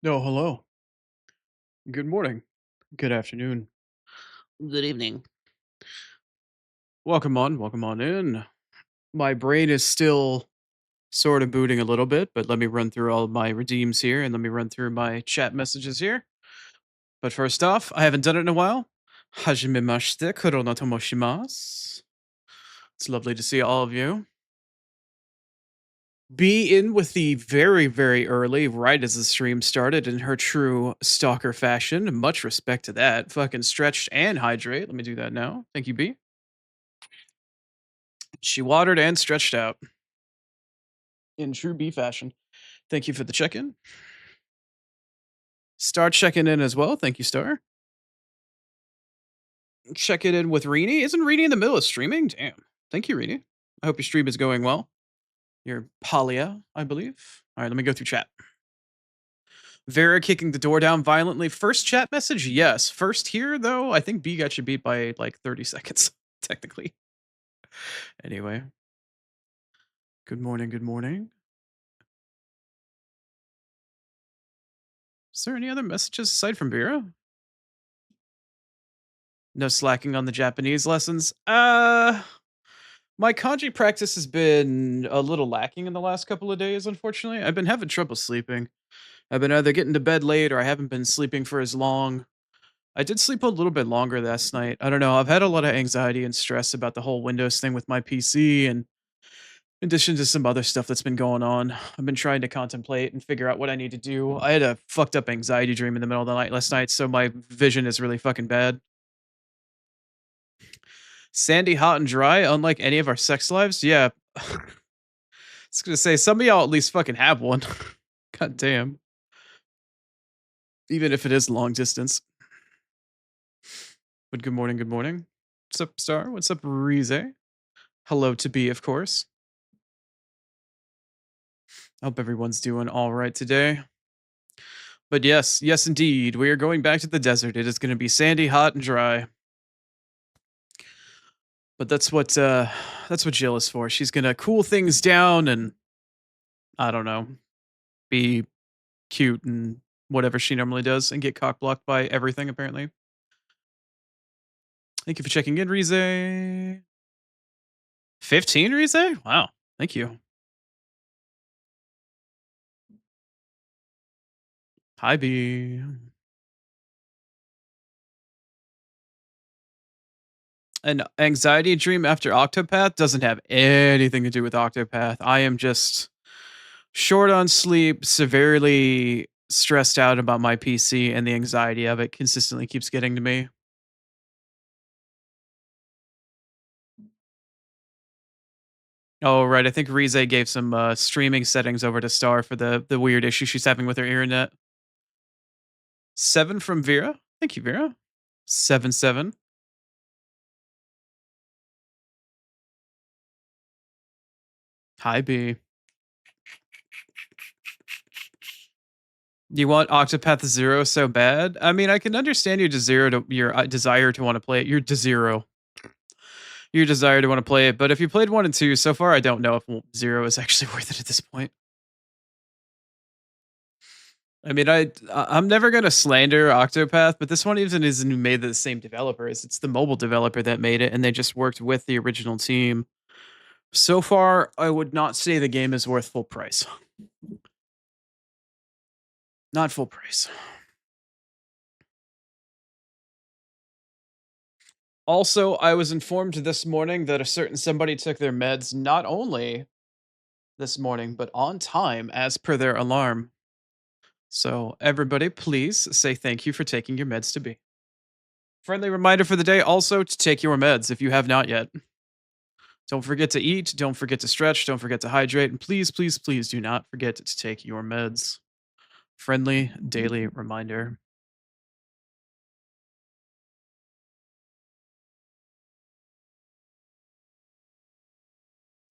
No, hello. Good morning. Good afternoon. Good evening. Welcome on in. My brain is still sort of booting a little bit, but let me run through all of my redeems here and let me run through my chat messages here. But first off, I haven't done it in a while. Hajime mashite korona tomoshimasu. It's lovely to see all of you. Be in with the very, very early, right as the stream started in her true stalker fashion. Much respect to that. Fucking stretched and hydrate. Let me do that now. Thank you, B. She watered and stretched out in true B fashion. Thank you for the check in. Star checking in as well. Thank you, Star. Check it in with Reenie. Isn't Reenie in the middle of streaming? Damn. Thank you, Reenie. I hope your stream is going well. You're Palia, I believe. All right, let me go through chat. Vera kicking the door down violently. First chat message? Yes. First here, though, I think B got you beat by like 30 seconds, technically. Anyway. Good morning, good morning. Is there any other messages aside from Vera? No slacking on the Japanese lessons. My kanji practice has been a little lacking in the last couple of days, unfortunately. I've been having trouble sleeping. I've been either getting to bed late or I haven't been sleeping for as long. I did sleep a little bit longer last night. I don't know. I've had a lot of anxiety and stress about the whole Windows thing with my PC, and in addition to some other stuff that's been going on. I've been trying to contemplate and figure out what I need to do. I had a fucked up anxiety dream in the middle of the night last night, so my vision is really fucking bad. Sandy, hot, and dry, unlike any of our sex lives? Yeah. I was gonna say, some of y'all at least fucking have one. God damn. Even if it is long distance. But good morning, good morning. What's up, Star? What's up, Rize? Hello to B, of course. I hope everyone's doing all right today. But yes, yes, indeed. We are going back to the desert. It is going to be sandy, hot, and dry. But that's what Jill is for. She's gonna cool things down and I don't know, be cute and whatever she normally does and get cock blocked by everything apparently. Thank you for checking in, Rize. 15, Rize? Wow. Thank you. Hi B. An anxiety dream after Octopath doesn't have anything to do with Octopath. I am just short on sleep, severely stressed out about my PC, and the anxiety of it consistently keeps getting to me. Oh, right. I think Rize gave some streaming settings over to Star for the weird issue she's having with her internet. 7 from Vera. Thank you, Vera. 7-7. Hi B. You want Octopath Zero so bad? I mean, I can understand your desire to want to play it. Your desire to want to play it, but if you played 1 and 2 so far, I don't know if 0 is actually worth it at this point. I mean, I'm never gonna slander Octopath, but this one even isn't made by the same developers. It's the mobile developer that made it, and they just worked with the original team. So far, I would not say the game is worth full price. Not full price. Also, I was informed this morning that a certain somebody took their meds not only this morning, but on time as per their alarm. So, everybody, please say thank you for taking your meds to be. Friendly reminder for the day also to take your meds if you have not yet. Don't forget to eat, don't forget to stretch, don't forget to hydrate, and please, please, please do not forget to take your meds. Friendly daily reminder.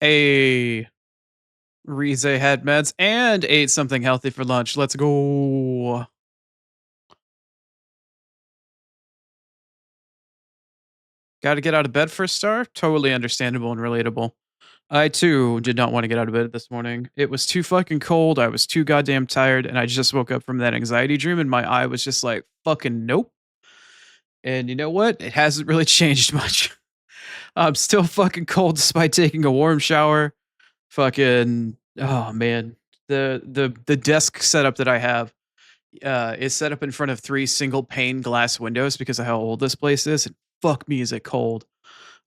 A Rize had meds and ate something healthy for lunch. Let's go. Got to get out of bed for a start. Totally understandable and relatable. I too did not want to get out of bed this morning. It was too fucking cold. I was too goddamn tired, and I just woke up from that anxiety dream, and my eye was just like, fucking nope. And you know what? It hasn't really changed much. I'm still fucking cold despite taking a warm shower. Fucking oh man. The desk setup that I have is set up in front of 3 single pane glass windows because of how old this place is. And fuck me, is it cold.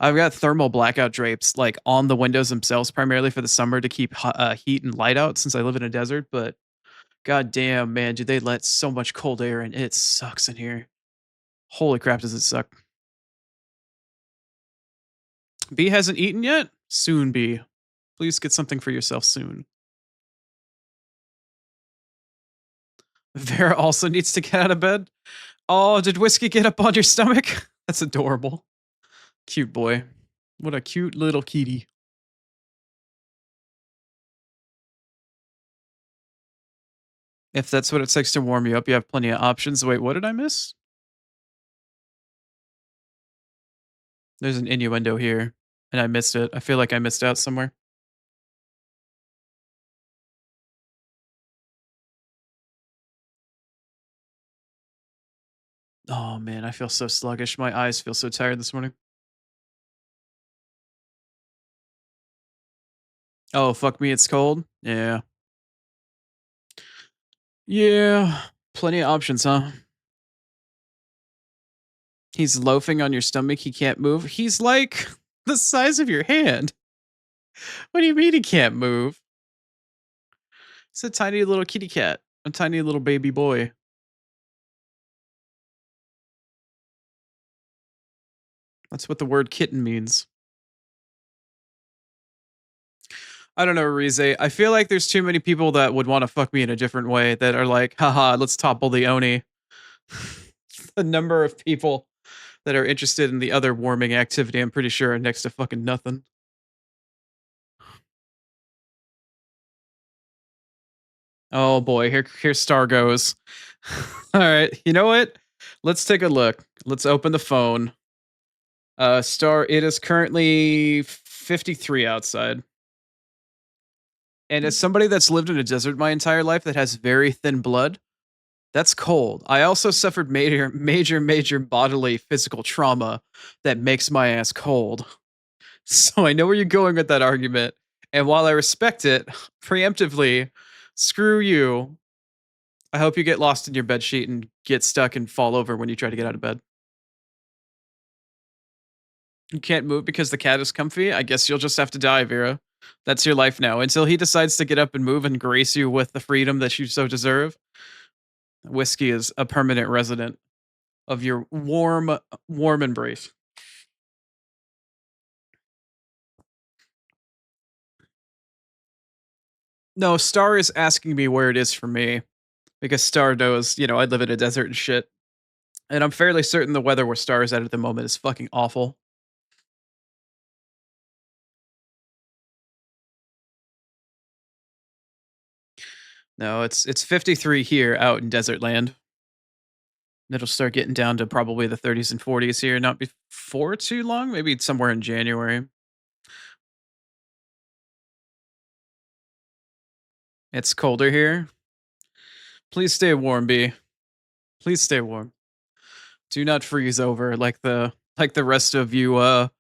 I've got thermal blackout drapes like on the windows themselves primarily for the summer to keep heat and light out since I live in a desert, but god damn, man, do they let so much cold air in. It sucks in here. Holy crap, does it suck. B hasn't eaten yet? Soon, B. Please get something for yourself soon. Vera also needs to get out of bed. Oh, did Whiskey get up on your stomach? That's adorable. Cute boy. What a cute little kitty. If that's what it takes to warm you up, you have plenty of options. Wait, what did I miss? There's an innuendo here, and I missed it. I feel like I missed out somewhere. Oh man, I feel so sluggish. My eyes feel so tired this morning. Oh, fuck me, it's cold. Yeah. Yeah. Plenty of options, huh? He's loafing on your stomach. He can't move. He's like the size of your hand. What do you mean he can't move? It's a tiny little kitty cat, a tiny little baby boy. That's what the word kitten means. I don't know, Rize. I feel like there's too many people that would want to fuck me in a different way that are like, haha, let's topple the Oni. The number of people that are interested in the other warming activity, I'm pretty sure, are next to fucking nothing. Oh boy, here Star goes. All right, you know what? Let's take a look. Let's open the phone. Star, it is currently 53 outside. And as somebody that's lived in a desert my entire life that has very thin blood, that's cold. I also suffered major bodily physical trauma that makes my ass cold. So I know where you're going with that argument. And while I respect it, preemptively, screw you. I hope you get lost in your bed sheet and get stuck and fall over when you try to get out of bed. You can't move because the cat is comfy. I guess you'll just have to die, Vera. That's your life now. Until he decides to get up and move and grace you with the freedom that you so deserve, Whiskey is a permanent resident of your warm embrace. No, Star is asking me where it is for me because Star knows, I live in a desert and shit. And I'm fairly certain the weather where Star is at the moment is fucking awful. No, it's 53 here out in desert land. It'll start getting down to probably the 30s and 40s here, not before too long, maybe somewhere in January. It's colder here. Please stay warm, B. Please stay warm. Do not freeze over like the rest of you I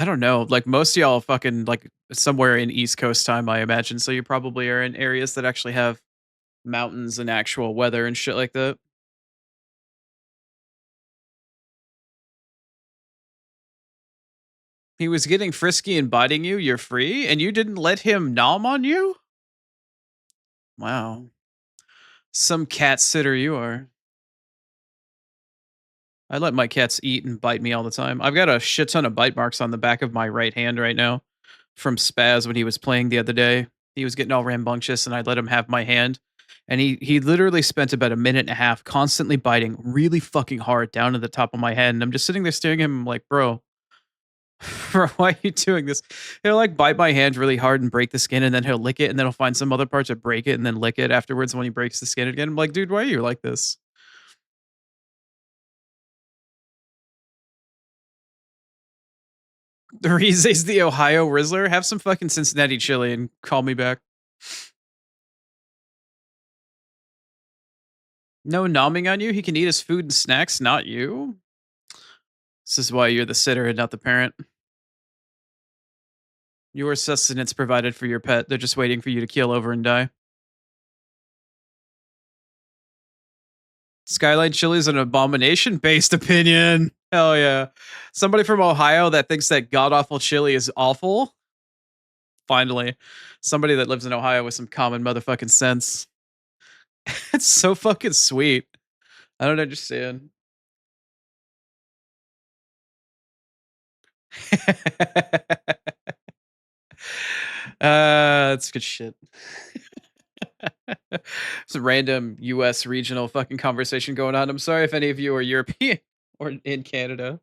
don't know, like most of y'all fucking like somewhere in East Coast time, I imagine. So you probably are in areas that actually have mountains and actual weather and shit like that. He was getting frisky and biting you, you're free, and you didn't let him nom on you? Wow. Some cat sitter you are. I let my cats eat and bite me all the time. I've got a shit ton of bite marks on the back of my right hand right now from Spaz when he was playing the other day. He was getting all rambunctious and I let him have my hand. And he literally spent about a minute and a half constantly biting really fucking hard down to the top of my head. And I'm just sitting there staring at him like, bro, bro, why are you doing this? He'll like bite my hand really hard and break the skin and then he'll lick it and then he'll find some other part to break it and then lick it afterwards when he breaks the skin again. I'm like, dude, why are you like this? The Rize's the Ohio Rizzler. Have some fucking Cincinnati chili and call me back. No nomming on you. He can eat his food and snacks, not you. This is why you're the sitter and not the parent. Your sustenance provided for your pet. They're just waiting for you to keel over and die. Skyline chili is an abomination based opinion. Hell yeah. Somebody from Ohio that thinks that god awful chili is awful. Finally, somebody that lives in Ohio with some common motherfucking sense. It's so fucking sweet. I don't understand. That's good shit. It's a random US regional fucking conversation going on. I'm sorry if any of you are European or in Canada.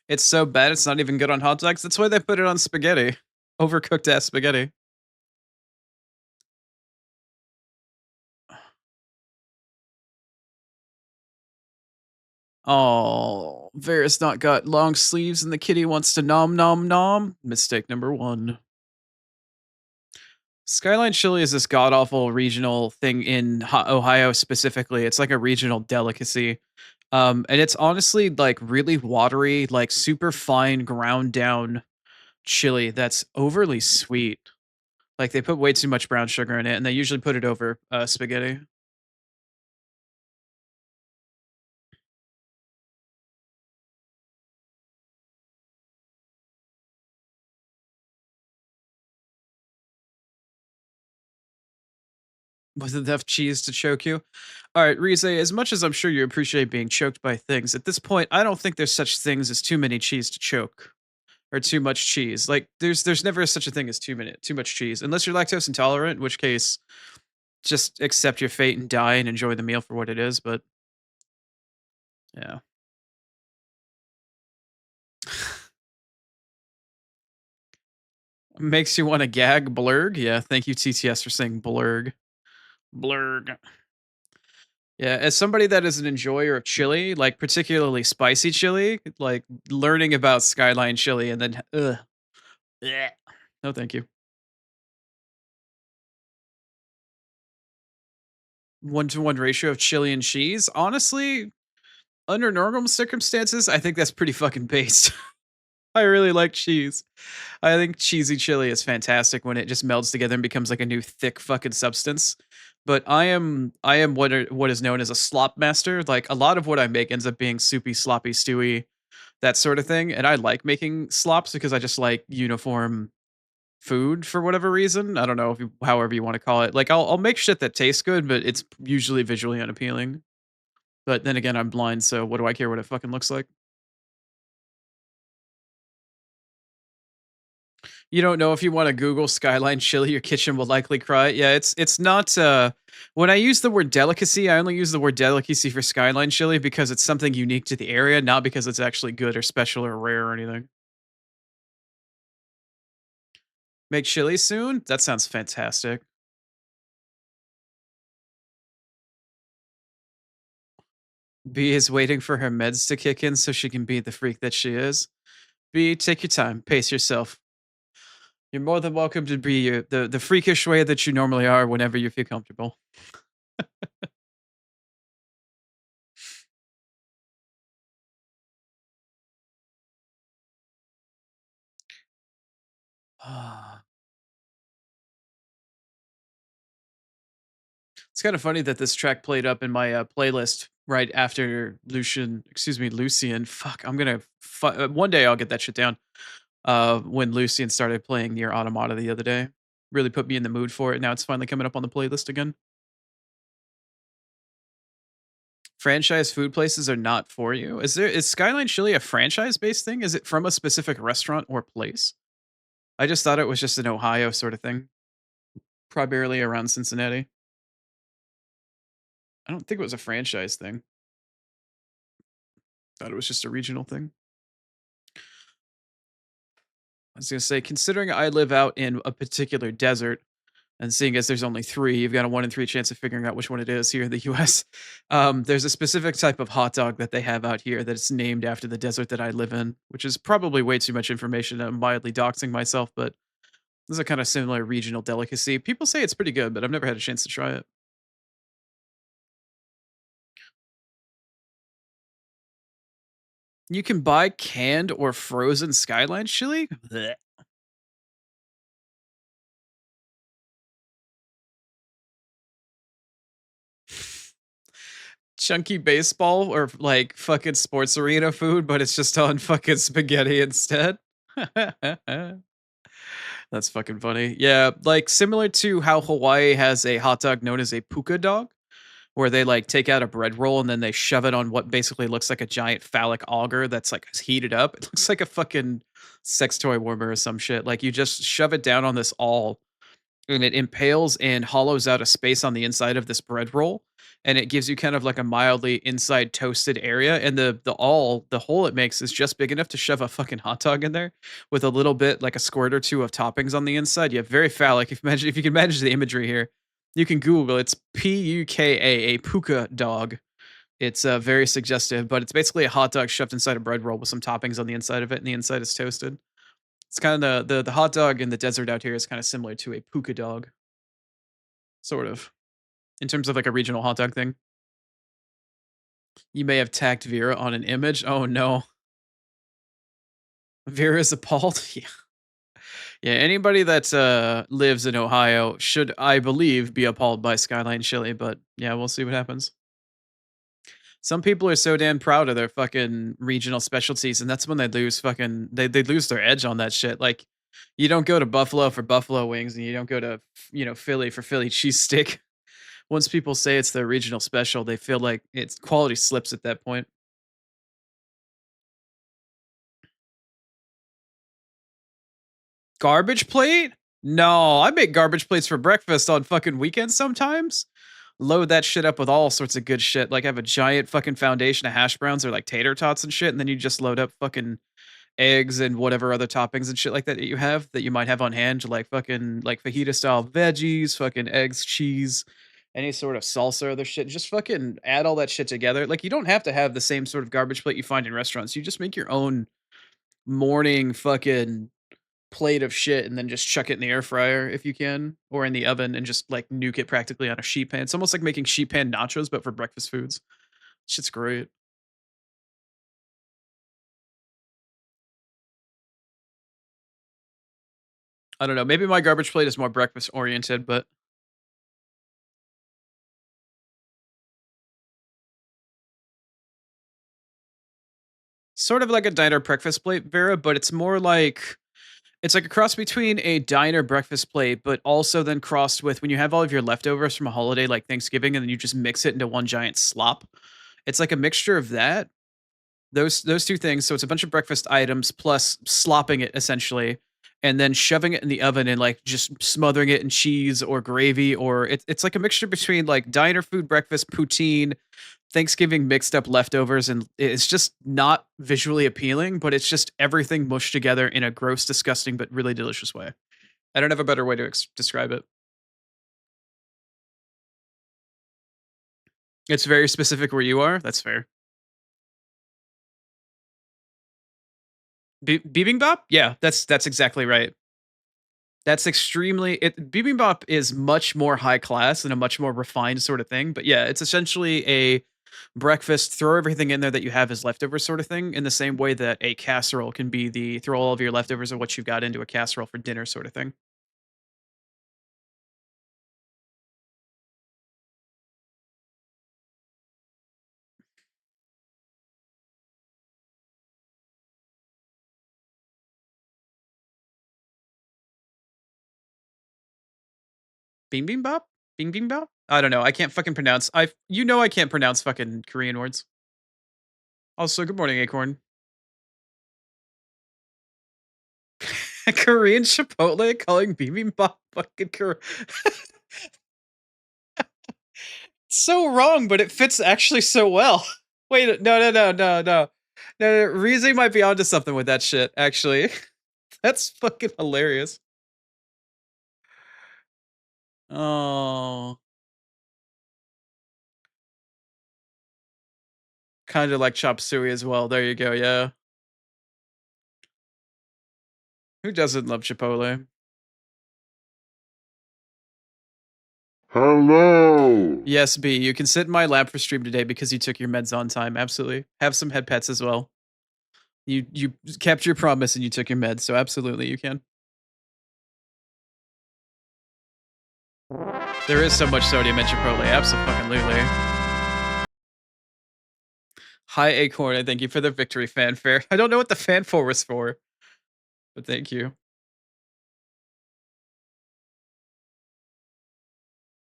It's so bad it's not even good on hot dogs. That's why they put it on spaghetti. Overcooked ass spaghetti. Oh, Vera's not got long sleeves and the kitty wants to nom nom nom. Mistake number one. Skyline chili is this god awful regional thing in Ohio specifically. It's like a regional delicacy. And it's honestly like really watery, like super fine ground down chili that's overly sweet. Like they put way too much brown sugar in it, and they usually put it over spaghetti. With enough cheese to choke you. All right, Rize, as much as I'm sure you appreciate being choked by things, at this point, I don't think there's such things as too many cheese to choke or too much cheese. Like there's never such a thing as too much cheese, unless you're lactose intolerant, in which case just accept your fate and die and enjoy the meal for what it is. But yeah, makes you want to gag blurg. Yeah, thank you TTS for saying blurg. Blurg. Yeah, as somebody that is an enjoyer of chili, like particularly spicy chili, like learning about Skyline chili and then bleh. No, thank you. 1-to-1 ratio of chili and cheese. Honestly, under normal circumstances, I think that's pretty fucking based. I really like cheese. I think cheesy chili is fantastic when it just melds together and becomes like a new thick fucking substance. But I am what is known as a slop master. Like a lot of what I make ends up being soupy, sloppy, stewy, that sort of thing. And I like making slops because I just like uniform food for whatever reason. I don't know if you, however you want to call it. Like I'll make shit that tastes good, but it's usually visually unappealing. But then again, I'm blind, so what do I care what it fucking looks like? You don't know if you want to Google Skyline chili, your kitchen will likely cry. Yeah, it's not when I use the word delicacy, I only use the word delicacy for Skyline chili because it's something unique to the area, not because it's actually good or special or rare or anything. Make chili soon? That sounds fantastic. B is waiting for her meds to kick in so she can be the freak that she is. B, take your time, pace yourself. You're more than welcome to be the freakish way that you normally are whenever you feel comfortable. It's kind of funny that this track played up in my playlist right after Lucian. Fuck, I'm gonna one day I'll get that shit down. When Lucian started playing near Automata the other day, really put me in the mood for it. Now it's finally coming up on the playlist again. Franchise food places are not for you. Is Skyline Chili a franchise based thing? Is it from a specific restaurant or place? I just thought it was just an Ohio sort of thing, primarily around Cincinnati. I don't think it was a franchise thing. Thought it was just a regional thing. I was gonna say, considering I live out in a particular desert, And seeing as there's only 3, you've got a 1 in 3 chance of figuring out which one it is here in the US. There's a specific type of hot dog that they have out here that's named after the desert that I live in, which is probably way too much information. I'm mildly doxing myself, but this is a kinda similar regional delicacy. People say it's pretty good, but I've never had a chance to try it. You can buy canned or frozen Skyline chili? Bleh. Chunky baseball or, like, fucking sports arena food, but it's just on fucking spaghetti instead? That's fucking funny. Yeah, like, similar to how Hawaii has a hot dog known as a puka dog, where they, like, take out a bread roll and then they shove it on what basically looks like a giant phallic auger that's, like, heated up. It looks like a fucking sex toy warmer or some shit. Like, you just shove it down on this awl and it impales and hollows out a space on the inside of this bread roll, and it gives you kind of like a mildly inside toasted area, and the hole it makes is just big enough to shove a fucking hot dog in there with a little bit like a squirt or two of toppings on the inside. Yeah, very phallic. If you can imagine the imagery here, you can Google. It's Puka, a puka dog. It's very suggestive, but it's basically a hot dog shoved inside a bread roll with some toppings on the inside of it, and the inside is toasted. It's kind of the hot dog in the desert out here is kind of similar to a puka dog, sort of, in terms of like a regional hot dog thing. You may have tagged Vera on an image. Oh no, Vera is appalled. Yeah, yeah. Anybody that lives in Ohio should, I believe, be appalled by Skyline Chili. But yeah, we'll see what happens. Some people are so damn proud of their fucking regional specialties, and that's when they lose fucking they lose their edge on that shit. Like, you don't go to Buffalo for buffalo wings, and you don't go to Philly for Philly cheesesteak. Once people say it's their regional special, they feel like its quality slips at that point. Garbage plate? No, I make garbage plates for breakfast on fucking weekends sometimes. Load that shit up with all sorts of good shit. Like, have a giant fucking foundation of hash browns or like tater tots and shit, and then you just load up fucking eggs and whatever other toppings and shit like that that you have that you might have on hand, like fucking like fajita style veggies, fucking eggs, cheese, any sort of salsa or other shit. Just fucking add all that shit together. Like, you don't have to have the same sort of garbage plate you find in restaurants. You just make your own morning fucking plate of shit and then just chuck it in the air fryer if you can, or in the oven and just like nuke it practically on a sheet pan. It's almost like making sheet pan nachos, but for breakfast foods. Shit's great. I don't know. Maybe my garbage plate is more breakfast oriented, but sort of like a diner breakfast plate, Vera, but it's like a cross between a diner breakfast plate, but also then crossed with when you have all of your leftovers from a holiday like Thanksgiving and then you just mix it into one giant slop. It's like a mixture of that. Those 2 things. So it's a bunch of breakfast items plus slopping it essentially and then shoving it in the oven and like just smothering it in cheese or gravy, or it's like a mixture between like diner food, breakfast, poutine, Thanksgiving mixed up leftovers, and it's just not visually appealing, but it's just everything mushed together in a gross, disgusting, but really delicious way. I don't have a better way to describe it. It's very specific where you are. That's fair. Bibimbap? Yeah, that's exactly right. That's extremely bibimbap is much more high class and a much more refined sort of thing. But yeah, it's essentially a breakfast, throw everything in there that you have as leftovers sort of thing, in the same way that a casserole can be the throw all of your leftovers of what you've got into a casserole for dinner sort of thing. Bibimbap? Bibimbap? I don't know. I can't fucking pronounce. I can't pronounce fucking Korean words. Also, good morning, Acorn. Korean Chipotle calling bibimbap fucking so wrong, but it fits actually so well. Wait, no. No, Rize might be onto something with that shit, actually. That's fucking hilarious. Oh, kinda like chop suey as well. There you go, yeah. Who doesn't love Chipotle? Hello! Yes, B, you can sit in my lap for stream today because you took your meds on time, absolutely. Have some head pets as well. You kept your promise and you took your meds, so absolutely you can. There is so much sodium in Chipotle, abso-fucking-lutely. Hi, Acorn, and thank you for the victory fanfare. I don't know what the fanfare was for, but thank you.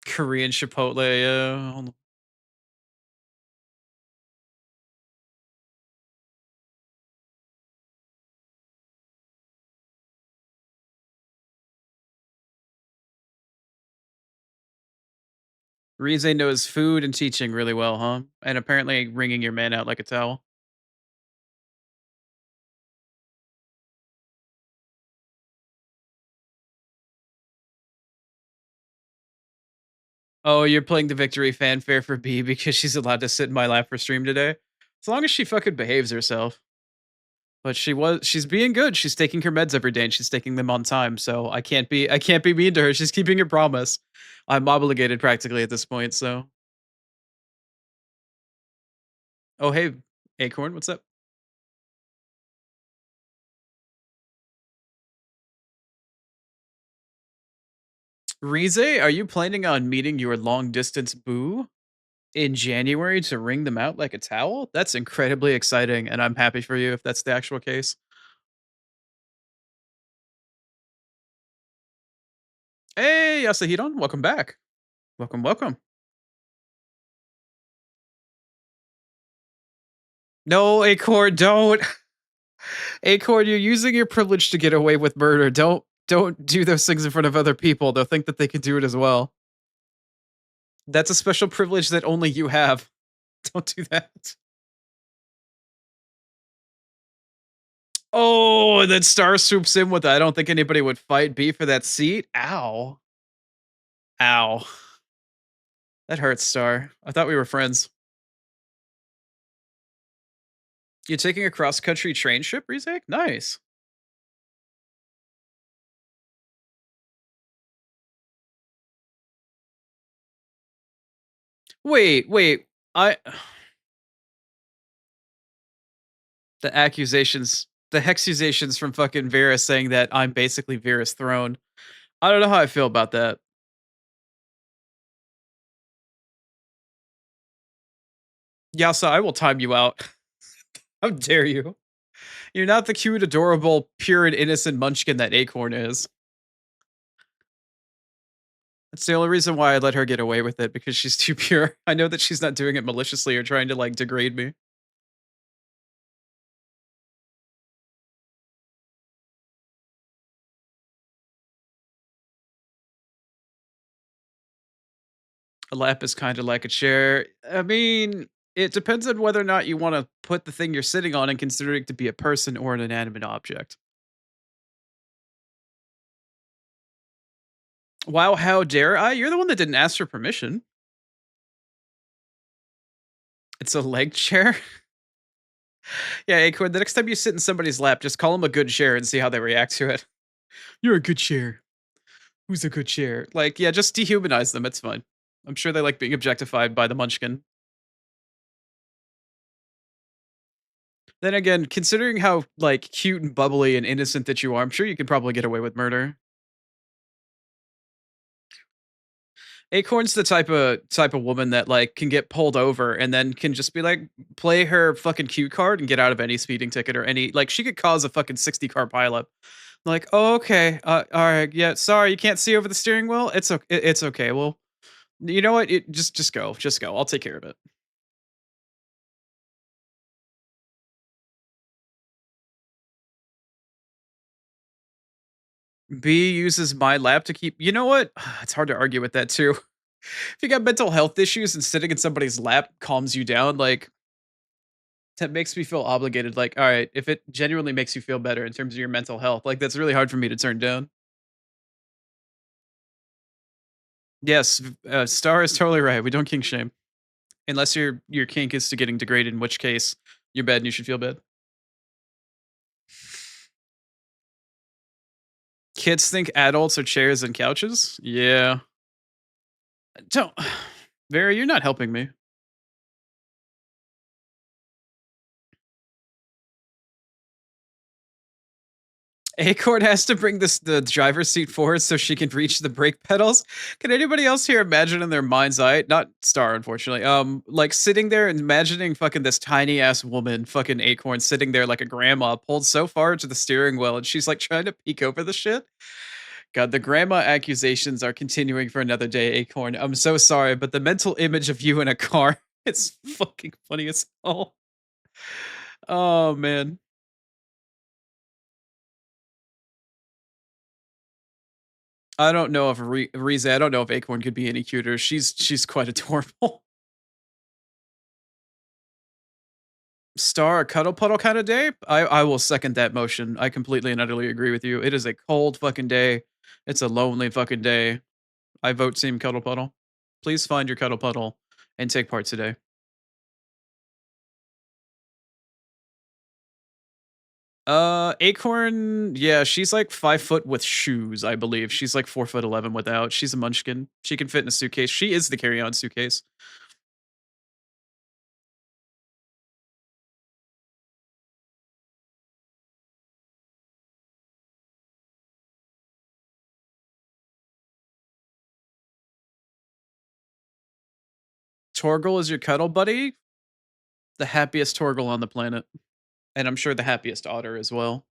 Korean Chipotle, yeah. Rize knows food and teaching really well, huh? And apparently wringing your man out like a towel. Oh, you're playing the victory fanfare for B because she's allowed to sit in my lap for stream today? As long as she fucking behaves herself. But she's being good. She's taking her meds every day and she's taking them on time. So I can't be mean to her. She's keeping her promise. I'm obligated practically at this point, so oh hey, Acorn, what's up? Rize, are you planning on meeting your long distance boo in January to wring them out like a towel? That's incredibly exciting, and I'm happy for you if that's the actual case. Hey, Yasuhidon, welcome back. Welcome, welcome. No, Acorn, don't. Acorn, you're using your privilege to get away with murder. Don't do those things in front of other people. They'll think that they can do it as well. That's a special privilege that only you have. Don't do that. Oh, and then Star swoops in with, I don't think anybody would fight B for that seat. Ow. Ow. That hurts, Star. I thought we were friends. You're taking a cross country train trip, Rizek? Nice. Wait. I the hexusations from fucking Vera saying that I'm basically Vera's throne. I don't know how I feel about that. Yasa, I will time you out. How dare you? You're not the cute, adorable, pure and innocent munchkin that Acorn is. That's the only reason why I let her get away with it because she's too pure. I know that she's not doing it maliciously or trying to like degrade me. A lap is kind of like a chair. I mean, it depends on whether or not you want to put the thing you're sitting on and consider it to be a person or an inanimate object. Wow, how dare I? You're the one that didn't ask for permission. It's a leg chair. Yeah, Acorn, the next time you sit in somebody's lap, just call them a good chair and see how they react to it. You're a good chair. Who's a good chair? Like, yeah, just dehumanize them. It's fine. I'm sure they like being objectified by the munchkin. Then again, considering how like cute and bubbly and innocent that you are, I'm sure you could probably get away with murder. Acorn's the type of woman that like can get pulled over and then can just be like play her fucking cute card and get out of any speeding ticket or any like she could cause a fucking 60 car pileup. Like, oh, okay, all right, yeah, sorry, you can't see over the steering wheel. It's okay. It's okay. Well, you know what? Just go. I'll take care of it. B uses my lap to keep. You know what? It's hard to argue with that too. If you got mental health issues and sitting in somebody's lap calms you down, like that makes me feel obligated. Like, all right, if it genuinely makes you feel better in terms of your mental health, like that's really hard for me to turn down. Yes, Star is totally right. We don't kink shame unless your kink is to getting degraded, in which case you're bad and you should feel bad. Kids think adults are chairs and couches. Yeah, don't. Vera, you're not helping me. Acorn has to bring the driver's seat forward so she can reach the brake pedals. Can anybody else here imagine in their mind's eye, not Star, unfortunately, like sitting there and imagining fucking this tiny ass woman, fucking Acorn, sitting there like a grandma, pulled so far into the steering wheel, and she's like trying to peek over the shit. God, the grandma accusations are continuing for another day, Acorn. I'm so sorry, but the mental image of you in a car is fucking funny as hell. Oh man. I don't know if Rize, I don't know if Acorn could be any cuter. She's quite adorable. Star a cuddle puddle kind of day? I will second that motion. I completely and utterly agree with you. It is a cold fucking day. It's a lonely fucking day. I vote team cuddle puddle. Please find your cuddle puddle and take part today. Acorn, yeah, she's like 5 foot with shoes, I believe. She's like 4'11" without. She's a munchkin. She can fit in a suitcase. She is the carry-on suitcase. Torgal is your cuddle buddy? The happiest Torgal on the planet. And I'm sure the happiest otter as well.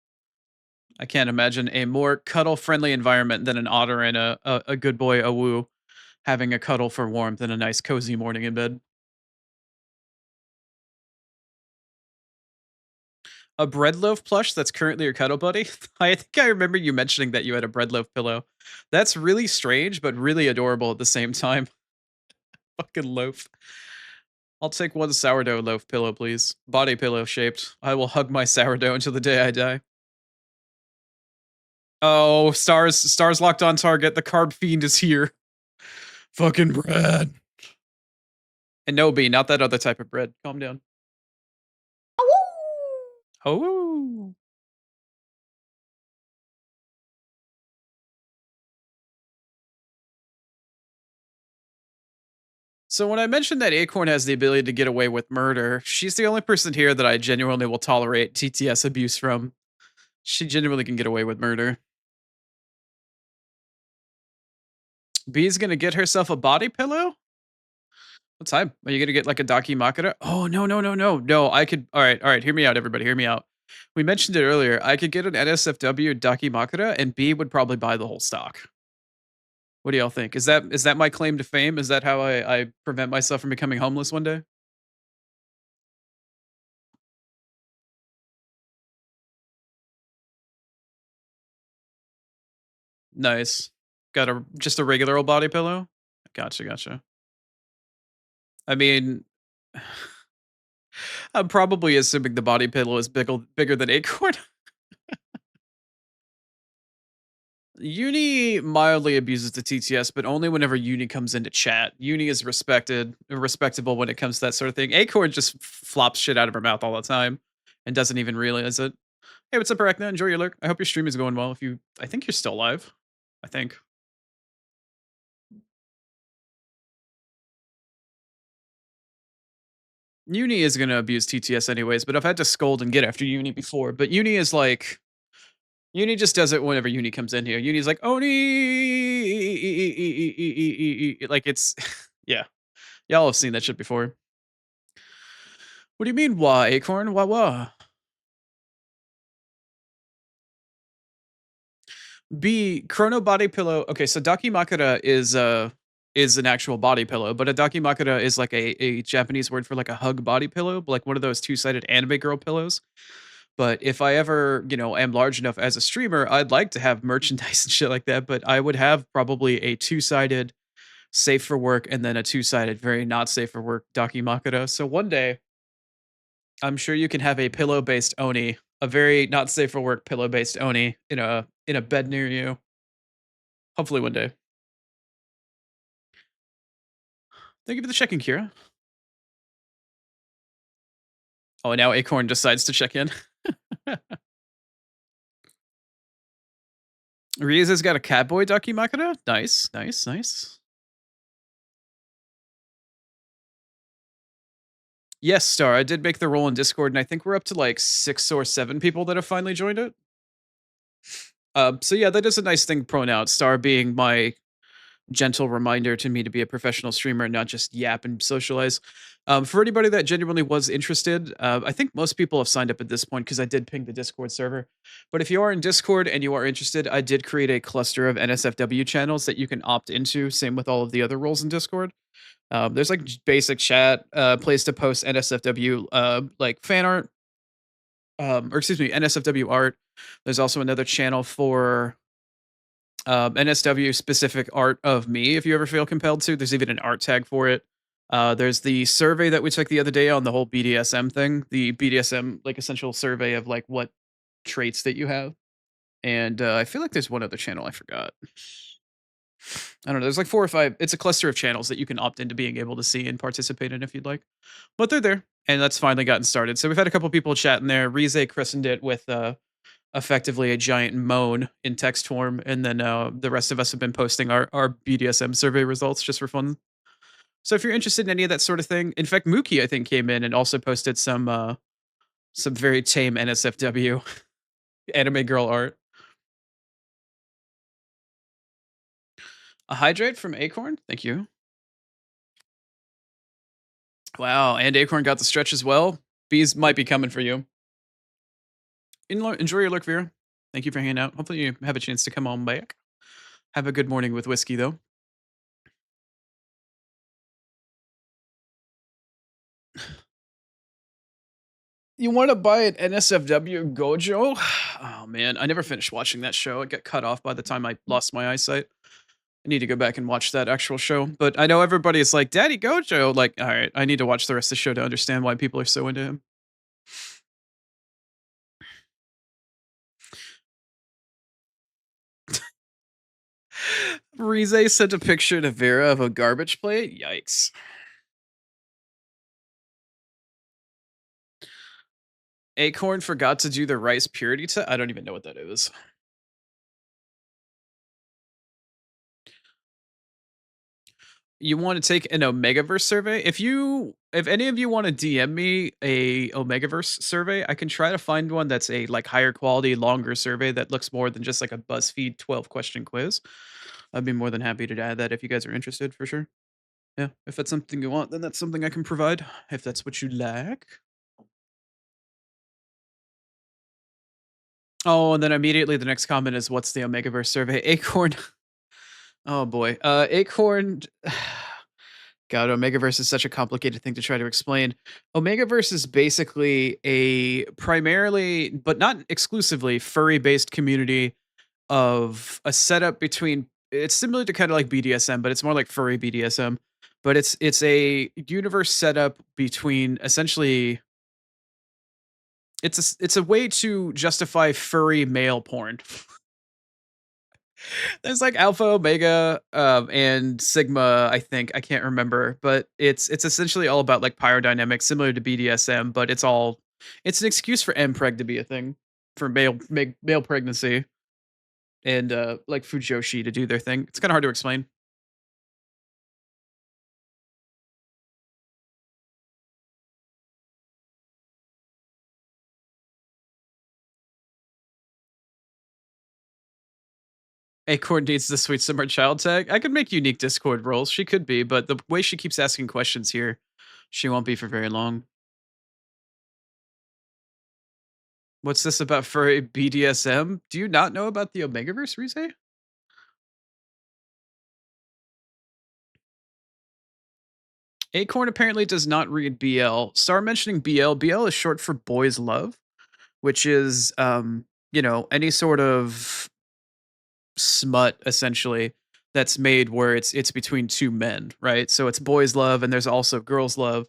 I can't imagine a more cuddle-friendly environment than an otter and a good boy, a woo, having a cuddle for warmth and a nice cozy morning in bed. A bread loaf plush that's currently your cuddle buddy? I think I remember you mentioning that you had a bread loaf pillow. That's really strange, but really adorable at the same time. Fucking loaf. I'll take one sourdough loaf pillow, please. Body pillow shaped. I will hug my sourdough until the day I die. Oh, stars locked on target. The carb fiend is here. Fucking bread. And no B, not that other type of bread. Calm down. Oh. So when I mentioned that Acorn has the ability to get away with murder, she's the only person here that I genuinely will tolerate TTS abuse from. She genuinely can get away with murder. B's gonna get herself a body pillow? What time? Are you gonna get like a Daki Makara? Oh no, no, no, no. No, I could all right, hear me out, everybody. Hear me out. We mentioned it earlier. I could get an NSFW Daki Makara and B would probably buy the whole stock. What do y'all think? Is that my claim to fame? Is that how I prevent myself from becoming homeless one day? Nice. Got a just a regular old body pillow? Gotcha, gotcha. I mean, I'm probably assuming the body pillow is bigger than Acorn. Uni mildly abuses the TTS, but only whenever Uni comes into chat. Uni is respectable when it comes to that sort of thing. Acorn just flops shit out of her mouth all the time and doesn't even realize it. Hey, what's up, Arachna? Enjoy your lurk. I hope your stream is going well. I think you're still live. I think. Uni is gonna abuse TTS anyways, but I've had to scold and get after Uni before. But Uni is like Uni just does it whenever Uni comes in here. Uni's like Oni, like it's yeah. Y'all have seen that shit before. What do you mean why, Acorn? Wah? B chrono body pillow. Okay, so Daki Makura is an actual body pillow, but a Daki Makura is like a Japanese word for like a hug body pillow, like one of those two-sided anime girl pillows. But if I ever, am large enough as a streamer, I'd like to have merchandise and shit like that. But I would have probably a two-sided safe for work and then a two-sided very not safe for work Daki Makura. So one day, I'm sure you can have a pillow-based Oni, a very not safe for work pillow-based Oni in a bed near you. Hopefully one day. Thank you for the check-in, Kira. Oh, and now Acorn decides to check in. Rieza's got a Catboy Dakimakura. Nice, nice, nice. Yes, Star. I did make the roll in Discord, and I think we're up to like 6 or 7 people that have finally joined it. So yeah, that is a nice thing thrown out. Star being my gentle reminder to me to be a professional streamer and not just yap and socialize. For anybody that genuinely was interested, I think most people have signed up at this point because I did ping the Discord server. But if you are in Discord and you are interested, I did create a cluster of NSFW channels that you can opt into. Same with all of the other roles in Discord. There's like basic chat, place to post NSFW, like fan art, or excuse me, NSFW art. There's also another channel for NSW specific art of me if you ever feel compelled to. There's even an art tag for it. There's the survey that we took the other day on the whole BDSM thing, the BDSM like essential survey of like what traits that you have. And I feel like there's one other channel I forgot. I don't know. There's like 4 or 5. It's a cluster of channels that you can opt into being able to see and participate in if you'd like. But they're there, and that's finally gotten started. So we've had a couple people chatting there. Rize christened it with effectively a giant moan in text form, and then the rest of us have been posting our BDSM survey results just for fun. So if you're interested in any of that sort of thing, in fact, Mookie I think came in and also posted some very tame NSFW anime girl art. A hydrate from Acorn, thank you. Wow, and Acorn got the stretch as well. Bees might be coming for you. Enjoy your look, Vera. Thank you for hanging out. Hopefully you have a chance to come on back. Have a good morning with whiskey though. You want to buy an NSFW Gojo? Oh man, I never finished watching that show. It got cut off by the time I lost my eyesight. I need to go back and watch that actual show. But I know everybody is like, Daddy Gojo. Like, all right, I need to watch the rest of the show to understand why people are so into him. Rize sent a picture to Vera of a garbage plate. Yikes. Acorn forgot to do the rice purity test. I don't even know what that is. You want to take an Omegaverse survey? If any of you want to DM me a Omegaverse survey, I can try to find one that's a like higher quality, longer survey that looks more than just like a BuzzFeed 12 question quiz. I'd be more than happy to add that if you guys are interested for sure. Yeah, if that's something you want, then that's something I can provide if that's what you like. Oh, and then immediately the next comment is what's the Omegaverse survey? Acorn. Oh boy. Acorn God, Omegaverse is such a complicated thing to try to explain. Omegaverse is basically a primarily, but not exclusively, furry-based community of a setup between. It's similar to kind of like BDSM, but it's more like furry BDSM. But it's a universe setup between essentially. It's a way to justify furry male porn. There's like Alpha, Omega, and Sigma, I think. I can't remember, but it's essentially all about like pyrodynamics, similar to BDSM, but it's an excuse for MPreg to be a thing for male pregnancy and like Fujoshi to do their thing. It's kind of hard to explain. Acorn needs the sweet summer child tag. I could make unique Discord roles. She could be, but the way she keeps asking questions here, she won't be for very long. What's this about furry BDSM? Do you not know about the Omegaverse, Rize? Acorn apparently does not read BL. Star mentioning BL. BL is short for boys love, which is any sort of smut essentially that's made where it's between two men, right? So it's boys love and there's also girls love.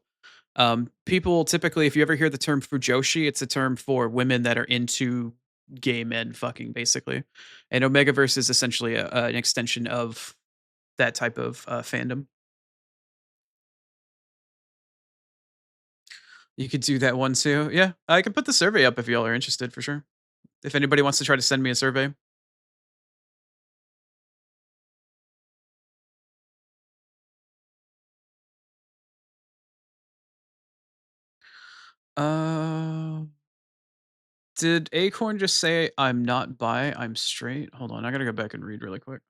People typically, if you ever hear the term fujoshi, it's a term for women that are into gay men fucking basically. And Omegaverse is essentially an extension of that type of fandom. You could do that one too. Yeah, I can put the survey up if y'all are interested for sure. If anybody wants to try to send me a survey. Uh, did Acorn just say I'm not bi, I'm straight? Hold on, I gotta go back and read really quick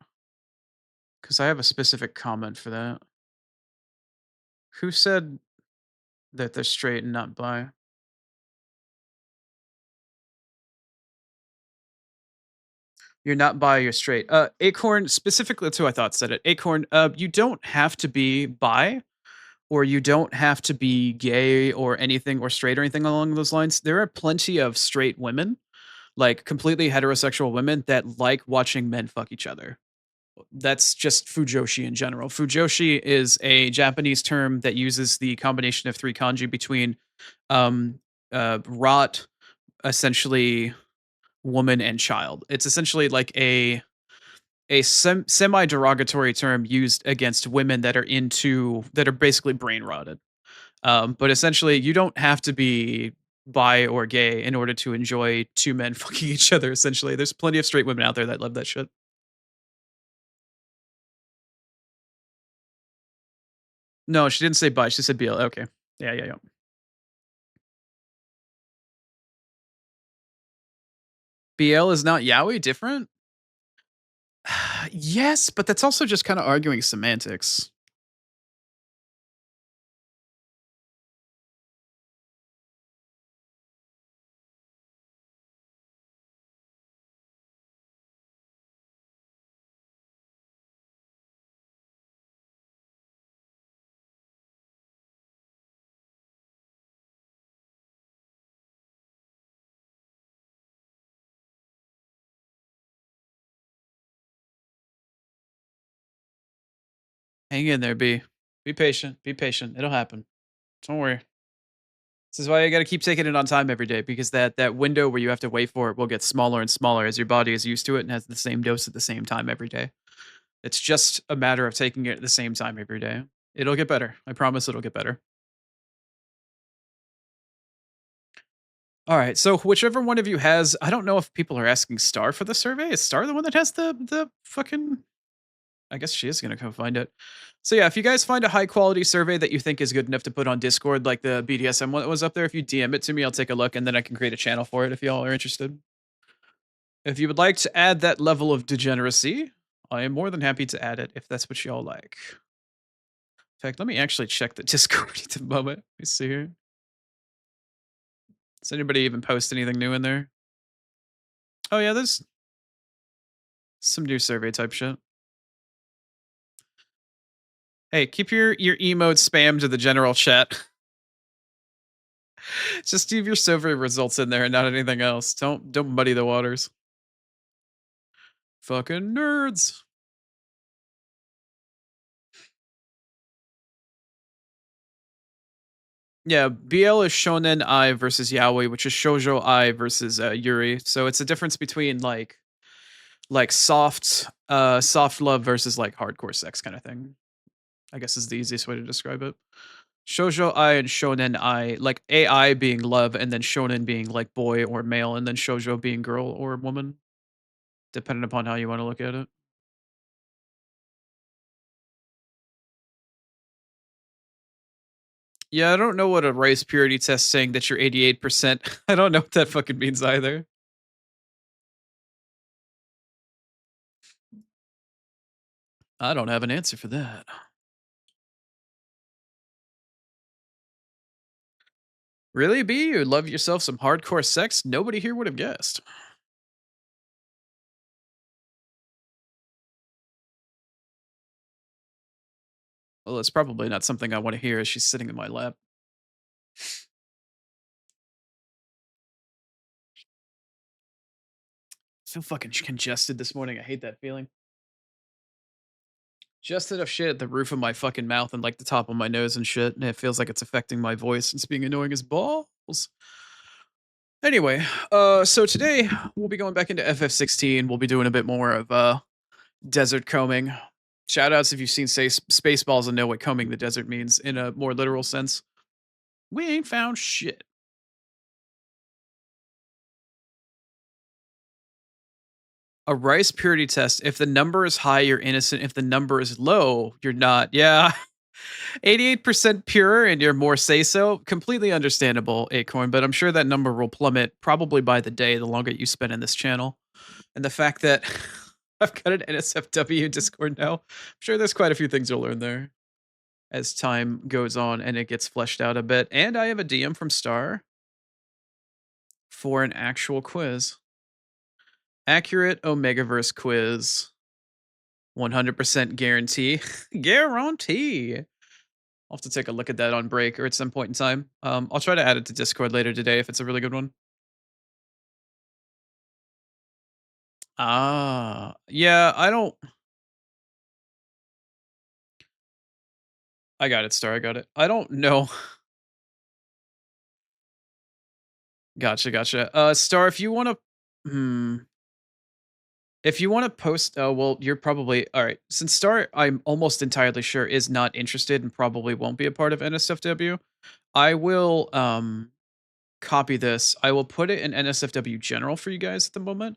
because I have a specific comment for that. Who said that they're straight and not bi? You're not bi, you're straight. Acorn, specifically, that's who I thought said it. Acorn, you don't have to be bi or you don't have to be gay or anything or straight or anything along those lines. There are plenty of straight women, like completely heterosexual women that like watching men fuck each other. That's just fujoshi in general. Fujoshi is a Japanese term that uses the combination of three kanji between um rot, essentially woman and child. It's essentially like a semi derogatory term used against women that are basically brain rotted. But essentially, you don't have to be bi or gay in order to enjoy two men fucking each other. Essentially, there's plenty of straight women out there that love that shit. No, she didn't say bi. She said BL. Okay. Yeah, yeah, yeah. BL is not yaoi different? Yes, but that's also just kind of arguing semantics. Hang in there, B. Be patient. Be patient. It'll happen. Don't worry. This is why I gotta keep taking it on time every day because that window where you have to wait for it will get smaller and smaller as your body is used to it and has the same dose at the same time every day. It's just a matter of taking it at the same time every day. It'll get better. I promise it'll get better. All right. So whichever one of you has, I don't know if people are asking Star for the survey. Is Star the one that has the fucking? I guess she is gonna come find it. So yeah, if you guys find a high quality survey that you think is good enough to put on Discord, like the BDSM one that was up there, if you DM it to me, I'll take a look and then I can create a channel for it if y'all are interested. If you would like to add that level of degeneracy, I am more than happy to add it if that's what y'all like. In fact, let me actually check the Discord at the moment. Let me see here. Does anybody even post anything new in there? Oh yeah, there's some new survey type shit. Hey, keep your emotes spam to the general chat. Just leave your survey results in there and not anything else. Don't muddy the waters. Fucking nerds. Yeah, BL is Shonen I versus Yaoi, which is Shoujo I versus Yuri. So it's a difference between like soft love versus like hardcore sex kind of thing. I guess is the easiest way to describe it. Shoujo I and Shonen I, like AI being love and then Shonen being like boy or male and then Shoujo being girl or woman, depending upon how you want to look at it. Yeah, I don't know what a rice purity test saying that you're 88%. I don't know what that fucking means either. I don't have an answer for that. Really, B? You love yourself some hardcore sex? Nobody here would have guessed. Well, it's probably not something I want to hear as she's sitting in my lap. So fucking congested this morning. I hate that feeling. Just enough shit at the roof of my fucking mouth and like the top of my nose and shit, and it feels like it's affecting my voice. It's being annoying as balls. Anyway, so today we'll be going back into FF16. We'll be doing a bit more of desert combing. Shout outs if you've seen say Spaceballs and know what combing the desert means in a more literal sense. We ain't found shit. A rice purity test. If the number is high, you're innocent. If the number is low, you're not. Yeah. 88% pure and you're more say so. Completely understandable, Acorn, but I'm sure that number will plummet probably by the day the longer you spend in this channel. And the fact that I've got an NSFW Discord now, I'm sure there's quite a few things you'll learn there as time goes on and it gets fleshed out a bit. And I have a DM from Star for an actual quiz. Accurate Omegaverse quiz. 100% guarantee. Guarantee. I'll have to take a look at that on break or at some point in time. I'll try to add it to Discord later today if it's a really good one. Ah, yeah, I don't. I got it, Star. I got it. I don't know. Gotcha, gotcha. Star, if you want to, hmm, if you want to post, oh well, you're probably all right. Since Star, I'm almost entirely sure is not interested and probably won't be a part of NSFW. I will copy this. I will put it in NSFW general for you guys at the moment.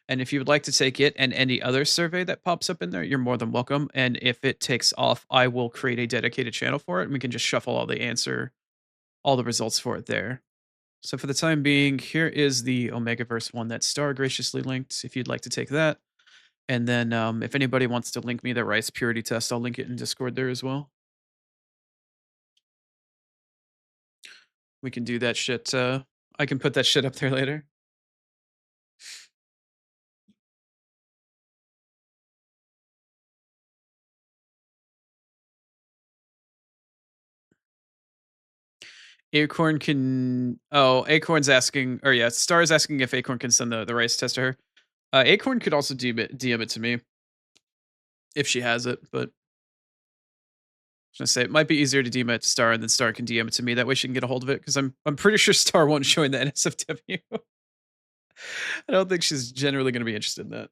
And if you would like to take it and any other survey that pops up in there, you're more than welcome. And if it takes off, I will create a dedicated channel for it and we can just shuffle all the results for it there. So for the time being, here is the Omegaverse one that Star graciously linked if you'd like to take that. And then if anybody wants to link me the rice purity test, I'll link it in Discord there as well. We can do that shit. I can put that shit up there later. Acorn can. Oh, Acorn's asking, or yeah, Star is asking if Acorn can send the rice test to her. Acorn could also DM it to me if she has it, but I was gonna say it might be easier to DM it to Star and then Star can DM it to me. That way she can get a hold of it because I'm pretty sure Star won't join the NSFW. I don't think she's generally gonna be interested in that.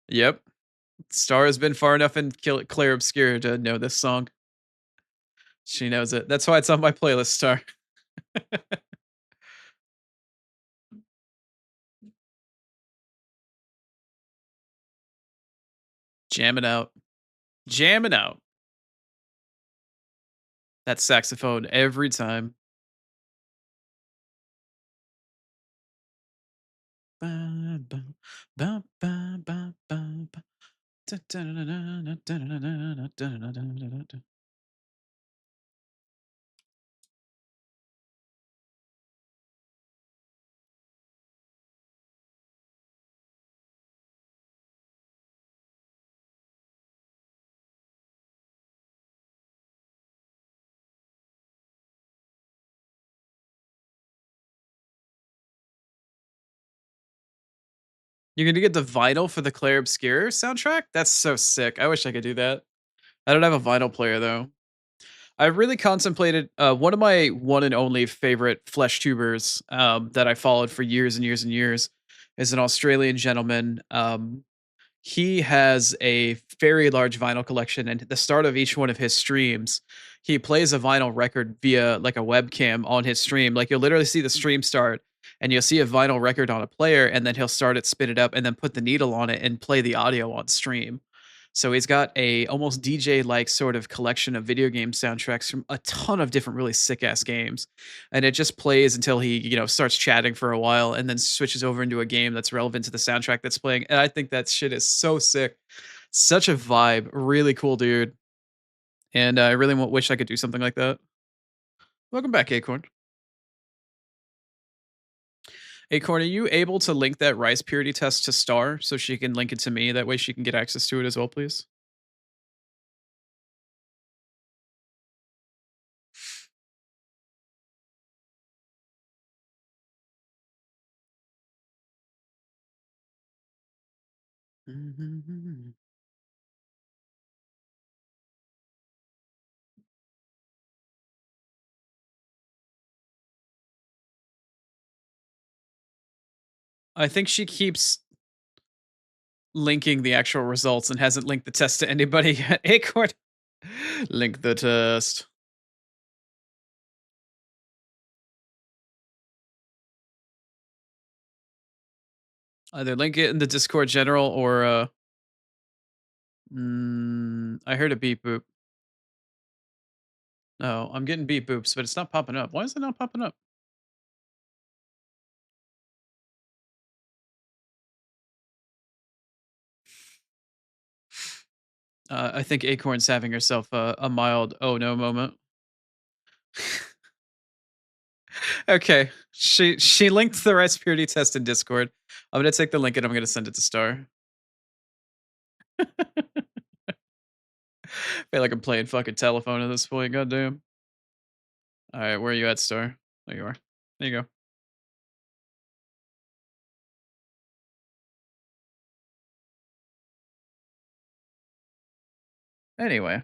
Yep, Star has been far enough in Claire Obscure to know this song. She knows it. That's why it's on my playlist, Star. Jamming out, jamming out. That saxophone every time. Ba, ba, ba, ba, ba, ba, ba. Da, da, da, da, da, da, da, da, da, da, da, da, da, da. You're gonna get the vinyl for the Claire Obscure soundtrack? That's so sick. I wish I could do that. I don't have a vinyl player though. I really contemplated one of my one and only favorite flesh tubers that I followed for years and years and years is an Australian gentleman. He has a very large vinyl collection, and at the start of each one of his streams, he plays a vinyl record via like a webcam on his stream. Like you'll literally see the stream start, and you'll see a vinyl record on a player, and then he'll start it, spin it up, and then put the needle on it and play the audio on stream. So he's got a almost DJ like sort of collection of video game soundtracks from a ton of different really sick ass games. And it just plays until he, starts chatting for a while and then switches over into a game that's relevant to the soundtrack that's playing. And I think that shit is so sick. Such a vibe. Really cool dude. And I really wish I could do something like that. Welcome back, Acorn. Acorn, are you able to link that rice purity test to Star so she can link it to me? That way she can get access to it as well, please. I think she keeps linking the actual results and hasn't linked the test to anybody yet. Acorn, Link the test. Either link it in the Discord general or I heard a beep boop. No, I'm getting beep boops, but it's not popping up. Why is it not popping up? I think Acorn's having herself a mild oh no moment. Okay, she linked the rice purity test in Discord. I'm gonna take the link and I'm gonna send it to Star. Feel like I'm playing fucking telephone at this point. Goddamn. All right, where are you at, Star? There you are. There you go. Anyway,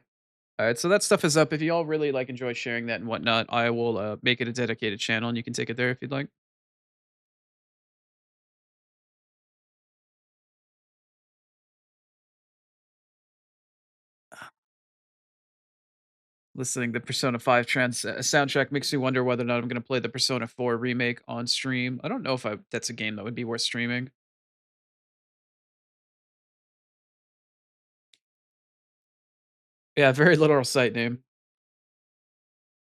all right. So that stuff is up. If y'all really like enjoy sharing that and whatnot, I will make it a dedicated channel, and you can take it there if you'd like. Listening to Persona 5 soundtrack makes me wonder whether or not I'm going to play the Persona 4 remake on stream. I don't know if that's a game that would be worth streaming. Yeah, very literal site name.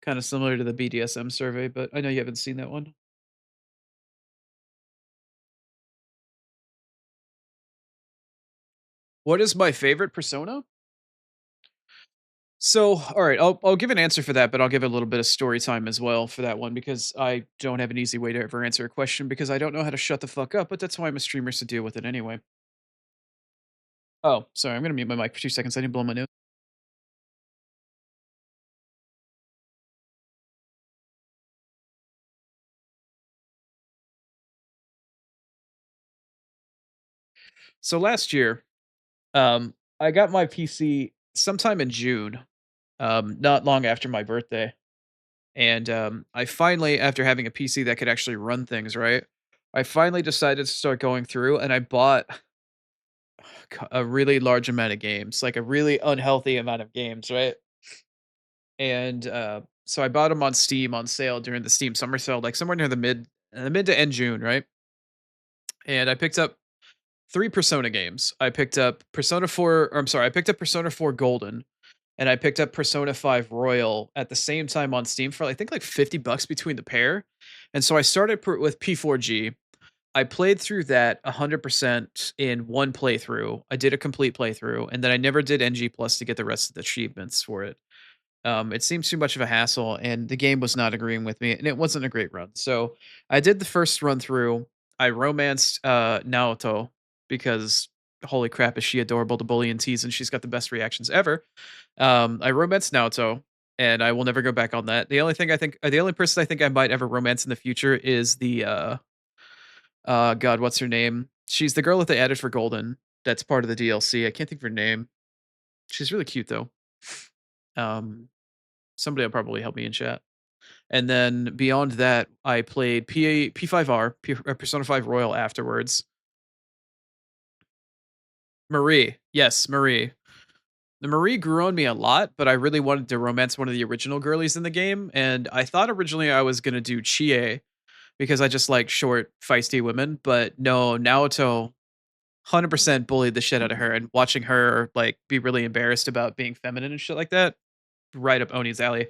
Kind of similar to the BDSM survey, but I know you haven't seen that one. What is my favorite Persona? So, all right, I'll give an answer for that, but I'll give a little bit of story time as well for that one because I don't have an easy way to ever answer a question because I don't know how to shut the fuck up, but that's why I'm a streamer to deal with it anyway. Oh, sorry, I'm gonna mute my mic for 2 seconds. I didn't blow my nose. So last year, I got my PC sometime in June, not long after my birthday. And I finally, after having a PC that could actually run things, right? I finally decided to start going through and I bought a really large amount of games, like a really unhealthy amount of games, right? And so I bought them on Steam on sale during the Steam summer sale, like somewhere near the mid to end June, right? And I picked up three Persona games. I picked up Persona 4, or I'm sorry, I picked up Persona 4 Golden, and I picked up Persona 5 Royal at the same time on Steam for I think like $50 between the pair. And so I started with P4G. I played through that 100% in one playthrough. I did a complete playthrough, and then I never did NG Plus to get the rest of the achievements for it. It seems too much of a hassle, and the game was not agreeing with me, and it wasn't a great run. So I did the first run through. I romanced Naoto because holy crap, is she adorable to bully and tease, and she's got the best reactions ever. I romanced Naoto, and I will never go back on that. The only person I think I might ever romance in the future is the God, what's her name? She's the girl that they added for Golden. That's part of the DLC. I can't think of her name. She's really cute though. Um, Somebody will probably help me in chat. And then beyond that, I played P5R, Persona 5 Royal afterwards. Marie. Yes, Marie. The Marie grew on me a lot, but I really wanted to romance one of the original girlies in the game. And I thought originally I was going to do Chie because I just like short, feisty women. But no, Naoto 100% bullied the shit out of her. And watching her like be really embarrassed about being feminine and shit like that, right up Oni's alley.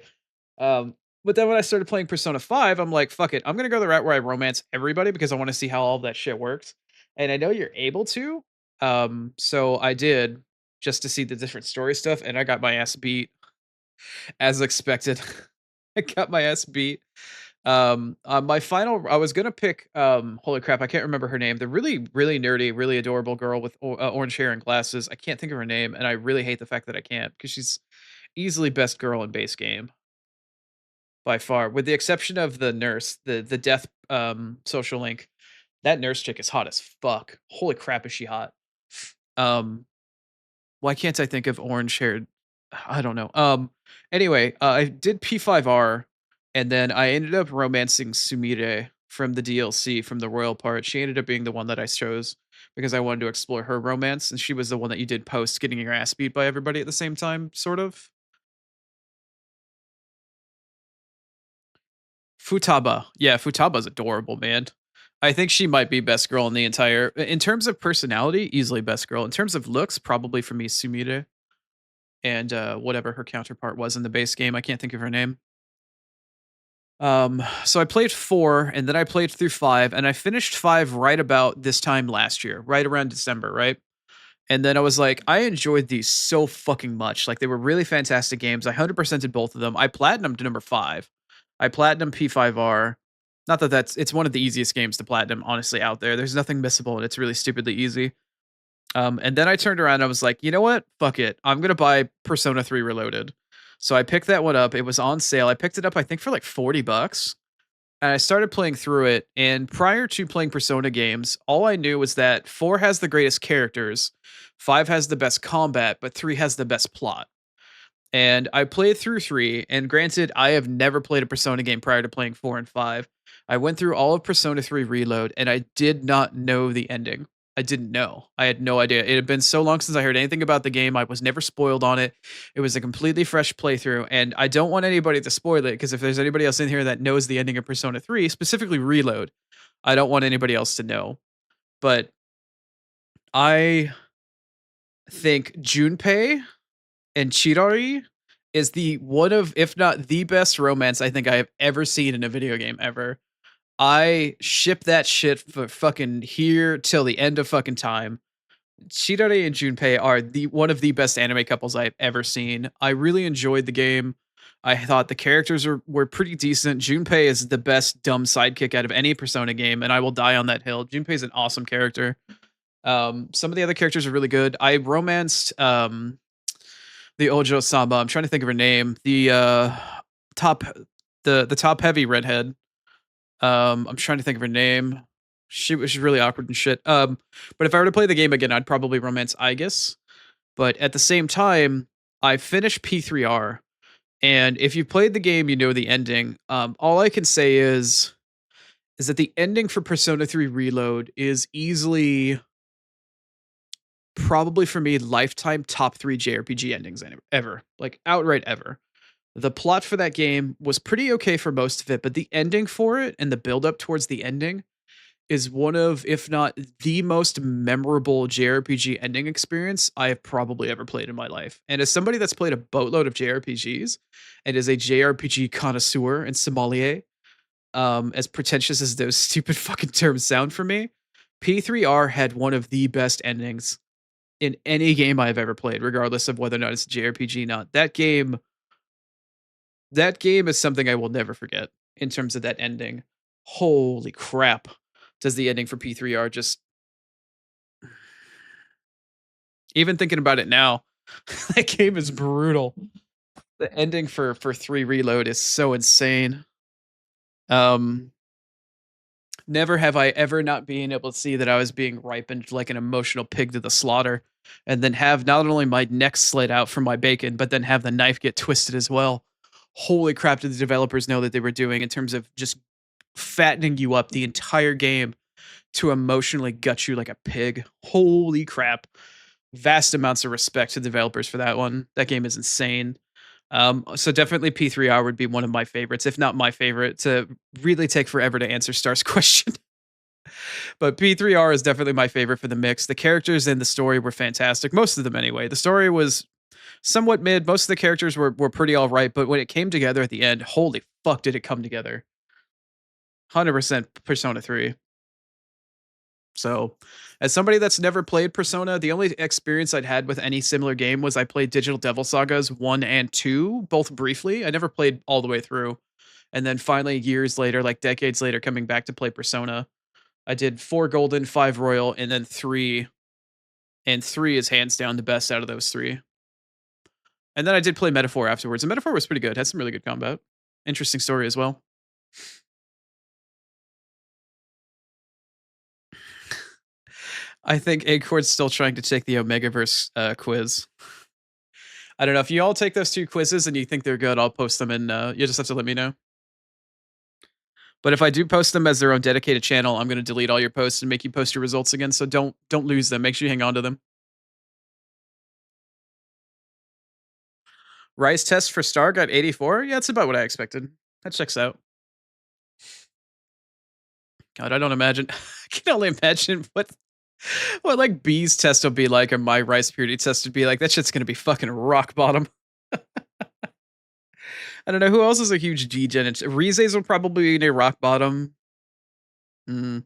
But then when I started playing Persona 5, I'm like, fuck it. I'm gonna go the route where I romance everybody because I want to see how all of that shit works. And I know you're able to. So I did just to see the different story stuff, and I got my ass beat as expected. I got my ass beat. My final I was gonna pick holy crap, I can't remember her name. The really, really nerdy, really adorable girl with orange hair and glasses. I can't think of her name, and I really hate the fact that I can't because she's easily best girl in base game by far, with the exception of the nurse, the death, social link. That nurse chick is hot as fuck. Holy crap, is she hot. Um, why can't I think of orange-haired I don't know. Anyway, I did P5R, and then I ended up romancing Sumire from the DLC, from the royal part. She ended up being the one that I chose because I wanted to explore her romance, and she was the one that you did post getting your ass beat by everybody at the same time, sort of. Futaba. Yeah, Futaba's adorable, man. I think she might be best girl in the entire in terms of personality, easily best girl. In terms of looks, probably for me, Sumire and, whatever her counterpart was in the base game, I can't think of her name. So I played 4, and then I played through 5, and I finished 5 right about this time last year, right around December, right? And then I was like, I enjoyed these so fucking much. Like they were really fantastic games. I 100%ed both of them. I platinumed to number 5. I platinum P5R. Not that it's one of the easiest games to platinum, honestly, out there. There's nothing missable, and it's really stupidly easy. And then I turned around and I was like, you know what? Fuck it. I'm gonna buy Persona 3 Reloaded. So I picked that one up. It was on sale. I picked it up, I think, for like $40. And I started playing through it. And prior to playing Persona games, all I knew was that 4 has the greatest characters, 5 has the best combat, but 3 has the best plot. And I played through 3, and granted, I have never played a Persona game prior to playing 4 and 5. I went through all of Persona 3 Reload, and I did not know the ending. I didn't know. I had no idea. It had been so long since I heard anything about the game. I was never spoiled on it. It was a completely fresh playthrough, and I don't want anybody to spoil it because if there's anybody else in here that knows the ending of Persona 3, specifically Reload, I don't want anybody else to know. But I think Junpei and Chidori is the one of, if not the best romance I think I have ever seen in a video game ever. I ship that shit for fucking here till the end of fucking time. Chidori and Junpei are the one of the best anime couples I've ever seen. I really enjoyed the game. I thought the characters were pretty decent. Junpei is the best dumb sidekick out of any Persona game, and I will die on that hill. Junpei is an awesome character. Some of the other characters are really good. I romanced the Ojo Samba. I'm trying to think of her name. Top the top heavy redhead. I'm trying to think of her name. She's really awkward and shit. But if I were to play the game again, I'd probably romance Aegis. But at the same time, I finished P3R, and if you've played the game, you know the ending. All I can say is that the ending for Persona 3 Reload is easily probably for me lifetime top 3 JRPG endings ever, like outright ever. The plot for that game was pretty okay for most of it, but the ending for it and the build up towards the ending is one of, if not the most memorable JRPG ending experience I have probably ever played in my life. And as somebody that's played a boatload of JRPGs and is a JRPG connoisseur and sommelier, as pretentious as those stupid fucking terms sound for me, P3R had one of the best endings in any game I've ever played, regardless of whether or not it's a JRPG or not. That game is something I will never forget in terms of that ending. Holy crap. Does the ending for P3R just even thinking about it now, that game is brutal. The ending for 3 Reload is so insane. Um Never have I ever not being able to see that I was being ripened like an emotional pig to the slaughter, and then have not only my neck slit out from my bacon, but then have the knife get twisted as well. Holy crap, did the developers know that they were doing in terms of just fattening you up the entire game to emotionally gut you like a pig. Holy crap. Vast amounts of respect to developers for that one. That game is insane. So definitely P3R would be one of my favorites, if not my favorite, to really take forever to answer Star's question. But P3R is definitely my favorite for the mix. The characters and the story were fantastic. Most of them anyway. The story was somewhat mid. Most of the characters were pretty all right, but when it came together at the end, holy fuck did it come together. 100% Persona 3. So, as somebody that's never played Persona, the only experience I'd had with any similar game was I played Digital Devil Sagas 1 and 2, both briefly. I never played all the way through. And then finally, years later, like decades later, coming back to play Persona, I did 4 Golden, 5 Royal, and then 3. And 3 is hands down the best out of those 3. And then I did play Metaphor afterwards. And Metaphor was pretty good, had some really good combat. Interesting story as well. I think Acorn's still trying to take the Omegaverse quiz. I don't know if you all take those 2 quizzes and you think they're good, I'll post them and you just have to let me know. But if I do post them as their own dedicated channel, I'm going to delete all your posts and make you post your results again. So don't lose them. Make sure you hang on to them. Rise test for Star got 84. Yeah, it's about what I expected. That checks out. God, I don't imagine. I can only imagine what like B's test will be like, or my rice purity test would be like. That shit's gonna be fucking rock bottom. I don't know who else is a huge degen. Rize's will probably be near rock bottom. Mm,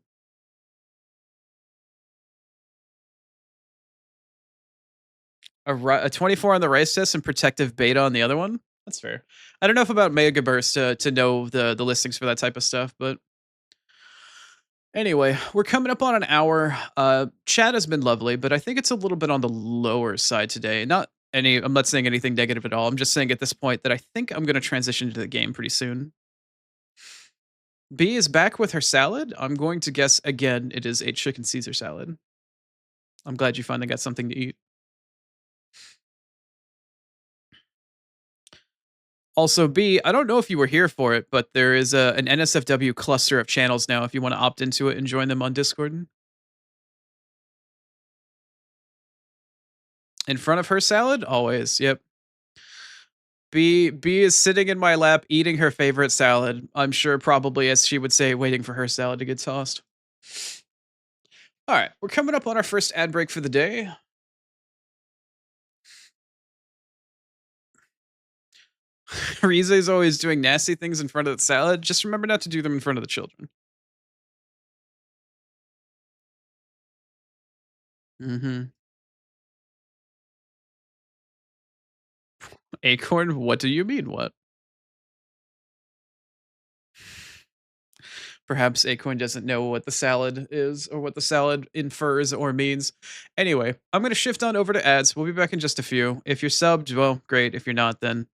a 24 on the rice test and protective beta on the other one. That's fair. I don't know if about Mega Burst to know the listings for that type of stuff, but anyway, we're coming up on an hour. Chat has been lovely, but I think it's a little bit on the lower side today. I'm not saying anything negative at all. I'm just saying at this point that I think I'm going to transition into the game pretty soon. B is back with her salad. I'm going to guess again it is a chicken Caesar salad. I'm glad you finally got something to eat. Also, B, I don't know if you were here for it, but there is an NSFW cluster of channels now if you want to opt into it and join them on Discord. In front of her salad? Always. Yep. B is sitting in my lap eating her favorite salad. I'm sure probably as she would say waiting for her salad to get tossed. All right, we're coming up on our first ad break for the day. Rize's always doing nasty things in front of the salad. Just remember not to do them in front of the children. Mhm. Acorn, what do you mean what? Perhaps Acorn doesn't know what the salad is or what the salad infers or means. Anyway, I'm going to shift on over to ads. We'll be back in just a few. If you're subbed, well, great. If you're not, then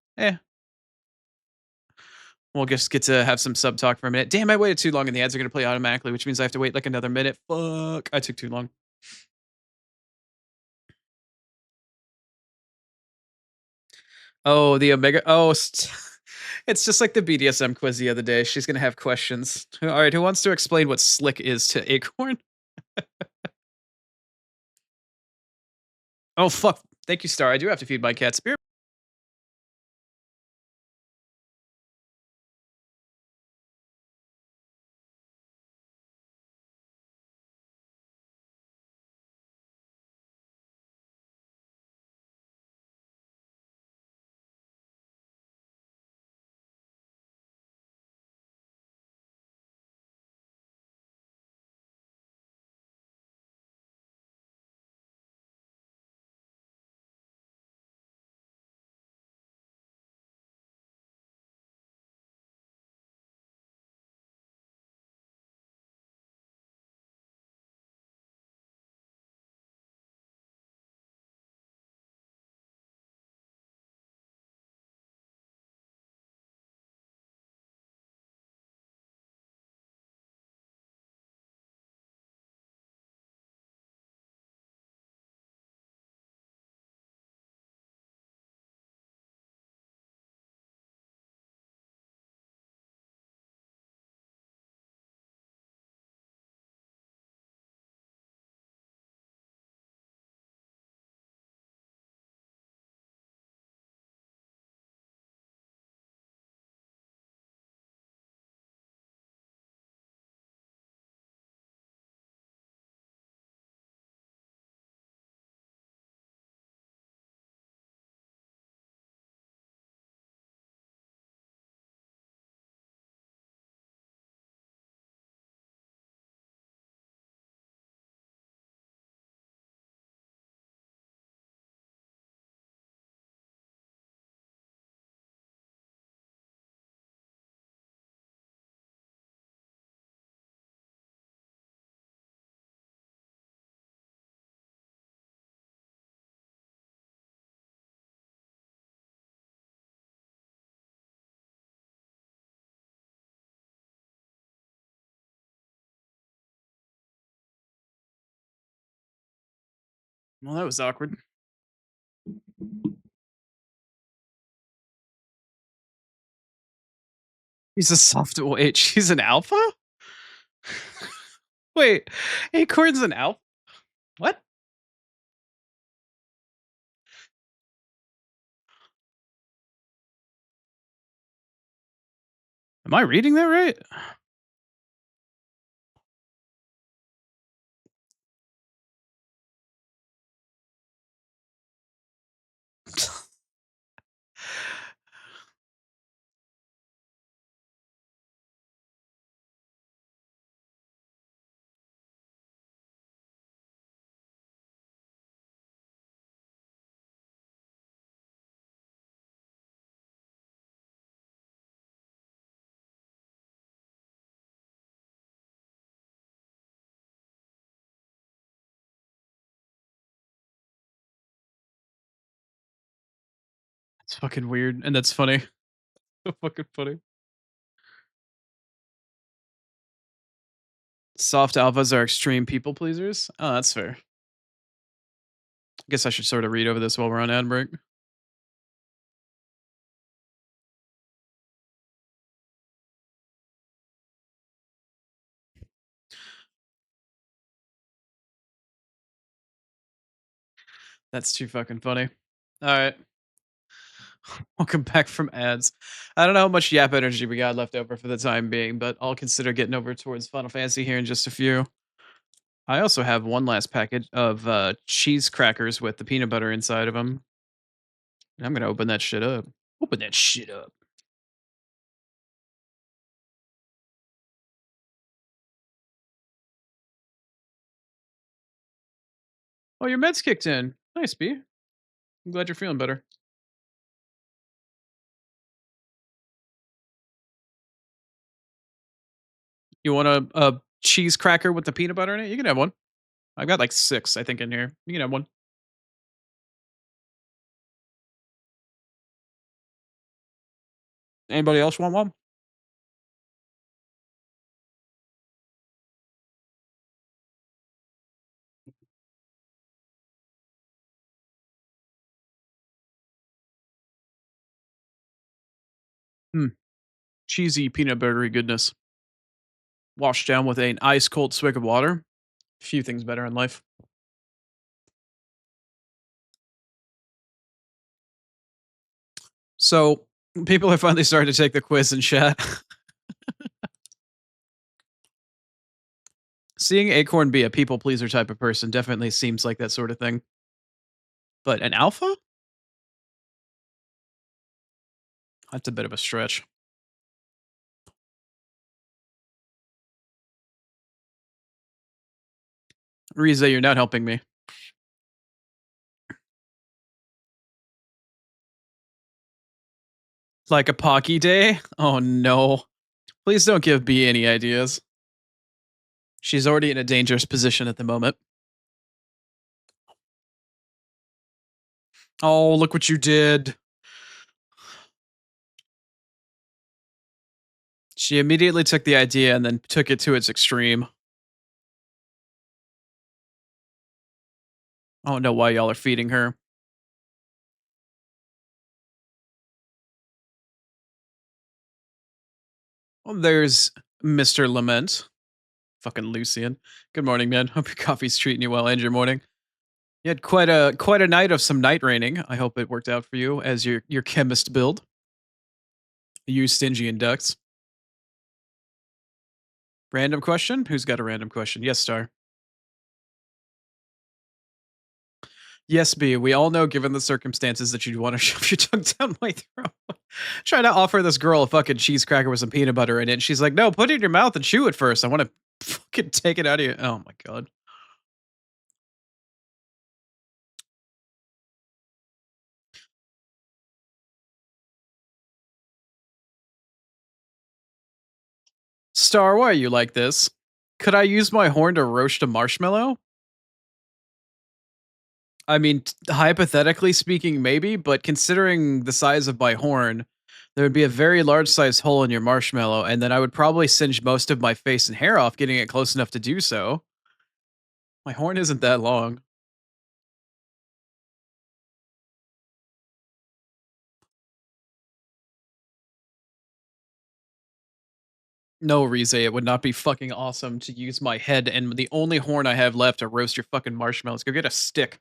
we'll just get to have some sub talk for a minute. Damn, I waited too long and the ads are going to play automatically, which means I have to wait like another minute. Fuck, I took too long. Oh, the Omega. Oh, it's just like the BDSM quiz the other day. She's going to have questions. All right, who wants to explain what slick is to Acorn? Oh, fuck. Thank you, Star. I do have to feed my cat. Spear. Well, that was awkward. He's a soft. Wait, she's an alpha? Wait, Acorn's an alpha? What? Am I reading that right? It's fucking weird, and that's funny. So fucking funny. Soft alphas are extreme people pleasers. Oh, that's fair. I guess I should sort of read over this while we're on ad break. That's too fucking funny. All right, welcome back from ads. I don't know how much yap energy we got left over for the time being, but I'll consider getting over towards Final Fantasy here in just a few. I also have one last package of cheese crackers with the peanut butter inside of them. I'm gonna open that shit up. Open that shit up. Oh, your meds kicked in. Nice, B. I'm glad you're feeling better. You want a cheese cracker with the peanut butter in it? You can have one. I've got like 6, I think, in here. You can have one. Anybody else want one? Hmm. Cheesy peanut buttery goodness. Washed down with an ice cold swig of water. Few things better in life. So people are finally starting to take the quiz in chat. Seeing Acorn be a people pleaser type of person definitely seems like that sort of thing. But an alpha? That's a bit of a stretch. Riza, you're not helping me. Like a Pocky day? Oh no. Please don't give B any ideas. She's already in a dangerous position at the moment. Oh, look what you did. She immediately took the idea and then took it to its extreme. I don't know why y'all are feeding her. Well, there's Mr. Lament. Fucking Lucian. Good morning, man. Hope your coffee's treating you well and your morning. You had quite a night of some night raining. I hope it worked out for you as your chemist build. You stingy inducts. Random question? Who's got a random question? Yes, Star. Yes, B. We all know, given the circumstances, that you'd want to shove your tongue down my throat. Try to offer this girl a fucking cheese cracker with some peanut butter in it. And she's like, no, put it in your mouth and chew it first. I want to fucking take it out of you. Oh my god. Star, why are you like this? Could I use my horn to roast a marshmallow? I mean, hypothetically speaking, maybe, but considering the size of my horn, there would be a very large sized hole in your marshmallow, and then I would probably singe most of my face and hair off getting it close enough to do so. My horn isn't that long. No, Rize, it would not be fucking awesome to use my head and the only horn I have left to roast your fucking marshmallows. Go get a stick.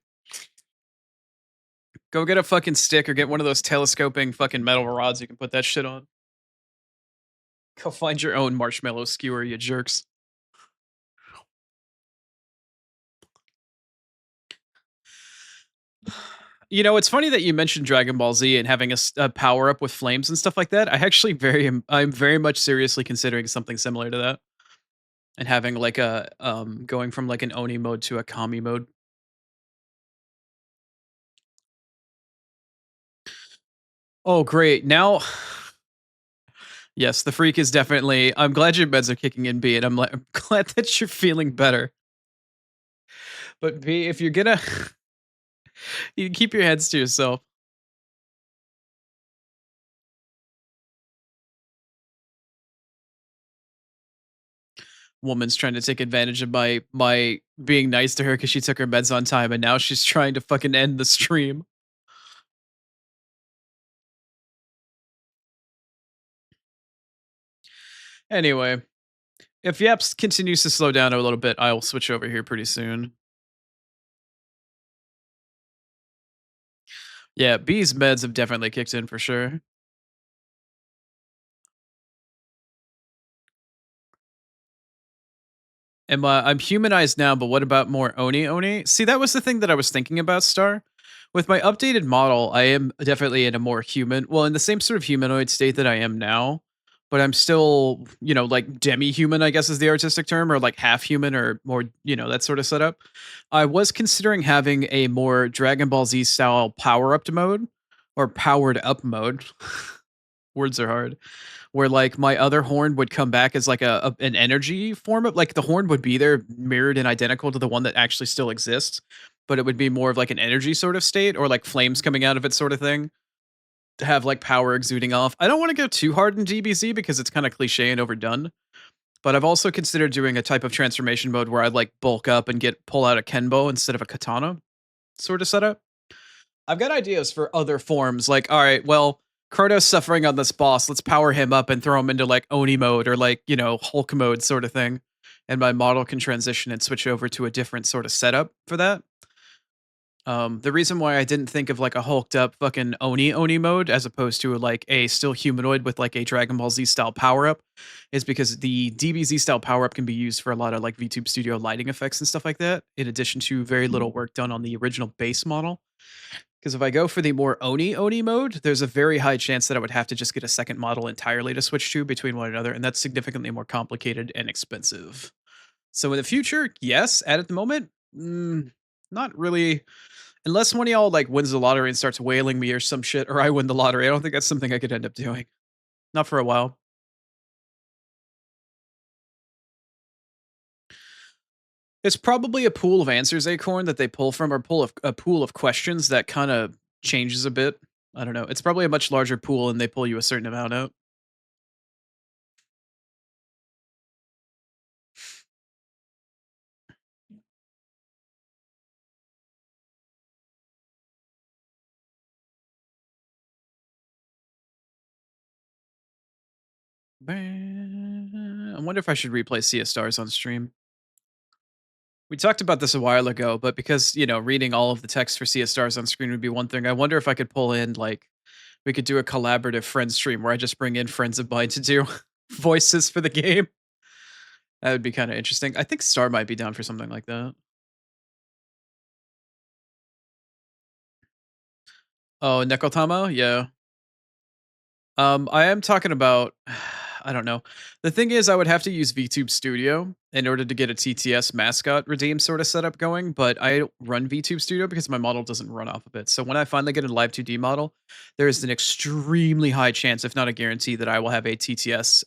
Go get a fucking stick or get one of those telescoping fucking metal rods you can put that shit on. Go find your own marshmallow skewer, you jerks. You know, it's funny that you mentioned Dragon Ball Z and having a power up with flames and stuff like that. I'm very much seriously considering something similar to that and having like a going from like an Oni mode to a Kami mode. Oh, great. Now yes, the freak is definitely I'm glad your meds are kicking in, B, and I'm glad that you're feeling better. But B, if you're gonna you keep your heads to yourself. woman's trying to take advantage of my being nice to her because she took her meds on time, and now she's trying to fucking end the stream. Anyway, if Yaps continues to slow down a little bit, I will switch over here pretty soon. Yeah, B's meds have definitely kicked in for sure. I'm humanized now, but what about more Oni Oni? See, that was the thing that I was thinking about, Star. With my updated model, I am definitely in a more human, well, in the same sort of humanoid state that I am now, but I'm still, like demi-human, I guess is the artistic term, or like half human or more, that sort of setup. I was considering having a more Dragon Ball Z style power up mode or powered up mode. Words are hard, where like my other horn would come back as like an energy form of, like, the horn would be there mirrored and identical to the one that actually still exists, but it would be more of like an energy sort of state or like flames coming out of it sort of thing to have like power exuding off. I don't want to go too hard in DBZ because it's kind of cliche and overdone, but I've also considered doing a type of transformation mode where I'd like bulk up and get pull out a Kenbo instead of a katana sort of setup. I've got ideas for other forms. Like, all right, well, Croto's suffering on this boss. Let's power him up and throw him into like Oni mode or like, Hulk mode sort of thing. And my model can transition and switch over to a different sort of setup for that. The reason why I didn't think of like a hulked up fucking Oni mode as opposed to like a still humanoid with like a Dragon Ball Z style power up is because the DBZ style power up can be used for a lot of like VTube Studio lighting effects and stuff like that, in addition to very little work done on the original base model. Because if I go for the more Oni mode, there's a very high chance that I would have to just get a second model entirely to switch to between one another, and that's significantly more complicated and expensive. So in the future, yes. At the moment, not really. Unless one of y'all like wins the lottery and starts wailing me or some shit, or I win the lottery, I don't think that's something I could end up doing. Not for a while. It's probably a pool of answers acorn that they pull from, or pull of a pool of questions that kind of changes a bit. I don't know. It's probably a much larger pool, and they pull you a certain amount out. I wonder if I should replay Sea of Stars on stream. We talked about this a while ago, but because, reading all of the text for Sea of Stars on screen would be one thing. I wonder if I could pull in, like, we could do a collaborative friend stream where I just bring in friends of mine to do voices for the game. That would be kind of interesting. I think Star might be down for something like that. Oh, Nekotama? Yeah. I am talking about I don't know. The thing is I would have to use VTube Studio in order to get a TTS mascot redeem sort of setup going, but I don't run VTube Studio because my model doesn't run off of it. So when I finally get a Live 2D model, there is an extremely high chance, if not a guarantee, that I will have a TTS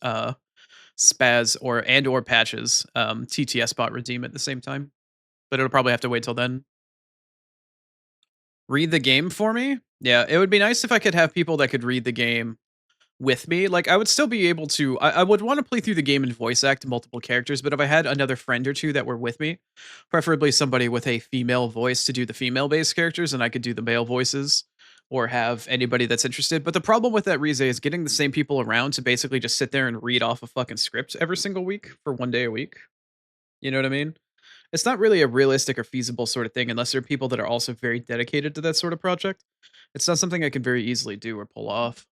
spaz or patches TTS bot redeem at the same time. But it'll probably have to wait till then. Read the game for me? Yeah, it would be nice if I could have people that could read the game with me. Like, I would still be able to, I would want to play through the game and voice act multiple characters, but if I had another friend or two that were with me, preferably somebody with a female voice to do the female based characters, and I could do the male voices, or have anybody that's interested. But the problem with that, Rize, is getting the same people around to basically just sit there and read off a fucking script every single week for one day a week. You know what I mean? It's not really a realistic or feasible sort of thing unless there are people that are also very dedicated to that sort of project. It's not something I can very easily do or pull off.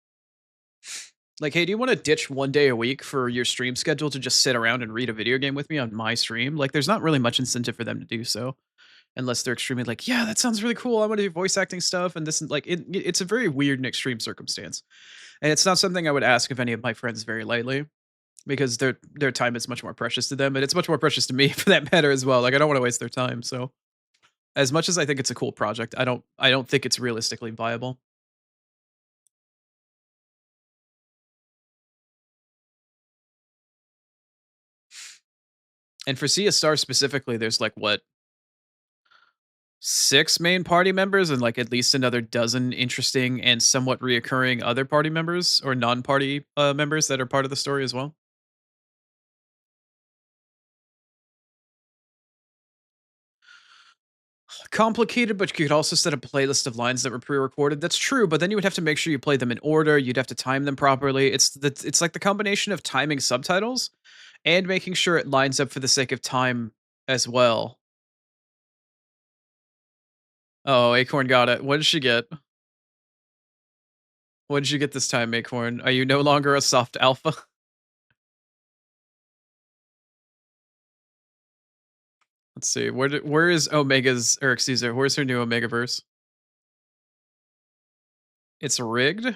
Like, hey, do you want to ditch one day a week for your stream schedule to just sit around and read a video game with me on my stream? Like, there's not really much incentive for them to do so, unless they're extremely like, yeah, that sounds really cool. I want to do voice acting stuff, and this, and like, it's a very weird and extreme circumstance, and it's not something I would ask of any of my friends very lightly because their time is much more precious to them, and it's much more precious to me for that matter as well. Like, I don't want to waste their time. So, as much as I think it's a cool project, I don't think it's realistically viable. And for Sea of Stars specifically, there's like what, 6 main party members and like at least another dozen interesting and somewhat reoccurring other party members or non-party members that are part of the story as well. Complicated, but you could also set a playlist of lines that were pre-recorded. That's true, but then you would have to make sure you play them in order. You'd have to time them properly. It's like the combination of timing subtitles and making sure it lines up for the sake of time as well. Oh, Acorn got it. What did she get? What did you get this time, Acorn? Are you no longer a soft alpha? Let's see. Where is Omega's or excuse me, where's her new Omega verse? It's rigged. I'm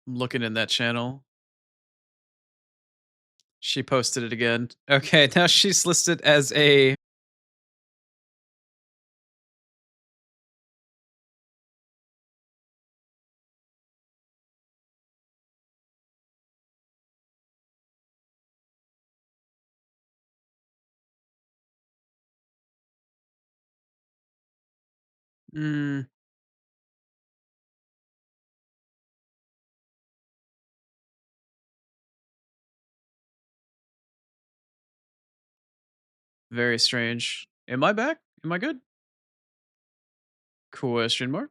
looking in that channel. She posted it again. Okay, now she's listed as a mm, very strange. Am I back? Am I good? Question mark.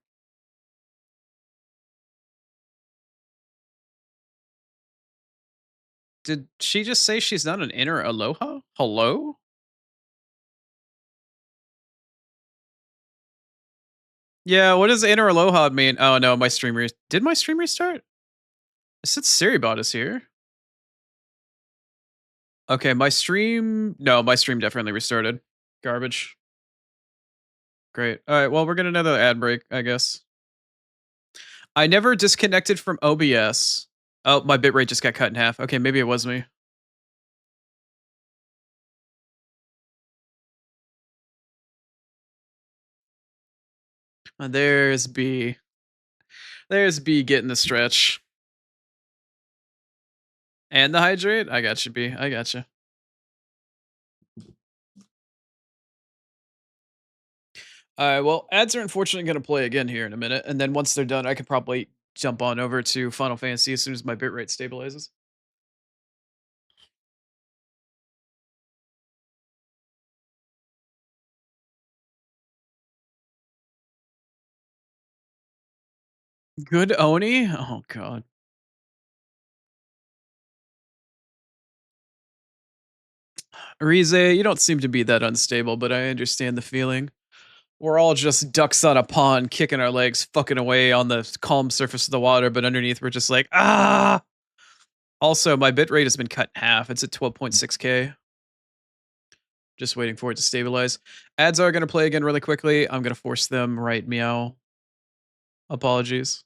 Did she just say she's not an inner aloha? Hello? Yeah, what does inner aloha mean? Oh no, my stream did my stream restart? It said Siribot is here. Okay, my stream no, my stream definitely restarted. Garbage. Great. Alright, well we're getting another ad break, I guess. I never disconnected from OBS. Oh, my bitrate just got cut in half. Okay, maybe it was me. There's B. There's B getting the stretch. And the hydrate? I got you, B. I got you. Alright, well, ads are unfortunately going to play again here in a minute, and then once they're done, I could probably jump on over to Final Fantasy as soon as my bitrate stabilizes. Good Oni? Oh god. Rize, you don't seem to be that unstable, but I understand the feeling. We're all just ducks on a pond, kicking our legs, fucking away on the calm surface of the water, but underneath we're just like, ah! Also, my bitrate has been cut in half. It's at 12.6K. Just waiting for it to stabilize. Ads are going to play again really quickly. I'm going to force them right meow. Apologies.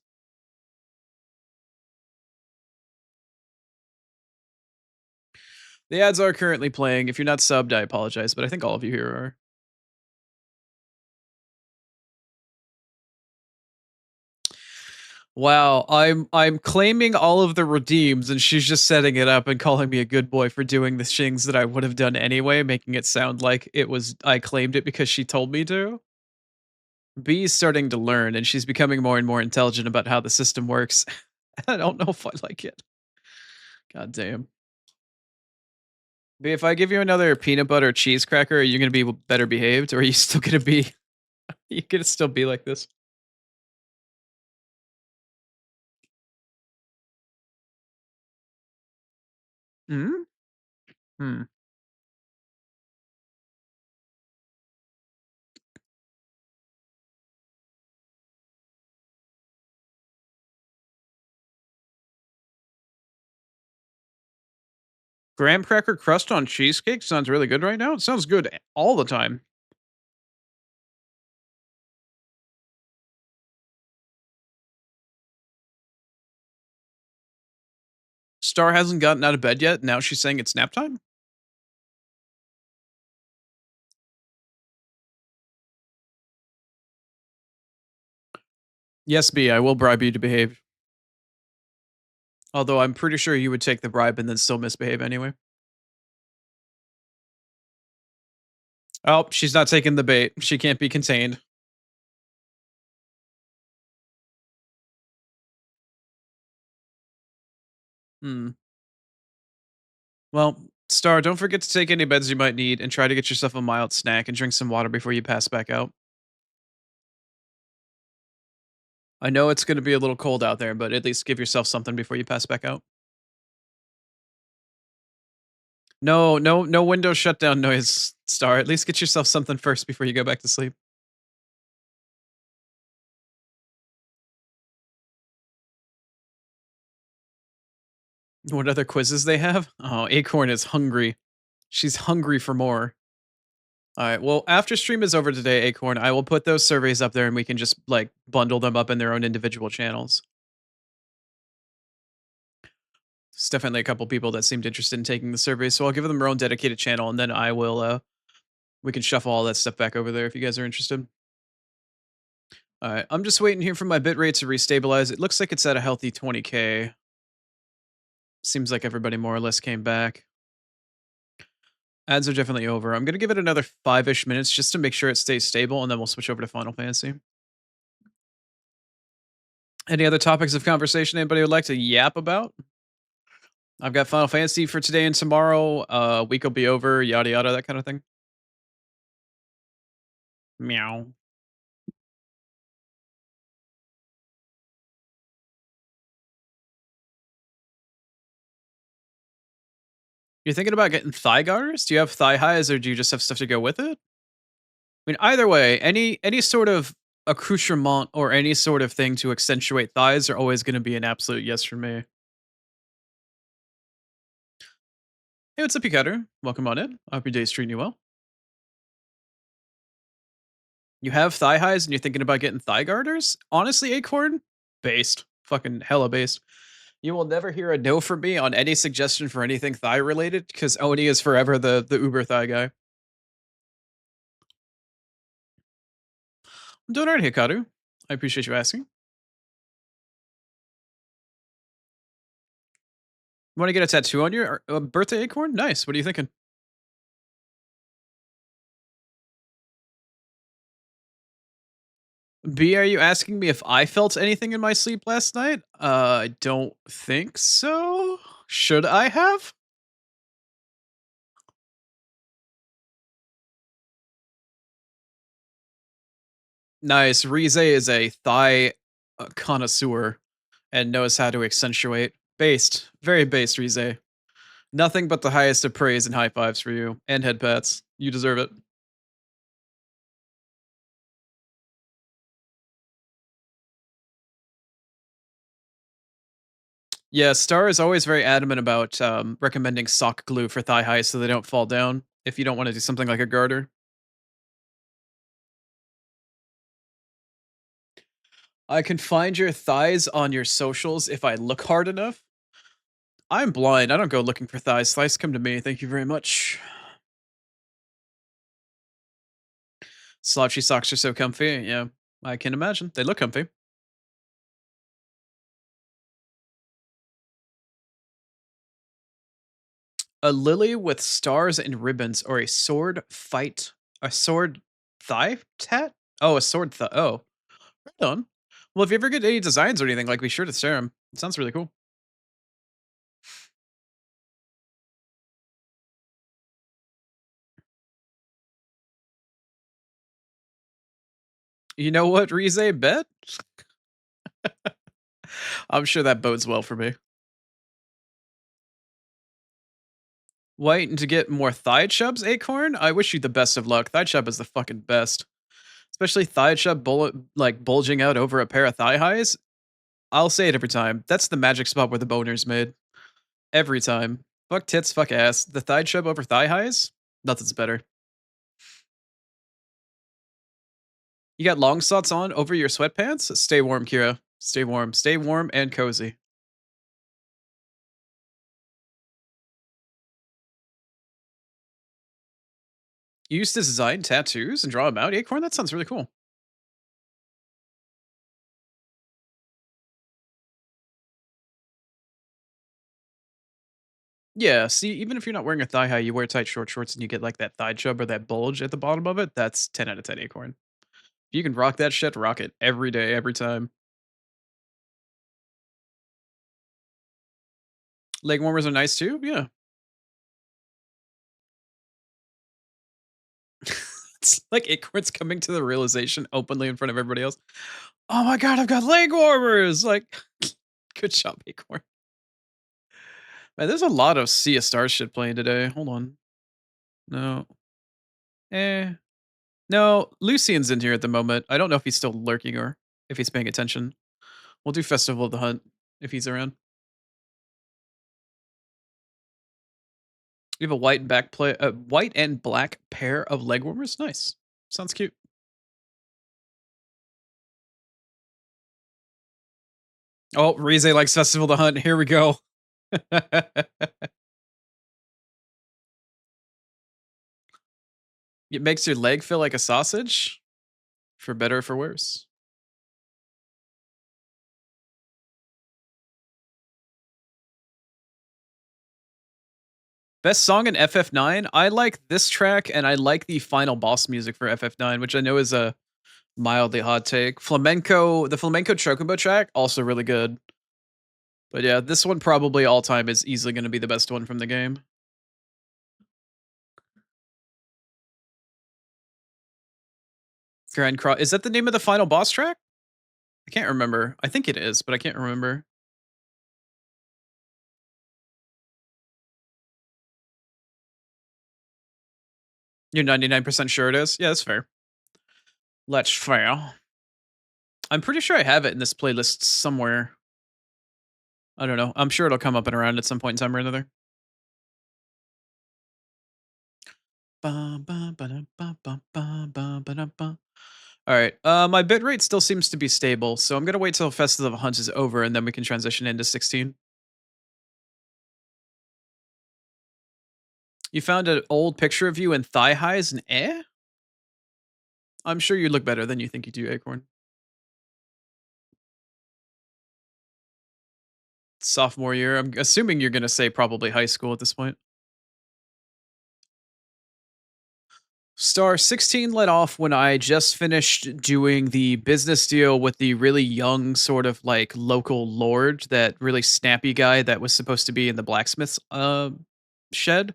The ads are currently playing. If you're not subbed, I apologize, but I think all of you here are. Wow, I'm claiming all of the redeems, and she's just setting it up and calling me a good boy for doing the things that I would have done anyway, making it sound like it was I claimed it because she told me to. B is starting to learn, and she's becoming more and more intelligent about how the system works. I don't know if I like it. God damn. B, if I give you another peanut butter cheese cracker, are you gonna be better behaved, or are you still gonna be? You gonna still be like this? Hmm. Hmm. Graham cracker crust on cheesecake sounds really good right now. It sounds good all the time. Star hasn't gotten out of bed yet. Now she's saying it's nap time. Yes, B. I will bribe you to behave. Although I'm pretty sure you would take the bribe and then still misbehave anyway. Oh, she's not taking the bait. She can't be contained. Hmm. Well, Star, don't forget to take any meds you might need and try to get yourself a mild snack and drink some water before you pass back out. I know it's going to be a little cold out there, but at least give yourself something before you pass back out. No, no, no window shutdown noise, Star. At least get yourself something first before you go back to sleep. What other quizzes they have? Oh, Acorn is hungry. She's hungry for more. All right. Well, after stream is over today, Acorn, I will put those surveys up there and we can just like bundle them up in their own individual channels. There's definitely a couple people that seemed interested in taking the survey, so I'll give them their own dedicated channel and then I will we can shuffle all that stuff back over there if you guys are interested. All right. I'm just waiting here for my bitrate to restabilize. It looks like it's at a healthy 20K. Seems like everybody more or less came back. Ads are definitely over. I'm gonna give it another 5-ish minutes just to make sure it stays stable, and then we'll switch over to Final Fantasy. Any other topics of conversation anybody would like to yap about? I've got Final Fantasy for today and tomorrow. Week will be over, yada yada, that kind of thing. Meow. You're thinking about getting thigh garters? Do you have thigh highs, or do you just have stuff to go with it? I mean, either way, any sort of accoutrement or any sort of thing to accentuate thighs are always going to be an absolute yes for me. Hey, what's up, you cutter? Welcome on in. I hope your day's treating you well. You have thigh highs and you're thinking about getting thigh garters? Honestly, Acorn, based. Fucking hella based. You will never hear a no from me on any suggestion for anything thigh related because Oni is forever the Uber thigh guy. I'm doing alright, Hikaru. I appreciate you asking. Want to get a tattoo on your birthday, Acorn? Nice. What are you thinking? B, are you asking me if I felt anything in my sleep last night? I don't think so. Should I have? Nice. Rize is a thigh connoisseur and knows how to accentuate. Based. Very based, Rize. Nothing but the highest of praise and high fives for you. And head pats. You deserve it. Yeah, Star is always very adamant about recommending sock glue for thigh highs so they don't fall down if you don't want to do something like a garter. I can find your thighs on your socials if I look hard enough. I'm blind. I don't go looking for thighs. Thighs come to me. Thank you very much. Slouchy socks are so comfy. Yeah, I can imagine. They look comfy. A lily with stars and ribbons, or a sword fight, a sword thigh tat? Oh, a sword thigh. Oh, right on. Well, if you ever get any designs or anything, like, be sure to share them. It sounds really cool. You know what, Rize? Bet. I'm sure that bodes well for me. Waiting to get more thigh chubs, Acorn? I wish you the best of luck. Thigh chub is the fucking best. Especially thigh chub like bulging out over a pair of thigh highs. I'll say it every time. That's the magic spot where the boner's made. Every time. Fuck tits, fuck ass. The thigh chub over thigh highs? Nothing's better. You got long socks on over your sweatpants? Stay warm, Kira. Stay warm. Stay warm and cozy. You used to design tattoos and draw them out, Acorn? That sounds really cool. Yeah, see, even if you're not wearing a thigh high, you wear tight short shorts and you get like that thigh chub or that bulge at the bottom of it, that's 10 out of 10 Acorn. If you can rock that shit, rock it every day, every time. Leg warmers are nice too. Yeah. It's like Acorn's coming to the realization openly in front of everybody else. Oh my god, I've got leg warmers! Like, good job, Acorn. Man, there's a lot of Sea of Stars shit playing today. Hold on. No. Eh. No, Lucian's in here at the moment. I don't know if he's still lurking or if he's paying attention. We'll do Festival of the Hunt if he's around. You have a white and black pair of leg warmers? Nice. Sounds cute. Oh, Rize likes Festival of the Hunt. Here we go. It makes your leg feel like a sausage? For better or for worse. Best song in FF9? I like this track, and I like the final boss music for FF9, which I know is a mildly hot take. The flamenco chocobo track, also really good. But yeah, this one probably all time is easily gonna be the best one from the game. Grand Cross, is that the name of the final boss track? I can't remember. I think it is, but I can't remember. You're 99% sure it is? Yeah, that's fair. Let's fail. I'm pretty sure I have it in this playlist somewhere. I don't know. I'm sure it'll come up and around at some point in time or another. Bum, bum, ba-dum, bum, bum, bum, bum, ba-dum, bum. All right. My bitrate still seems to be stable, so I'm gonna wait till Festival of Hunt is over, and then we can transition into 16. You found an old picture of you in thigh highs and I'm sure you look better than you think you do, Acorn. Sophomore year. I'm assuming you're gonna say probably high school at this point. Star 16 let off when I just finished doing the business deal with the really young, sort of like local lord, that really snappy guy that was supposed to be in the blacksmith's shed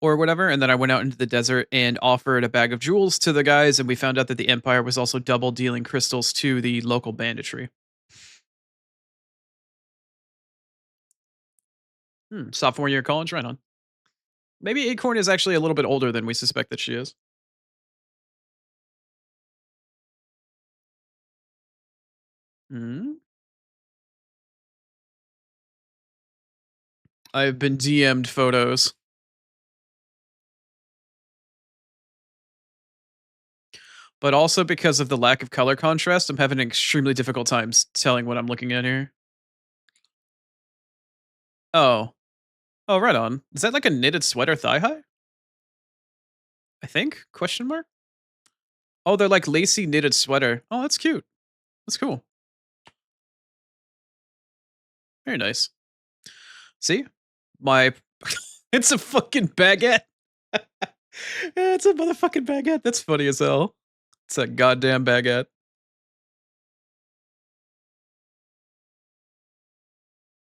or whatever. And then I went out into the desert and offered a bag of jewels to the guys, and we found out that the Empire was also double dealing crystals to the local banditry. Sophomore year of college, right on. Maybe Acorn is actually a little bit older than we suspect that she is. Hmm. I've been DM'd photos. But also because of the lack of color contrast, I'm having an extremely difficult time telling what I'm looking at here. Oh. Oh, right on. Is that like a knitted sweater thigh high? I think? Question mark? Oh, they're like lacy knitted sweater. Oh, that's cute. That's cool. Very nice. See? My it's a fucking baguette. It's a motherfucking baguette. That's funny as hell. It's a goddamn baguette.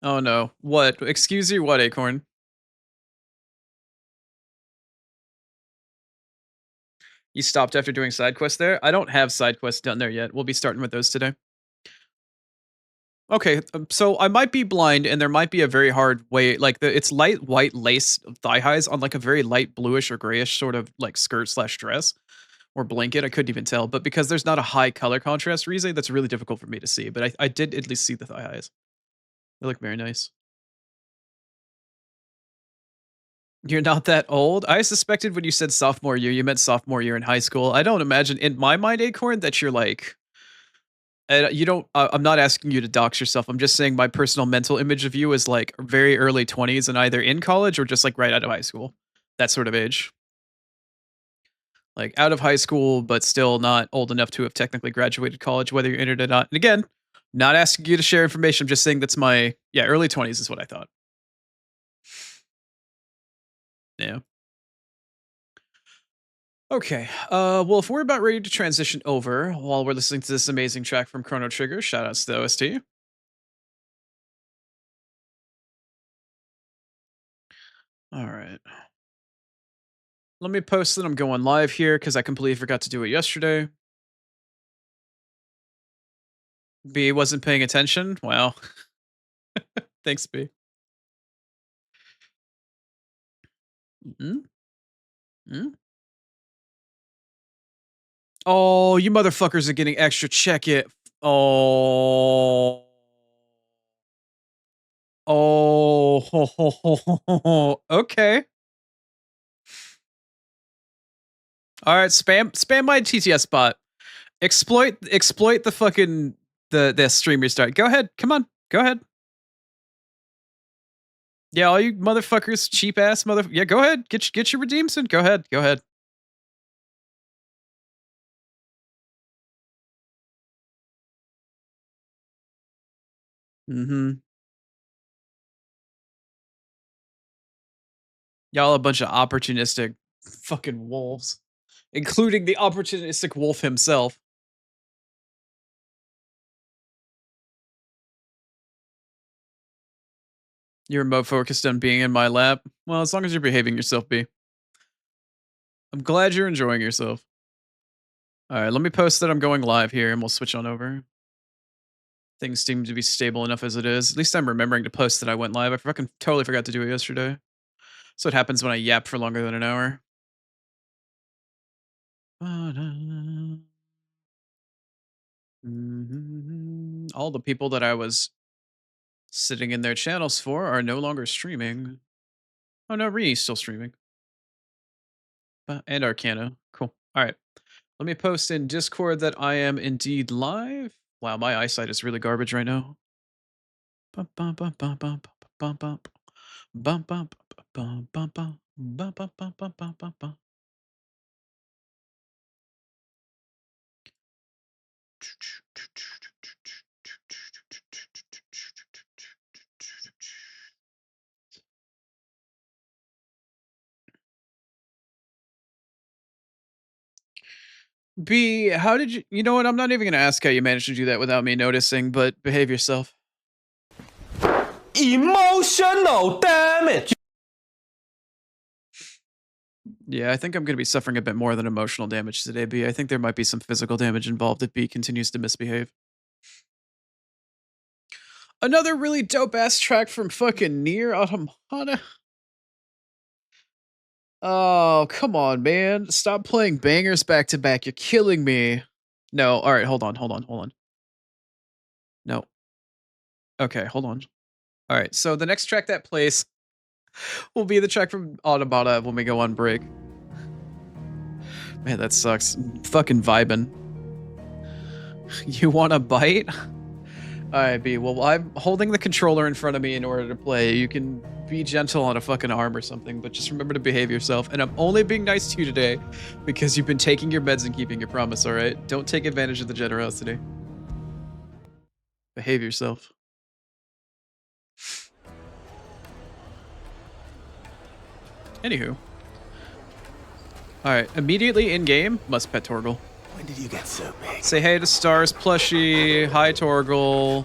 Oh no. What? Excuse you, what, Acorn? You stopped after doing side quests there? I don't have side quests done there yet. We'll be starting with those today. Okay, so I might be blind, and there might be a very hard way. Like it's light white lace thigh highs on like a very light bluish or grayish sort of like skirt slash dress or blanket. I couldn't even tell, but because there's not a high color contrast reason, that's really difficult for me to see. But I did at least see the thigh highs. They look very nice. You're not that old. I suspected when you said sophomore year, you meant sophomore year in high school. I don't imagine in my mind, Acorn, that you're like you don't. I'm not asking you to dox yourself. I'm just saying my personal mental image of you is like very early 20s and either in college or just like right out of high school. That sort of age. Like out of high school, but still not old enough to have technically graduated college, whether you're in it or not. And again, not asking you to share information. I'm just saying that's my, yeah, early 20s is what I thought. Yeah. Okay. Well, if we're about ready to transition over while we're listening to this amazing track from Chrono Trigger, shout outs to the OST. All right. Let me post that I'm going live here because I completely forgot to do it yesterday. B wasn't paying attention. Wow. Thanks, B. Mm-hmm. Mm-hmm. Oh, you motherfuckers are getting extra. Check it. Oh. Oh. Ho, ho, ho, ho, ho, ho. Okay. All right. Spam my TTS bot. Exploit the fucking the stream restart. Go ahead. Come on. Go ahead. Yeah, all you motherfuckers, cheap ass mother. Yeah, go ahead. Get your redeem soon. Go ahead. Go ahead. Mm-hmm. Y'all a bunch of opportunistic fucking wolves, including the opportunistic wolf himself. You're more focused on being in my lap. Well, as long as you're behaving yourself, B. I'm glad you're enjoying yourself. All right, let me post that I'm going live here and we'll switch on over. Things seem to be stable enough as it is. At least I'm remembering to post that I went live. I fucking totally forgot to do it yesterday. So it happens when I yap for longer than an hour. All the people that I was sitting in their channels for are no longer streaming. Oh no, Ree's still streaming. And Arcana. Cool. All right. Let me post in Discord that I am indeed live. Wow, my eyesight is really garbage right now. Bum, bum, bum, bum, bum, bum, bum, bum, bum, bum, bum, bum, bum, bum, bum, bum, bum, bum, bum, bum. B, how did you know what? I'm not even going to ask how you managed to do that without me noticing, but behave yourself. Emotional damage. Yeah, I think I'm going to be suffering a bit more than emotional damage today, B. I think there might be some physical damage involved if B continues to misbehave. Another really dope ass track from fucking Nier Automata. Oh, come on, man. Stop playing bangers back to back. You're killing me. No, all right, hold on. No. Okay, hold on. All right, so the next track that plays will be the track from Automata when we go on break. Man, that sucks. Fucking vibing. You want a bite? Alright, B. Well, I'm holding the controller in front of me in order to play. You can be gentle on a fucking arm or something, but just remember to behave yourself. And I'm only being nice to you today because you've been taking your meds and keeping your promise, alright? Don't take advantage of the generosity. Behave yourself. Anywho. Alright, immediately in-game, must pet Torgal. When did you get so big? Say hey to Stars Plushie. Hi, Torgal.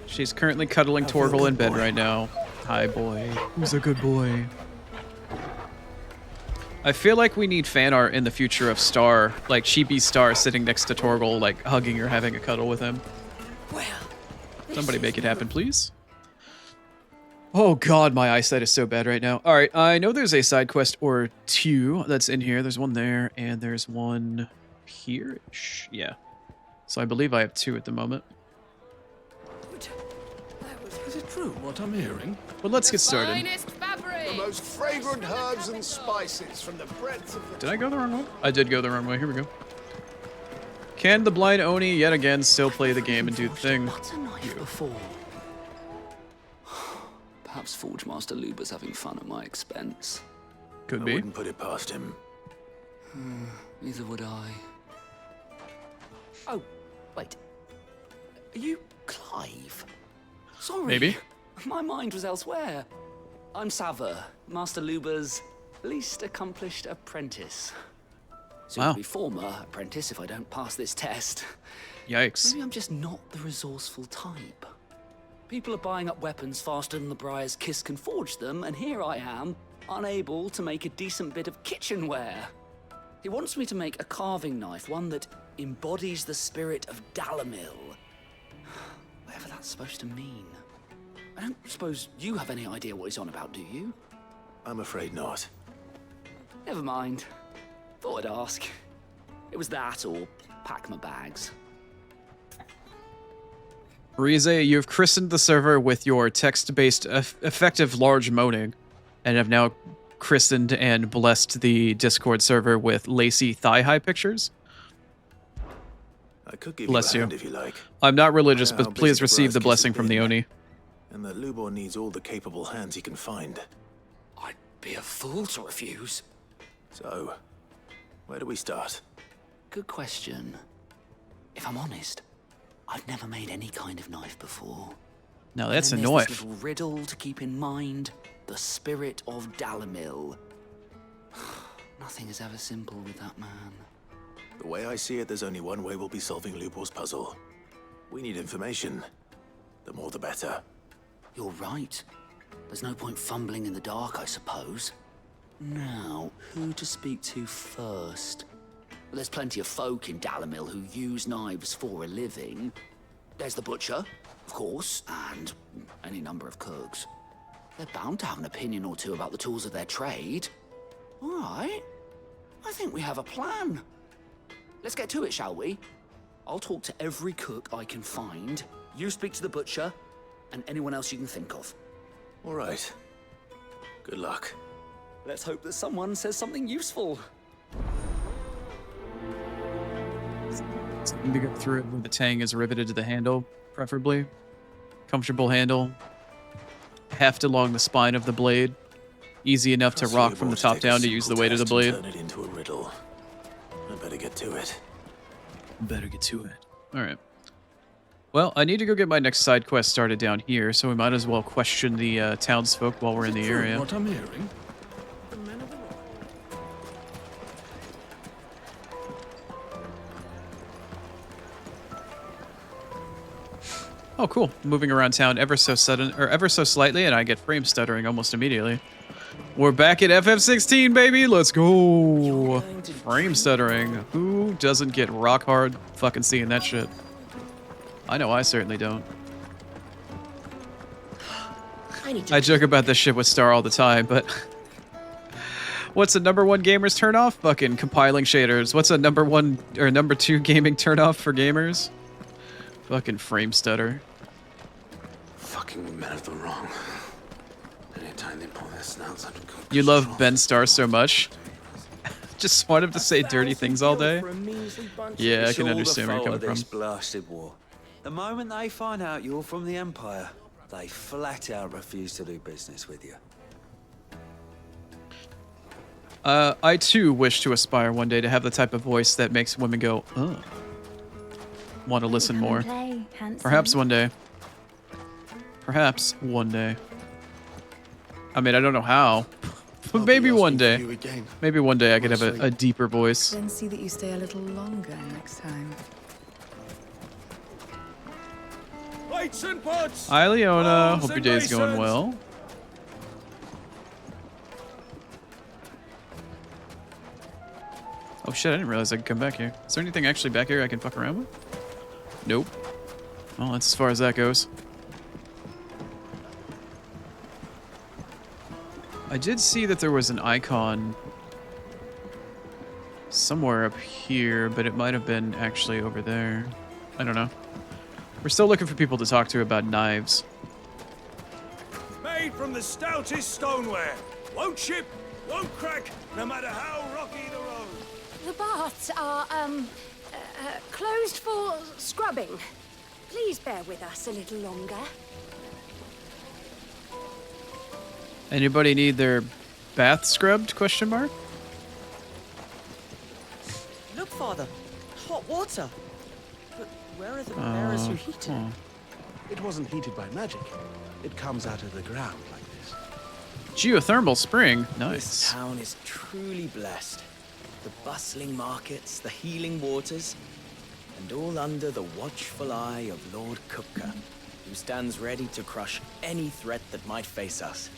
She's currently cuddling Torgal in bed right now. Hi, boy. Who's a good boy? I feel like we need fan art in the future of Star, like Chibi Star sitting next to Torgal, like hugging or having a cuddle with him. Well, Somebody make it happen, please. Oh god, my eyesight is so bad right now. Alright, I know there's a side quest or two that's in here. There's one there, and there's one here-ish. Yeah. So I believe I have two at the moment. Is it true what I'm hearing? But let's get started. finest fabric. The most fragrant herbs and spices from the breadth of the... Did I go the wrong way? I did go the wrong way. Here we go. Can the blind Oni yet again still play the game and do the thing? Butter knife before. Perhaps Forge Master Luber's having fun at my expense. Could I be. wouldn't put it past him. Neither would I. Oh, wait. Are you Clive? Sorry. Maybe. My mind was elsewhere. I'm Sava, Master Luber's least accomplished apprentice. Soon Wow. to be former apprentice if I don't pass this test. Yikes. Maybe I'm just not the resourceful type. People are buying up weapons faster than the Briar's Kiss can forge them, and here I am, unable to make a decent bit of kitchenware. He wants me to make a carving knife, one that embodies the spirit of Dalamil. Whatever that's supposed to mean. I don't suppose you have any idea what he's on about, do you? I'm afraid not. Never mind. Thought I'd ask. It was that or pack my bags. Rize, you have christened the server with your text-based effective large moaning, and have now christened and blessed the Discord server with lacy thigh-high pictures. I could give Bless you a you. hand if you like. I'm not religious, I know but how busy please the receive the Braskies blessing have from the been, Oni. And that Lubor needs all the capable hands he can find. I'd be a fool to refuse. So, where do we start? Good question. If I'm honest, I've never made any kind of knife before. Now that's a And then there's knife. this little riddle to keep in mind. The spirit of Dalamil. Nothing is ever simple with that man. The way I see it, there's only one way we'll be solving Lubor's puzzle. We need information. The more the better. You're right. There's no point fumbling in the dark, I suppose. Now, who to speak to first? There's plenty of folk in Dalamil who use knives for a living. There's the butcher, of course, and any number of cooks. They're bound to have an opinion or two about the tools of their trade. All right. I think we have a plan. Let's get to it, shall we? I'll talk to every cook I can find. You speak to the butcher, and anyone else you can think of. All right. Good luck. Let's hope that someone says something useful. Something to go through it when the tang is riveted to the handle, preferably. Comfortable handle. Heft along the spine of the blade. Easy enough to rock from the top down to use the weight of the blade. Turn it into a riddle. I better get to it. Better get to it. Alright. Well, I need to go get my next side quest started down here, so we might as well question the townsfolk while we're in the area. What I'm hearing? Oh, cool. Moving around town ever so sudden, or ever so slightly, and I get frame stuttering almost immediately. We're back at FF16, baby! Let's go! Frame stuttering. Who doesn't get rock hard fucking seeing that shit? I know I certainly don't. I joke about this shit with Star all the time, but... What's a #1 gamer's turnoff? Fucking compiling shaders. What's a #1 or #2 gaming turnoff for gamers? Fucking frame stutter. Fucking men of the wrong. Anytime they pull their snouts out of You love Ben Starr so much. Just want him to say dirty things all day. Yeah, I can understand where you're coming this from. blasted war. The moment they find out you're from the Empire, they flat out refuse to do business with you. I too wish to aspire one day to have the type of voice that makes women go, ugh. Want to listen more. Perhaps one day. Perhaps one day. I mean, I don't know how. But maybe one day. Maybe one day I could have a deeper voice. Then see that you stay a little longer next time. Plates and pots! Hi, Leona. Bowls Hope your and day's going basins. well. Oh shit, I didn't realize I could come back here. Is there anything actually back here I can fuck around with? Nope. Well, that's as far as that goes. I did see that there was an icon somewhere up here, but it might have been actually over there. I don't know. We're still looking for people to talk to about knives. Made from the stoutest stoneware. Won't chip, won't crack, no matter how rocky the road. The baths are, closed for scrubbing. Please bear with us a little longer. Anybody need their bath scrubbed? Question mark. Look, Father. Hot water. But where are the bearers who heat it? It wasn't heated by magic. It comes out of the ground like this. Geothermal spring. This Nice. town is truly blessed. The bustling markets, the healing waters, and all under the watchful eye of Lord Kupka, who stands ready to crush any threat that might face us.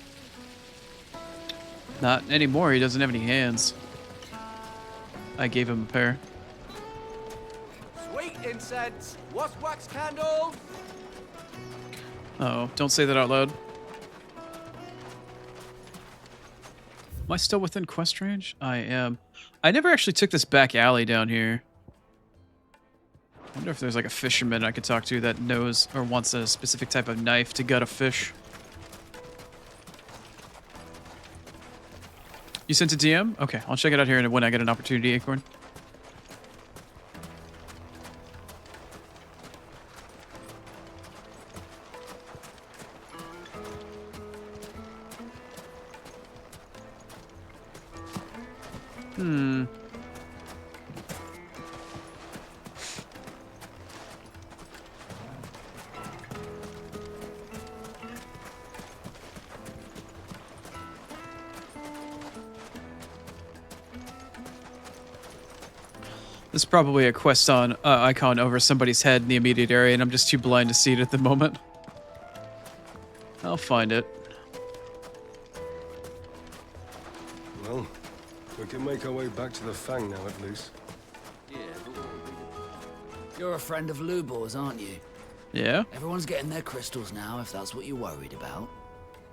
Not anymore. He doesn't have any hands. I gave him a pair. Sweet incense. What's wax candles? Oh, don't say that out loud. Am I still within quest range? I am. I never actually took this back alley down here. I wonder if there's like a fisherman I could talk to that knows or wants a specific type of knife to gut a fish. You sent a DM? Okay, I'll check it out here when I get an opportunity, Acorn. There's probably a quest on icon over somebody's head in the immediate area, and I'm just too blind to see it at the moment. I'll find it. Well, we can make our way back to the Fang now, at least. You're a friend of Lubor's, aren't you? Yeah? Everyone's getting their crystals now, if that's what you're worried about.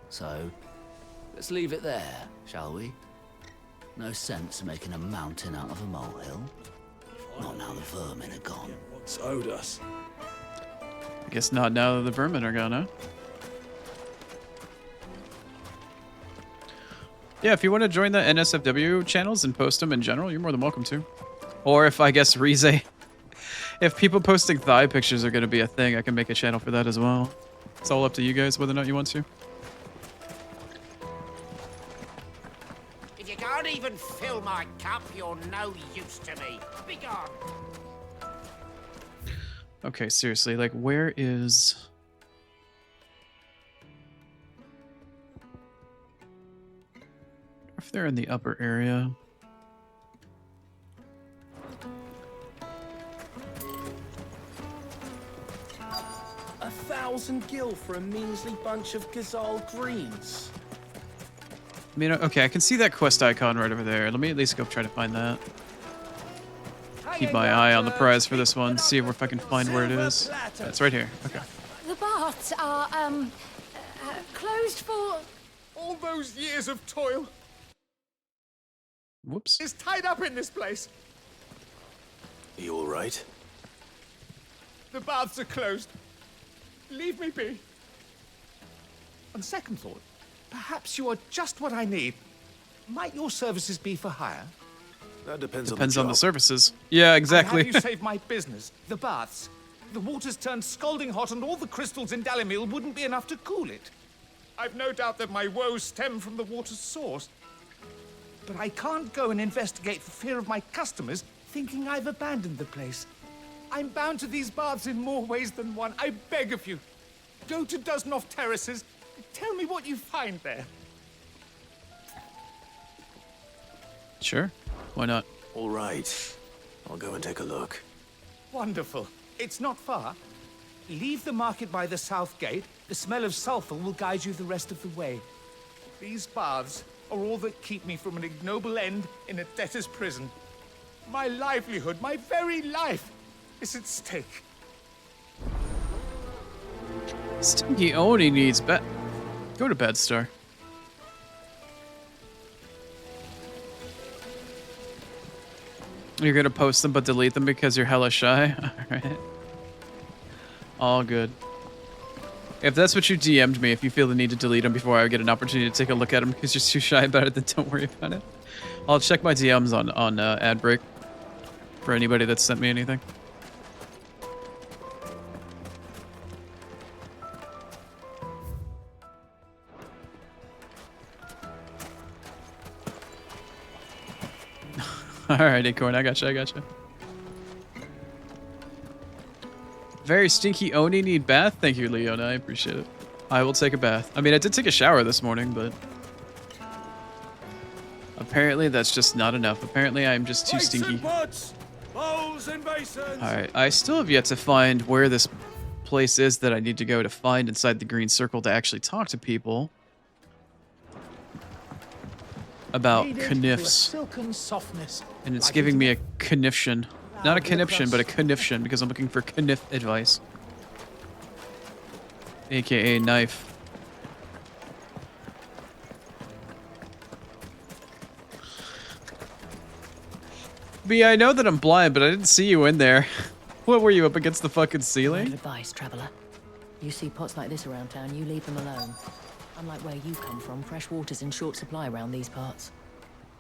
So, let's leave it there, shall we? No sense making a mountain out of a molehill. Not now the vermin are gone. What's owed us? I guess not now that the vermin are gone, huh? Yeah, if you want to join the NSFW channels and post them in general, you're more than welcome to. Or if I guess Rize, if people posting thigh pictures are going to be a thing, I can make a channel for that as well. It's all up to you guys whether or not you want to. If you can't even fill my cup, you're no use to me. Be gone. Okay, seriously, like, where is... If they're in the upper area... 1,000 gil for a measly bunch of Gazal greens. I mean, okay, I can see that quest icon right over there. Let me at least go try to find that. Keep my eye on the prize for this one, see if I can find where it is. It's right here. Okay. The baths are, closed for... All those years of toil Whoops. is tied up in this place. You all right? The baths are closed. Leave me be. On second thought, perhaps you are just what I need. Might your services be for hire? That depends on the job. services. Yeah, exactly. Have you saved my business? The baths. The water's turned scalding hot and all the crystals in Dalimil wouldn't be enough to cool it. I've no doubt that my woes stem from the water's source. But I can't go and investigate for fear of my customers thinking I've abandoned the place. I'm bound to these baths in more ways than one. I beg of you. Go to Dusnoff Terraces. Tell me what you find there. Sure. Why not? All right. I'll go and take a look. Wonderful. It's not far. Leave the market by the south gate. The smell of sulfur will guide you the rest of the way. These baths are all that keep me from an ignoble end in a debtor's prison. My livelihood, my very life, is at stake. Stinky Oni needs bed. Go to bed, Star. You're gonna post them but delete them because you're hella shy? Alright. All good. If that's what you DM'd me, if you feel the need to delete them before I get an opportunity to take a look at them because you're too shy about it, then don't worry about it. I'll check my DMs on ad break for anybody that sent me anything. Alright, Acorn, I gotcha. Very stinky Oni need bath? Thank you, Leona, I appreciate it. I will take a bath. I mean, I did take a shower this morning, but... apparently that's just not enough. Apparently I'm just too stinky. Alright, I still have yet to find where this place is that I need to go to find inside the green circle to actually talk to people. about Kneaded to a connifs. silken softness. And it's Like giving into me a conniption. Not a Now, conniption, but a crust. conniption because I'm looking for connif advice. AKA knife. B, I know that I'm blind, but I didn't see you in there. What were you, up against the fucking ceiling? Advice, traveller. You see pots like this around town, you leave them alone. Unlike where you come from, fresh water's in short supply around these parts.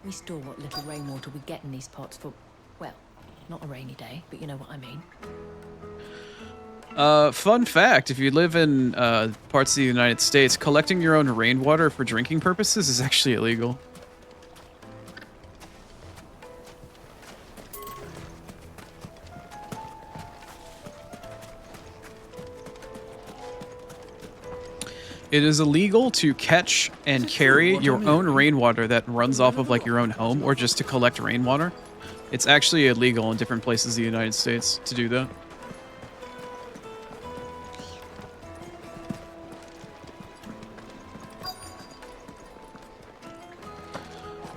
We store what little rainwater we get in these pots for, well, not a rainy day, but you know what I mean. Fun fact, if you live in parts of the United States, collecting your own rainwater for drinking purposes is actually illegal. It is illegal to catch and carry your own rainwater that runs off of like your own home or just to collect rainwater. It's actually illegal in different places in the United States to do that.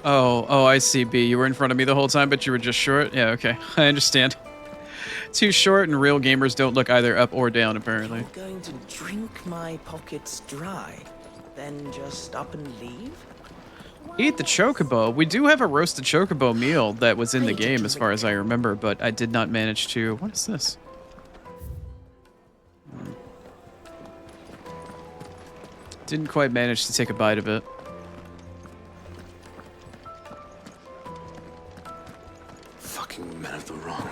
Oh, I see, B. You were in front of me the whole time, but you were just short? Yeah, okay. I understand. Too short and real gamers don't look either up or down, apparently. You're going to drink my pockets dry, then just up and leave? Eat the chocobo. We do have a roasted chocobo meal that was in the game as far as I remember, but I did not manage to... What is this? Didn't quite manage to take a bite of it. Fucking men of the wrong.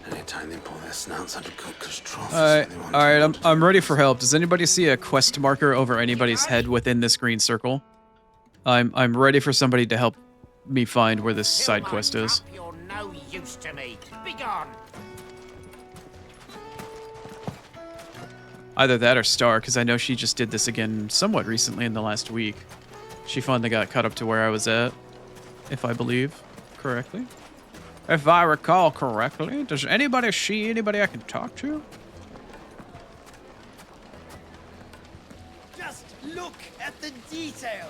Anytime they pull their snouts out of cookers' troughs. Alright, I'm ready for help. Does anybody see a quest marker over anybody's head within this green circle? I'm ready for somebody to help me find where this side quest is. You're no use to me. Begone. Either that or Star, because I know she just did this again somewhat recently in the last week. She finally got caught up to where I was at, if I believe correctly. If I recall correctly, does anybody see anybody I can talk to? Just look at the detail.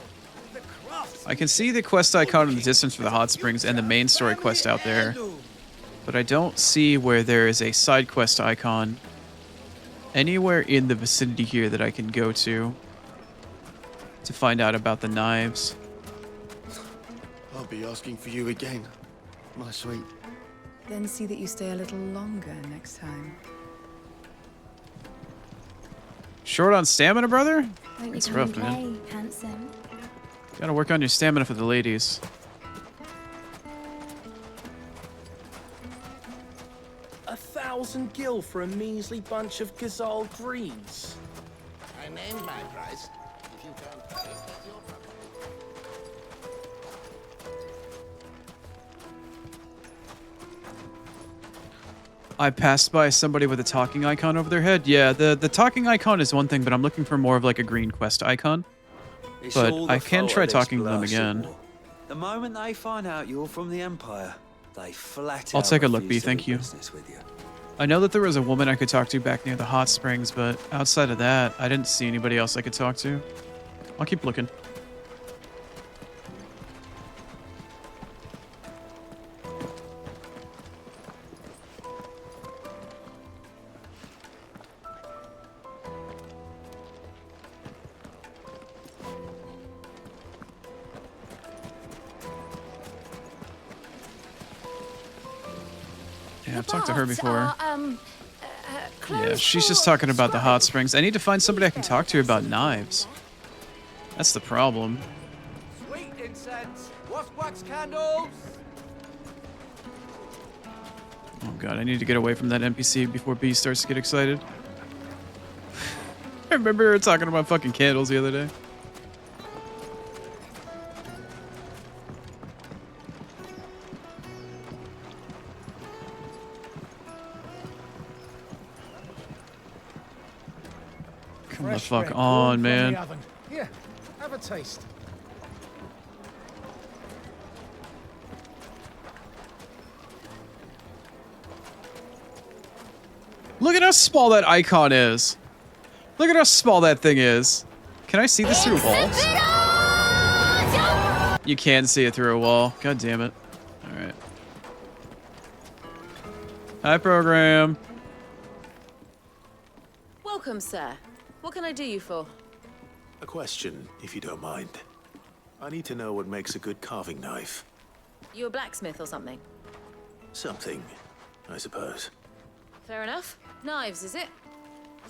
The crafts. I can see the quest icon in the distance for the hot springs and the main story quest out there, but I don't see where there is a side quest icon anywhere in the vicinity here that I can go to find out about the knives. I'll be asking for you again, my sweet. Then see that you stay a little longer next time. Short on stamina, brother? Won't It's you come rough, and man. play, handsome? Gotta work on your stamina for the ladies. A 1,000 gil for a measly bunch of Gazal greens. I named my price. If you can't pay, that's your problem. I passed by somebody with a talking icon over their head. Yeah, the talking icon is one thing, but I'm looking for more of like a green quest icon. But I can try talking to them again. The moment they find out you're from the Empire, they flat I'll out take a look, refuse B, to thank do you. business with you. I know that there was a woman I could talk to back near the hot springs, but outside of that, I didn't see anybody else I could talk to. I'll keep looking. Yeah, I've talked to her before. Yeah, she's just talking about the hot springs. I need to find somebody I can talk to about knives. That's the problem. Sweet incense. Wax candles. Oh god, I need to get away from that NPC before B starts to get excited. I remember we were talking about fucking candles the other day. Come the fuck on, man. Here, have a taste. Look at how small that icon is. Look at how small that thing is. Can I see this through walls? You can see it through a wall. God damn it. Alright. Hi, program. Welcome, sir. What can I do you for? A question, if you don't mind. I need to know what makes a good carving knife. You a blacksmith or something? Something, I suppose. Fair enough. Knives, is it?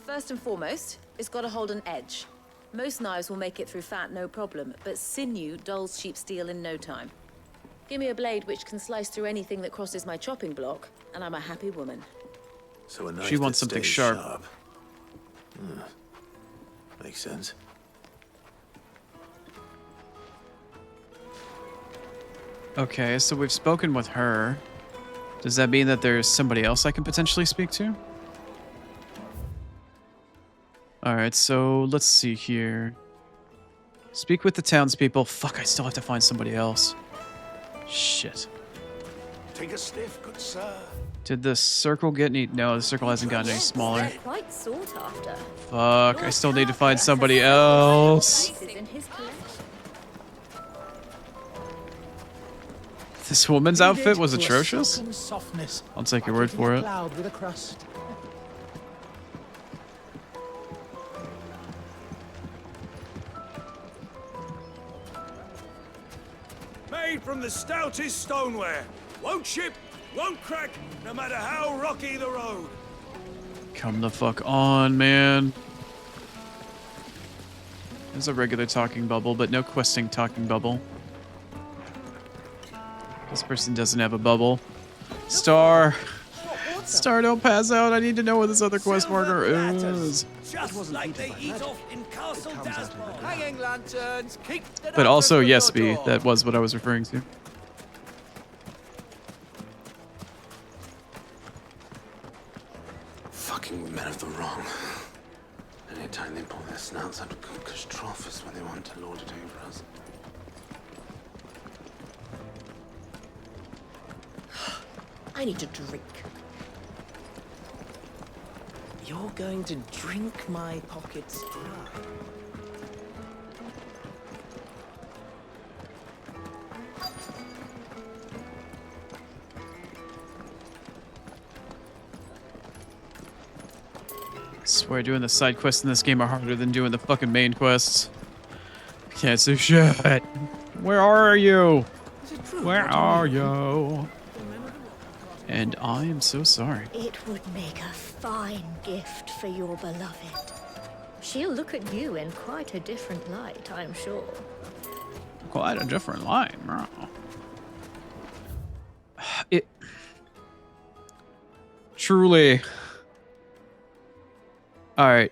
First and foremost, it's got to hold an edge. Most knives will make it through fat, no problem, but sinew dulls cheap steel in no time. Give me a blade which can slice through anything that crosses my chopping block, and I'm a happy woman. So a knife She wants that something stays sharp. Makes sense. Okay, so we've spoken with her. Does that mean that there's somebody else I can potentially speak to? Alright, so let's see here. Speak with the townspeople. Fuck, I still have to find somebody else. Shit. Take a sniff, good sir. Did the circle get any? No, the circle hasn't gotten any smaller. They're quite sought after. Fuck, I still need to find somebody else. In his collection. This woman's outfit was To a atrocious? silken softness, I'll take your like word hitting for a it. cloud with a crust. Made from the stoutest stoneware. Won't chip, won't crack, no matter how rocky the road. Come the fuck on, man. There's a regular talking bubble, but no questing talking bubble. This person doesn't have a bubble. Star. Star, don't pass out. I need to know where this other quest marker is. Just like they eat off in Castle Dasmore. Hanging lanterns, keep the But also, numbers yes, from your B. door. That was what I was referring to. Fucking men of the wrong. Anytime they pull their snouts out of Cook's trough is when they want to lord it over us. I need to drink. You're going to drink my pockets dry. I swear doing the side quests in this game are harder than doing the fucking main quests. I can't say shit. Where are you? Where are you? And I am so sorry. It would make a fine gift for your beloved. She'll look at you in quite a different light, I'm sure. Quite a different line. It truly. All right,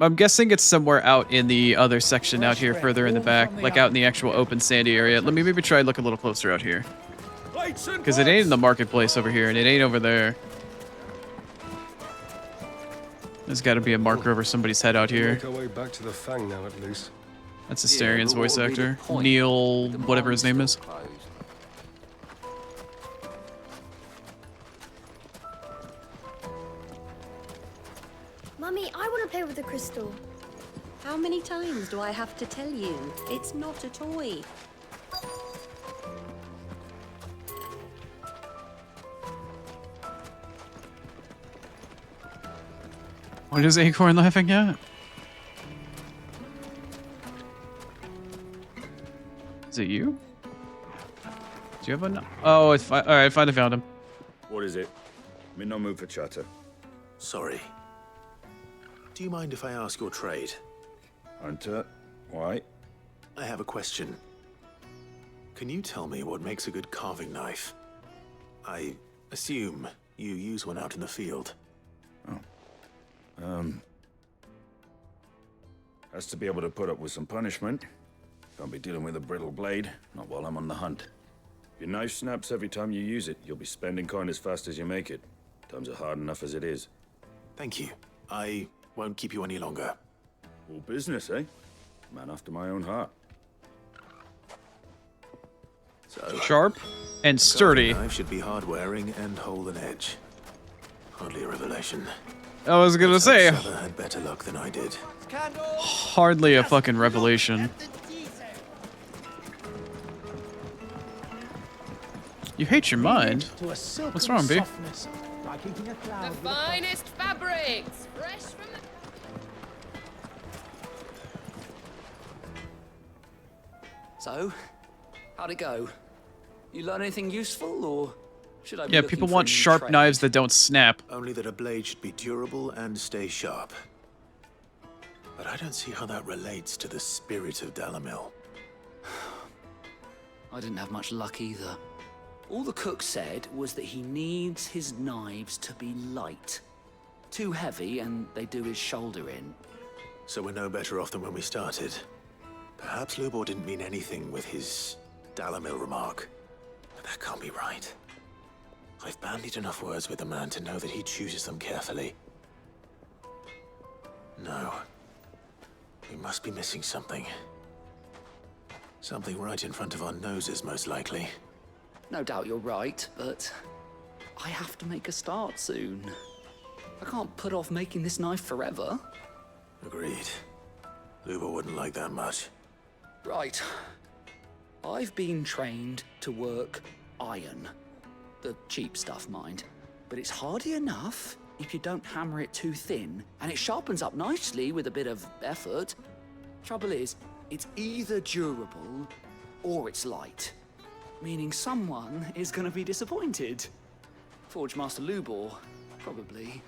I'm guessing it's somewhere out in the other section out here, further in the back, like out in the actual open sandy area. Let me maybe try to look a little closer out here, because it ain't in the marketplace over here, and it ain't over there. There's got to be a marker over somebody's head out here. Make our way back to the Fang now, at least. That's Asterian's voice actor, Neil, whatever his name is. Mummy, I want to play with the crystal. How many times do I have to tell you? It's not a toy. What is Acorn laughing at? Is it you? Do you have a... Oh, it's all right, finally found him. What is it? I'm in no mood for chatter. Sorry. Do you mind if I ask your trade? Hunter, why? I have a question. Can you tell me what makes a good carving knife? I assume you use one out in the field. Has to be able to put up with some punishment. Can't be dealing with a brittle blade, not while I'm on the hunt. If your knife snaps every time you use it, you'll be spending coin as fast as you make it. Times are hard enough as it is. Thank you. I won't keep you any longer. All business, eh? Man after my own heart. So, Sharp and sturdy. Knife should be hard-wearing and hold an edge. Hardly a revelation. I was gonna say, Trevor had better luck than I did. hardly a fucking revelation. You hate your mind? To a silken What's wrong, B? softness, like eating a cloud The with a puff. finest fabrics, fresh from the... So, how'd it go? You learn anything useful, or should I be Yeah, looking people for a want new sharp trade? knives that don't snap. Only that a blade should be durable and stay sharp. But I don't see how that relates to the spirit of Dalamil. I didn't have much luck either. All the cook said was that he needs his knives to be light. Too heavy and they do his shoulder in. So we're no better off than when we started. Perhaps Lubor didn't mean anything with his Dalamil remark. But that can't be right. I've bandied enough words with the man to know that he chooses them carefully. No. We must be missing something. Something right in front of our noses, most likely. No doubt you're right, but I have to make a start soon. I can't put off making this knife forever. Agreed. Lubor wouldn't like that much. Right. I've been trained to work iron. The cheap stuff, mind. But it's hardy enough if you don't hammer it too thin, and it sharpens up nicely with a bit of effort. Trouble is, it's either durable or it's light. Meaning someone is gonna be disappointed. Forge Master Lubor, probably.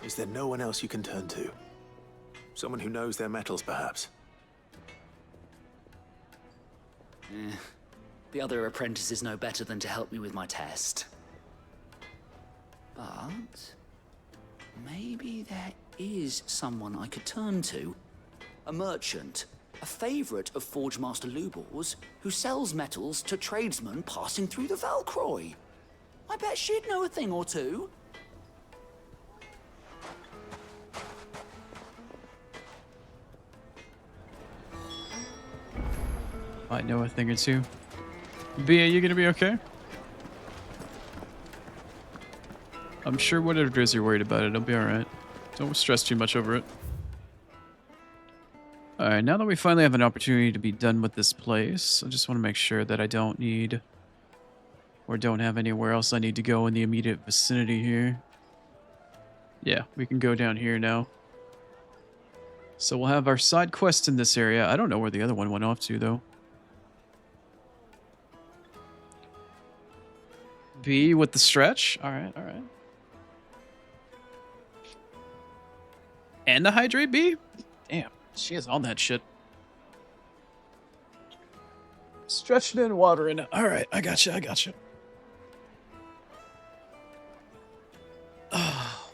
Is there no one else you can turn to? Someone who knows their metals, perhaps? The other apprentices know better than to help me with my test. But maybe there is someone I could turn to. A merchant, a favorite of Forge Master Lubor's, who sells metals to tradesmen passing through the Valcroy. I bet she'd know a thing or two. I know a thing or two. B, are you gonna be okay? I'm sure whatever it is you're worried about, it'll be alright. Don't stress too much over it. Alright, now that we finally have an opportunity to be done with this place, I just want to make sure that I don't need or don't have anywhere else I need to go in the immediate vicinity here. Yeah, we can go down here now. So we'll have our side quest in this area. I don't know where the other one went off to, though. B with the stretch. Alright, alright. And the hydrate B? Damn, she is on that shit. Stretching in, water in. Alright, I gotcha, I gotcha. Oh.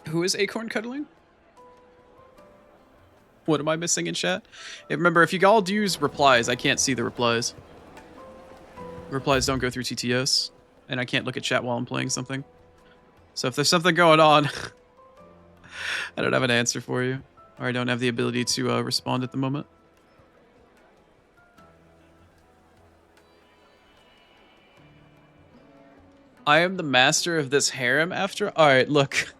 Who is Acorn cuddling? What am I missing in chat? Hey, remember, if you all use replies, I can't see the replies. Replies don't go through TTS, and I can't look at chat while I'm playing something. So if there's something going on, I don't have an answer for you, or I don't have the ability to respond at the moment. I am the master of this harem after... Alright, look.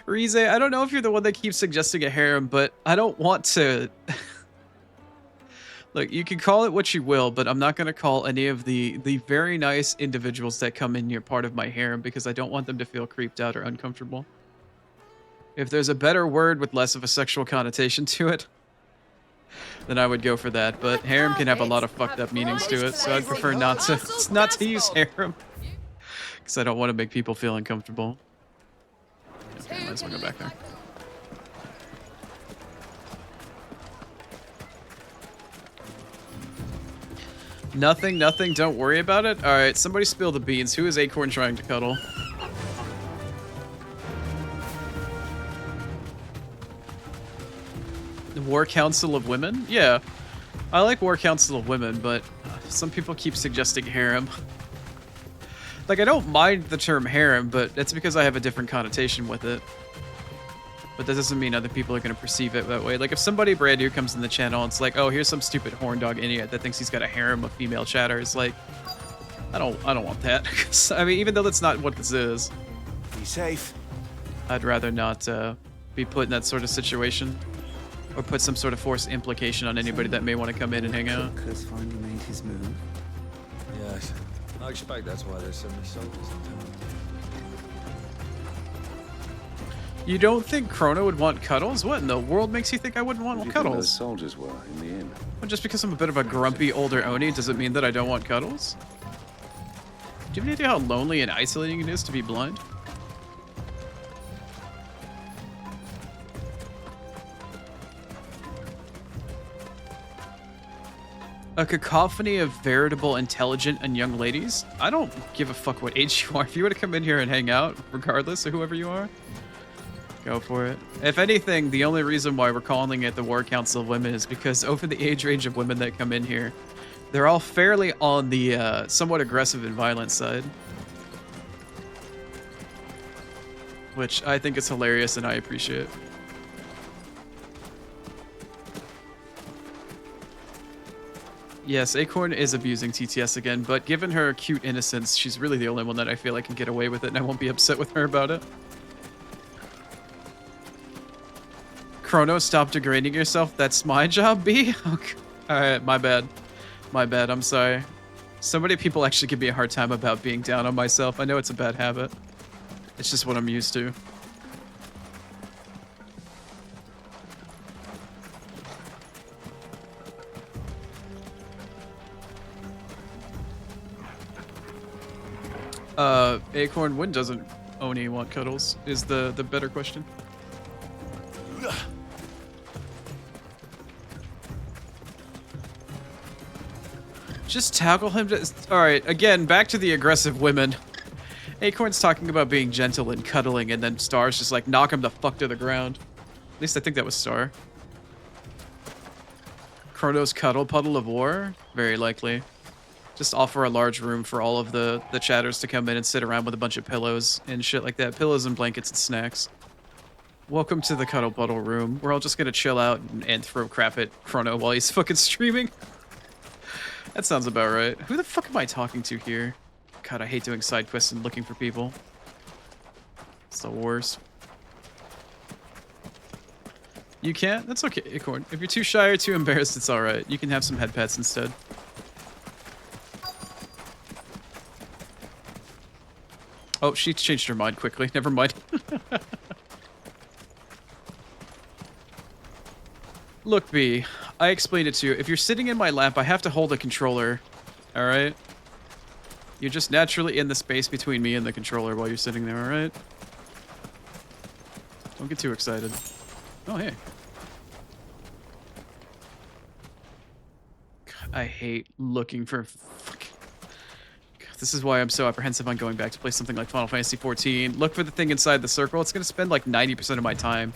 Rize, I don't know if you're the one that keeps suggesting a harem, but I don't want to... Look, you can call it what you will, but I'm not going to call any of the very nice individuals that come in here part of my harem because I don't want them to feel creeped out or uncomfortable. If there's a better word with less of a sexual connotation to it, then I would go for that. But harem can have a lot of fucked up meanings to it, so I'd prefer not to use harem. Because I don't want to make people feel uncomfortable. Okay, might as well go back there. Nothing, nothing, don't worry about it. Alright, somebody spill the beans. Who is Acorn trying to cuddle? The War Council of Women? Yeah. I like War Council of Women, but some people keep suggesting harem. Like, I don't mind the term harem, but that's because I have a different connotation with it. But that doesn't mean other people are going to perceive it that way. Like, if somebody brand new comes in the channel and it's like, oh, here's some stupid horn dog idiot that thinks he's got a harem of female chatters, like, I don't want that. I mean, even though that's not what this is. Be safe. I'd rather not be put in that sort of situation. or put some sort of forced implication on anybody that may want to come in and hang out. Has finally made his move. Yes. I expect that's why there's so many soldiers in town. You don't think Chrono would want cuddles? What in the world makes you think I wouldn't want Who do you think those cuddles? soldiers were in the inn? Well, just because I'm a bit of a grumpy older Oni doesn't mean that I don't want cuddles. Do you have any idea how lonely and isolating it is to be blind? A cacophony of veritable, intelligent, and young ladies? I don't give a fuck what age you are. If you were to come in here and hang out, regardless of whoever you are, go for it. If anything, the only reason why we're calling it the War Council of Women is because over the age range of women that come in here, they're all fairly on the somewhat aggressive and violent side. Which I think is hilarious and I appreciate. Yes, Acorn is abusing TTS again, but given her cute innocence, she's really the only one that I feel like can get away with it, and I won't be upset with her about it. Chrono, stop degrading yourself. That's my job, B? Okay. Alright, my bad. My bad, I'm sorry. So many people actually give me a hard time about being down on myself. I know it's a bad habit. It's just what I'm used to. Acorn, when doesn't Oni want cuddles? Is the better question. Just tackle him to... Alright, again, back to the aggressive women. Acorn's talking about being gentle and cuddling, and then Star's just like, knock him the fuck to the ground. At least I think that was Star. Chrono's cuddle puddle of war? Very likely. Just offer a large room for all of the chatters to come in and sit around with a bunch of pillows and shit like that. Pillows and blankets and snacks. Welcome to the cuddle puddle room. We're all just gonna chill out and throw crap at Chrono while he's fucking streaming. That sounds about right. Who the fuck am I talking to here? God, I hate doing side quests and looking for people. It's the worst. You can't? That's okay, Acorn. If you're too shy or too embarrassed, it's alright. You can have some head pets instead. Oh, she changed her mind quickly. Never mind. Look, B, I explained it to you. If you're sitting in my lap, I have to hold a controller. Alright? You're just naturally in the space between me and the controller while you're sitting there, alright? Don't get too excited. Oh, hey. God, I hate looking for fucking... God, this is why I'm so apprehensive on going back to play something like Final Fantasy XIV. Look for the thing inside the circle. It's going to spend like 90% of my time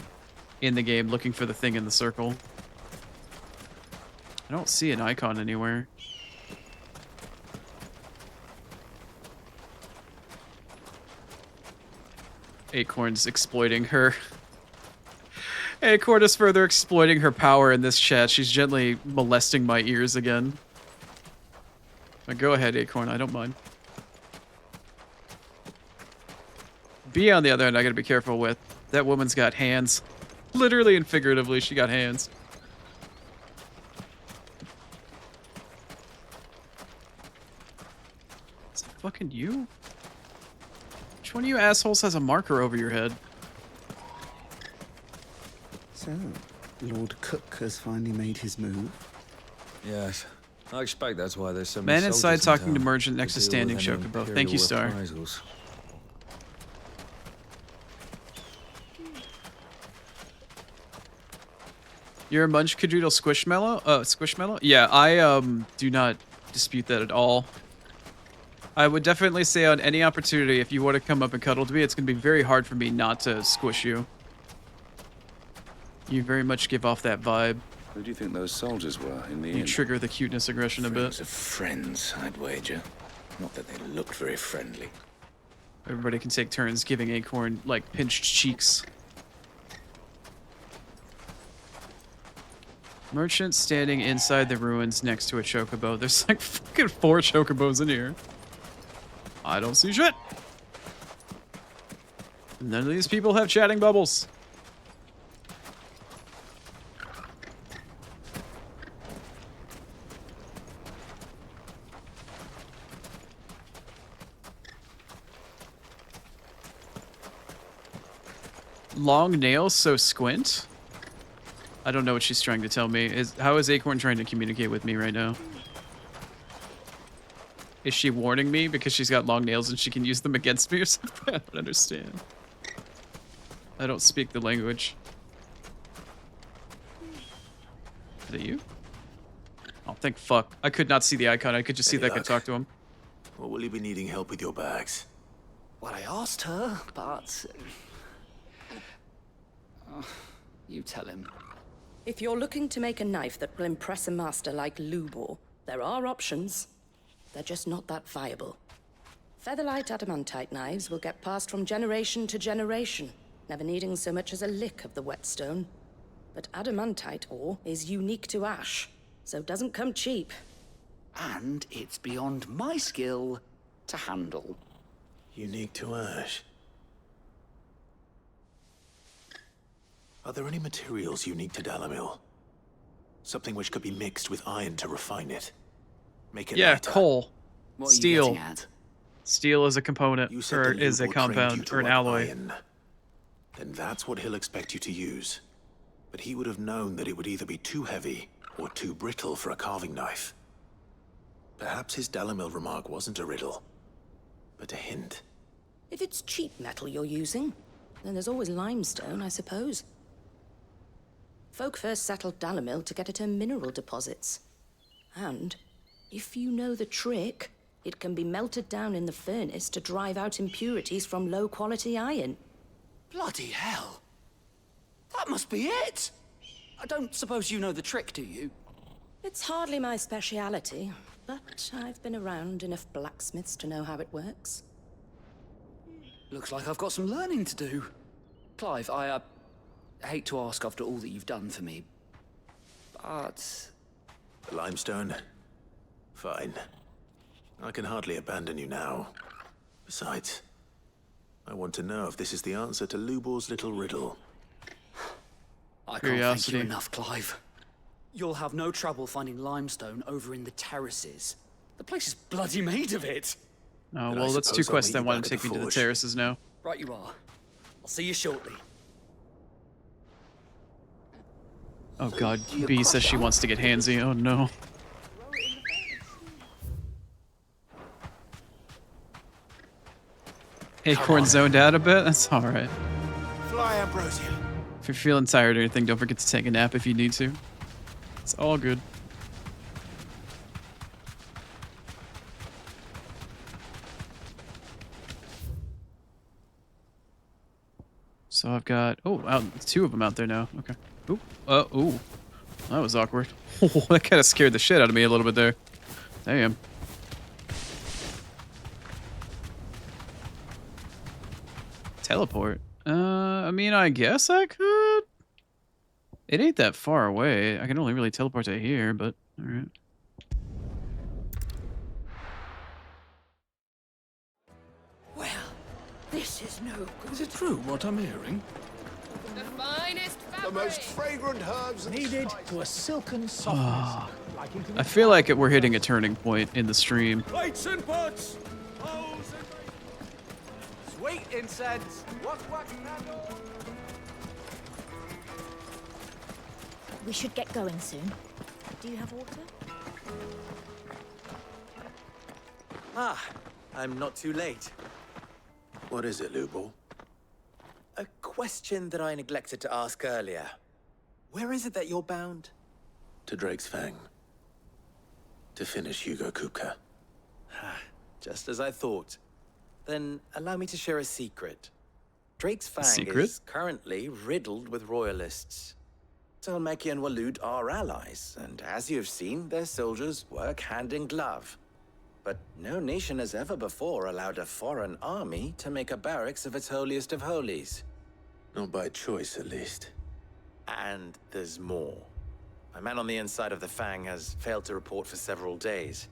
in the game looking for the thing in the circle. I don't see an icon anywhere. Acorn's exploiting her. Acorn is further exploiting her power in this chat. She's gently molesting my ears again. But go ahead, Acorn. I don't mind. B, on the other hand, I gotta be careful with. That woman's got hands. Literally and figuratively, she got hands. Is it fucking you? Which one of you assholes has a marker over your head? So, Lord Cook has finally made his move. Yes. I expect that's why there's so many Man soldiers inside in talking to town Merchant next to deal Standing with any Chocobo. Thank you, imperial Star. reprisals. You're a Munchkadroodle Squishmallow? Squishmallow? Yeah, I do not dispute that at all. I would definitely say on any opportunity, if you want to come up and cuddle to me, it's going to be very hard for me not to squish you. You very much give off that vibe. Who do you think those soldiers were in the inn? You trigger the cuteness aggression a bit. Friends of friends, I'd wager. Not that they looked very friendly. Everybody can take turns giving Acorn, like, pinched cheeks. Merchant standing inside the ruins next to a chocobo. There's like fucking 4 chocobos in here. I don't see shit. None of these people have chatting bubbles. Long nails, so squint? I don't know what she's trying to tell me. How is Acorn trying to communicate with me right now? Is she warning me because she's got long nails and she can use them against me or something? I don't understand. I don't speak the language. Is that you? Oh, thank fuck. I could not see the icon. I could just see that I could talk to him. Or will you be needing help with your bags? Well, I asked her, but... you tell him. If you're looking to make a knife that will impress a master like Lubor, there are options. They're just not that viable. Featherlight adamantite knives will get passed from generation to generation, never needing so much as a lick of the whetstone. But adamantite ore is unique to ash, so it doesn't come cheap. And it's beyond my skill to handle. Unique to ash. Are there any materials unique to Dalamil? Something which could be mixed with iron to refine it. Make it lighter. Coal. What are you Steel. getting at? Steel is a component, or is a compound, or an alloy. Iron. Then that's what he'll expect you to use. But he would have known that it would either be too heavy or too brittle for a carving knife. Perhaps his Dalamil remark wasn't a riddle, but a hint. If it's cheap metal you're using, then there's always limestone, I suppose. Folk first settled Dalamil to get at her mineral deposits. And, if you know the trick, it can be melted down in the furnace to drive out impurities from low-quality iron. Bloody hell! That must be it! I don't suppose you know the trick, do you? It's hardly my speciality, but I've been around enough blacksmiths to know how it works. Looks like I've got some learning to do. Clive, I hate to ask after all that you've done for me, but... Limestone? Fine. I can hardly abandon you now. Besides, I want to know if this is the answer to Lubor's little riddle. I can't thank you enough, Clive. You'll have no trouble finding limestone over in the terraces. The place is bloody made of it. Oh, well, that's two quests that want to take me to the terraces now. Right you are. I'll see you shortly. Oh god, B says she wants to get handsy. Oh no. Acorn zoned out a bit? That's alright. Fly, Ambrosia. If you're feeling tired or anything, don't forget to take a nap if you need to. It's all good. So I've got, two of them out there now. Okay. Ooh, ooh. That was awkward. That kind of scared the shit out of me a little bit there. Damn. Teleport. I mean, I guess I could. It ain't that far away. I can only really teleport to here, but all right. Well, this is no good. Is it true what I'm hearing? The finest fabric. The most fragrant herbs needed to a silken softness. I feel like we're hitting a turning point in the stream. Plates and pots! Sweet incense! Wax candle! We should get going soon. Do you have water? Ah, I'm not too late. What is it, Lubor? A question that I neglected to ask earlier. Where is it that you're bound? To Drake's Fang. To finish Hugo Kupka. Just as I thought. Then allow me to share a secret. Drake's Fang secret? is currently riddled with royalists. Talmeki and Walud are allies, and as you've seen, their soldiers work hand in glove. But no nation has ever before allowed a foreign army to make a barracks of its holiest of holies. Not by choice, at least. And there's more. A man on the inside of the Fang has failed to report for several days.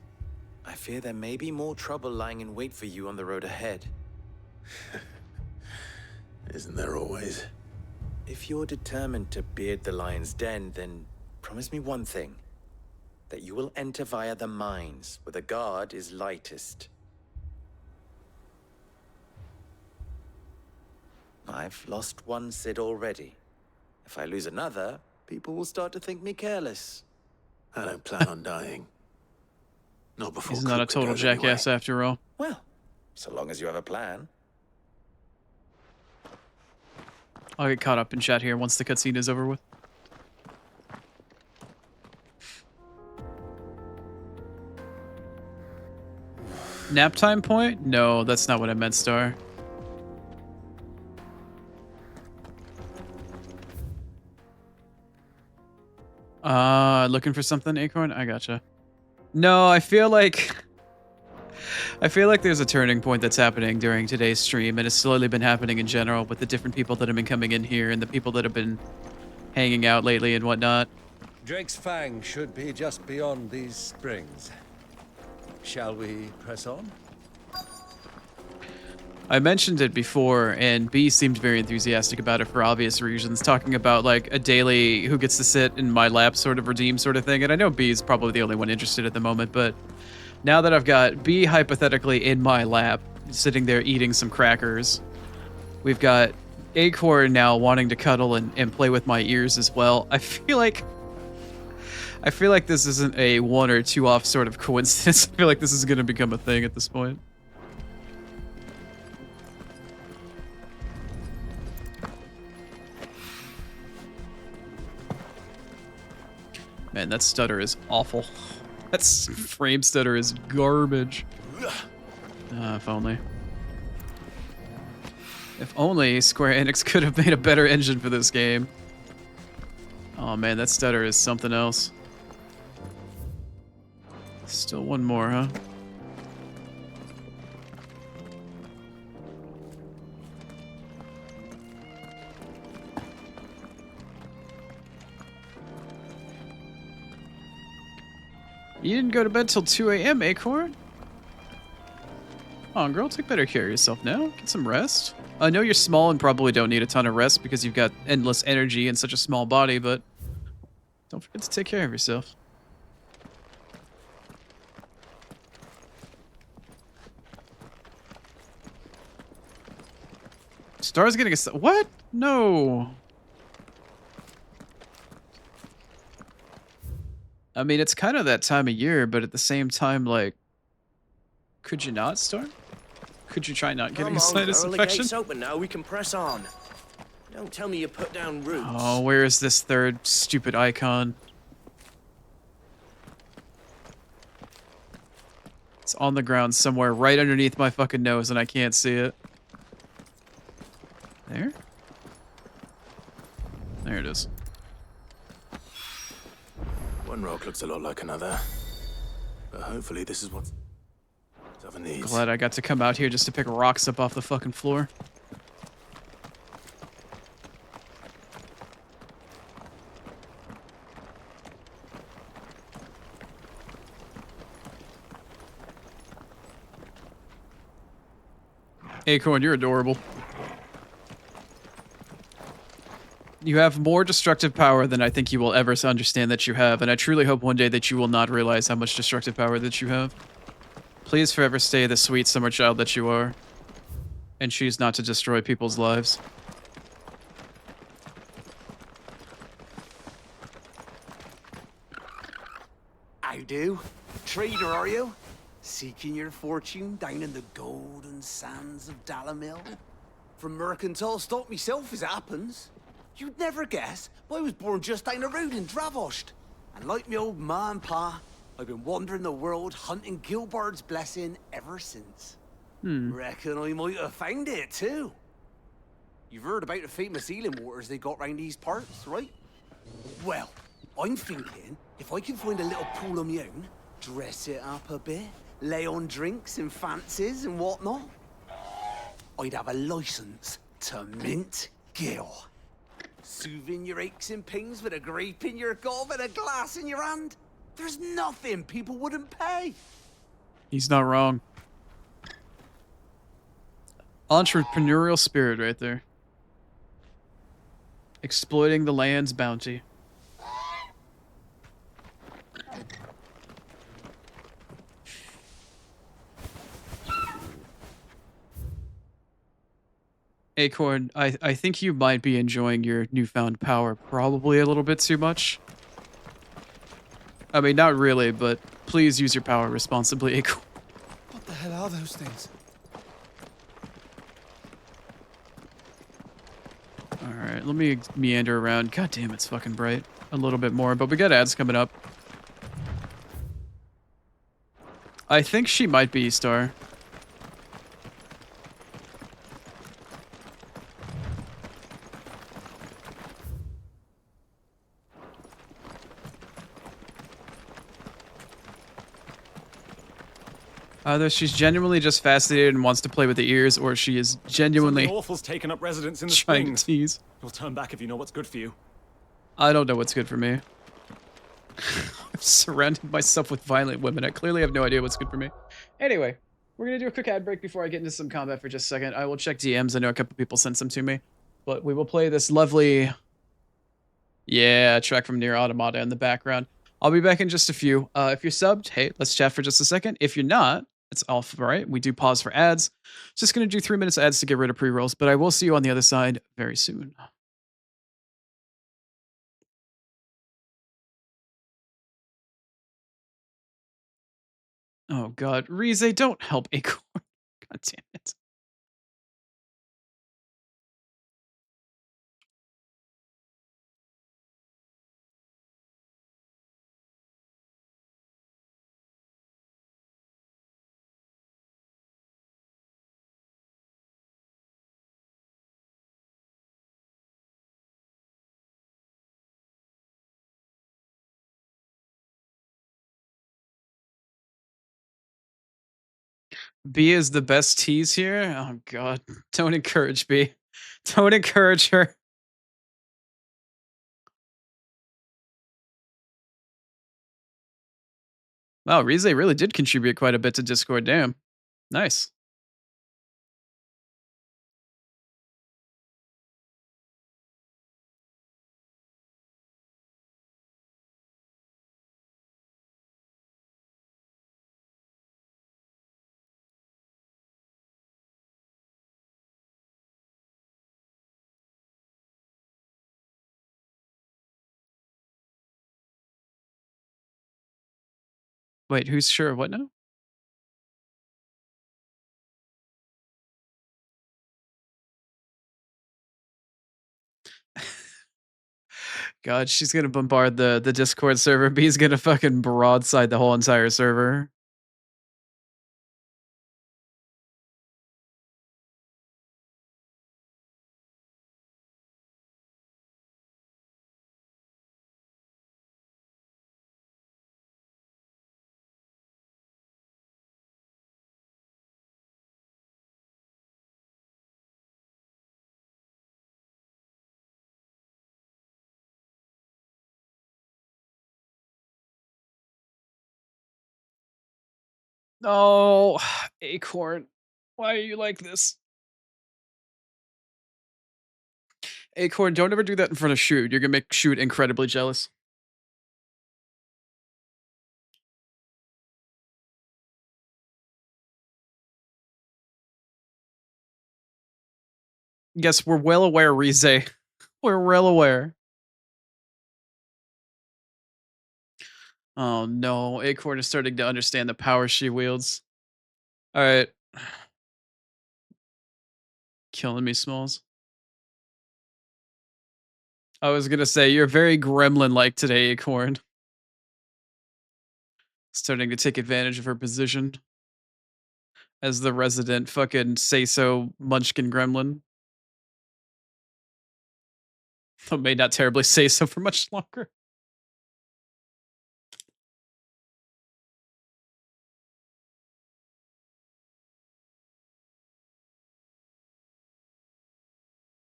I fear there may be more trouble lying in wait for you on the road ahead. Isn't there always? If you're determined to beard the lion's den, then promise me one thing. That you will enter via the mines, where the guard is lightest. I've lost one Cid already. If I lose another, people will start to think me careless. I don't plan on dying. Not before He's not a Kupka total goes jackass anyway. after all. Well, so long as you have a plan. I'll get caught up in chat here once the cutscene is over with. Nap time point? No, that's not what I meant, Star. Looking for something, Acorn? I gotcha. No, I feel like there's a turning point that's happening during today's stream, and it's slowly been happening in general with the different people that have been coming in here and the people that have been hanging out lately and whatnot. Drake's Fang should be just beyond these springs. Shall we press on? I mentioned it before, and B seemed very enthusiastic about it for obvious reasons, talking about like a daily who gets to sit in my lap sort of redeem sort of thing. And I know B is probably the only one interested at the moment, but now that I've got B hypothetically in my lap, sitting there eating some crackers, we've got Acorn now wanting to cuddle and play with my ears as well. I feel like this isn't a 1 or 2 off sort of coincidence. I feel like this is going to become a thing at this point. Man, that stutter is awful. That frame stutter is garbage. If only. If only Square Enix could have made a better engine for this game. Oh man, that stutter is something else. Still one more, huh? You didn't go to bed till 2 a.m., Acorn? Come on, girl, take better care of yourself now. Get some rest. I know you're small and probably don't need a ton of rest because you've got endless energy in such a small body, but don't forget to take care of yourself. Star's getting a... What? No. I mean, it's kind of that time of year, but at the same time, like, could you not, Star? Could you try not getting a sinus infection? The gate's open now. We can press on. Don't tell me you put down roots. Oh, where is this third stupid icon? It's on the ground somewhere right underneath my fucking nose and I can't see it. There? There it is. One rock looks a lot like another. But hopefully this is what other needs. Glad I got to come out here just to pick rocks up off the fucking floor. Acorn, you're adorable. You have more destructive power than I think you will ever understand that you have, and I truly hope one day that you will not realize how much destructive power that you have. Please forever stay the sweet summer child that you are, and choose not to destroy people's lives. How do? Trader, are you? Seeking your fortune down in the golden sands of Dalamil? From mercantile stock myself, as it happens. You'd never guess, but I was born just down the road in Dravost. And like me old ma and pa, I've been wandering the world hunting Gilbard's blessing ever since. Reckon I might have found it too. You've heard about the famous healing waters they got round these parts, right? Well, I'm thinking if I can find a little pool of my own, dress it up a bit, lay on drinks and fancies and whatnot, I'd have a license to mint Gil. Soothing your aches and pains with a grape in your gob and a glass in your hand. There's nothing people wouldn't pay. He's not wrong. Entrepreneurial spirit right there. Exploiting the land's bounty. Acorn, I think you might be enjoying your newfound power probably a little bit too much. I mean, not really, but please use your power responsibly, Acorn. What the hell are those things? Alright, let me meander around. God damn, it's fucking bright. A little bit more, but we got ads coming up. I think she might be Star. Either she's genuinely just fascinated and wants to play with the ears, or she is genuinely Something awful's taken up residence in the trying springs. to tease. You'll turn back if you know what's good for you. I don't know what's good for me. I've surrounded myself with violent women. I clearly have no idea what's good for me. Anyway, we're going to do a quick ad break before I get into some combat for just a second. I will check DMs. I know a couple people sent some to me. But we will play this lovely... Yeah, track from Near Automata in the background. I'll be back in just a few. If you're subbed, hey, let's chat for just a second. If you're not, it's all right. We do pause for ads. Just going to do 3 minutes ads to get rid of pre-rolls, but I will see you on the other side very soon. Oh god, Rize, don't help Acorn. God damn it. B is the best tease here? Oh god. Don't encourage B. Don't encourage her. Wow, Rize really did contribute quite a bit to Discord, damn. Nice. Wait, who's sure? What now? God, she's gonna bombard the Discord server. B's gonna fucking broadside the whole entire server. No, Acorn. Why are you like this? Acorn, don't ever do that in front of Shoot. You're gonna make Shoot incredibly jealous. Yes, we're well aware, Rize. We're well aware. Oh no, Acorn is starting to understand the power she wields. Alright. Killing me, Smalls. I was gonna say, you're very gremlin-like today, Acorn. Starting to take advantage of her position as the resident fucking say-so munchkin gremlin. Though may not terribly say so for much longer.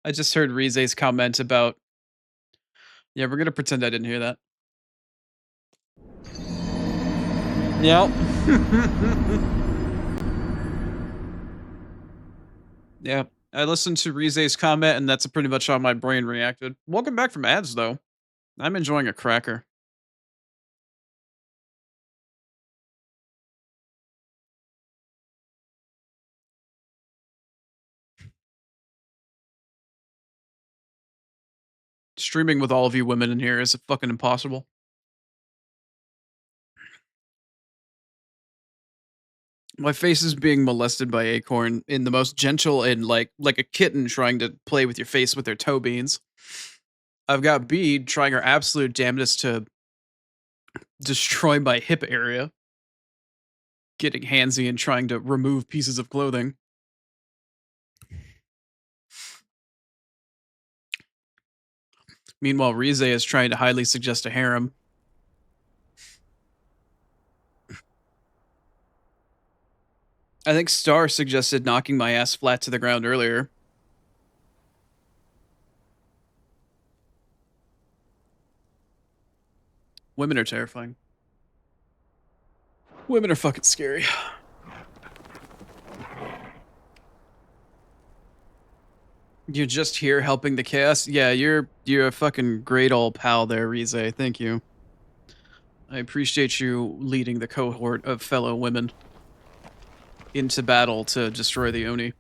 I just heard Rize's comment about... Yeah, we're gonna pretend I didn't hear that. Yep. Yeah, I listened to Rize's comment, and that's pretty much how my brain reacted. Welcome back from ads, though. I'm enjoying a cracker. Streaming with all of you women in here is fucking impossible. My face is being molested by Acorn in the most gentle and like a kitten trying to play with your face with their toe beans. I've got Bede trying her absolute damnedest to destroy my hip area, getting handsy and trying to remove pieces of clothing. Meanwhile, Rize is trying to highly suggest a harem. I think Star suggested knocking my ass flat to the ground earlier. Women are terrifying. Women are fucking scary. You're just here helping the chaos? Yeah, you're a fucking great old pal there, Rize. Thank you. I appreciate you leading the cohort of fellow women into battle to destroy the Oni.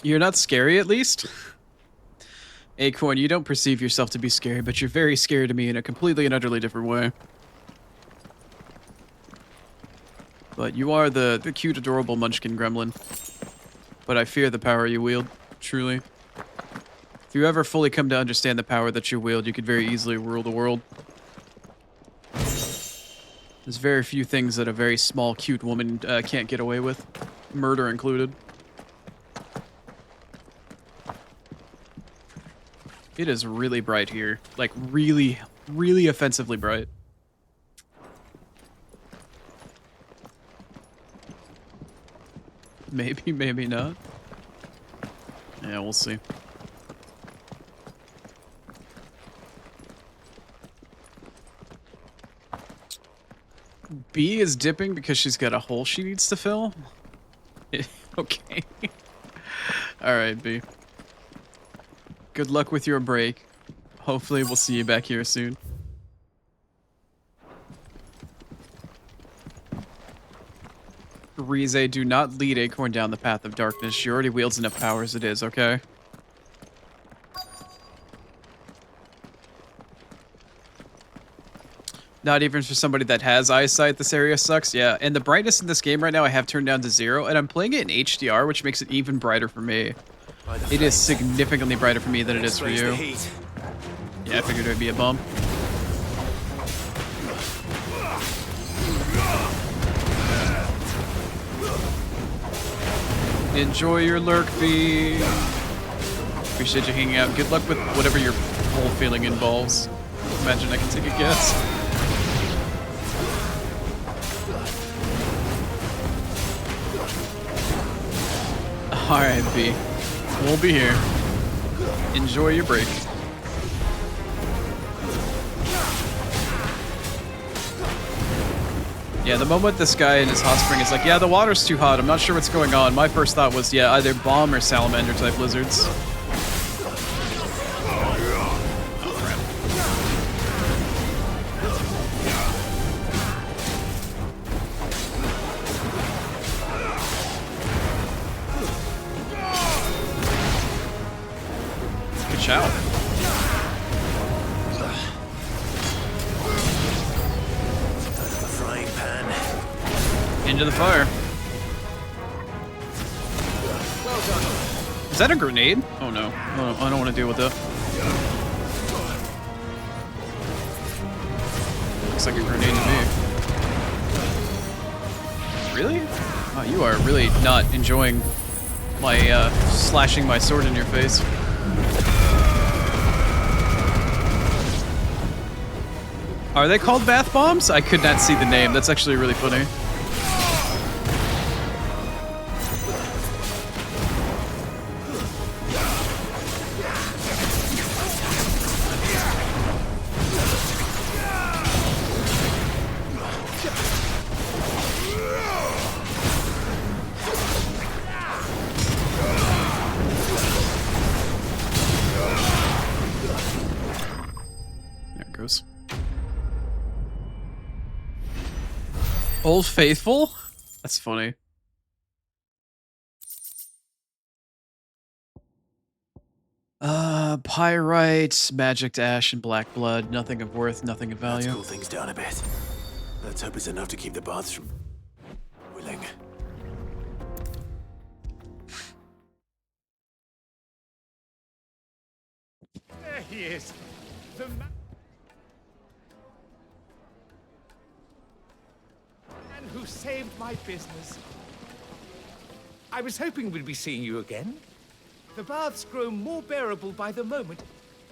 You're not scary, at least? Acorn, you don't perceive yourself to be scary, but you're very scary to me in a completely and utterly different way. But you are the cute, adorable munchkin gremlin. But I fear the power you wield, truly. If you ever fully come to understand the power that you wield, you could very easily rule the world. There's very few things that a very small, cute woman can't get away with. Murder included. It is really bright here. Like, really, really offensively bright. Maybe, maybe not. Yeah, we'll see. B is dipping because she's got a hole she needs to fill? Okay. Alright, B. Good luck with your break. Hopefully we'll see you back here soon. Rize, do not lead Acorn down the path of darkness. She already wields enough power as it is, okay? Not even for somebody that has eyesight, this area sucks. Yeah, and the brightness in this game right now I have turned down to 0, and I'm playing it in HDR, which makes it even brighter for me. It is significantly brighter for me than it is for you. Yeah, I figured it would be a bump. Enjoy your lurk, B. Appreciate you hanging out. Good luck with whatever your whole feeling involves. Imagine I can take a guess. Alright, B. We'll be here. Enjoy your break. Yeah, the moment this guy in his hot spring is like, yeah, the water's too hot, I'm not sure what's going on, my first thought was, yeah, either bomb or salamander type lizards. Good shout. Into the fire. Is that a grenade? Oh no. Oh, I don't want to deal with that. Looks like a grenade to me. Really? Oh, you are really not enjoying my slashing my sword in your face. Are they called bath bombs? I could not see the name. That's actually really funny. Old Faithful? That's funny. Pyrite, magic ash, and black blood. Nothing of worth, nothing of Let's value. cool things down a bit. Let's hope it's enough to keep the baths from willing. There he is. The man who saved my business. I was hoping we'd be seeing you again. The baths grow more bearable by the moment.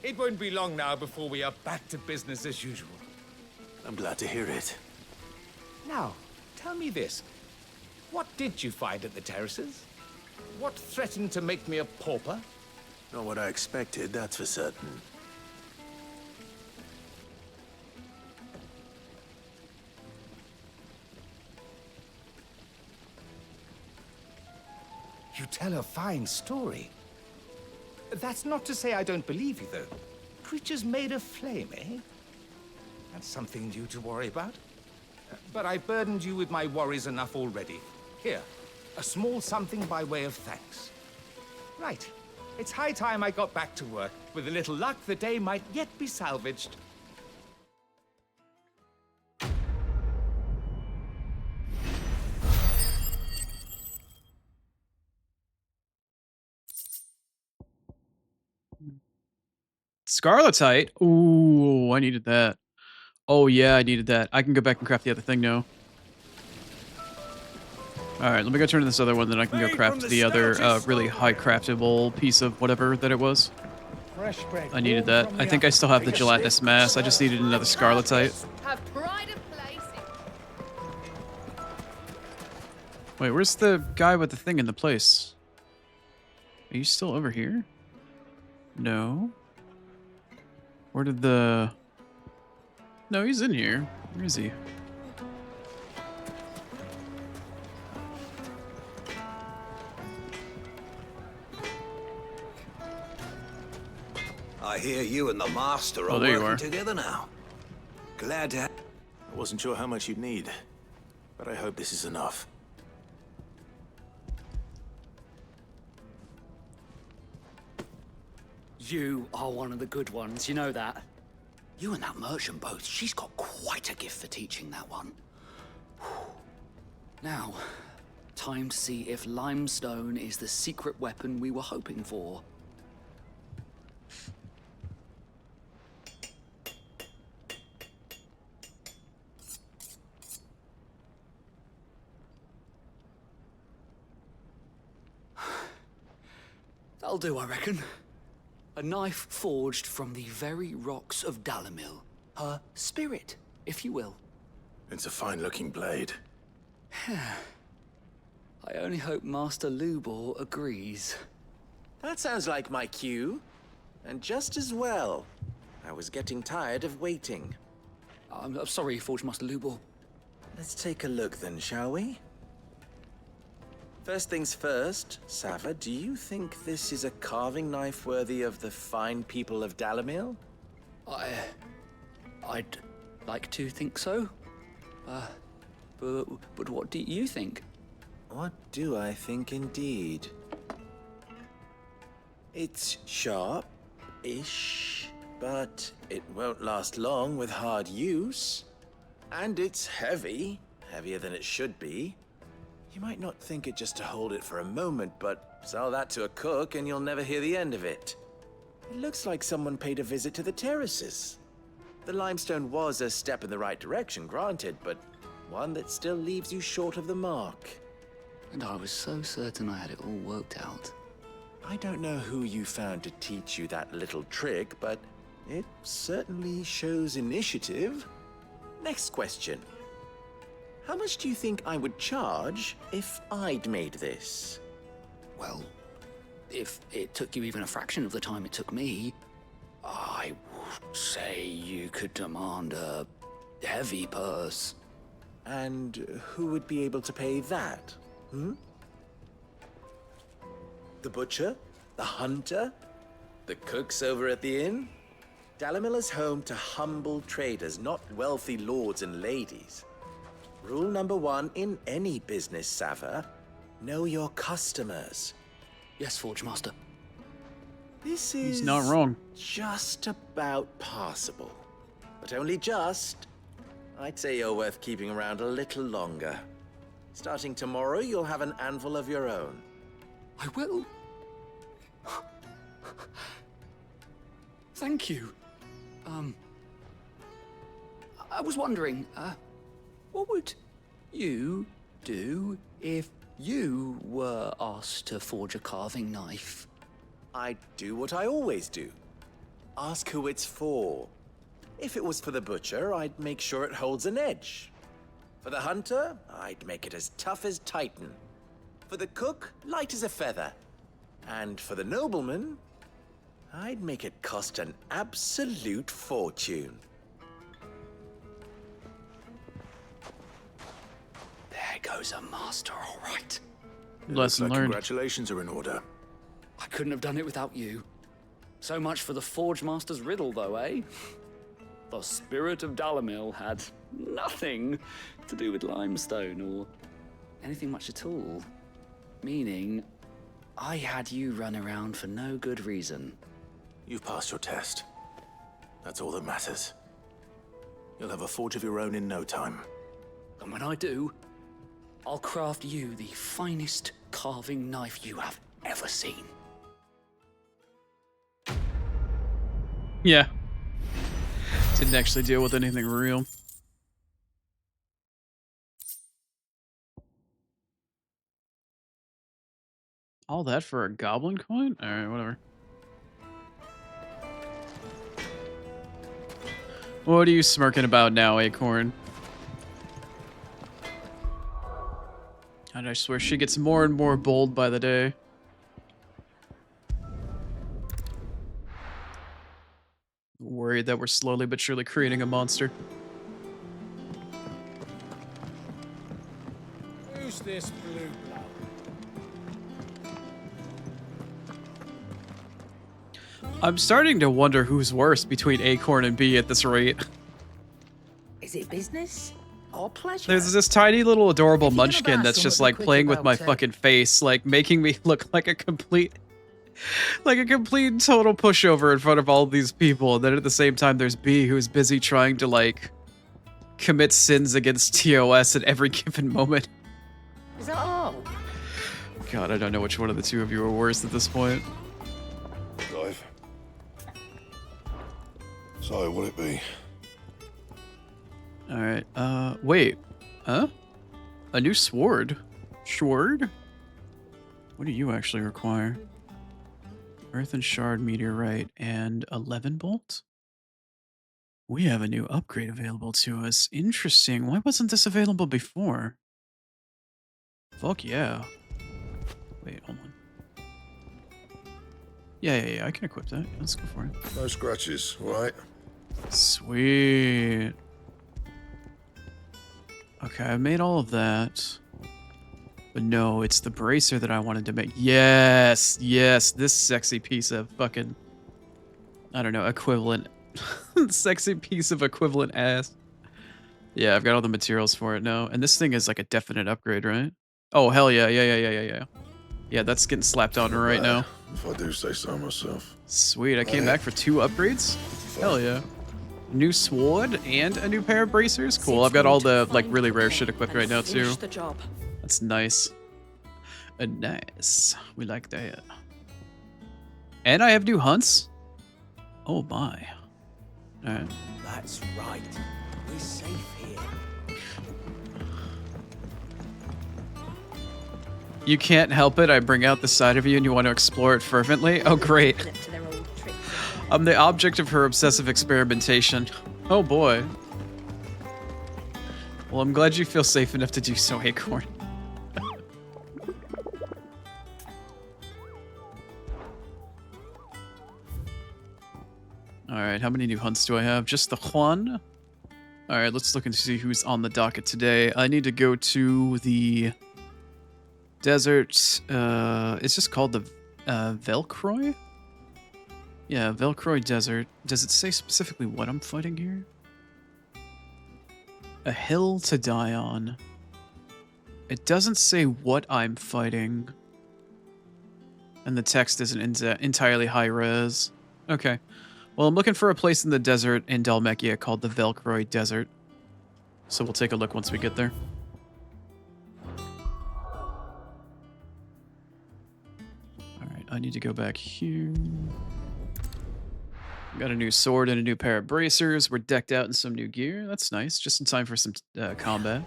It won't be long now before we are back to business as usual. I'm glad to hear it. Now, tell me this. What did you find at the terraces? What threatened to make me a pauper? Not what I expected, that's for certain. You tell a fine story. That's not to say I don't believe you, though. Creatures made of flame, eh? That's something new to worry about. But I burdened you with my worries enough already. Here, a small something by way of thanks. Right. It's high time I got back to work. With a little luck, the day might yet be salvaged. Scarletite? Ooh, I needed that. Oh yeah, I needed that. I can go back and craft the other thing now. Alright, let me go turn to this other one, then I can go craft the other really high craftable piece of whatever that it was. I needed that. I think I still have the gelatinous mass. I just needed another Scarletite. Have pride of place. Wait, where's the guy with the thing in the place? Are you still over here? No. Where did the... No, he's in here. Where is he? I hear you and the master are Oh, there you working are. together now. Glad to. I wasn't sure how much you'd need, but I hope this is enough. You are one of the good ones, you know that? You and that merchant both, she's got quite a gift for teaching that one. Now, time to see if limestone is the secret weapon we were hoping for. That'll do, I reckon. A knife forged from the very rocks of Dalamil. Her spirit, if you will. It's a fine-looking blade. I only hope Master Lubor agrees. That sounds like my cue. And just as well. I was getting tired of waiting. I'm sorry, Forge Master Lubor. Let's take a look then, shall we? First things first, Sava, do you think this is a carving knife worthy of the fine people of Dalamil? I'd like to think so. But what do you think? What do I think indeed? It's sharp-ish, but it won't last long with hard use. And it's heavy, heavier than it should be. You might not think it just to hold it for a moment, but sell that to a cook and you'll never hear the end of it. It looks like someone paid a visit to the terraces. The limestone was a step in the right direction, granted, but one that still leaves you short of the mark. And I was so certain I had it all worked out. I don't know who you found to teach you that little trick, but it certainly shows initiative. Next question. How much do you think I would charge if I'd made this? Well, if it took you even a fraction of the time it took me, I would say you could demand a heavy purse. And who would be able to pay that? The butcher? The hunter? The cooks over at the inn? Dalamil is home to humble traders, not wealthy lords and ladies. Rule number 1 in any business, Sava, know your customers. Yes, Forge Master. This He's is not wrong. just about passable. But only just. I'd say you're worth keeping around a little longer. Starting tomorrow, you'll have an anvil of your own. I will. Thank you. I was wondering, what would you do if you were asked to forge a carving knife? I'd do what I always do. Ask who it's for. If it was for the butcher, I'd make sure it holds an edge. For the hunter, I'd make it as tough as Titan. For the cook, light as a feather. And for the nobleman, I'd make it cost an absolute fortune. There goes a master, all right. Lesson learned. Congratulations are in order. I couldn't have done it without you. So much for the Forge Master's riddle, though, eh? The spirit of Dalamil had nothing to do with limestone or anything much at all. Meaning, I had you run around for no good reason. You've passed your test. That's all that matters. You'll have a forge of your own in no time. And when I do, I'll craft you the finest carving knife you have ever seen. Yeah. Didn't actually deal with anything real. All that for a goblin coin? Alright, whatever. What are you smirking about now, Acorn? And I swear she gets more and more bold by the day. Worried that we're slowly but surely creating a monster. Who's this blue blood? I'm starting to wonder who's worse between Acorn and Bee at this rate. Is it business or pleasure? There's this tiny little adorable munchkin that's just like playing with my fucking face, like making me look like a complete total pushover in front of all these people. And then at the same time, there's Bee who's busy trying to like commit sins against TOS at every given moment. Is that all? God, I don't know which one of the two of you are worse at this point. Dive. So, will it be? Alright, wait. Huh? A new sword? Sword? What do you actually require? Earthen shard, meteorite, and 11 bolt? We have a new upgrade available to us. Interesting. Why wasn't this available before? Fuck yeah. Wait, hold on. Yeah, I can equip that. Let's go for it. No scratches, right? Sweet. Okay, I made all of that. But no, it's the bracer that I wanted to make. Yes, this sexy piece of fucking, I don't know, equivalent. Sexy piece of equivalent ass. Yeah, I've got all the materials for it now. And this thing is like a definite upgrade, right? Oh, hell yeah. Yeah, that's getting slapped on right now. If I do say so myself. Sweet, I came back for 2 upgrades? Hell yeah. New sword and a new pair of bracers? Cool, I've got all the like really rare shit equipped right now too. The job. That's nice. Nice. We like that. And I have new hunts? Oh my. Alright. That's right. We're safe here. You can't help it, I bring out the side of you and you want to explore it fervently? Oh great. I'm the object of her obsessive experimentation. Oh boy. Well, I'm glad you feel safe enough to do so, Acorn. Alright, how many new hunts do I have? Just the one? Alright, let's look and see who's on the docket today. I need to go to the desert. It's just called the Velcroy? Yeah, Velcroy Desert. Does it say specifically what I'm fighting here? A hill to die on. It doesn't say what I'm fighting. And the text isn't entirely high res. Okay. Well, I'm looking for a place in the desert in Dhalmekia called the Velcroy Desert. So we'll take a look once we get there. Alright, I need to go back here. Got a new sword and a new pair of bracers. We're decked out in some new gear. That's nice. Just in time for some combat.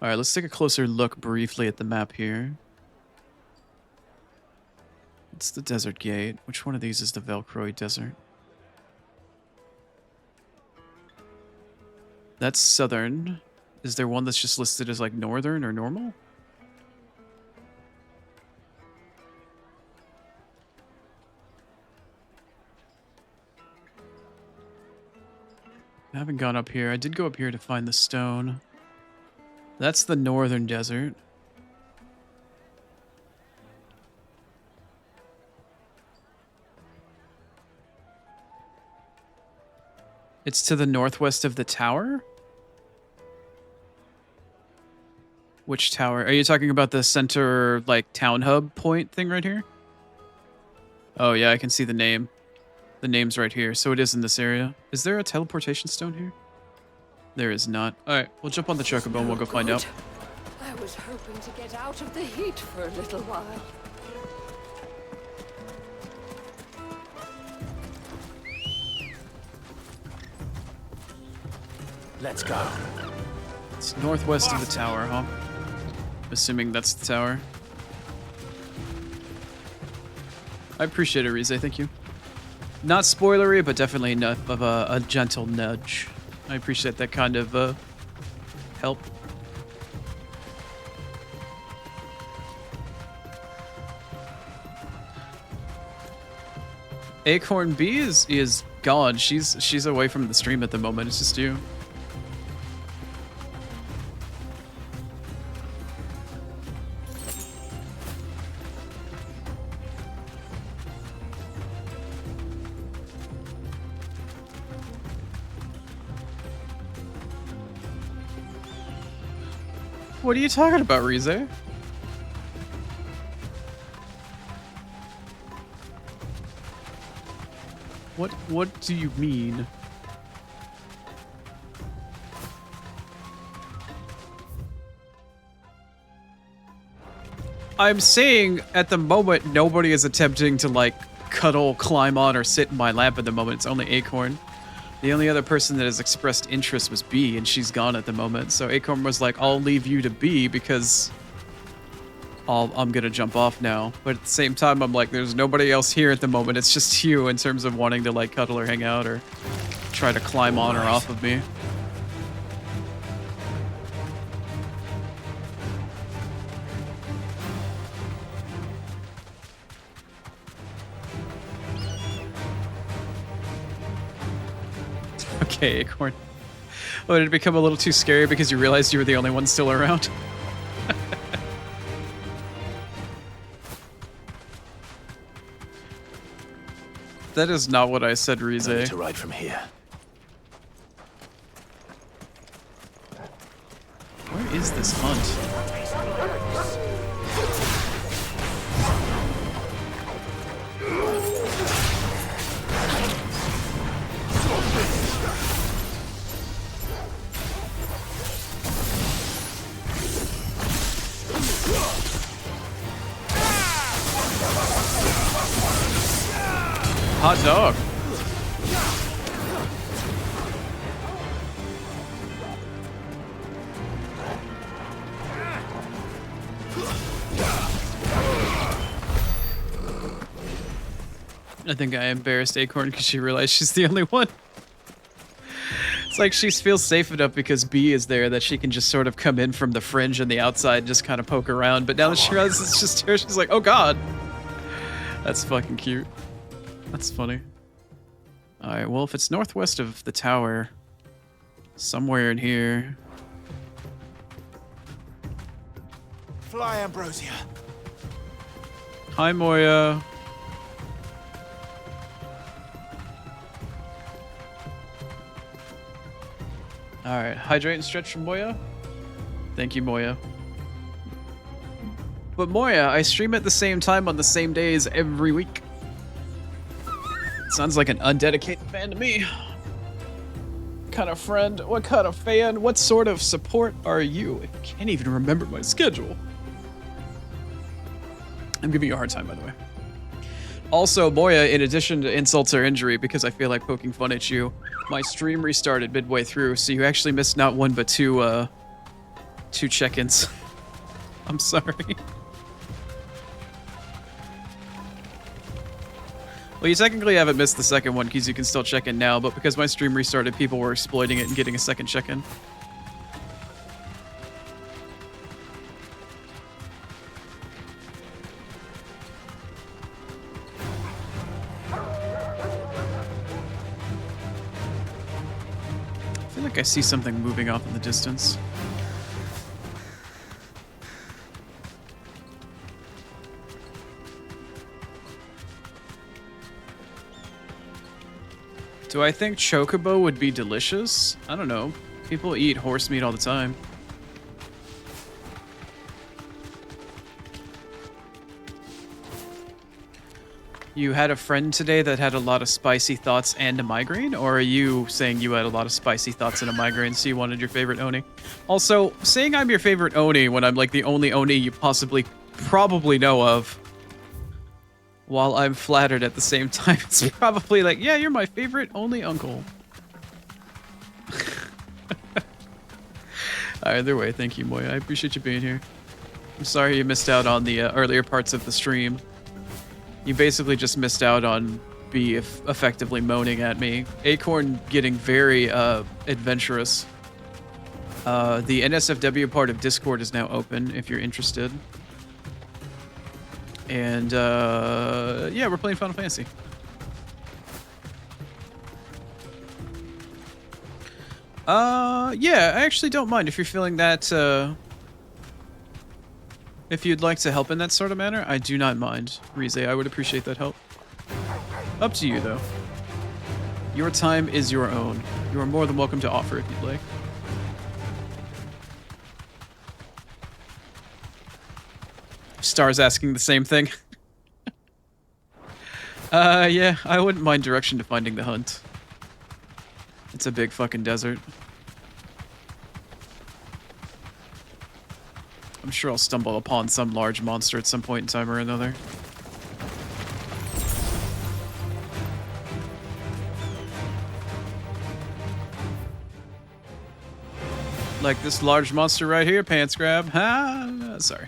Alright, let's take a closer look briefly at the map here. It's the Desert Gate. Which one of these is the Velcroy Desert? That's southern. Is there one that's just listed as like northern or normal? I haven't gone up here. I did go up here to find the stone. That's the northern desert. It's to the northwest of the tower? Which tower? Are you talking about the center, like, town hub point thing right here? Oh, yeah, I can see the name. The name's right here, so it is in this area. Is there a teleportation stone here? There is not. Alright, we'll jump on the chocobo and we'll go find out. I was hoping to get out of the heat for a little while. Let's go. It's northwest of the tower, huh? Assuming that's the tower. I appreciate it, Rize, thank you. Not spoilery, but definitely enough of a gentle nudge. I appreciate that kind of help. Acorn B is gone. She's away from the stream at the moment. It's just you. What are you talking about, Rize? What do you mean? I'm saying at the moment nobody is attempting to like cuddle, climb on, or sit in my lap at the moment. It's only Acorn. The only other person that has expressed interest was B, and she's gone at the moment. So Acorn was like, I'll leave you to B because I'm gonna jump off now. But at the same time, I'm like, there's nobody else here at the moment. It's just you in terms of wanting to like cuddle or hang out or try to climb on or off of me. Okay, Acorn. Oh, did it become a little too scary because you realized you were the only one still around? That is not what I said, Rize. No need to ride from here. Where is this hunt? Hot dog. I think I embarrassed Acorn because she realized she's the only one. It's like she feels safe enough because B is there that she can just sort of come in from the fringe and the outside and just kind of poke around. But now that she realizes it's just her, she's like, oh god. That's fucking cute. That's funny. Alright, well, if it's northwest of the tower, somewhere in here. Fly, Ambrosia. Hi, Moya. Alright, hydrate and stretch from Moya. Thank you, Moya. But Moya, I stream at the same time on the same days every week. Sounds like an undedicated fan to me. What kind of friend? What kind of fan? What sort of support are you? I can't even remember my schedule. I'm giving you a hard time, by the way. Also, Moya, in addition to insults or injury, because I feel like poking fun at you, my stream restarted midway through, so you actually missed not one but two check-ins. I'm sorry. Well, you technically haven't missed the second one because you can still check in now, but because my stream restarted, people were exploiting it and getting a second check-in. I feel like I see something moving off in the distance. Do I think chocobo would be delicious? I don't know. People eat horse meat all the time. You had a friend today that had a lot of spicy thoughts and a migraine? Or are you saying you had a lot of spicy thoughts and a migraine, so you wanted your favorite Oni? Also, saying I'm your favorite Oni when I'm like the only Oni you probably know of, while I'm flattered at the same time, it's probably like, yeah, you're my favorite only uncle. Either way, thank you, Moya. I appreciate you being here. I'm sorry you missed out on the earlier parts of the stream. You basically just missed out on effectively moaning at me. Acorn getting very adventurous. The NSFW part of Discord is now open if you're interested. And yeah, we're playing Final Fantasy. Yeah, I actually don't mind if you're feeling that, if you'd like to help in that sort of manner, I do not mind. Rize, I would appreciate that help. Up to you, though. Your time is your own. You are more than welcome to offer if you'd like. Star's asking the same thing. Yeah, I wouldn't mind direction to finding the hunt. It's a big fucking desert. I'm sure I'll stumble upon some large monster at some point in time or another. Like this large monster right here, pants grab. Sorry.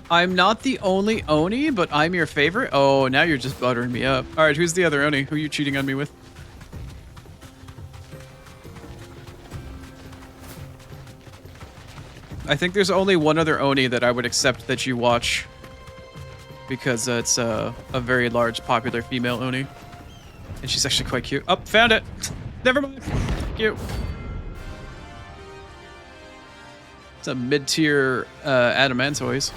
I'm not the only Oni, but I'm your favorite? Oh, now you're just buttering me up. Alright, who's the other Oni? Who are you cheating on me with? I think there's only one other Oni that I would accept that you watch. Because it's a very large, popular female Oni. And she's actually quite cute. Oh, found it! Never mind. Cute. It's a mid-tier Adamantoise.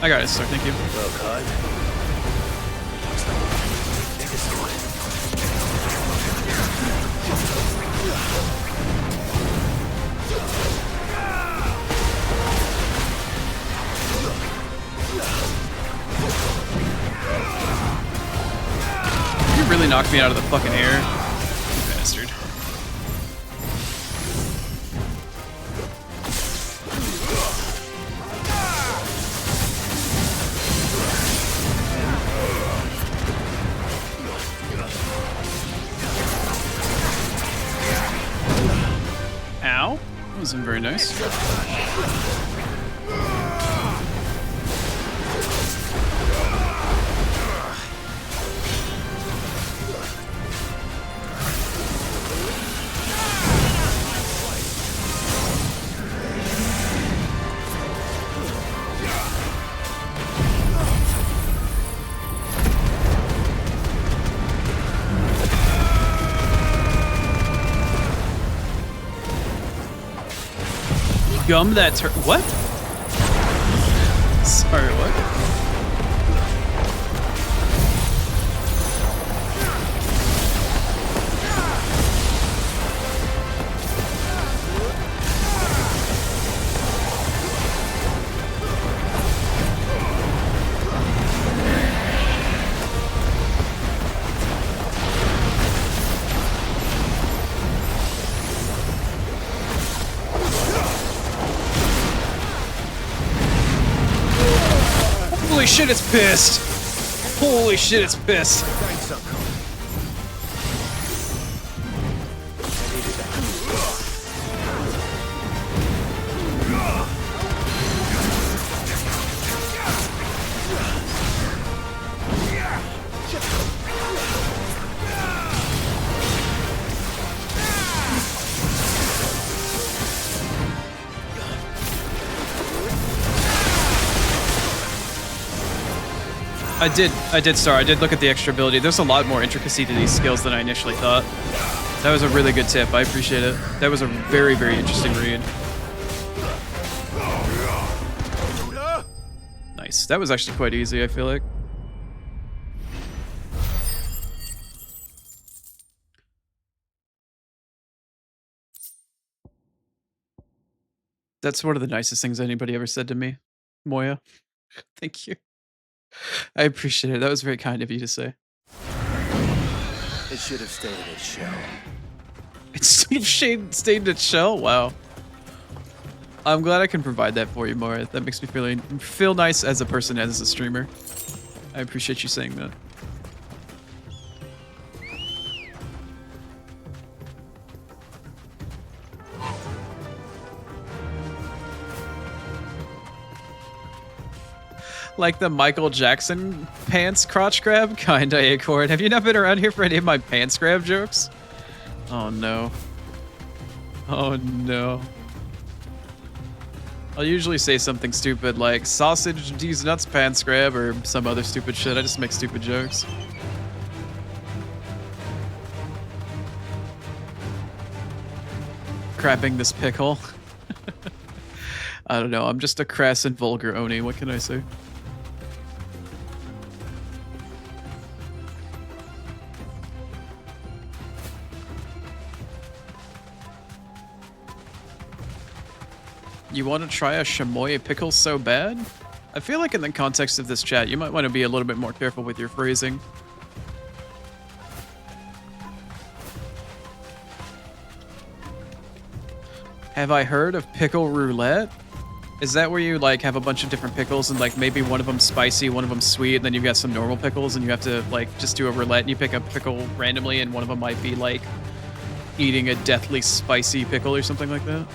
I got it, sir. Thank you. Well, Clyde. You really knocked me out of the fucking air, you bastard. Ow. That wasn't very nice. Gum that what? Sorry, what? Holy shit, it's pissed! Holy shit, it's pissed! I did look at the extra ability. There's a lot more intricacy to these skills than I initially thought. That was a really good tip. I appreciate it. That was a very, very interesting read. Nice. That was actually quite easy, I feel like. That's one of the nicest things anybody ever said to me, Moya. Thank you. I appreciate it. That was very kind of you to say. It should have stayed in its shell. It stayed in its shell? Wow. I'm glad I can provide that for you, Moya. That makes me feel nice as a person and as a streamer. I appreciate you saying that. Like the Michael Jackson pants crotch grab? Kinda, Acorn. Have you not been around here for any of my pants grab jokes? Oh no. Oh no. I'll usually say something stupid like sausage D's nuts pants grab or some other stupid shit. I just make stupid jokes. Crapping this pickle. I don't know. I'm just a crass and vulgar Oni. What can I say? You want to try a chamoy pickle so bad? I feel like in the context of this chat, you might want to be a little bit more careful with your phrasing. Have I heard of pickle roulette? Is that where you like have a bunch of different pickles and like maybe one of them spicy, one of them sweet, and then you've got some normal pickles and you have to like just do a roulette and you pick a pickle randomly and one of them might be like eating a deathly spicy pickle or something like that?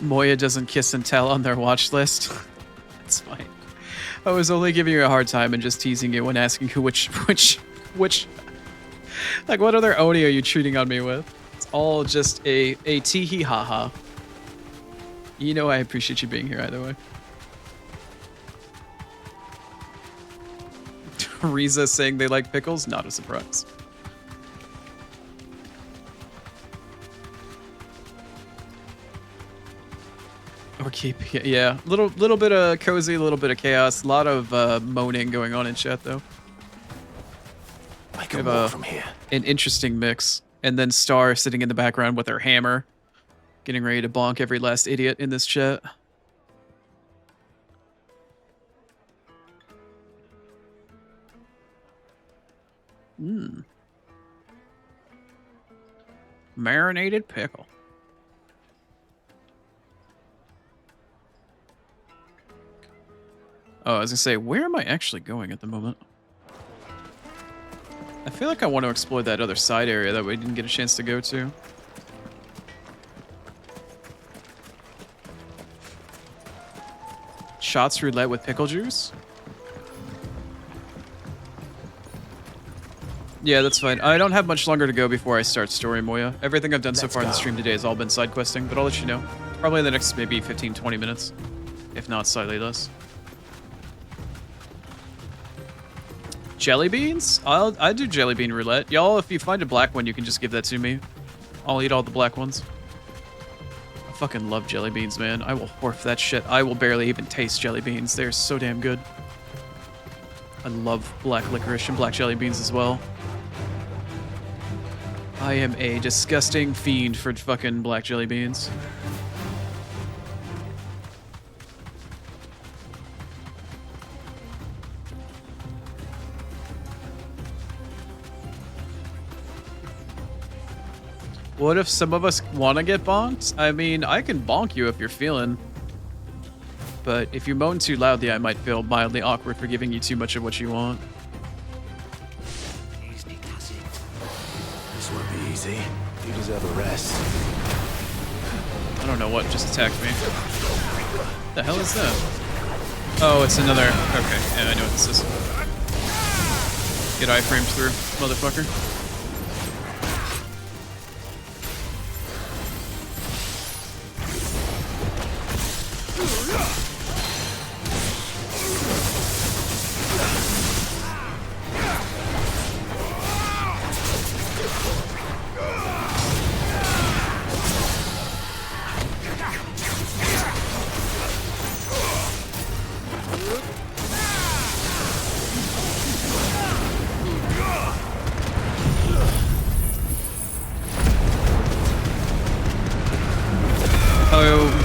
Moya doesn't kiss and tell on their watch list. That's fine. I was only giving you a hard time and just teasing you when asking who which like what other Oni are you cheating on me with? It's all just a tee-hee ha-ha. You know I appreciate you being here either way. Riza saying they like pickles, not a surprise. Or keep, yeah. Little bit of cozy, a little bit of chaos. A lot of moaning going on in chat, though. I can walk from here. An interesting mix. And then Star sitting in the background with her hammer, getting ready to bonk every last idiot in this chat. Mmm. Marinated pickle. Oh, I was gonna say, where am I actually going at the moment? I feel like I want to explore that other side area that we didn't get a chance to go to. Shots roulette with pickle juice? Yeah, that's fine. I don't have much longer to go before I start story, Moya. Everything I've done so far in the stream today has all been side questing, but I'll let you know. Probably in the next maybe 15-20 minutes. If not, slightly less. Jelly beans? I do jelly bean roulette. Y'all, if you find a black one, you can just give that to me. I'll eat all the black ones. I fucking love jelly beans, man. I will horf that shit. I will barely even taste jelly beans. They're so damn good. I love black licorice and black jelly beans as well. I am a disgusting fiend for fucking black jelly beans. What if some of us want to get bonked? I mean, I can bonk you if you're feeling. But if you moan too loudly, I might feel mildly awkward for giving you too much of what you want. This won't be easy. You deserve a rest. I don't know what just attacked me. The hell is that? Oh, it's another... Okay, yeah, I know what this is. Get iframed through, motherfucker.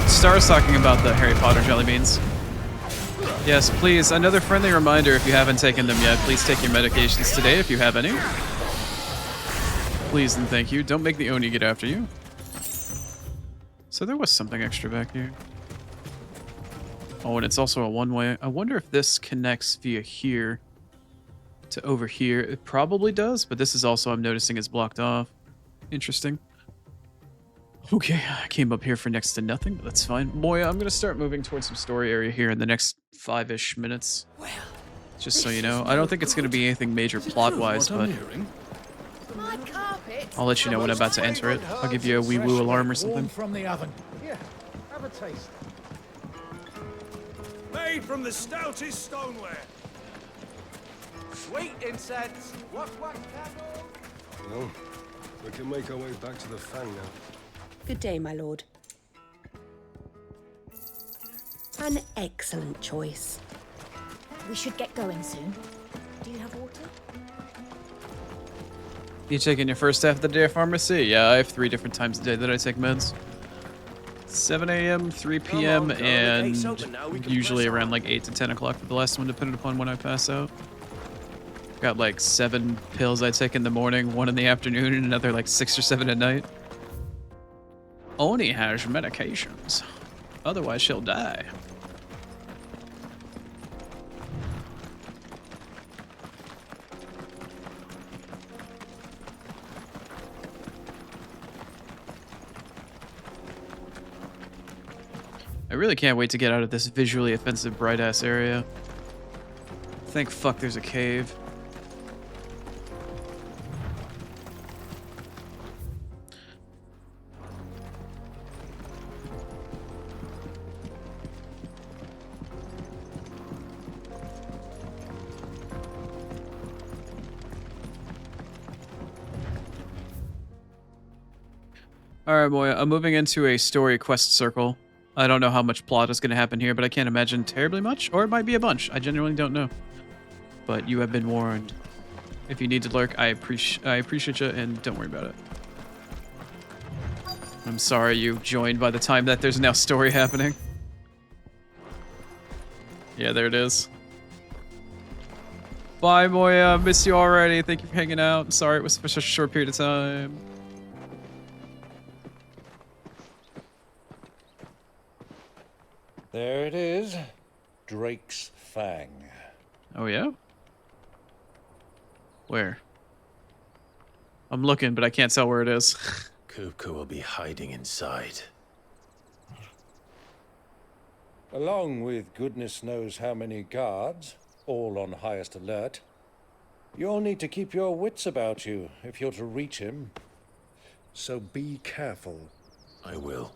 Star's talking about the Harry Potter jelly beans. Yes, please, another friendly reminder if you haven't taken them yet, please take your medications today if you have any. Please and thank you. Don't make the Oni get after you. So there was something extra back here. Oh, and it's also a one-way. I wonder if this connects via here to over here. It probably does, but this is also, I'm noticing, is blocked off. Interesting. Okay, I came up here for next to nothing, but that's fine. Moya, I'm going to start moving towards some story area here in the next 5-ish minutes. Just so you know. I don't think it's going to be anything major plot-wise, but I'll let you know when I'm about to enter it. I'll give you a wee-woo alarm or something. From the oven. Here, have a taste. Made from the stoutest stoneware. Sweet incense. What candle? Well, we can make our way back to the Fang now. Good day, my lord. An excellent choice. We should get going soon. Do you have water? You taking your first half of the day at pharmacy? Yeah, I have 3 different times a day that I take meds. 7 a.m., 3 p.m., and usually around like 8 to 10 o'clock for the last one, depending upon when I pass out. Got like 7 pills I take in the morning, 1 in the afternoon, and another like 6 or 7 at night. Oni has medications. Otherwise, she'll die. I really can't wait to get out of this visually offensive bright-ass area. Thank fuck there's a cave. Alright, Moya, I'm moving into a story quest circle. I don't know how much plot is going to happen here, but I can't imagine terribly much, or it might be a bunch. I genuinely don't know. But you have been warned. If you need to lurk, I appreciate you, and don't worry about it. I'm sorry you joined by the time that there's now story happening. Yeah, there it is. Bye, Moya. Miss you already. Thank you for hanging out. Sorry it was for such a short period of time. There it is. Drake's Fang. Oh, yeah? Where? I'm looking, but I can't tell where it is. Kupka will be hiding inside. Along with goodness knows how many guards, all on highest alert. You'll need to keep your wits about you if you're to reach him. So be careful. I will,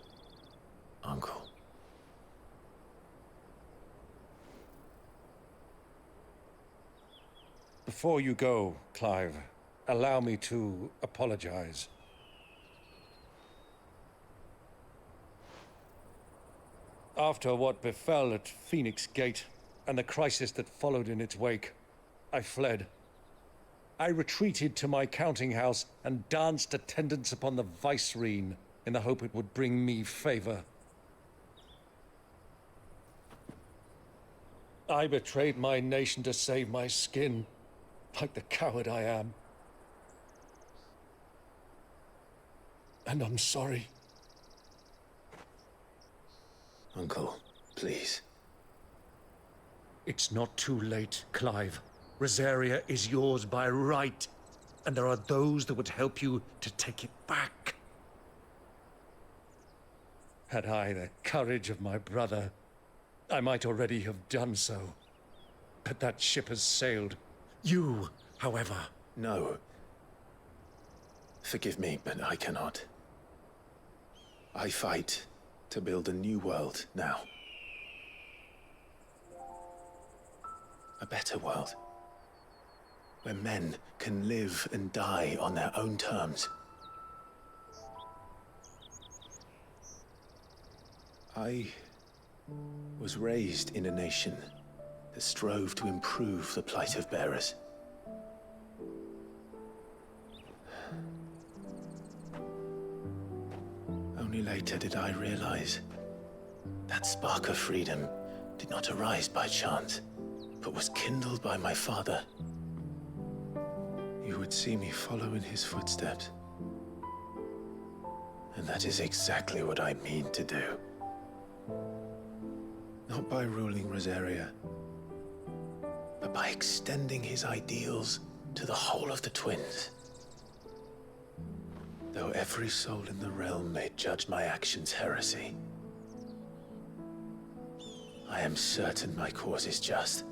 Uncle. Before you go, Clive, allow me to apologize. After what befell at Phoenix Gate and the crisis that followed in its wake, I fled. I retreated to my counting house and danced attendance upon the vicereine in the hope it would bring me favor. I betrayed my nation to save my skin, like the coward I am. and I'm sorry. Uncle, please. It's not too late, Clive. Rosaria is yours by right, and there are those that would help you to take it back. Had I the courage of my brother, I might already have done so. But that ship has sailed. You, however... No. Forgive me, but I cannot. I fight to build a new world now. A better world. Where men can live and die on their own terms. I was raised in a nation that strove to improve the plight of bearers. Only later did I realize that spark of freedom did not arise by chance, but was kindled by my father. You would see me follow in his footsteps. And that is exactly what I mean to do. Not by ruling Rosaria, but by extending his ideals to the whole of the twins. Though every soul in the realm may judge my actions heresy, I am certain my cause is just.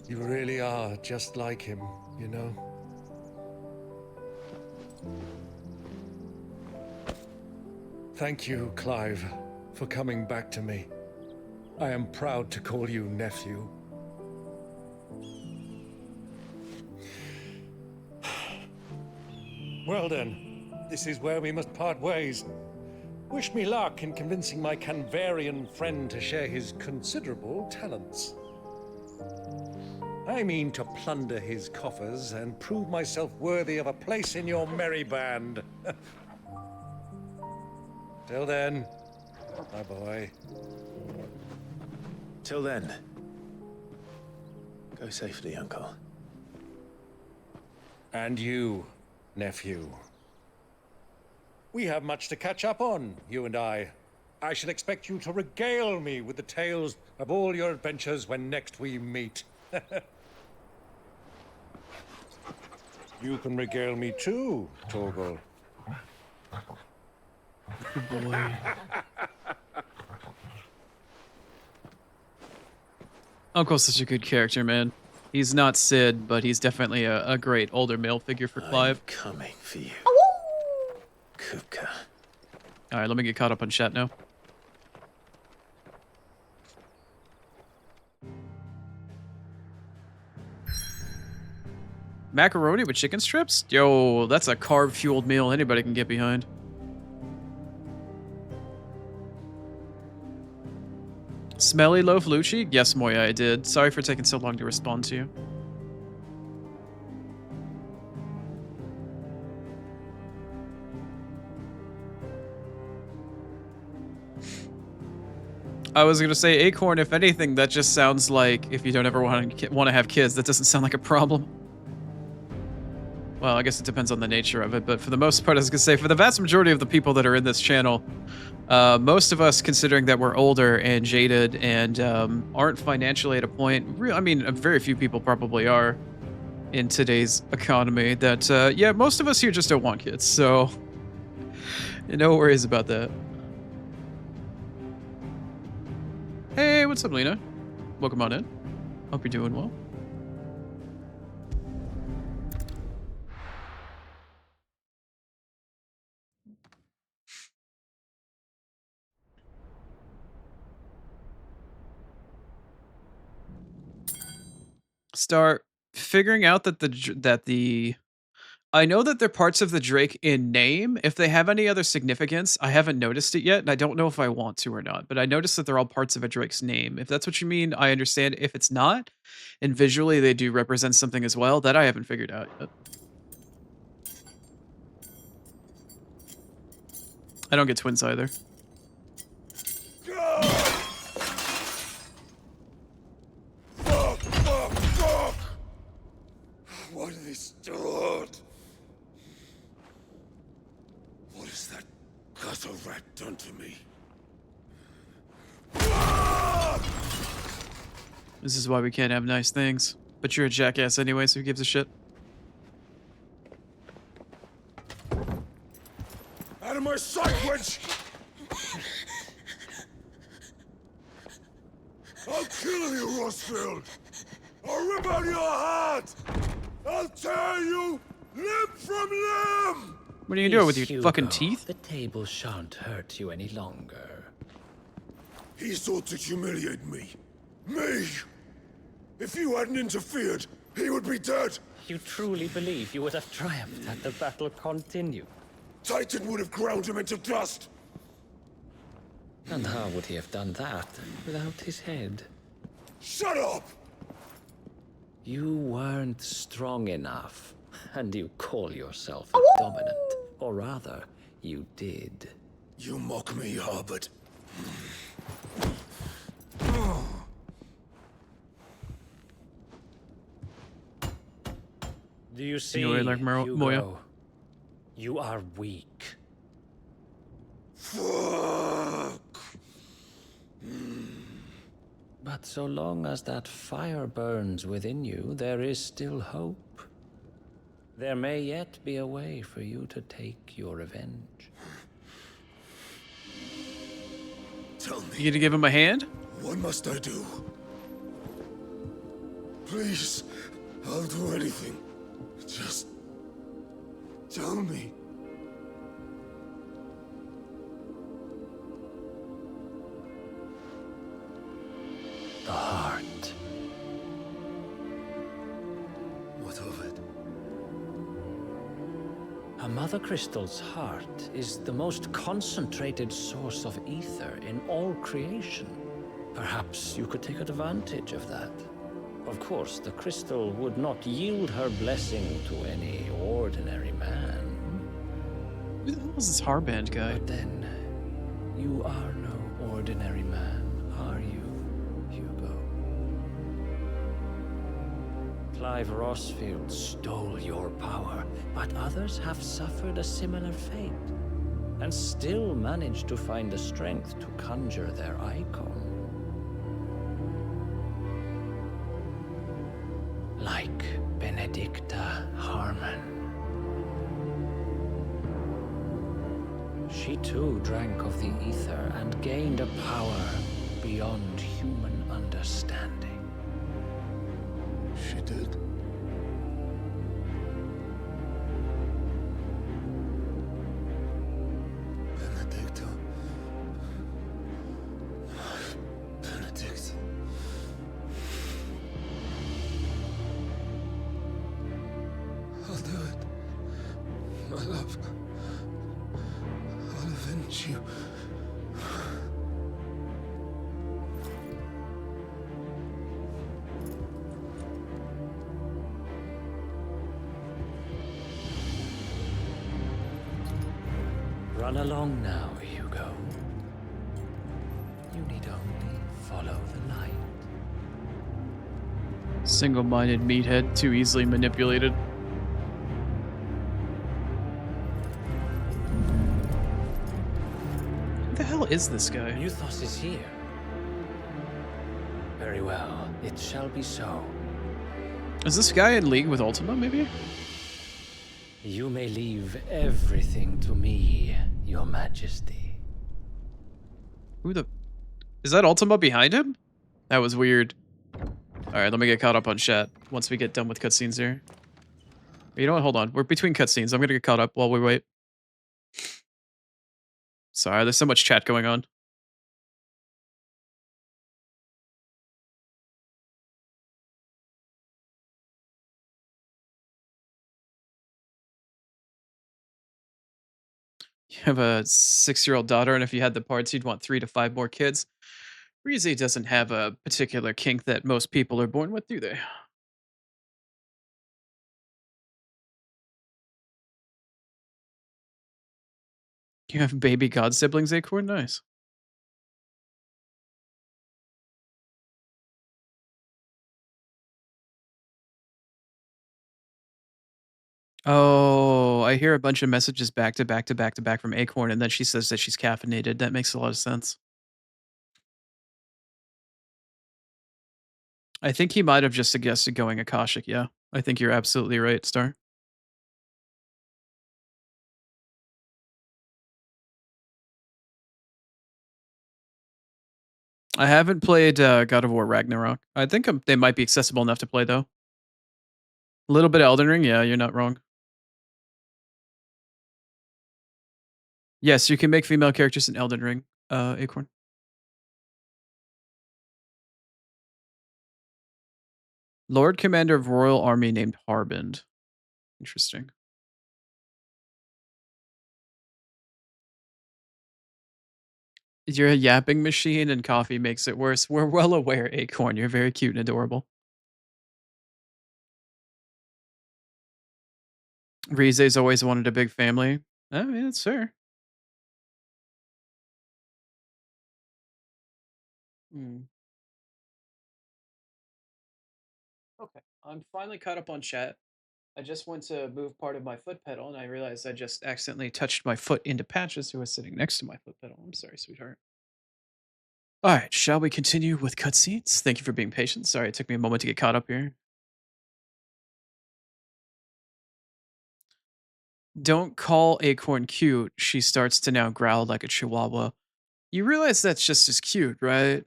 You really are just like him, you know? Thank you, Clive, for coming back to me. I am proud to call you nephew. Well then, this is where we must part ways. Wish me luck in convincing my Canvarian friend to share his considerable talents. I mean to plunder his coffers and prove myself worthy of a place in your merry band. Till then, my boy. Till then, go safely, Uncle. And you, nephew. We have much to catch up on, you and I. I shall expect you to regale me with the tales of all your adventures when next we meet. You can regale me too, Torgal. Good boy. Uncle's such a good character, man. He's not Sid, but he's definitely a great older male figure for Clive. I'm coming for you. Kupka. Alright, let me get caught up on chat now. Macaroni with chicken strips? Yo, that's a carb-fueled meal anybody can get behind. Smelly loaf Lucci? Yes, Moya, I did. Sorry for taking so long to respond to you. I was gonna say Acorn, if anything, that just sounds like if you don't ever want to have kids, that doesn't sound like a problem. Well, I guess it depends on the nature of it, but for the most part, I was gonna say, for the vast majority of the people that are in this channel, most of us, considering that we're older and jaded and aren't financially at a point, I mean, very few people probably are in today's economy, that, yeah, most of us here just don't want kids, so no worries about that. Hey, what's up, Lena? Welcome on in. Hope you're doing well. Start figuring out that I know that they're parts of the Drake in name. If they have any other significance, I haven't noticed it yet, and I don't know if I want to or not, but I noticed that they're all parts of a Drake's name. If that's what you mean, I understand. If it's not, and visually they do represent something as well, that I haven't figured out yet. I don't get twins either. What they stored. rat done to me? This is why we can't have nice things. But you're a jackass anyway, so who gives a shit? Out of my sight, wench! I'll kill you, Rosfield! I'll rip out your heart! I'll tear you limb from limb! What are you gonna do with your fucking teeth? The table shan't hurt you any longer. He sought to humiliate me. Me! If you hadn't interfered, he would be dead! You truly believe you would have triumphed had the battle continued? Titan would have ground him into dust! And how would he have done that without his head? Shut up! You weren't strong enough, and you call yourself a dominant. Or rather, you did. You mock me, Harbert. Do you see, You know, like Moya. Hugo? You are weak. Fuck! But so long as that fire burns within you, there is still hope. There may yet be a way for you to take your revenge. Tell me. You gonna give him a hand? What must I do? Please, I'll do anything. Just tell me. The heart. What of it? A mother crystal's heart is the most concentrated source of ether in all creation. Perhaps you could take advantage of that. Of course, the crystal would not yield her blessing to any ordinary man. Who the hell is this Harband guy? But then, you are no ordinary man, are you, Hugo? Clive Rosfield stole your power, but others have suffered a similar fate, and still managed to find the strength to conjure their icon. Like Benedicta Harmon. She too drank of the ether and gained a power beyond human understanding. She did. Benedicta. Benedict. I'll do it. My love. I'll avenge you. Run along now, Hugo. You need only follow the light. Single-minded meathead, too easily manipulated. Who the hell is this guy? Muthos is here. Very well, it shall be so. Is this guy in league with Ultima, maybe? You may leave everything to me, Your Majesty. Who the... Is that Ultima behind him? That was weird. Alright, let me get caught up on chat once we get done with cutscenes here. You know what? Hold on. We're between cutscenes. I'm gonna get caught up while we wait. Sorry, there's so much chat going on. You have a 6-year-old daughter, and if you had the parts, you'd want 3 to 5 more kids. Rize doesn't have a particular kink that most people are born with, do they? You have baby god siblings, Acorn? Nice. Oh, I I hear a bunch of messages back to back to back to back from Acorn, and then she says that she's caffeinated. That makes a lot of sense. I think he might have just suggested going Akashic, yeah. I think you're absolutely right, Star. I haven't played God of War Ragnarok. I think they might be accessible enough to play, though. A little bit of Elden Ring, yeah, you're not wrong. Yes, you can make female characters in Elden Ring, Acorn. Lord Commander of Royal Army named Harbin. Interesting. You're a yapping machine and coffee makes it worse. We're well aware, Acorn. You're very cute and adorable. Rize's always wanted a big family. I mean, it's fair. Hmm. Okay, I'm finally caught up on chat. I just went to move part of my foot pedal and I realized I just accidentally touched my foot into Patches, who was sitting next to my foot pedal. I'm sorry, sweetheart. All right, shall we continue with cutscenes? Thank you for being patient. Sorry, it took me a moment to get caught up here. Don't call Acorn cute. She starts to now growl like a chihuahua. You realize that's just as cute, right?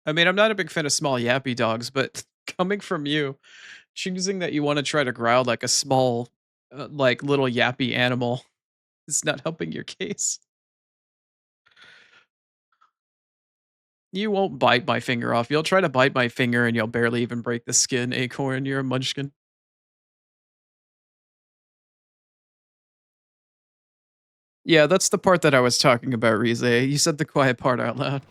I mean, I'm not a big fan of small yappy dogs, but coming from you, choosing that you want to try to growl like a small, like little yappy animal is not helping your case. You won't bite my finger off. You'll try to bite my finger and you'll barely even break the skin, Acorn. You're a munchkin. Yeah, that's the part that I was talking about, Rize. You said the quiet part out loud.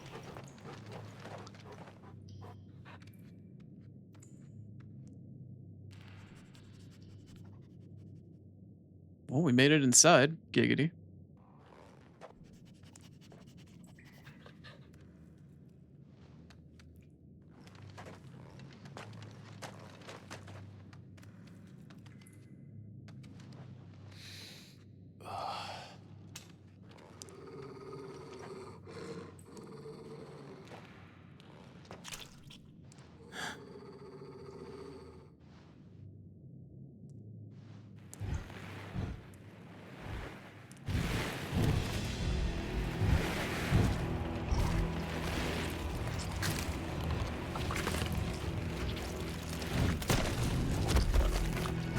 Well, we made it inside. Giggity.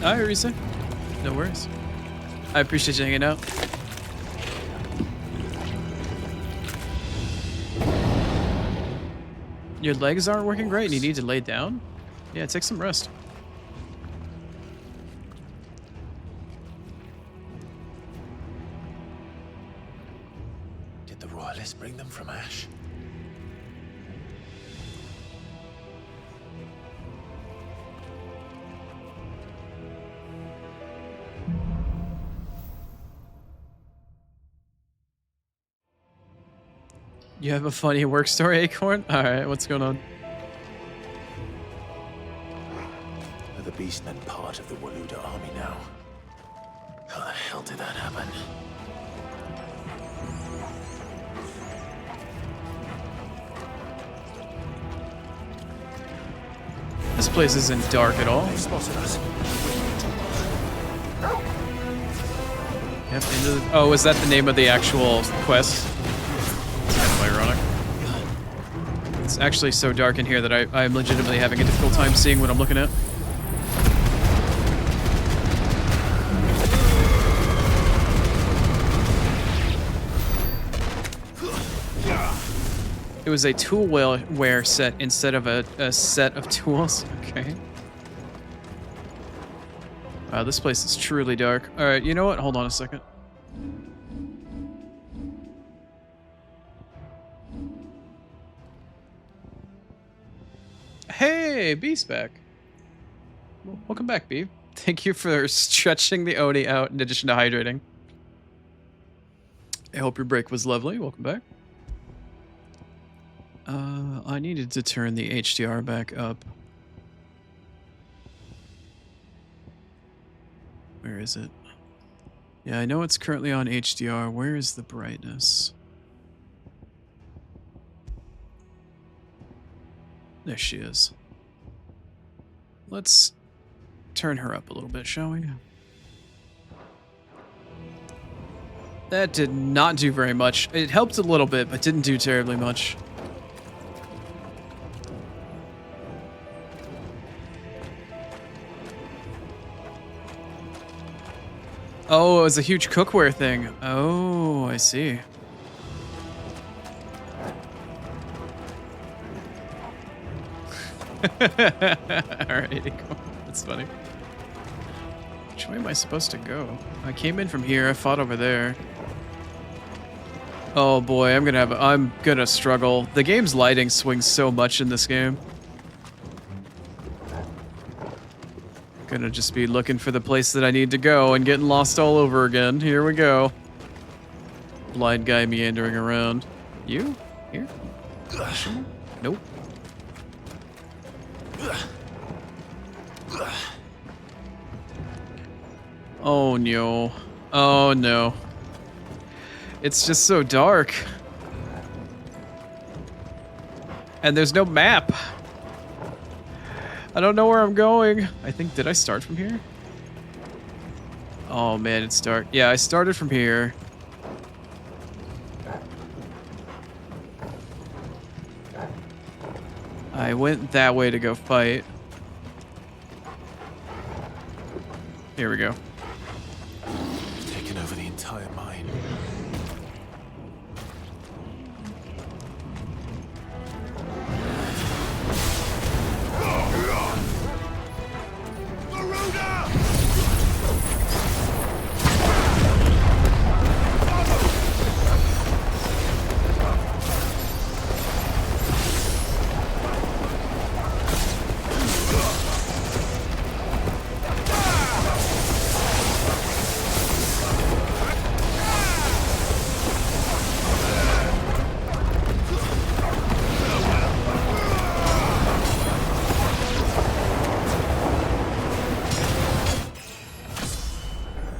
Hi, Risa. No worries. I appreciate you hanging out. Your legs aren't working great and you need to lay down? Yeah, take some rest. Did the Royalists bring them from Ash? You have a funny work story, Acorn? Alright, what's going on? Are the Beastmen part of the Waluda army now? How the hell did that happen? This place isn't dark at all. They spotted us. Yep, into the, oh, is that the name of the actual quest? It's kind of ironic. It's actually so dark in here that I'm legitimately having a difficult time seeing what I'm looking at. It was a toolware set instead of a set of tools. Okay. Wow, this place is truly dark. Alright, you know what? Hold on a second. Hey, Beast back. Welcome back, Bee. Thank you for stretching the Oni out in addition to hydrating. I hope your break was lovely. Welcome back. I needed to turn the HDR back up. Where is it? Yeah, I know it's currently on HDR. Where is the brightness? There she is. Let's turn her up a little bit, shall we? That did not do very much. It helped a little bit, but didn't do terribly much. Oh, it was a huge cookware thing. Oh, I see. Alright, cool. That's funny. Which way am I supposed to go? I came in from here, I fought over there. Oh boy, I'm gonna struggle. The game's lighting swings so much in this game. Gonna just be looking for the place that I need to go and getting lost all over again. Here we go. Blind guy meandering around. You? Here? Nope. Oh no. Oh no. It's just so dark. And there's no map. I don't know where I'm going. I think, did I start from here? Oh man, it's dark. Yeah, I started from here. I went that way to go fight. Here we go. Taken over the entire mine.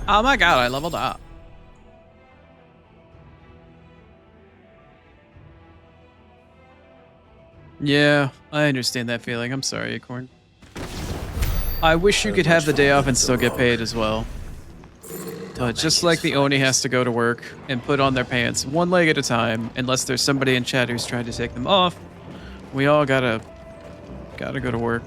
Oh my god, I leveled up. Yeah, I understand that feeling. I'm sorry, Acorn. I wish you could have the day off and still get paid as well. But just like the Oni has to go to work and put on their pants one leg at a time, unless there's somebody in chat who's trying to take them off, we all gotta go to work.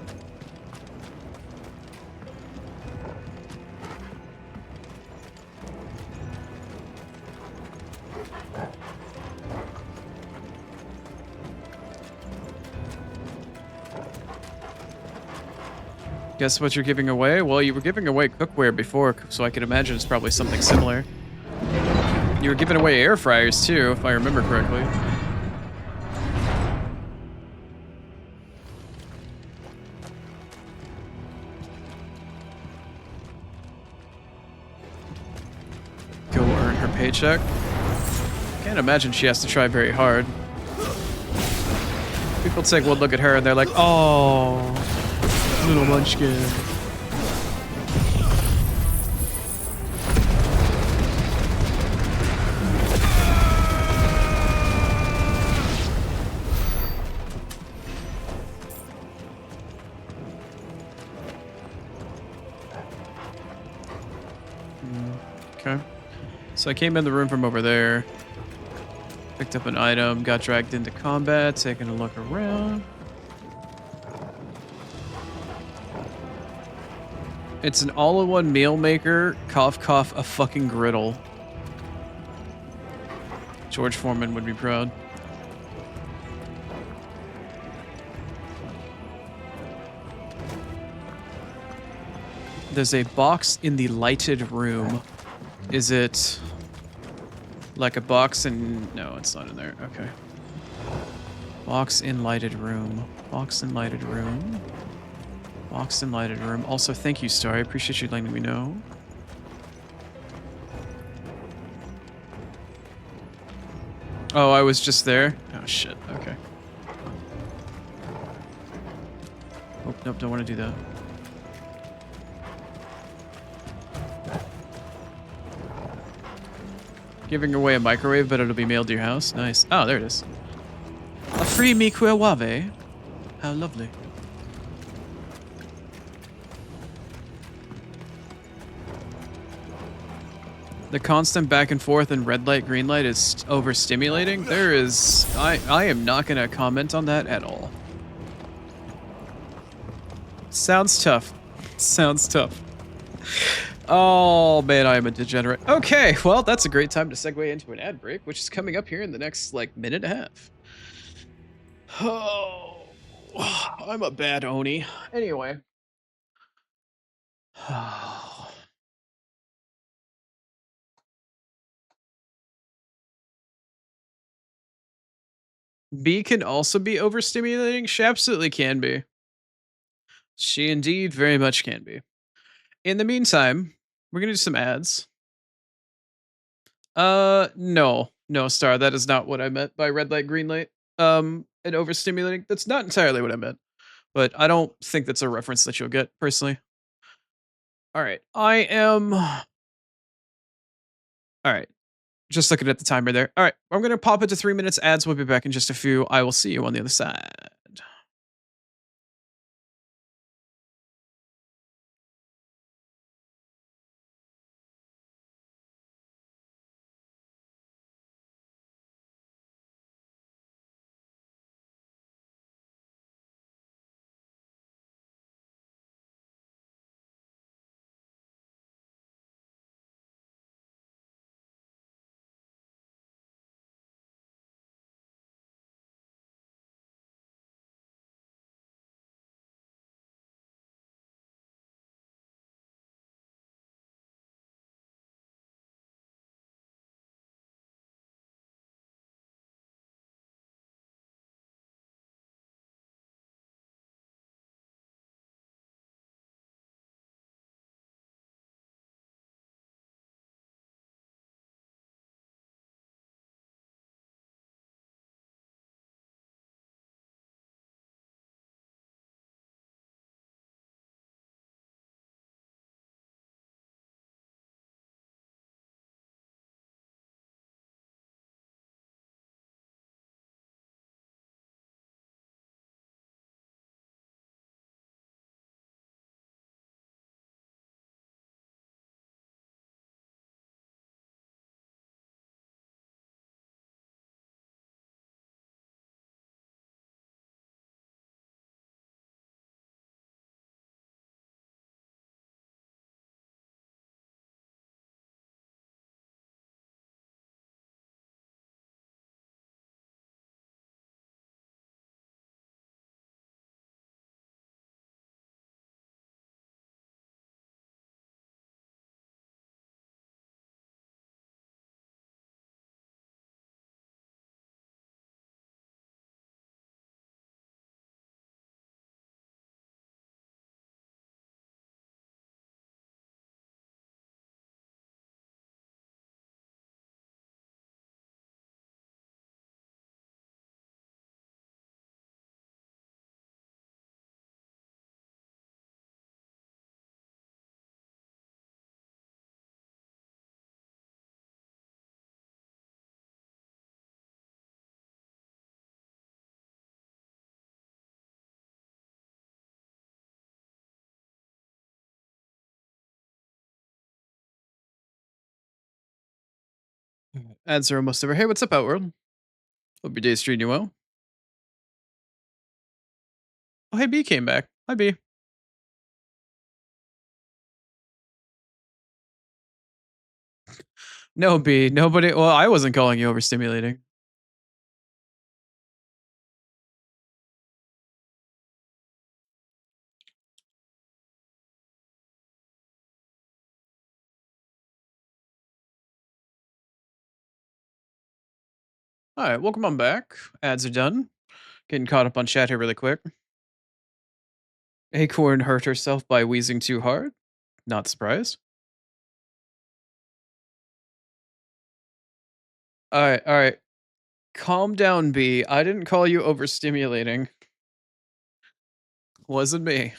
Guess what you're giving away? Well, you were giving away cookware before, so I could imagine it's probably something similar. You were giving away air fryers too, if I remember correctly. Go earn her paycheck. Can't imagine she has to try very hard. People take one look at her and they're like, oh, little munchkin. Okay. So I came in the room from over there. Picked up an item, got dragged into combat, taking a look around. It's an all-in-one meal maker, cough cough, a fucking griddle. George Foreman would be proud. There's a box in the lighted room. Is it like a box in... No, it's not in there. Okay. Box in lighted room. Box in lighted room. Box in lighted room. Also, thank you, Star. I appreciate you letting me know. Oh, I was just there? Oh, shit. Okay. Oh, nope, don't want to do that. Giving away a microwave, but it'll be mailed to your house. Nice. Oh, there it is. A free microwave. How lovely. The constant back and forth and red light, green light is overstimulating. There is... I am not going to comment on that at all. Sounds tough. Sounds tough. Oh, man, I am a degenerate. Okay, well, that's a great time to segue into an ad break, which is coming up here in the next, like, minute and a half. Oh, I'm a bad Oni. Anyway. B can also be overstimulating? She absolutely can be. She indeed very much can be. In the meantime, we're gonna do some ads. No. No, Star, that is not what I meant by red light, green light. And overstimulating. That's not entirely what I meant. But I don't think that's a reference that you'll get, personally. Alright. I am... Alright. Just looking at the timer there. Alright, I'm gonna pop it to 3 minutes ads. We'll be back in just a few. I will see you on the other side. Ads are almost over. Hey, what's up, Outworld? Hope your day's treating you well. Oh, hey, B came back. Hi, B. No, B. Nobody... Well, I wasn't calling you overstimulating. Alright, welcome on back. Ads are done. Getting caught up on chat here really quick. Acorn hurt herself by wheezing too hard. Not surprised. Alright. Calm down, B. I didn't call you overstimulating. Wasn't me.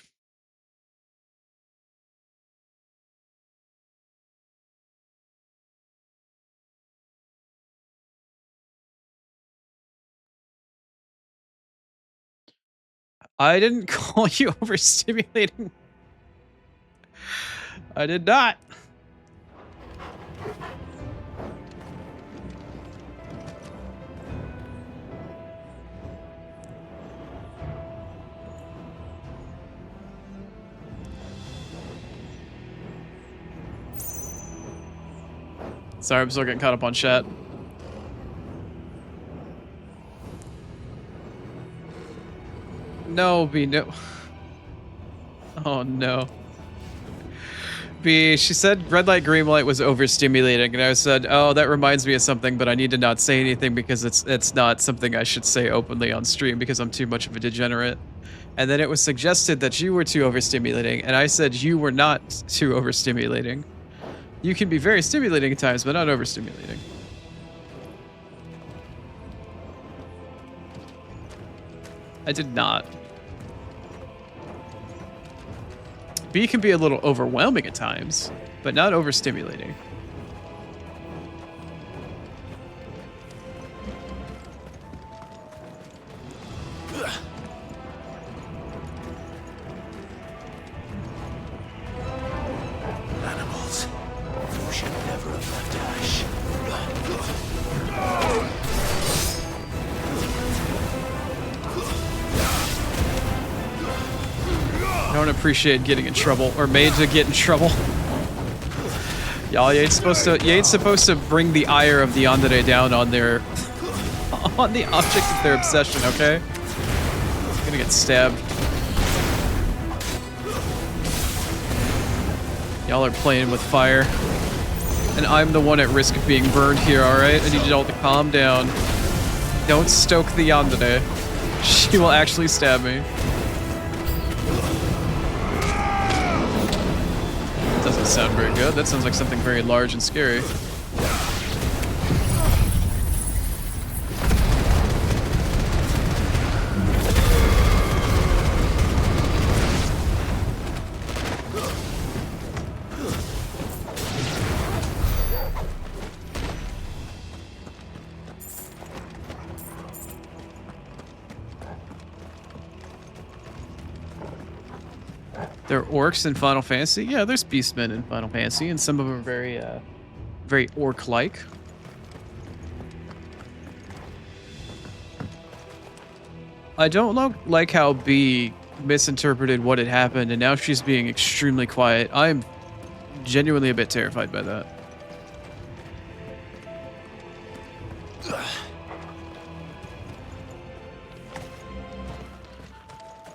I didn't call you overstimulating. I did not. Sorry, I'm still getting caught up on chat. No, B, no. Oh, no. B, she said red light, green light was overstimulating, and I said, oh, that reminds me of something, but I need to not say anything because it's not something I should say openly on stream because I'm too much of a degenerate. And then it was suggested that you were too overstimulating, and I said you were not too overstimulating. You can be very stimulating at times, but not overstimulating. I did not. B can be a little overwhelming at times, but not overstimulating. Animals. You should never have left Ash. I don't appreciate getting in trouble or made to get in trouble. Y'all, you ain't supposed to bring the ire of the Yandere down on their on the object of their obsession, okay? I'm gonna get stabbed. Y'all are playing with fire. And I'm the one at risk of being burned here, alright? I need you all to calm down. Don't stoke the Yandere. She will actually stab me. Doesn't sound very good. That sounds like something very large and scary. There are orcs in Final Fantasy? Yeah, there's beastmen in Final Fantasy, and some of them are very, very orc-like. I don't like how B misinterpreted what had happened, and now she's being extremely quiet. I'm genuinely a bit terrified by that.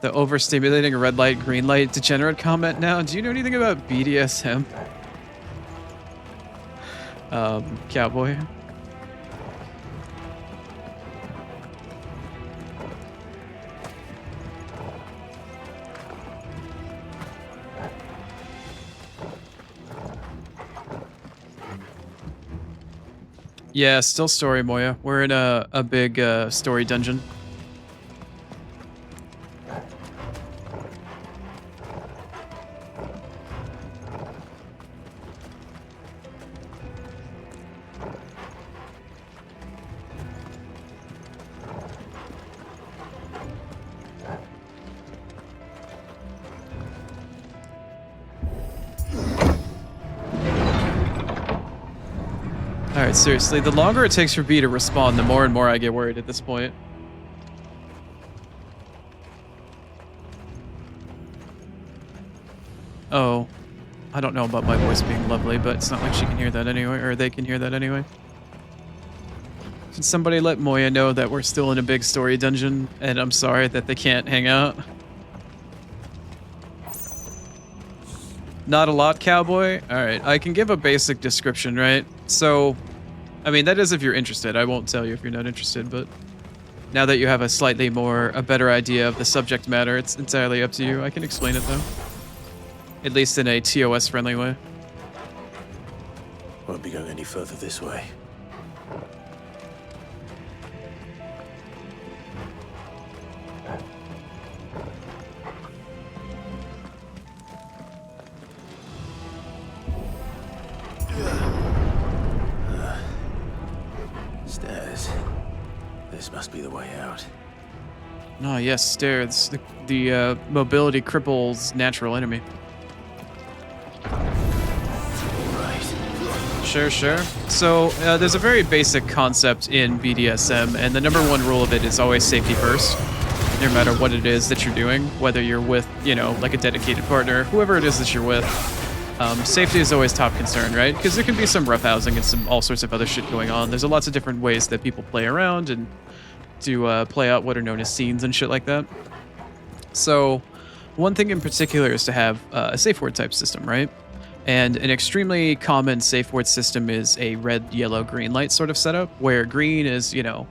The overstimulating red light, green light degenerate comment now. Do you know anything about BDSM? Cowboy. Yeah, still story, Moya. We're in a big story dungeon. Alright, seriously, the longer it takes for B to respond, the more and more I get worried at this point. Oh, I don't know about my voice being lovely, but it's not like she can hear that anyway, or they can hear that anyway. Can somebody let Moya know that we're still in a big story dungeon, and I'm sorry that they can't hang out? Not a lot, Cowboy? Alright, I can give a basic description, right? So, I mean, that is if you're interested. I won't tell you if you're not interested, but now that you have a better idea of the subject matter, it's entirely up to you. I can explain it, though. At least in a TOS-friendly way. Won't be going any further this way. Stairs. This must be the way out. Oh yes, stairs. The mobility cripples natural enemy. Sure, sure. So there's a very basic concept in BDSM, and the number one rule of it is always safety first. No matter what it is that you're doing, whether you're with, you know, like a dedicated partner, whoever it is that you're with, safety is always top concern, right? Because there can be some roughhousing and some all sorts of other shit going on. There's lots of different ways that people play around and to play out what are known as scenes and shit like that. So one thing in particular is to have a safe word type system, right? And an extremely common safe word system is a red, yellow, green light sort of setup, where green is, you know,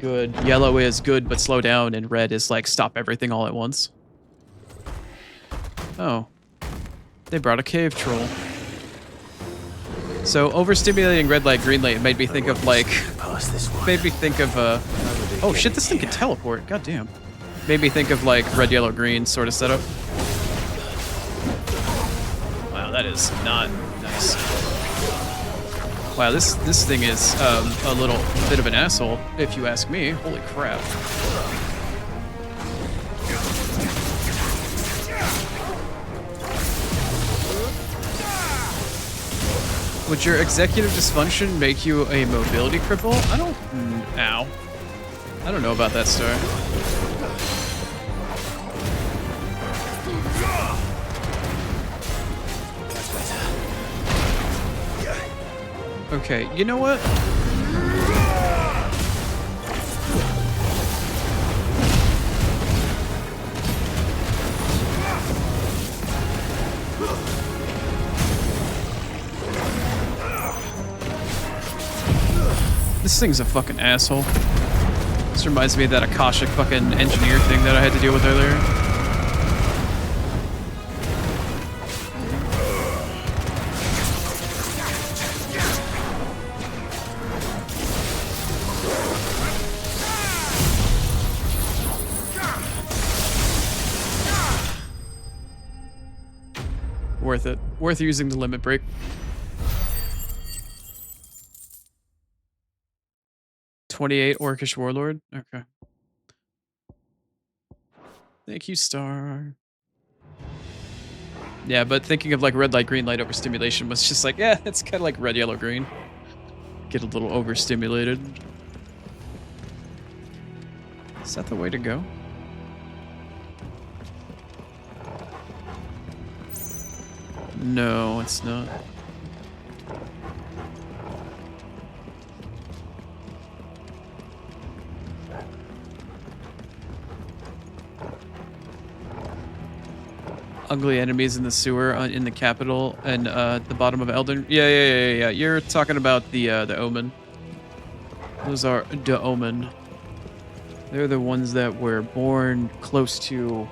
good, yellow is good but slow down, and red is like stop everything all at once. Oh. They brought a cave troll. So overstimulating red light, green light made me think of like... Made me think of oh shit, this thing can teleport, god damn. Made me think of like red, yellow, green sort of setup. Wow, that is not nice. Wow, this thing is a little bit of an asshole, if you ask me. Holy crap. Would your executive dysfunction make you a mobility cripple? I don't... Ow. I don't know about that story. Okay, you know what? This thing's a fucking asshole. This reminds me of that Akashic fucking engineer thing that I had to deal with earlier. Worth it. Worth using the limit break. .28 Orcish Warlord? Okay. Thank you, Star. Yeah, but thinking of like red light, green light overstimulation was just like, yeah, it's kind of like red, yellow, green. Get a little overstimulated. Is that the way to go? No, it's not. Ugly enemies in the sewer in the capital and the bottom of Elden. Yeah. You're talking about the Omen. Those are the Omen. They're the ones that were born close to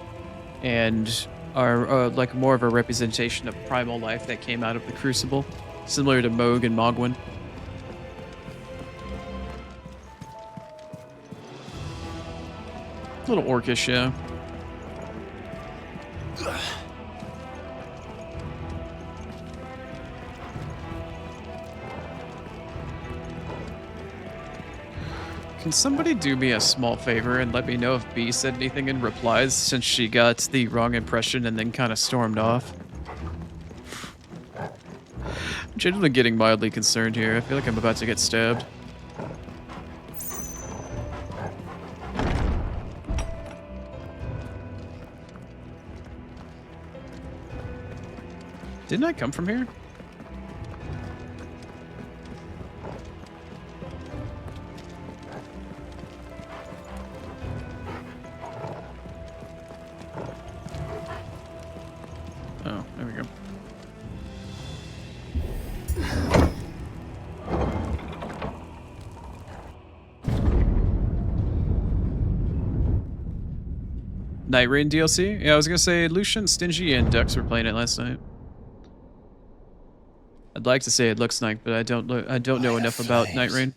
and are like more of a representation of primal life that came out of the Crucible, similar to Moog and Mogwin. A little orcish, yeah. Can somebody do me a small favor and let me know if B said anything in replies since she got the wrong impression and then kind of stormed off? I'm genuinely getting mildly concerned here. I feel like I'm about to get stabbed. Didn't I come from here? Oh, there we go. Night Rain DLC? Yeah, I was gonna say Lucian, Stingy, and Dux were playing it last night. I'd like to say it looks like, but I don't know enough about Night Rain.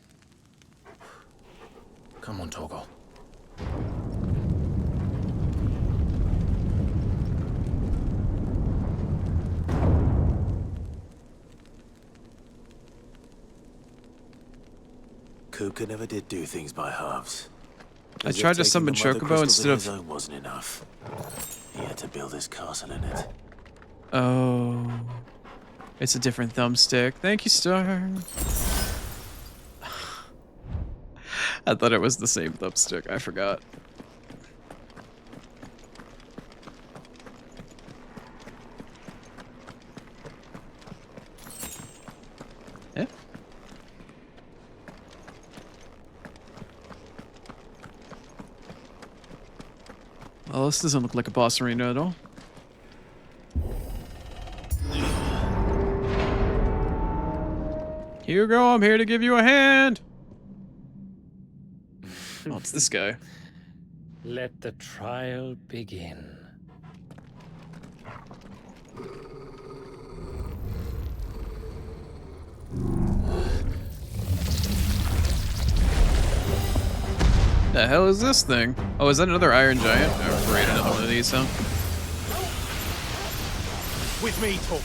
Come on, Torgal. Kuka never did do things by halves. I As if tried to taking summon the mother Chocobo crystals instead in of... his own wasn't enough. He had to build his castle in it. Oh. It's a different thumbstick. Thank you, Star. I thought it was the same thumbstick. I forgot. Eh? Well, this doesn't look like a boss arena at all. Hugo, I'm here to give you a hand. Oh, it's this guy. Let the trial begin. The hell is this thing? Oh, is that another Iron Giant? I'm afraid another one of these, huh? With me, talk.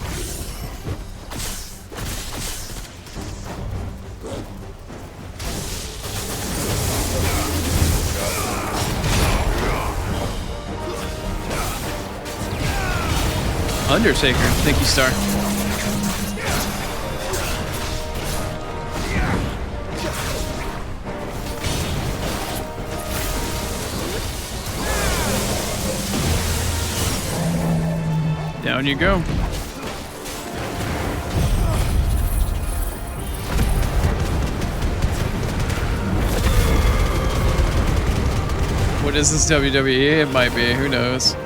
Undertaker. Thank you, Star. Down you go. What is this WWE? It might be. Who knows?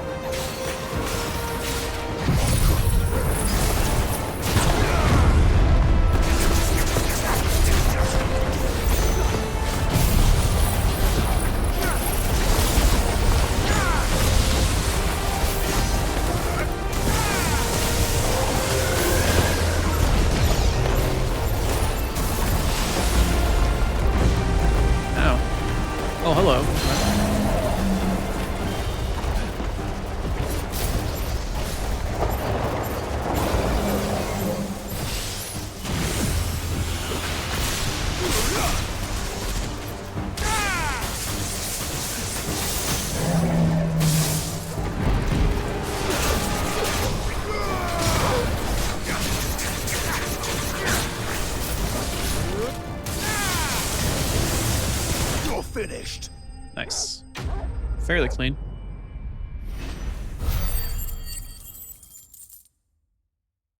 Oh, hello. You're finished. Nice. Fairly clean.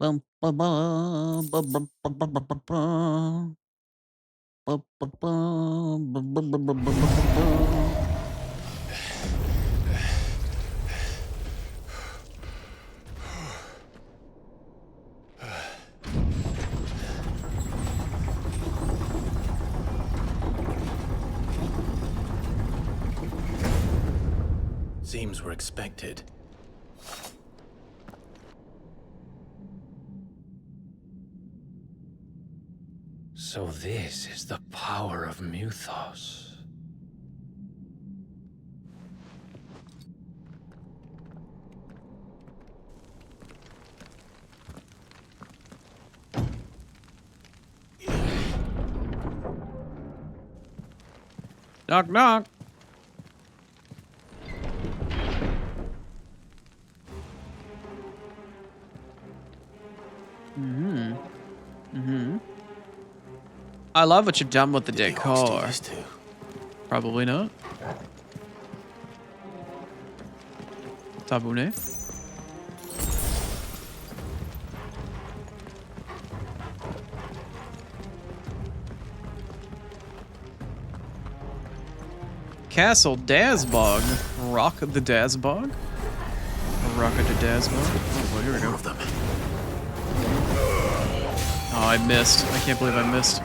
Bum, bum, bum, bum, bum, bum, bum, bum, bum, bum. Bum, bum, bum, bum, bum, bum, bum, bum, bum. Seems we're expected. So this is the power of Mythos. Knock, knock. Mm-hmm. Mm-hmm. I love what you've done with the decor. Probably not. Tabune. Castle Dazbog. Rock of the Dazbog? Rock of the Dazbog? Oh boy, here we go. Oh, I missed. I can't believe I missed.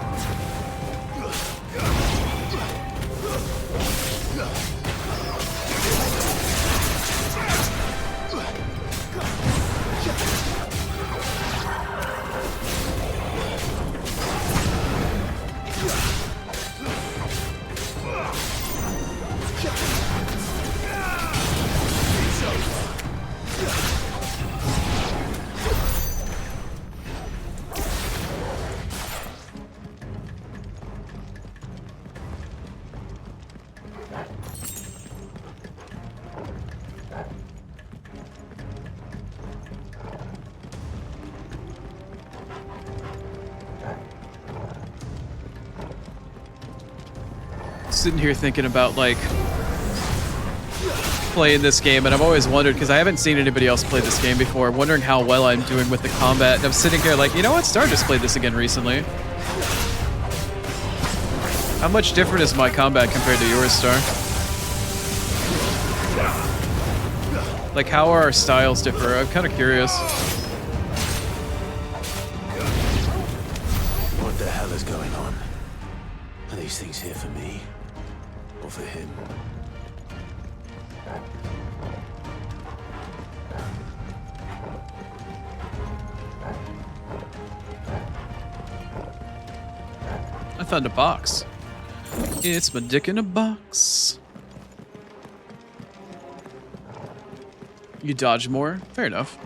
sitting here thinking about like playing this game, and I've always wondered because I haven't seen anybody else play this game before, wondering how well I'm doing with the combat. And I'm sitting here like, you know what? Star just played this again recently. How much different is my combat compared to yours, Star? Like, how are our styles differ? I'm kind of curious. What the hell is going on? Are these things here for me? Or for him? I found a box. It's my dick in a box. You dodge more? Fair enough.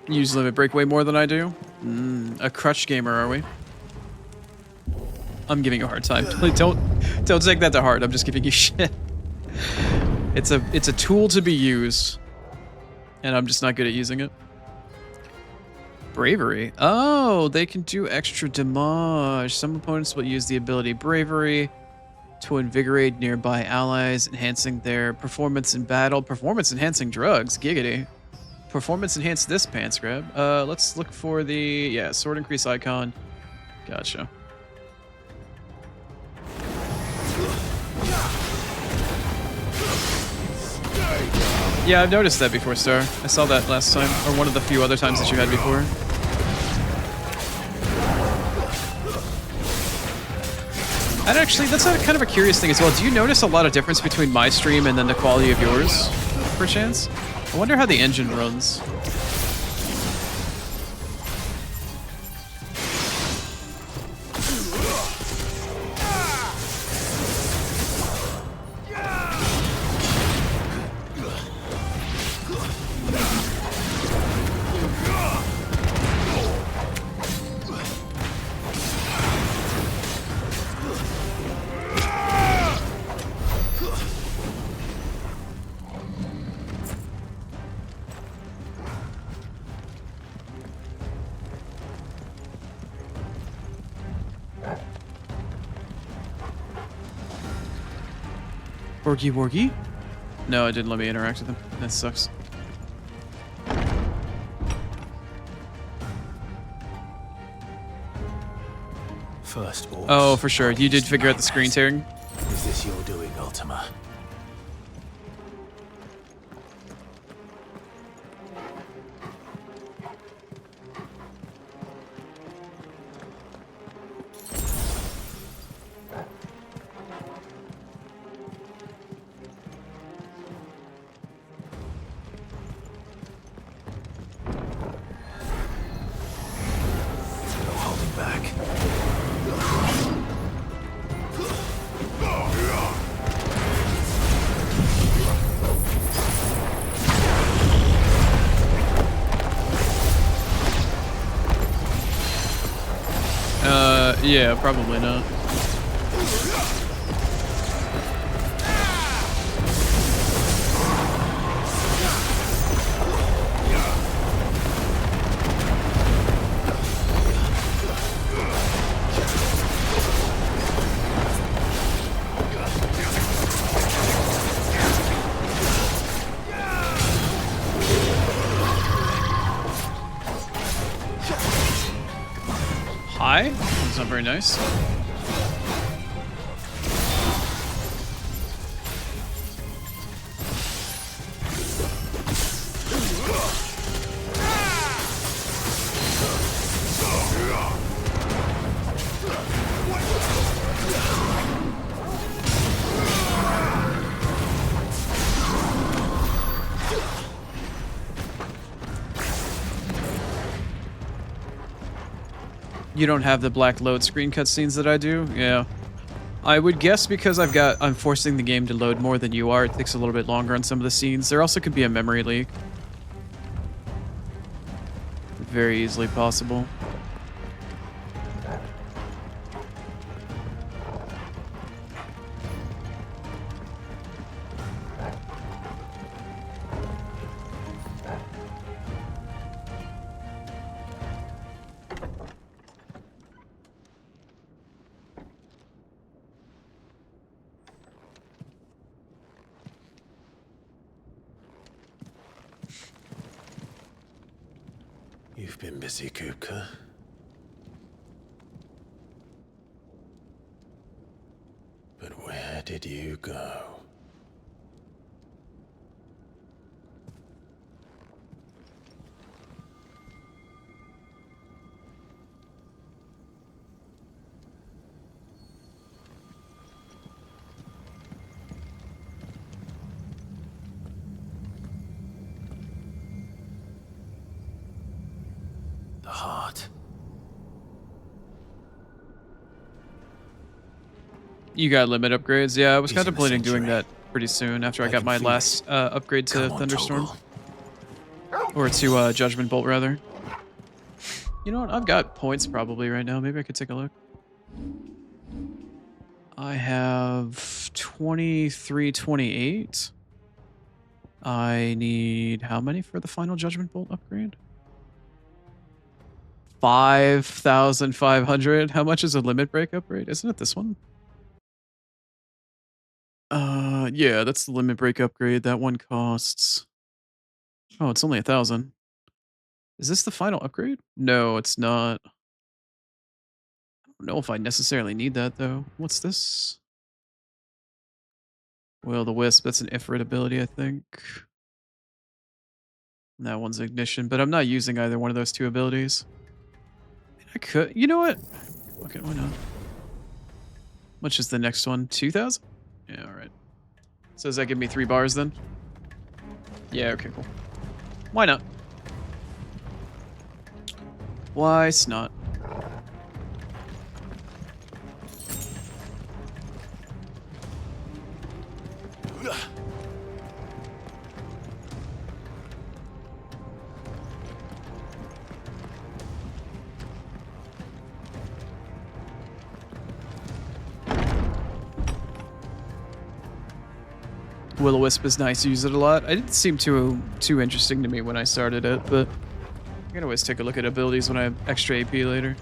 You use limit break way more than I do? A crutch gamer, are we? I'm giving you a hard time. Don't take that to heart. I'm just giving you shit. It's a tool to be used, and I'm just not good at using it. Bravery. Oh, they can do extra damage. Some opponents will use the ability Bravery to invigorate nearby allies, enhancing their performance in battle. Performance enhancing drugs. Giggity. Performance enhance this pants grab. Let's look for the sword increase icon. Gotcha. Yeah, I've noticed that before, Star. I saw that last time, or one of the few other times that you had before. And actually, that's kind of a curious thing as well. Do you notice a lot of difference between my stream and then the quality of yours, perchance? I wonder how the engine runs. Borgy Borgy? No, it didn't let me interact with him. That sucks. First orcs. Oh, for sure. You did figure out the screen tearing? Is this your doing, Ultima? Yeah, probably not. Hi? That's not very nice. You don't have the black load screen cutscenes that I do? Yeah. I would guess because I'm forcing the game to load more than you are, it takes a little bit longer on some of the scenes. There also could be a memory leak. Very easily possible. You've been busy, Kupka. But where did you go? The heart. You got limit upgrades? Yeah, I was He's in the contemplating doing sanctuary. that pretty soon after I Like got in my Phoenix. last upgrade to Come on, Thunderstorm. Toggle. Or to Judgment Bolt, rather. You know what? I've got points probably right now. Maybe I could take a look. I have 23, 28. I need how many for the final Judgment Bolt upgrade? 5,500. How much is a limit break upgrade? Isn't it this one? Yeah, that's the limit break upgrade. That one costs. Oh, it's only 1,000. Is this the final upgrade? No, it's not. I don't know if I necessarily need that though. What's this? Will the Wisp. That's an Ifrit ability, I think. And that one's Ignition, but I'm not using either one of those two abilities. I could. You know what? Okay, why not? Much is the next one? 2,000? Yeah, all right. So does that give me 3 bars then? Yeah, okay, cool. Why not? Why not? Will-O-Wisp is nice. Use it a lot. It didn't seem too interesting to me when I started it, but I can always take a look at abilities when I have extra AP later.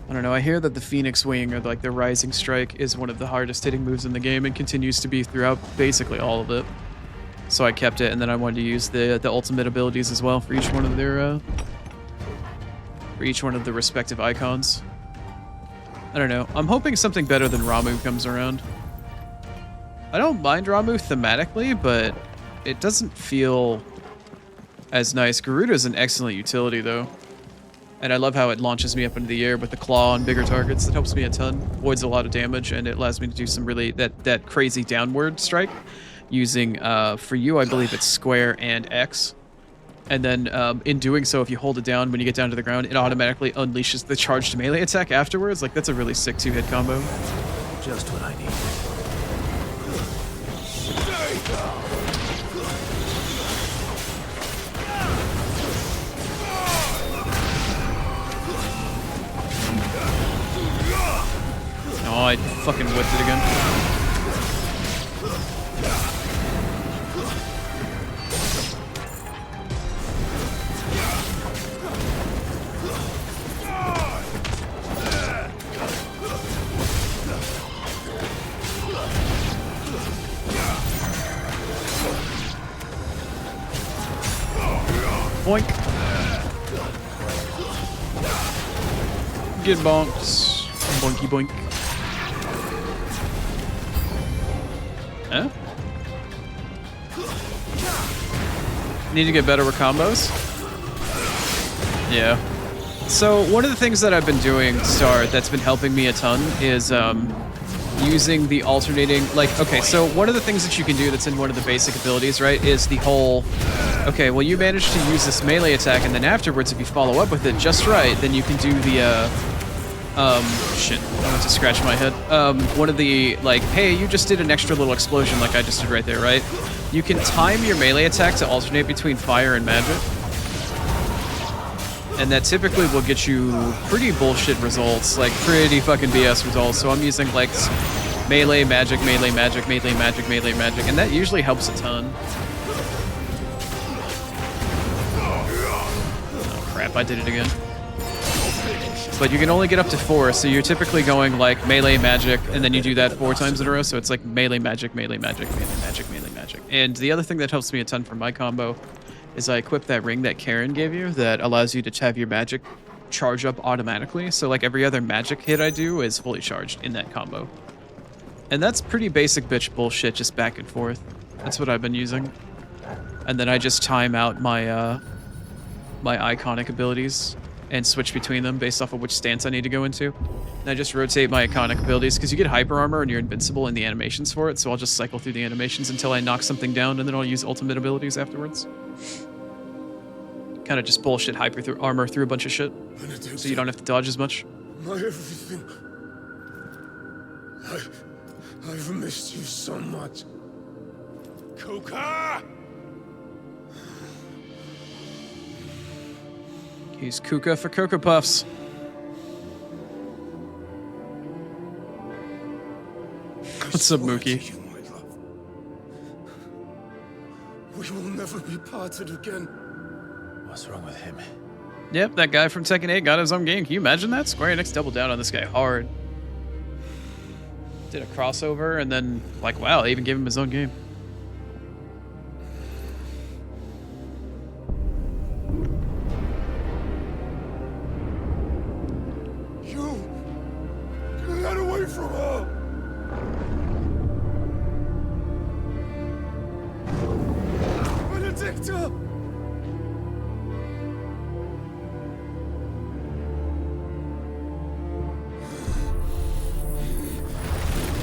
I don't know. I hear that the Phoenix Wing, or like the Rising Strike, is one of the hardest hitting moves in the game and continues to be throughout basically all of it. So I kept it, and then I wanted to use the ultimate abilities as well for each one of their respective icons. I don't know. I'm hoping something better than Ramuh comes around. I don't mind Ramuh thematically, but it doesn't feel as nice. Garuda's an excellent utility, though. And I love how it launches me up into the air with the claw on bigger targets. It helps me a ton. Voids a lot of damage, and it allows me to do some really... that crazy downward strike using, for you, I believe it's square and X. And then in doing so, if you hold it down when you get down to the ground, it automatically unleashes the charged melee attack afterwards. Like, that's a really sick 2-hit combo. Just what I need. Oh, I fucking whipped it again. Boink. Get bonks. Boinky boink. Huh? Need to get better with combos? Yeah. So one of the things that I've been doing, Star, that's been helping me a ton is using the alternating, like, okay, so one of the things that you can do that's in one of the basic abilities, right, is the whole, okay, well, you managed to use this melee attack, and then afterwards, if you follow up with it just right, then you can do the, shit, I went to scratch my head. One of the, like, hey, you just did an extra little explosion like I just did right there, right? You can time your melee attack to alternate between fire and magic. And that typically will get you pretty bullshit results, like pretty fucking BS results. So I'm using like melee, magic, melee, magic, melee, magic, melee, magic, and that usually helps a ton. Oh crap, I did it again. But you can only get up to 4, so you're typically going like melee, magic, and then you do that 4 times in a row, so it's like melee, magic, melee, magic, melee, magic, melee, magic. And the other thing that helps me a ton for my combo is I equipped that ring that Karen gave you that allows you to have your magic charge up automatically. So like every other magic hit I do is fully charged in that combo. And that's pretty basic bitch bullshit, just back and forth. That's what I've been using. And then I just time out my my iconic abilities and switch between them based off of which stance I need to go into. And I just rotate my iconic abilities because you get hyper armor and you're invincible in the animations for it. So I'll just cycle through the animations until I knock something down, and then I'll use ultimate abilities afterwards. Kind of just bullshit hyper armor through a bunch of shit, so you don't have to dodge as much. My everything. I've missed you so much. Kuka! He's Kuka for Cocoa Puffs. What's up, Mookie? We will never be parted again. What's wrong with him? Yep, that guy from Tekken 8 got his own game. Can you imagine that? Square Enix doubled down on this guy hard. Did a crossover, and then, like, wow, they even gave him his own game. Get away from her! Benedicta!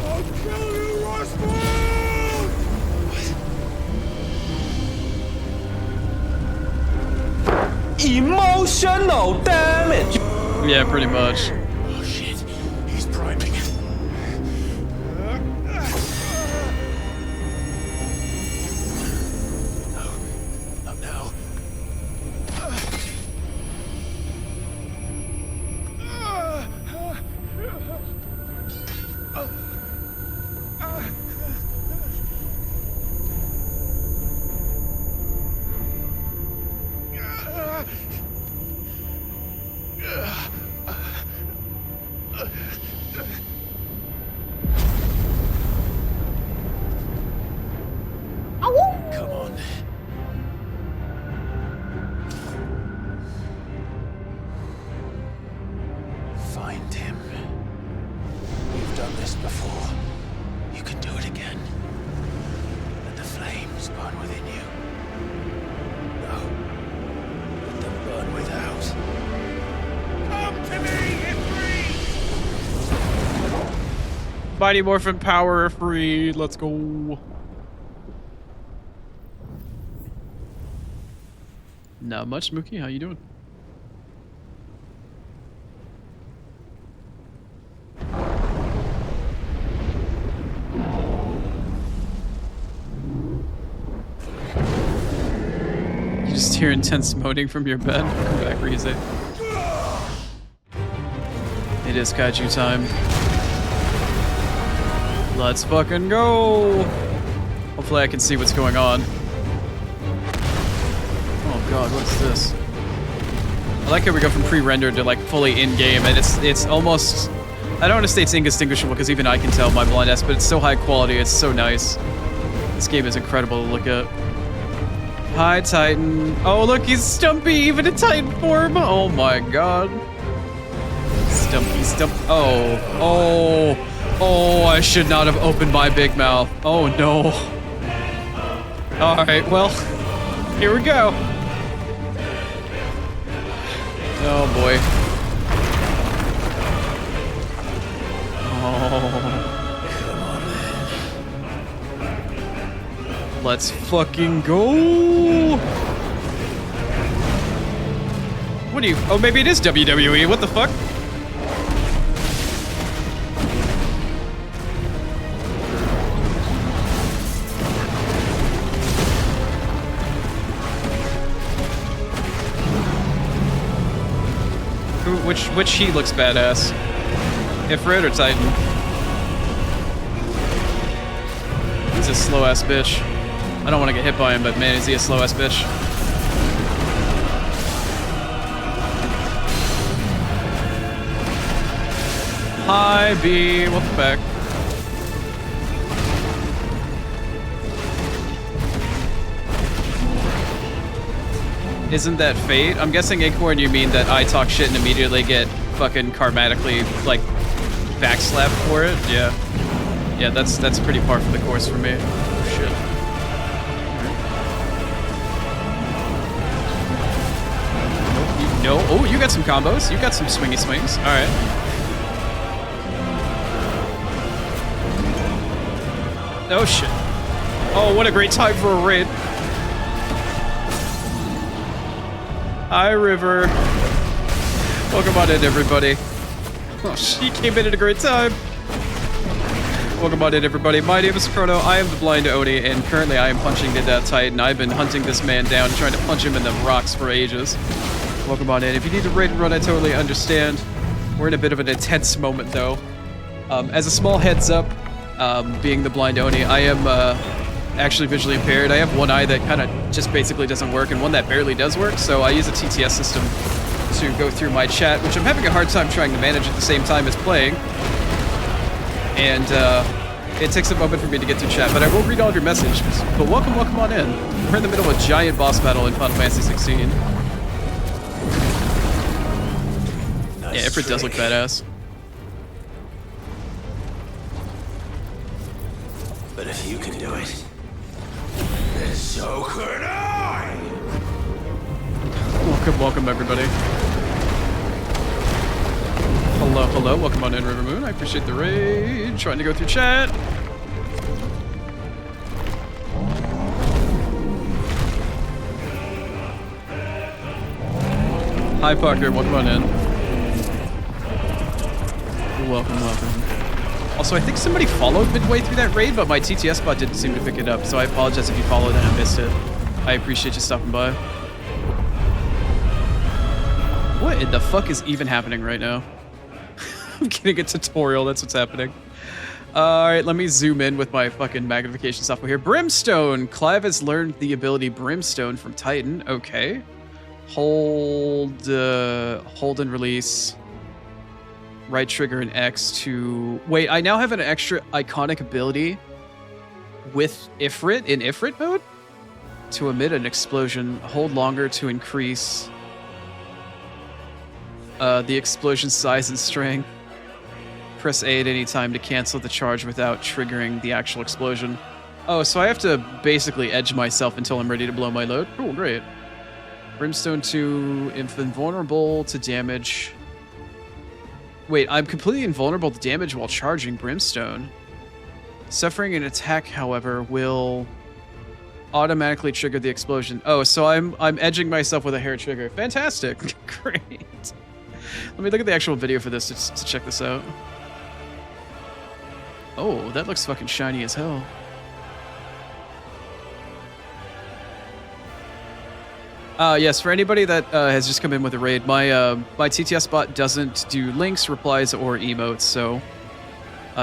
I'll kill you, Roswell! Emotional damage! Yeah, pretty much. Oh shit, he's priming. No, not now. Come on. Find him. You've done this before. You can do it again. Let the flames burn within you. No. Let them burn without. Come to me, Ifrit! Mighty Morphin power free. Let's go. Not much, Mookie. How you doing? You just hear intense moaning from your bed. Come back, Rize. It is kaiju time. Let's fucking go! Hopefully I can see what's going on. Oh god, what's this? I like how we go from pre-rendered to like fully in-game, and it's almost... I don't want to say it's indistinguishable because even I can tell my blind ass, but it's so high quality, it's so nice. This game is incredible to look at. Hi, Titan. Oh, look, he's Stumpy, even in Titan form. Oh my god. Stumpy. Oh, I should not have opened my big mouth. Oh no. Alright, well, here we go. Oh boy. Oh. Let's fucking go. What do you... Oh, maybe it is WWE. What the fuck? Which he looks badass? Ifrit or Titan? He's a slow ass bitch. I don't want to get hit by him, but man, is he a slow ass bitch? Hi, B. Welcome back. Isn't that fate? I'm guessing, Acorn, you mean that I talk shit and immediately get fucking karmatically, like, backslapped for it? Yeah. Yeah, that's pretty par for the course for me. Oh, shit. No. Oh, you got some combos. You got some swingy swings. All right. Oh, shit. Oh, what a great time for a raid. Hi, River. Welcome on in, everybody. Oh, she came in at a great time. Welcome on in, everybody. My name is Chrono. I am the Blind Oni, and currently I am punching the Death Titan. I've been hunting this man down, trying to punch him in the rocks for ages. Welcome on in. If you need to raid and run, I totally understand. We're in a bit of an intense moment, though. As a small heads up, being the Blind Oni, I am actually visually impaired. I have one eye that kind of just basically doesn't work, and one that barely does work, so I use a TTS system to go through my chat, which I'm having a hard time trying to manage at the same time as playing. And it takes a moment for me to get through chat, but I will read all of your messages. But welcome on in. We're in the middle of a giant boss battle in Final Fantasy XVI. Nice. Yeah, Ifrit does look badass. But if you can do it, then so could I! Welcome everybody. Hello, welcome on in, River Moon. I appreciate the raid. Trying to go through chat. Hi Parker, welcome on in. Welcome. Also, I think somebody followed midway through that raid, but my TTS bot didn't seem to pick it up, so I apologize if you followed and I missed it. I appreciate you stopping by. What in the fuck is even happening right now? I'm getting a tutorial, that's what's happening. Alright, let me zoom in with my fucking magnification software here. Brimstone! Clive has learned the ability Brimstone from Titan. Okay. Hold and release. Right trigger and X to... Wait, I now have an extra iconic ability with Ifrit in Ifrit mode? To emit an explosion. Hold longer to increase the explosion size and strength. Press A at any time to cancel the charge without triggering the actual explosion. Oh, so I have to basically edge myself until I'm ready to blow my load? Cool, great. Brimstone 2, invulnerable to damage. Wait, I'm completely invulnerable to damage while charging Brimstone. Suffering an attack, however, will automatically trigger the explosion. Oh, so I'm edging myself with a hair trigger. Fantastic. Great. Let me look at the actual video for this to check this out. Oh, that looks fucking shiny as hell. Yes, for anybody that has just come in with a raid, my TTS bot doesn't do links, replies, or emotes, so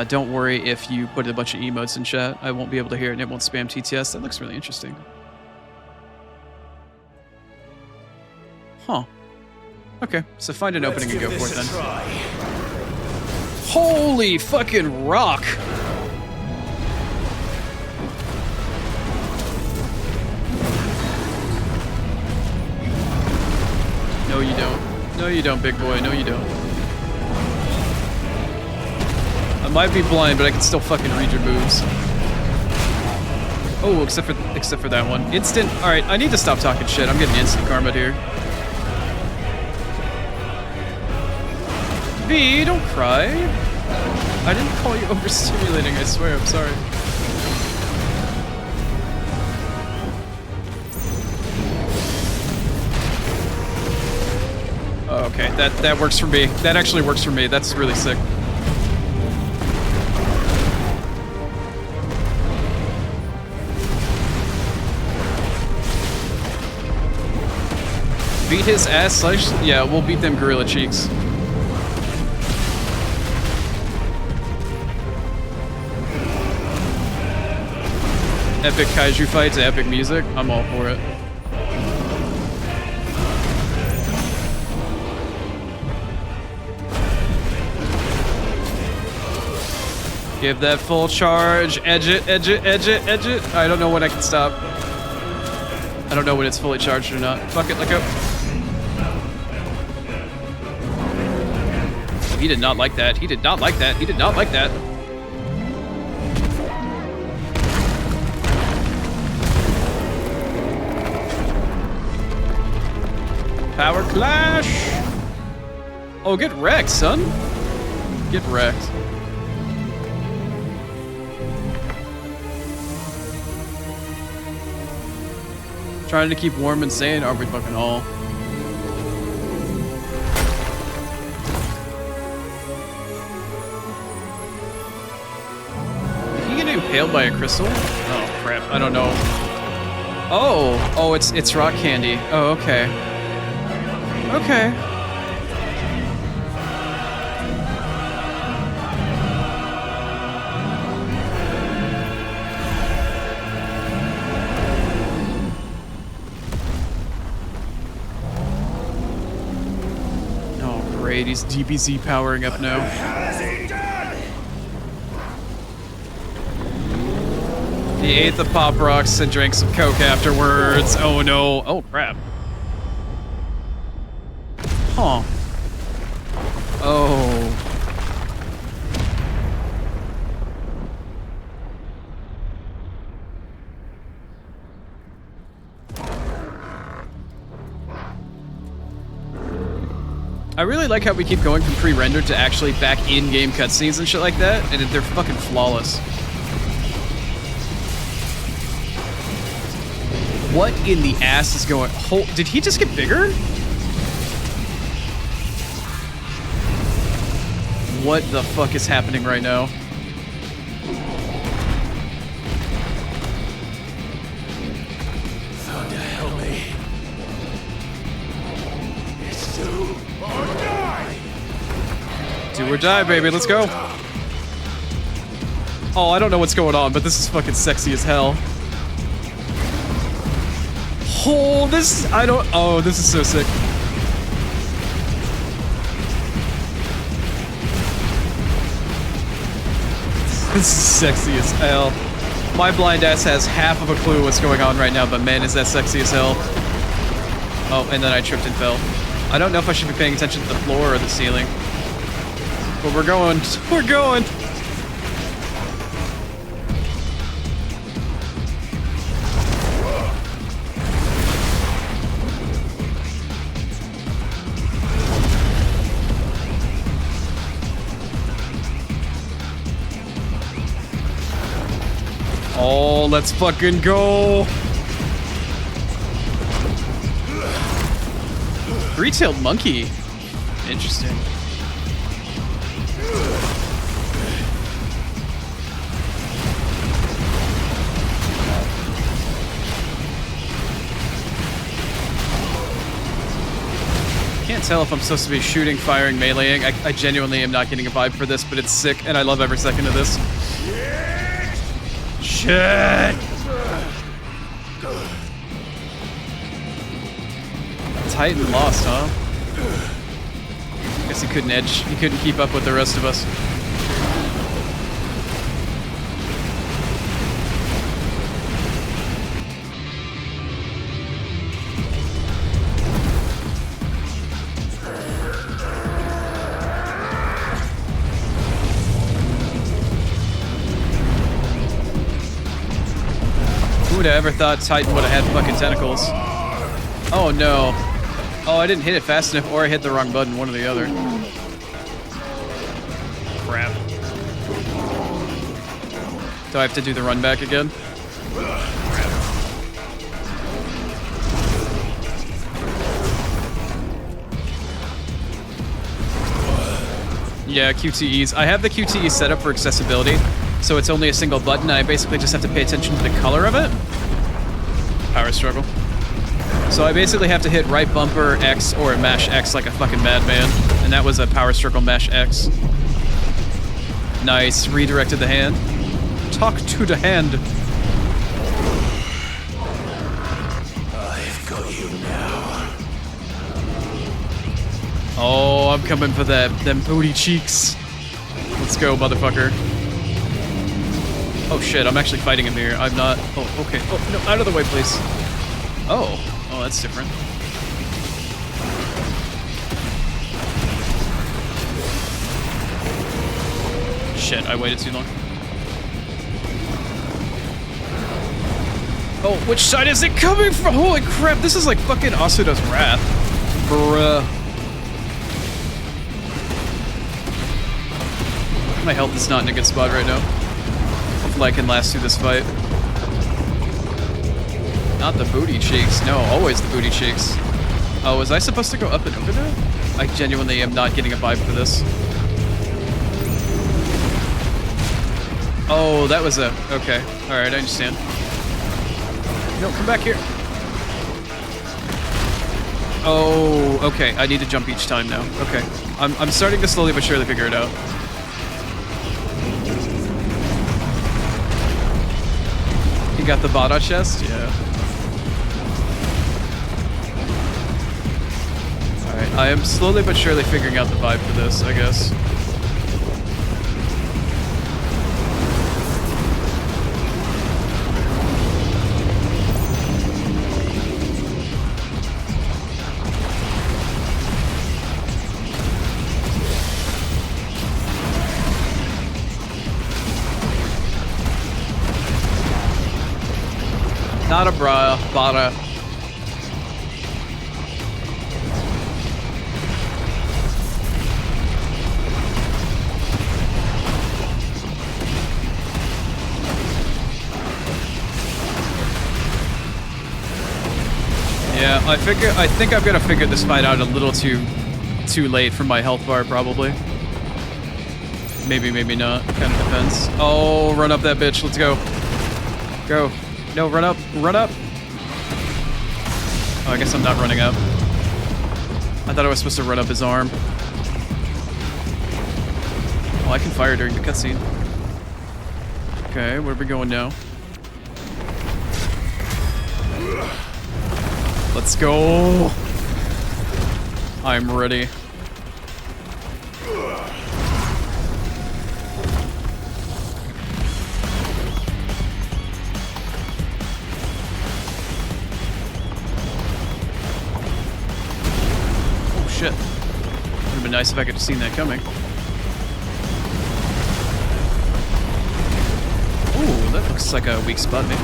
don't worry if you put a bunch of emotes in chat. I won't be able to hear it and it won't spam TTS. That looks really interesting. Huh. Okay, so find an opening and go for it then. Holy fucking rock! No, you don't. No, you don't, big boy. No, you don't. I might be blind, but I can still fucking read your moves. Oh, except for that one. Instant. All right, I need to stop talking shit. I'm getting instant karma here. V, don't cry. I didn't call you overstimulating. I swear. I'm sorry. Oh, okay, that works for me. That actually works for me. That's really sick. Beat his ass slash... Yeah, we'll beat them gorilla cheeks. Epic kaiju fights, epic music. I'm all for it. Give that full charge. Edge it, edge it, edge it, edge it. I don't know when I can stop. I don't know when it's fully charged or not. Fuck it, let go. He did not like that. He did not like that. He did not like that. Power clash! Oh, get wrecked, son. Get wrecked. Trying to keep warm and sane, aren't we fucking all? Did he get impaled by a crystal? Oh crap, I don't know. Oh, it's rock candy. Oh, okay. Okay. Oh, great. He's DBZ powering up now. He ate the Pop Rocks and drank some Coke afterwards. Oh no. Oh crap. Huh. Oh. I really like how we keep going from pre-rendered to actually back in-game cutscenes and shit like that, and they're fucking flawless. What in the ass is going? Did he just get bigger? What the fuck is happening right now? Thunder, help me. It's do or die. Do or die, baby. Let's go. Oh, I don't know what's going on, but this is fucking sexy as hell. Oh, this is so sick. This is sexy as hell. My blind ass has half of a clue what's going on right now, but man, is that sexy as hell. Oh, and then I tripped and fell. I don't know if I should be paying attention to the floor or the ceiling. But we're going. We're going. Oh, let's fucking go. Three-tailed monkey. Interesting. Can't tell if I'm supposed to be shooting, firing, meleeing. I genuinely am not getting a vibe for this, but it's sick, and I love every second of this. Shit! Titan lost, huh? Guess he couldn't keep up with the rest of us. Who'd have ever thought Titan would have had fucking tentacles? Oh no. Oh, I didn't hit it fast enough, or I hit the wrong button, one or the other. Crap. Do I have to do the run back again? Yeah, QTEs. I have the QTE set up for accessibility, so it's only a single button. I basically just have to pay attention to the color of it. Power struggle. So I basically have to hit right bumper X or mash X like a fucking madman. And that was a power struggle mash X. Nice. Redirected the hand. Talk to the hand. I've got you now. Oh, I'm coming for them booty cheeks. Let's go, motherfucker. Oh shit, I'm actually fighting him here. I'm not. Oh, okay. Oh, no, out of the way, please. Oh. Oh, that's different. Shit, I waited too long. Oh, which side is it coming from? Holy crap, this is like fucking Asuda's Wrath. Bruh. My health is not in a good spot right now. Hopefully I can last through this fight. Not the booty cheeks. No, always the booty cheeks. Oh, was I supposed to go up and over there? I genuinely am not getting a vibe for this. Oh, that was a... Okay. Alright, I understand. No, come back here. Oh, okay. I need to jump each time now. Okay. I'm starting to slowly but surely figure it out. You got the Bada chest? Yeah. Alright, I am slowly but surely figuring out the vibe for this, I guess. Not a Bada. Yeah, I think I'm gonna figure this fight out a little too late for my health bar, probably. Maybe, maybe not. Kind of depends. Oh, run up that bitch. Let's go. Go. No, run up. Run up. Oh, I guess I'm not running up. I thought I was supposed to run up his arm. Oh, I can fire during the cutscene. Okay, where are we going now? Let's go. I'm ready. Shit. Would have been nice if I could have seen that coming. Ooh, that looks like a weak spot, maybe.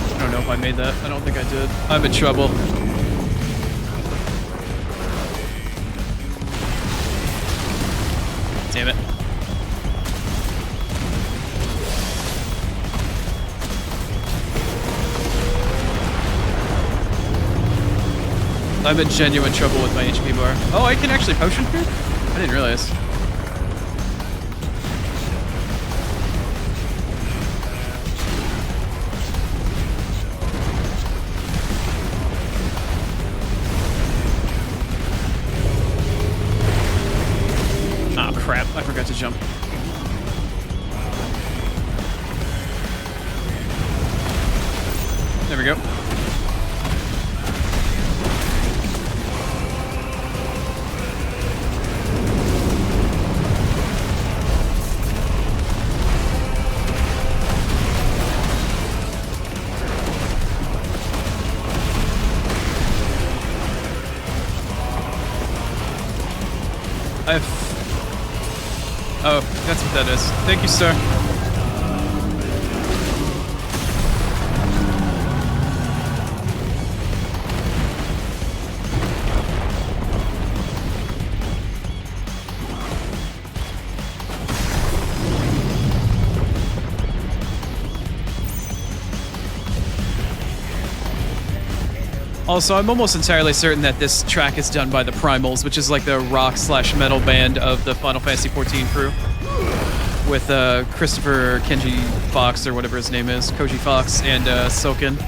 I don't know if I made that. I don't think I did. I'm in trouble. Damn it. I'm in genuine trouble with my HP bar. Oh, I can actually potion here? I didn't realize. Crap, I forgot to jump. There we go. Oh, that's what that is. Thank you, sir. Also, I'm almost entirely certain that this track is done by the Primals, which is like the rock/metal band of the Final Fantasy XIV crew. With Christopher Kenji Fox, or whatever his name is, Koji Fox, and Silken.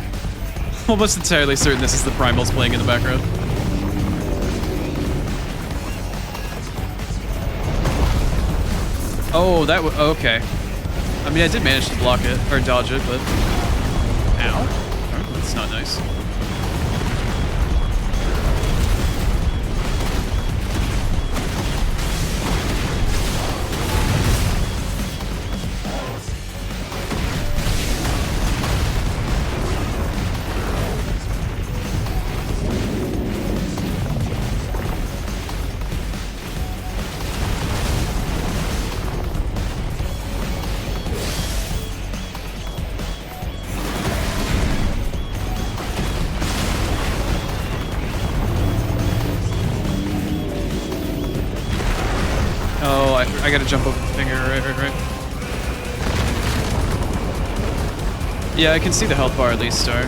Almost entirely certain this is the Primals playing in the background. Oh, that was okay. I mean, I did manage to block it, or dodge it, but... Ow. Oh, that's not nice. I gotta jump over the thing here. Right. Yeah, I can see the health bar at least, Star.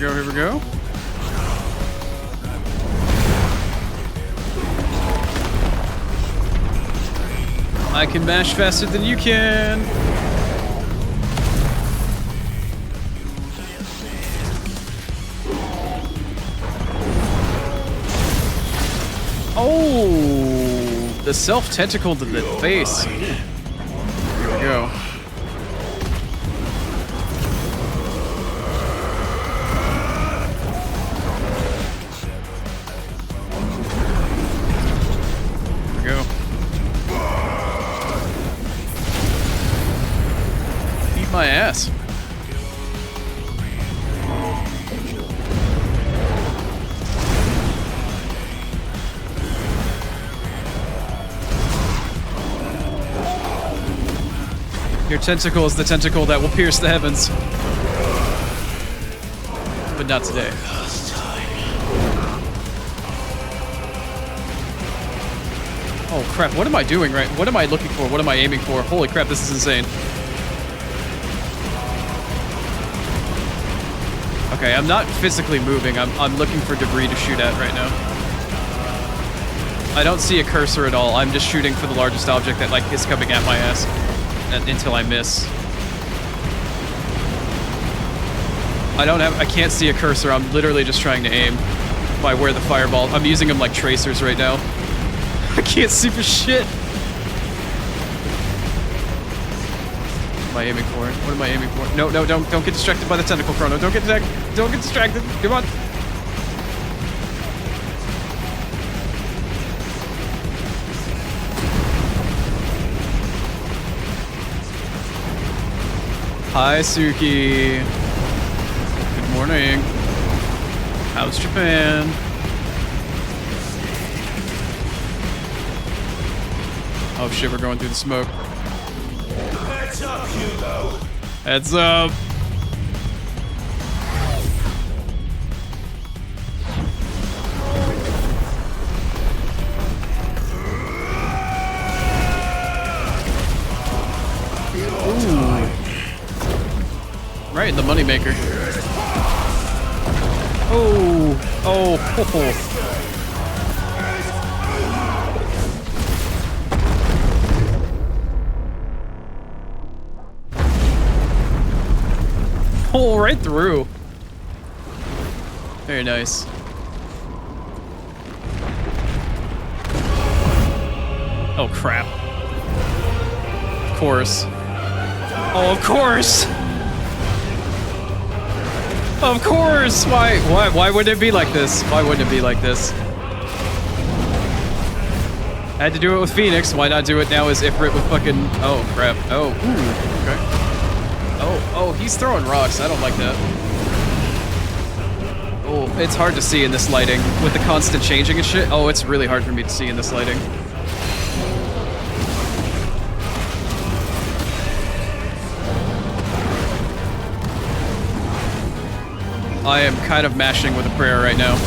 Here we go. I can mash faster than you can. Oh, the self-tentacle to the face. Here we go. My ass. Your tentacle is the tentacle that will pierce the heavens. But not today. Oh crap, what am I doing right? What am I looking for? What am I aiming for? Holy crap, this is insane. Okay, I'm not physically moving. I'm looking for debris to shoot at right now. I don't see a cursor at all. I'm just shooting for the largest object that like is coming at my ass until I miss. I can't see a cursor. I'm literally just trying to aim by where the fireball. I'm using them like tracers right now. I can't see for shit. What am I aiming for? What am I aiming for? No, don't get distracted by the tentacle, Chrono. Don't get distracted. Come on. Hi, Suki. Good morning. How's Japan? Oh shit, we're going through the smoke. Heads up, Hugo. Heads up. Ooh. Right in the moneymaker. Oh. Oh, right through. Very nice. Oh, crap. Of course. Oh, of course! Of course! Why wouldn't it be like this? Why wouldn't it be like this? I had to do it with Phoenix. Why not do it now as Ifrit with fucking... Oh, crap. Oh, ooh. Okay. Oh, he's throwing rocks. I don't like that. Oh, it's hard to see in this lighting. With the constant changing and shit. Oh, it's really hard for me to see in this lighting. I am kind of mashing with a prayer right now.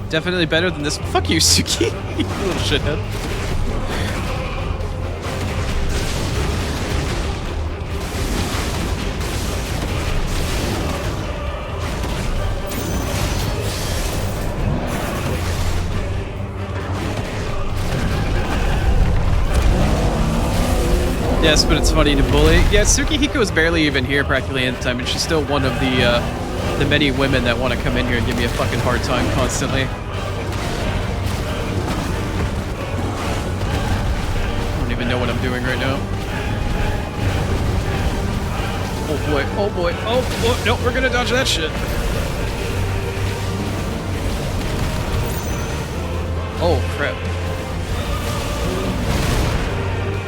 Definitely better than this. Fuck you, Suki. You little shithead. Yes, but it's funny to bully. Yeah, Tsukihiko is barely even here practically any time, and she's still one of the many women that want to come in here and give me a fucking hard time constantly. I don't even know what I'm doing right now. Oh boy, oh boy, oh, no, we're gonna dodge that shit. Oh, crap.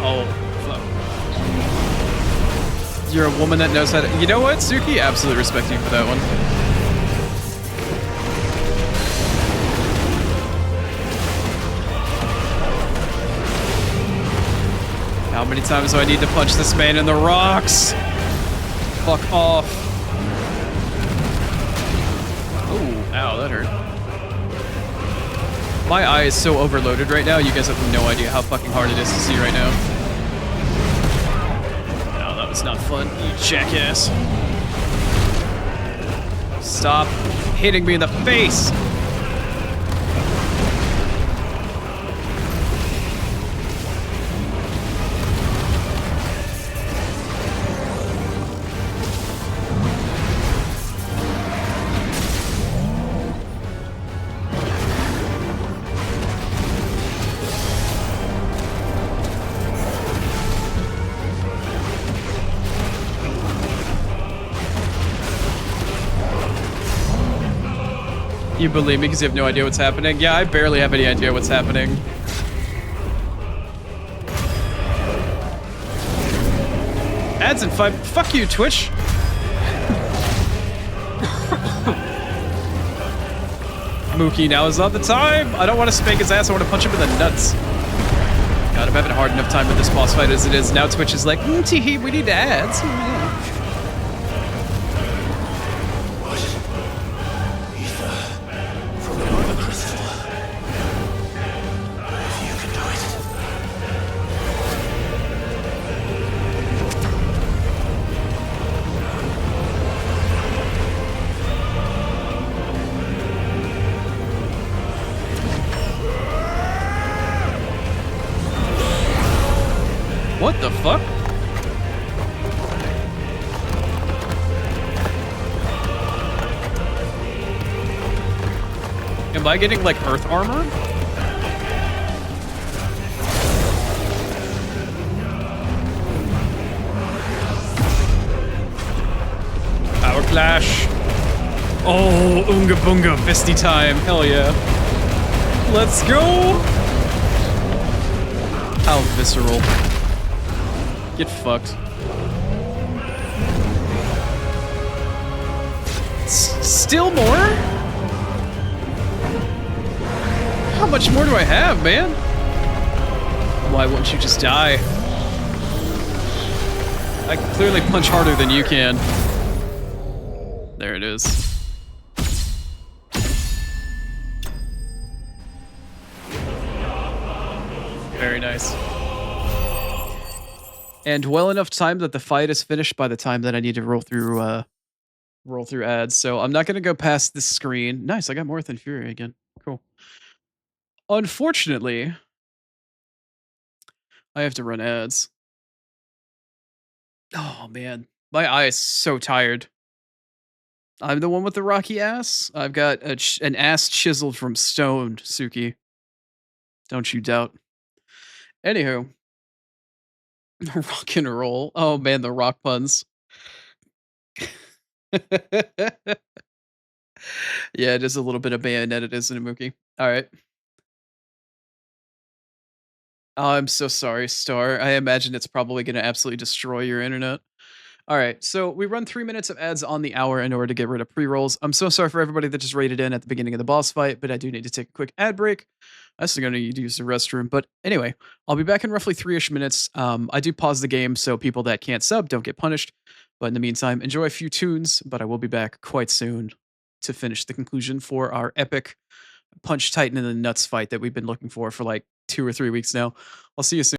Oh, fuck. You're a woman that knows how to... You know what, Suki? Absolutely respect you for that one. How many times do I need to punch this man in the rocks? Fuck off. Oh, ow, that hurt. My eye is so overloaded right now, you guys have no idea how fucking hard it is to see right now. No, that was not fun, you jackass. Stop hitting me in the face! You believe me because you have no idea what's happening? Yeah, I barely have any idea what's happening. Ads in 5. Fuck you, Twitch. Mookie, now is not the time. I don't want to spank his ass. I want to punch him in the nuts. God, I'm having a hard enough time with this boss fight as it is. Now Twitch is like, tee, we need ads. What the fuck? Am I getting like earth armor? Power Clash. Oh, Unga Bunga, Fisty time. Hell yeah. Let's go. How visceral. Get fucked. Still more? How much more do I have, man? Why won't you just die? I can clearly punch harder than you can. There it is. Very nice. And well enough time that the fight is finished by the time that I need to roll through ads. So I'm not gonna go past this screen. Nice, I got more than Fury again. Cool. Unfortunately, I have to run ads. Oh man, my eye is so tired. I'm the one with the rocky ass. I've got an ass chiseled from stone, Suki. Don't you doubt. Anywho, rock and roll. Oh man, the rock puns. Yeah, it is a little bit of bayonet, isn't it, Mookie? All right. Oh, I'm so sorry, Star. I imagine it's probably going to absolutely destroy your internet. All right, so we run 3 minutes of ads on the hour in order to get rid of pre-rolls. I'm so sorry for everybody that just raided in at the beginning of the boss fight, but I do need to take a quick ad break. I'm still going to need to use the restroom, but anyway, I'll be back in roughly 3-ish minutes. I do pause the game so people that can't sub don't get punished, but in the meantime, enjoy a few tunes, but I will be back quite soon to finish the conclusion for our epic Punch Titan in the Nuts fight that we've been looking for like 2 or 3 weeks now. I'll see you soon.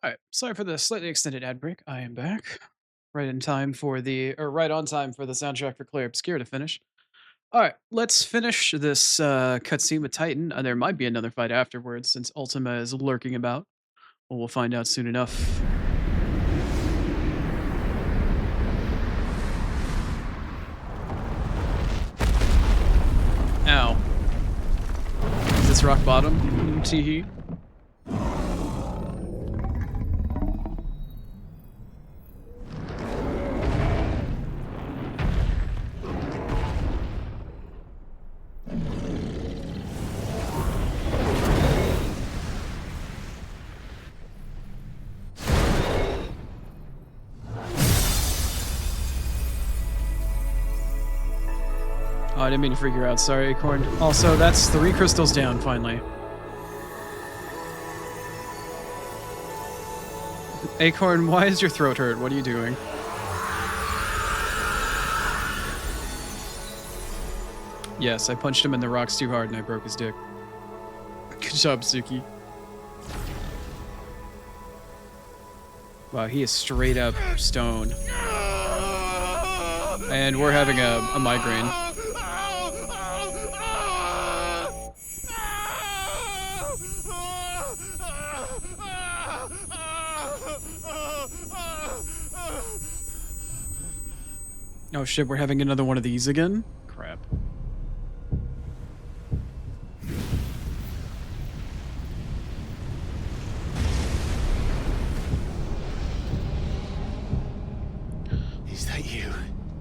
Alright, sorry for the slightly extended ad break. I am back. Right in time for right on time for the soundtrack for Claire Obscure to finish. Alright, let's finish this cutscene with Titan. There might be another fight afterwards since Ultima is lurking about. Well, we'll find out soon enough. Ow. Is this rock bottom? Teehee. Oh, I didn't mean to freak you out. Sorry, Acorn. Also, that's 3 crystals down, finally. Acorn, why is your throat hurt? What are you doing? Yes, I punched him in the rocks too hard and I broke his dick. Good job, Suki. Wow, he is straight up stoned. And we're having a migraine. Oh shit, we're having another one of these again? Crap. Is that you?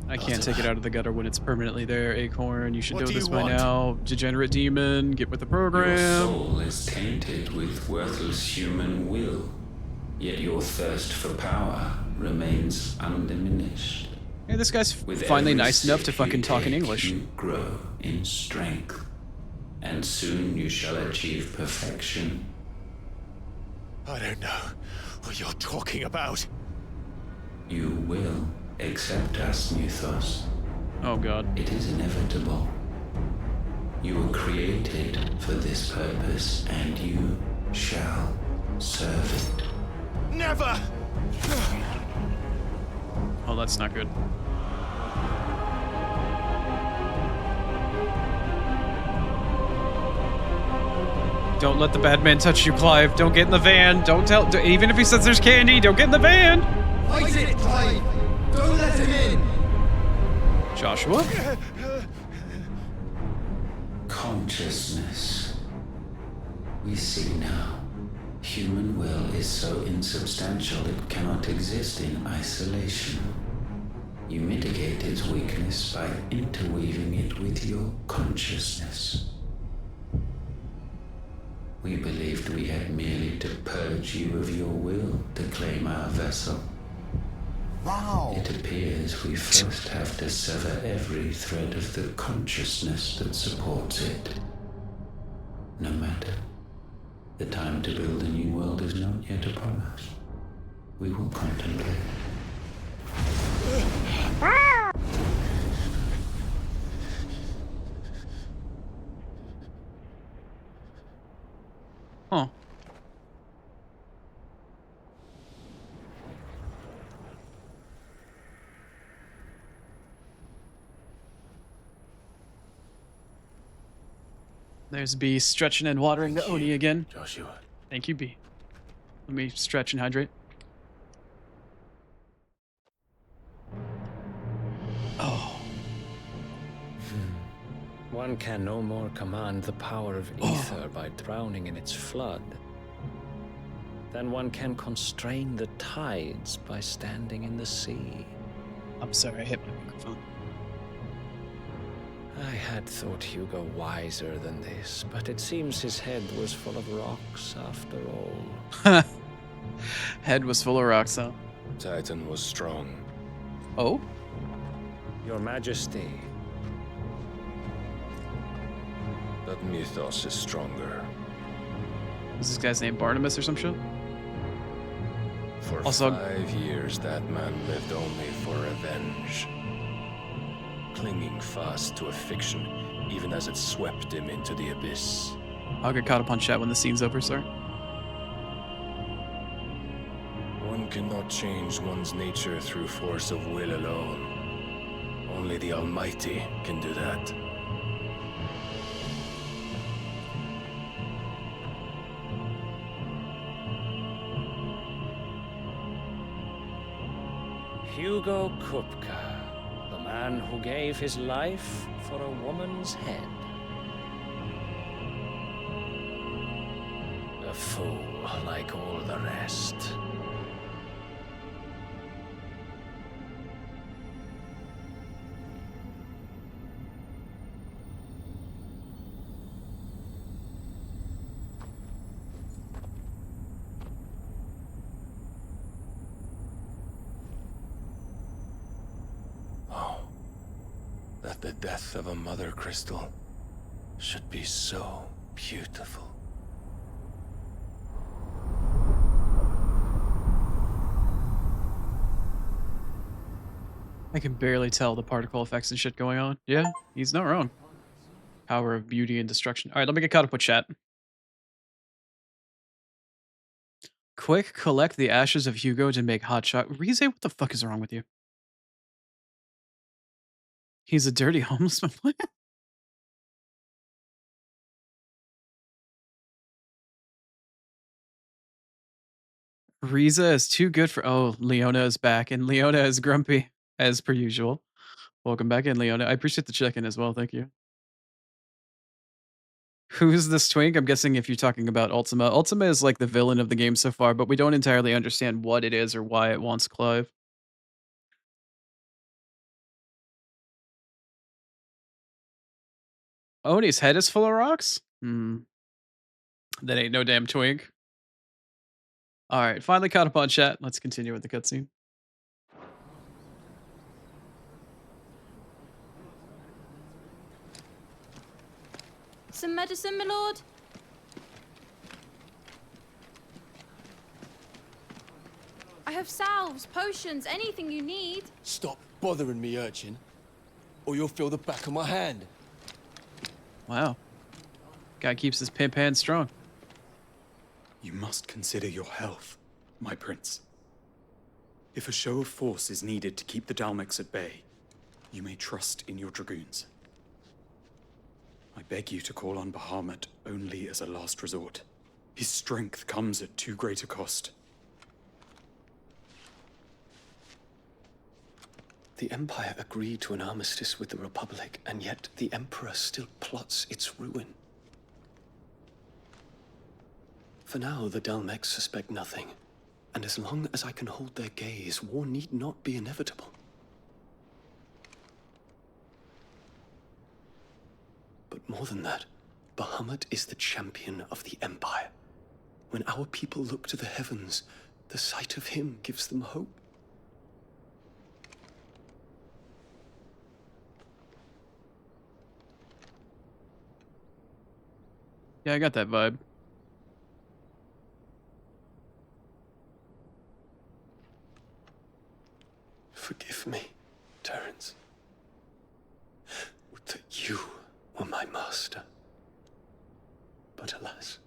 I can't take it out of the gutter when it's permanently there, Acorn. You should What know do this you by want? now. Degenerate demon, get with the program. Your soul is tainted with worthless human will, yet your thirst for power remains undiminished. Hey, this guy's With finally every nice enough to step you fucking talk in take, English. You grow in strength, and soon you shall achieve perfection. I don't know what you're talking about. You will accept us, Mythos. Oh god. It is inevitable. You were created for this purpose, and you shall serve it. Never! Oh, that's not good. Don't let the bad man touch you, Clive. Don't get in the van. Don't tell. Even if he says there's candy, don't get in the van. Fight it, Clive! Don't let him in! Joshua? Consciousness. We see now. Human will is so insubstantial it cannot exist in isolation. You mitigate its weakness by interweaving it with your consciousness. We believed we had merely to purge you of your will to claim our vessel. Wow! It appears we first have to sever every thread of the consciousness that supports it. No matter. The time to build a new world is not yet upon us. We will contemplate. Huh. There's B stretching and watering the Oni again. Joshua. Thank you, B. Let me stretch and hydrate. Oh. One can no more command the power of ether by drowning in its flood than one can constrain the tides by standing in the sea. I'm sorry, I hit my microphone. I had thought Hugo wiser than this, but it seems his head was full of rocks after all. Head was full of rocks, huh? Titan was strong. Oh? Your Majesty. But Mythos is stronger. Was this guy's name Barnabas or some shit? For Also, 5 years, that man lived only for revenge. Clinging fast to a fiction, even as it swept him into the abyss. I'll get caught up on chat when the scene's over, sir. cannot change one's nature through force of will alone. Only the Almighty can do that. Hugo Kupka, the man who gave his life for a woman's head. A fool like all the rest. That the death of a mother crystal should be so beautiful. I can barely tell the particle effects and shit going on. Yeah, he's not wrong. Power of beauty and destruction. All right, let me get caught up with chat. Quick, collect the ashes of Hugo to make hot chocolate. Rize, what the fuck is wrong with you? He's a dirty homeless man. Riza is too good for. Oh, Leona is back, and Leona is grumpy as per usual. Welcome back in, Leona. I appreciate the check-in as well. Thank you. Who's this twink? I'm guessing if you're talking about Ultima. Ultima is like the villain of the game so far, but we don't entirely understand what it is or why it wants Clive. Oni's head is full of rocks? Hmm. That ain't no damn twink. All right, finally caught up on chat. Let's continue with the cutscene. Some medicine, my lord? I have salves, potions, anything you need. Stop bothering me, urchin, or you'll feel the back of my hand. Wow. Guy keeps his pimp hand strong. You must consider your health, my prince. If a show of force is needed to keep the Dalmex at bay, you may trust in your dragoons. I beg you to call on Bahamut only as a last resort. His strength comes at too great a cost. The Empire agreed to an armistice with the Republic, and yet the Emperor still plots its ruin. For now, the Dalmex suspect nothing, and as long as I can hold their gaze, war need not be inevitable. But more than that, Bahamut is the champion of the Empire. When our people look to the heavens, the sight of him gives them hope. Yeah, I got that vibe. Forgive me, Terence. Would that you were my master. But alas.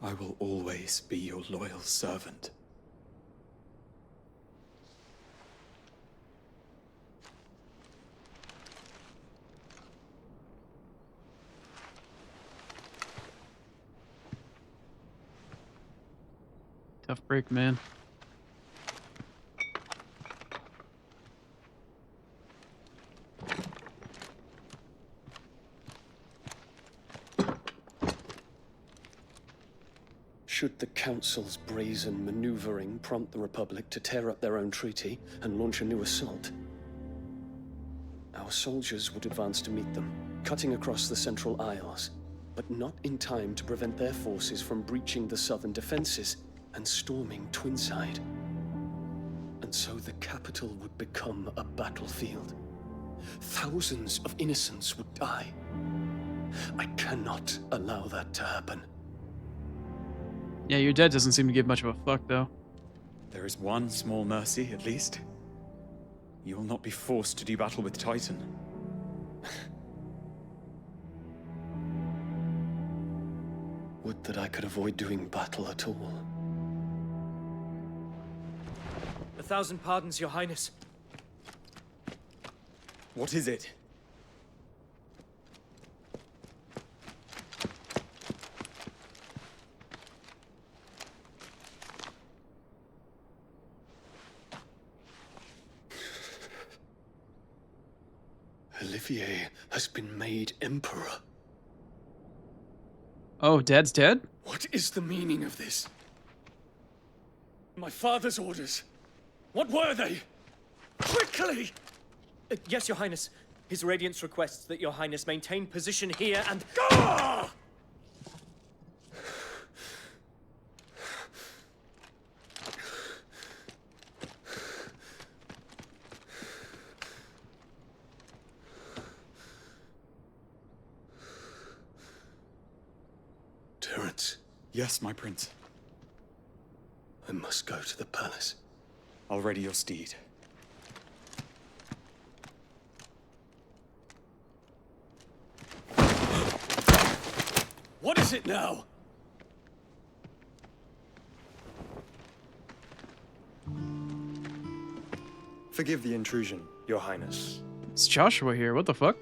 I will always be your loyal servant. Tough break, man. Should the Council's brazen maneuvering prompt the Republic to tear up their own treaty and launch a new assault, our soldiers would advance to meet them, cutting across the Central Isles, but not in time to prevent their forces from breaching the southern defenses and storming Twinside. And so the capital would become a battlefield. Thousands of innocents would die. I cannot allow that to happen. Yeah, your dad doesn't seem to give much of a fuck, though. There is one small mercy, at least. You will not be forced to do battle with Titan. Would that I could avoid doing battle at all. 1,000 pardons, Your Highness. What is it? Olivier has been made emperor. Oh, Dad's dead? What is the meaning of this? My father's orders. What were they? Quickly! Yes, Your Highness. His Radiance requests that Your Highness maintain position here and... Ah! Terence. Yes, my prince. I must go to the palace. I'll ready your steed. What is it now? Forgive the intrusion, Your Highness. It's Joshua here. What the fuck?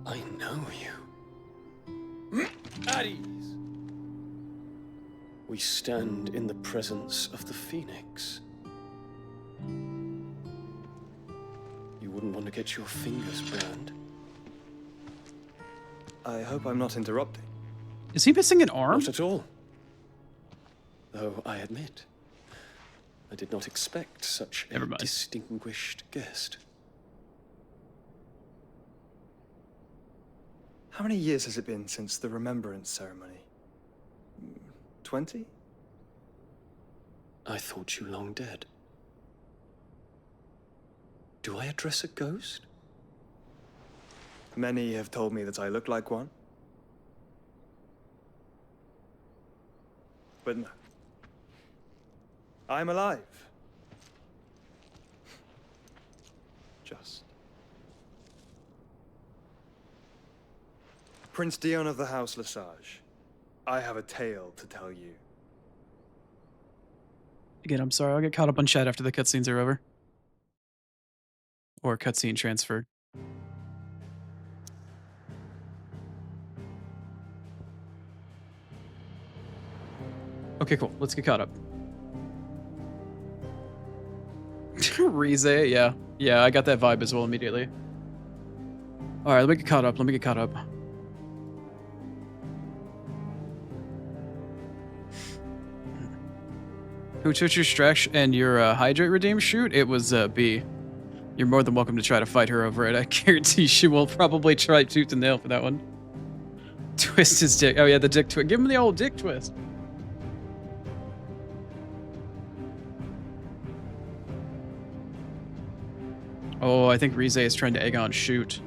I know you. At ease. We stand in the presence of the Phoenix. You wouldn't want to get your fingers burned. I hope I'm not interrupting. Is he missing an arm? Not at all. Though I admit, I did not expect such a distinguished guest. How many years has it been since the Remembrance ceremony? 20? I thought you long dead. Do I address a ghost? Many have told me that I look like one. But no. I'm alive. Just. Prince Dion of the House Lesage, I have a tale to tell you. Again, I'm sorry. I'll get caught up on chat after the cutscenes are over. Or cutscene transferred. Okay, cool. Let's get caught up. Rize, yeah. Yeah, I got that vibe as well immediately. Alright, let me get caught up. Let me get caught up. Who took your stretch and your hydrate redeem shoot? It was B. You're more than welcome to try to fight her over it. I guarantee she will probably try tooth and nail for that one. Twist his dick. Oh yeah, the dick twist. Give him the old dick twist. Oh, I think Rize is trying to egg on shoot.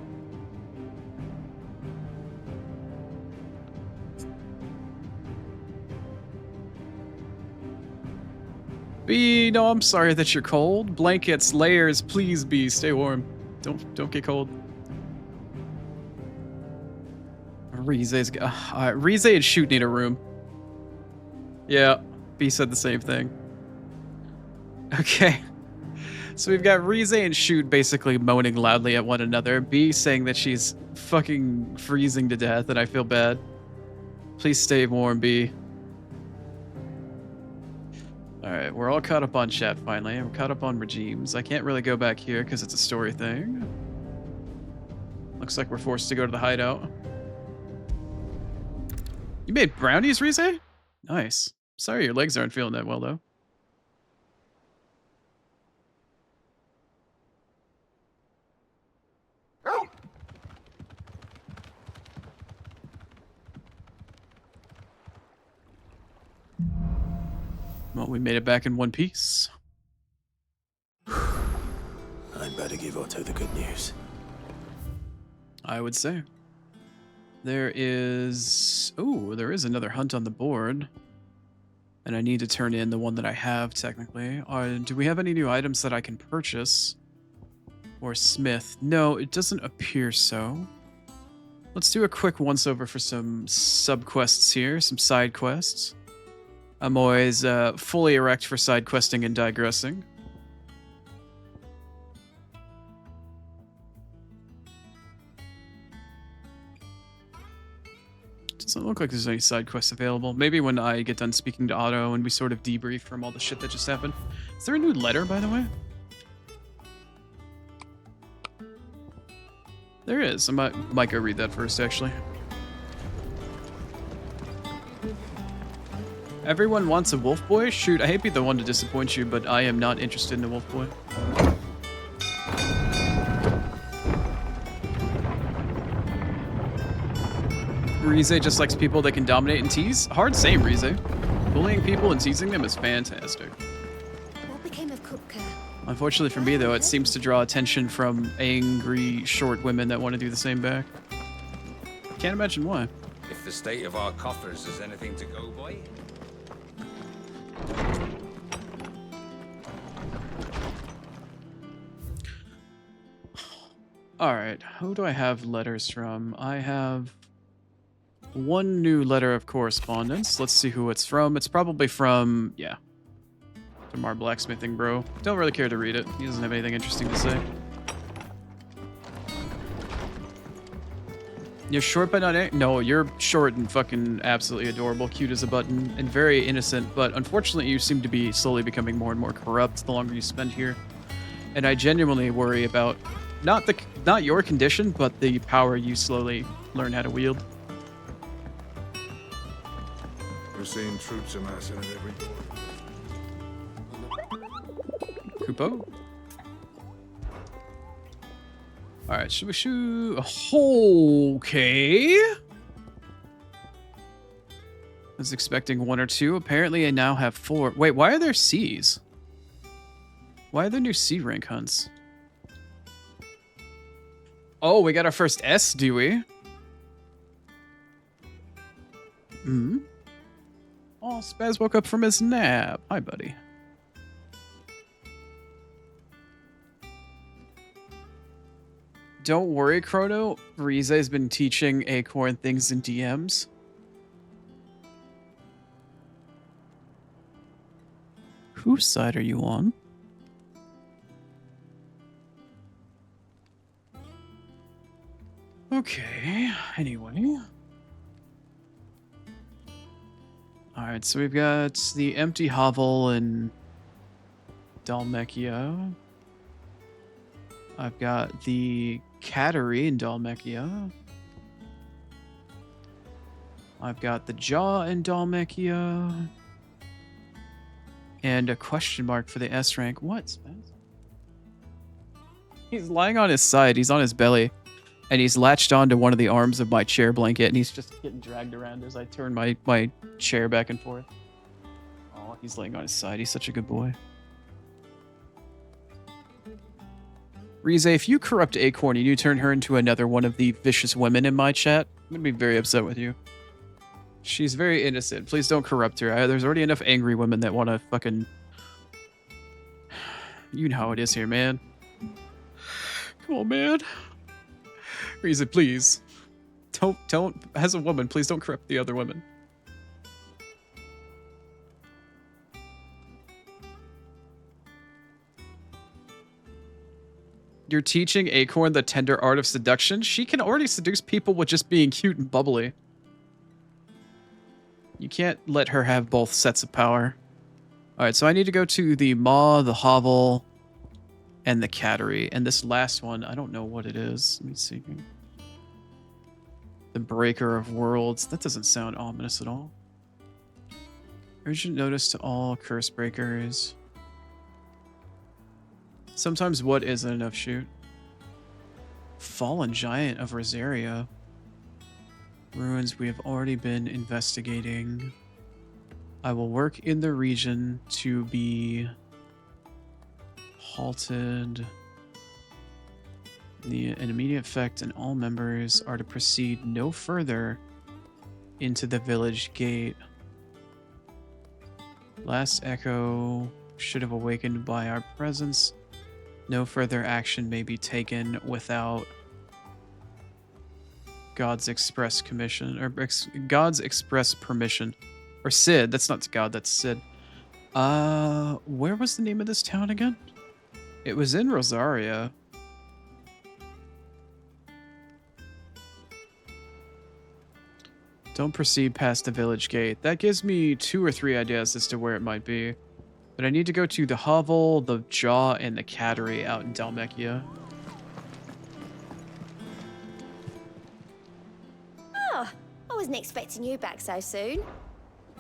B, no, I'm sorry that you're cold. Blankets, layers, please, B, stay warm. Don't get cold. Rize's Rize and shoot need a room. Yeah, B said the same thing. Okay. So we've got Rize and Shoot basically moaning loudly at one another. B saying that she's fucking freezing to death and I feel bad. Please stay warm, B. Alright, we're all caught up on chat finally. We're caught up on regimes. I can't really go back here because it's a story thing. Looks like we're forced to go to the hideout. You made brownies, Rize? Nice. Sorry your legs aren't feeling that well, though. Well, we made it back in one piece. I'd better give Otto the good news. I would say. There is... Oh, there is another hunt on the board. And I need to turn in the one that I have, technically. Do we have any new items that I can purchase? Or smith? No, it doesn't appear so. Let's do a quick once-over for some sub-quests here, some side quests. I'm always fully erect for side questing and digressing. Doesn't look like there's any side quests available. Maybe when I get done speaking to Otto and we sort of debrief from all the shit that just happened. Is there a new letter, by the way? There is. I might go read that first, actually. Everyone wants a wolf boy? Shoot, I hate to be the one to disappoint you, but I am not interested in a wolf boy. Rize just likes people that can dominate and tease? Hard same, Rize. Bullying people and teasing them is fantastic. What became of Kupka? Unfortunately for me, though, it seems to draw attention from angry, short women that want to do the same back. Can't imagine why. If the state of our coffers is anything to go by. Alright, who do I have letters from? I have one new letter of correspondence. Let's see who it's from. It's probably from, yeah, from our blacksmithing bro. Don't really care to read it. He doesn't have anything interesting to say. You're short but not... No, you're short and fucking absolutely adorable, cute as a button, and very innocent, but unfortunately you seem to be slowly becoming more and more corrupt the longer you spend here. And I genuinely worry about not your condition, but the power you slowly learn how to wield. We're seeing troops amassing at every door. Kupo? Alright, should we shoot? Okay. I was expecting 1 or 2. Apparently I now have 4. Wait, why are there C's? Why are there new C rank hunts? Oh, we got our first S, do we? Hmm? Oh, Spaz woke up from his nap. Hi, buddy. Don't worry, Chrono. Rize has been teaching Acorn things in DMs. Whose side are you on? Okay, anyway. Alright, so we've got the empty hovel in Dalmekia. I've got the cattery in Dalmekia. I've got the jaw in Dalmekia. And a question mark for the S rank. What, Spence? He's lying on his side. He's on his belly. And he's latched onto one of the arms of my chair blanket, and he's just getting dragged around as I turn my chair back and forth. Oh, he's laying on his side. He's such a good boy. Rize, if you corrupt Acorn and you turn her into another one of the vicious women in my chat, I'm going to be very upset with you. She's very innocent. Please don't corrupt her. There's already enough angry women that want to fucking... You know how it is here, man. Come on, man. Rize, please. Don't, as a woman, please don't corrupt the other women. You're teaching Acorn the tender art of seduction? She can already seduce people with just being cute and bubbly. You can't let her have both sets of power. Alright, so I need to go to the maw, the hovel, and the cattery. And this last one, I don't know what it is. Let me see. The Breaker of Worlds. That doesn't sound ominous at all. Urgent notice to all curse breakers. Sometimes what isn't enough, shoot. Fallen Giant of Rosaria. Ruins we have already been investigating. I will work in the region to be halted. An immediate effect, and all members are to proceed no further into the village gate. Last echo should have awakened by our presence. No further action may be taken without God's express commission, or God's express permission. Or Sid. That's not God, that's Sid. Where was the name of this town again? It was in Rosaria. Don't proceed past the village gate. That gives me 2 or 3 ideas as to where it might be. But I need to go to the hovel, the jaw, and the cattery out in Dalmekia. Oh, I wasn't expecting you back so soon.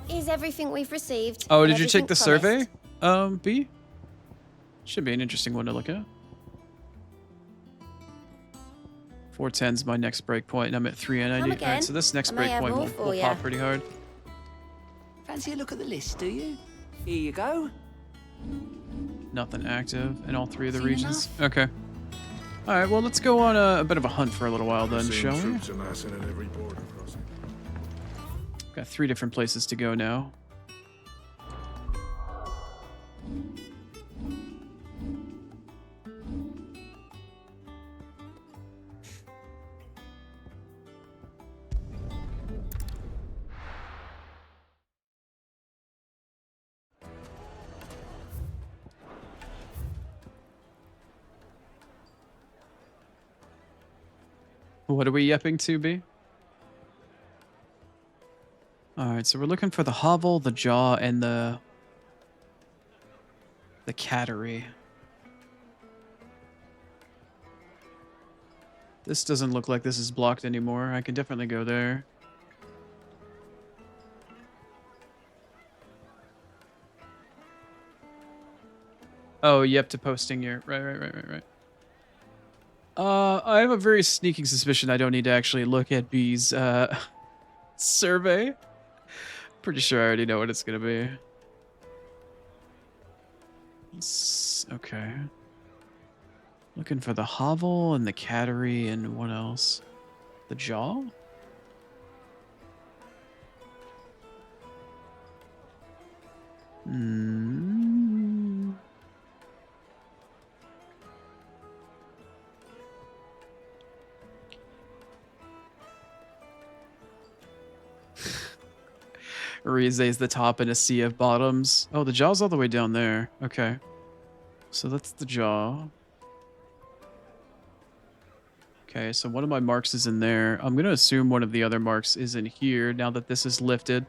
Is everything we've received? Oh, and did you everything take the promised? survey? B? Should be an interesting one to look at. 410's my next breakpoint, and I'm at 390. Alright, so this next I may have breakpoint more will for ya. pop pretty hard. Fancy a look at the list, do you? Here you go. Nothing active in all 3 of the Seen regions. Okay. Alright, well, let's go on a bit of a hunt for a little while then, Same shall we? troops amassing at every border crossing. Got 3 different places to go now. What are we yepping to, B? Alright, so we're looking for the hovel, the jaw, and the cattery. This doesn't look like this is blocked anymore. I can definitely go there. Oh, yep, to posting your... Right. I have a very sneaking suspicion I don't need to actually look at B's, survey. Pretty sure I already know what it's gonna be. Okay. Looking for the hovel and the cattery and what else? The jaw? Rize's the top in a sea of bottoms. Oh, the jaw's all the way down there. Okay. So that's the jaw. Okay, so one of my marks is in there. I'm going to assume one of the other marks is in here now that this is lifted.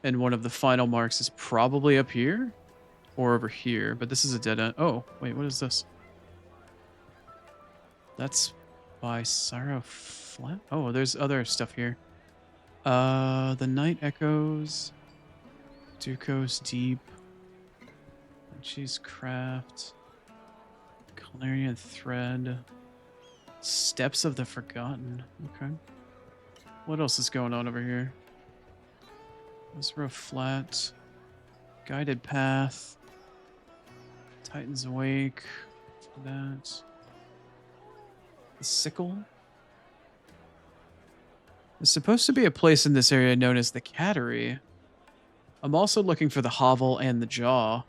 And one of the final marks is probably up here or over here. But this is a dead end. Oh, wait, what is this? That's by Sorrow Flat? Oh, there's other stuff here. The Night Echoes, Duco's Deep, Cheese Craft, Clarion Thread, Steps of the Forgotten. Okay. What else is going on over here? Osro Flat, Guided Path, Titan's Awake, that. The Sickle. There's supposed to be a place in this area known as the Cattery. I'm also looking for the hovel and the jaw.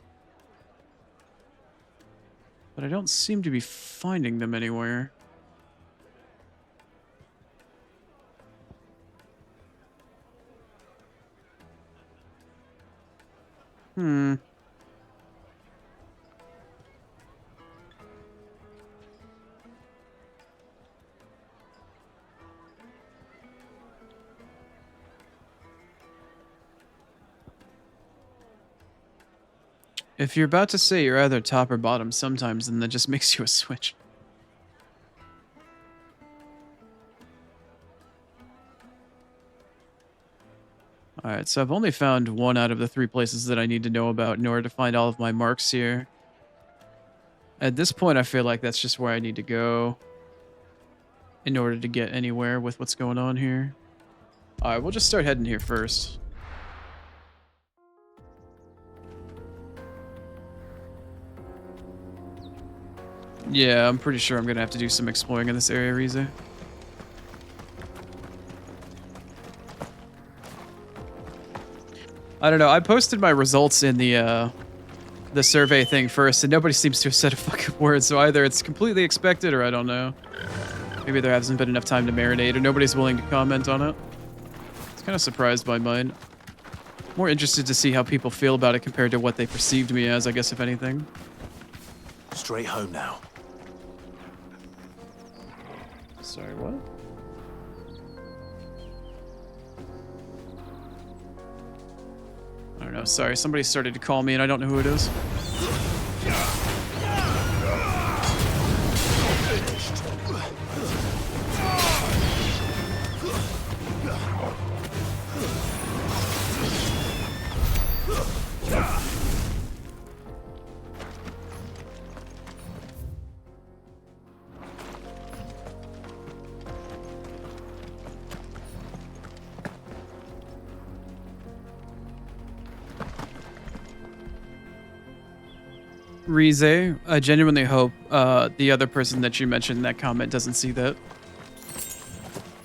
But I don't seem to be finding them anywhere. If you're about to say you're either top or bottom sometimes, then that just makes you a switch. Alright, so I've only found 1 out of the 3 places that I need to know about in order to find all of my marks here. At this point, I feel like that's just where I need to go in order to get anywhere with what's going on here. Alright, we'll just start heading here first. Yeah, I'm pretty sure I'm gonna have to do some exploring in this area, Rize. I don't know. I posted my results in the survey thing first, and nobody seems to have said a fucking word. So either it's completely expected, or I don't know. Maybe there hasn't been enough time to marinate, or nobody's willing to comment on it. I was kind of surprised by mine. More interested to see how people feel about it compared to what they perceived me as, I guess, if anything. Straight home now. Sorry, what? I don't know. Sorry, somebody started to call me and I don't know who it is. Rize, I genuinely hope the other person that you mentioned in that comment doesn't see that.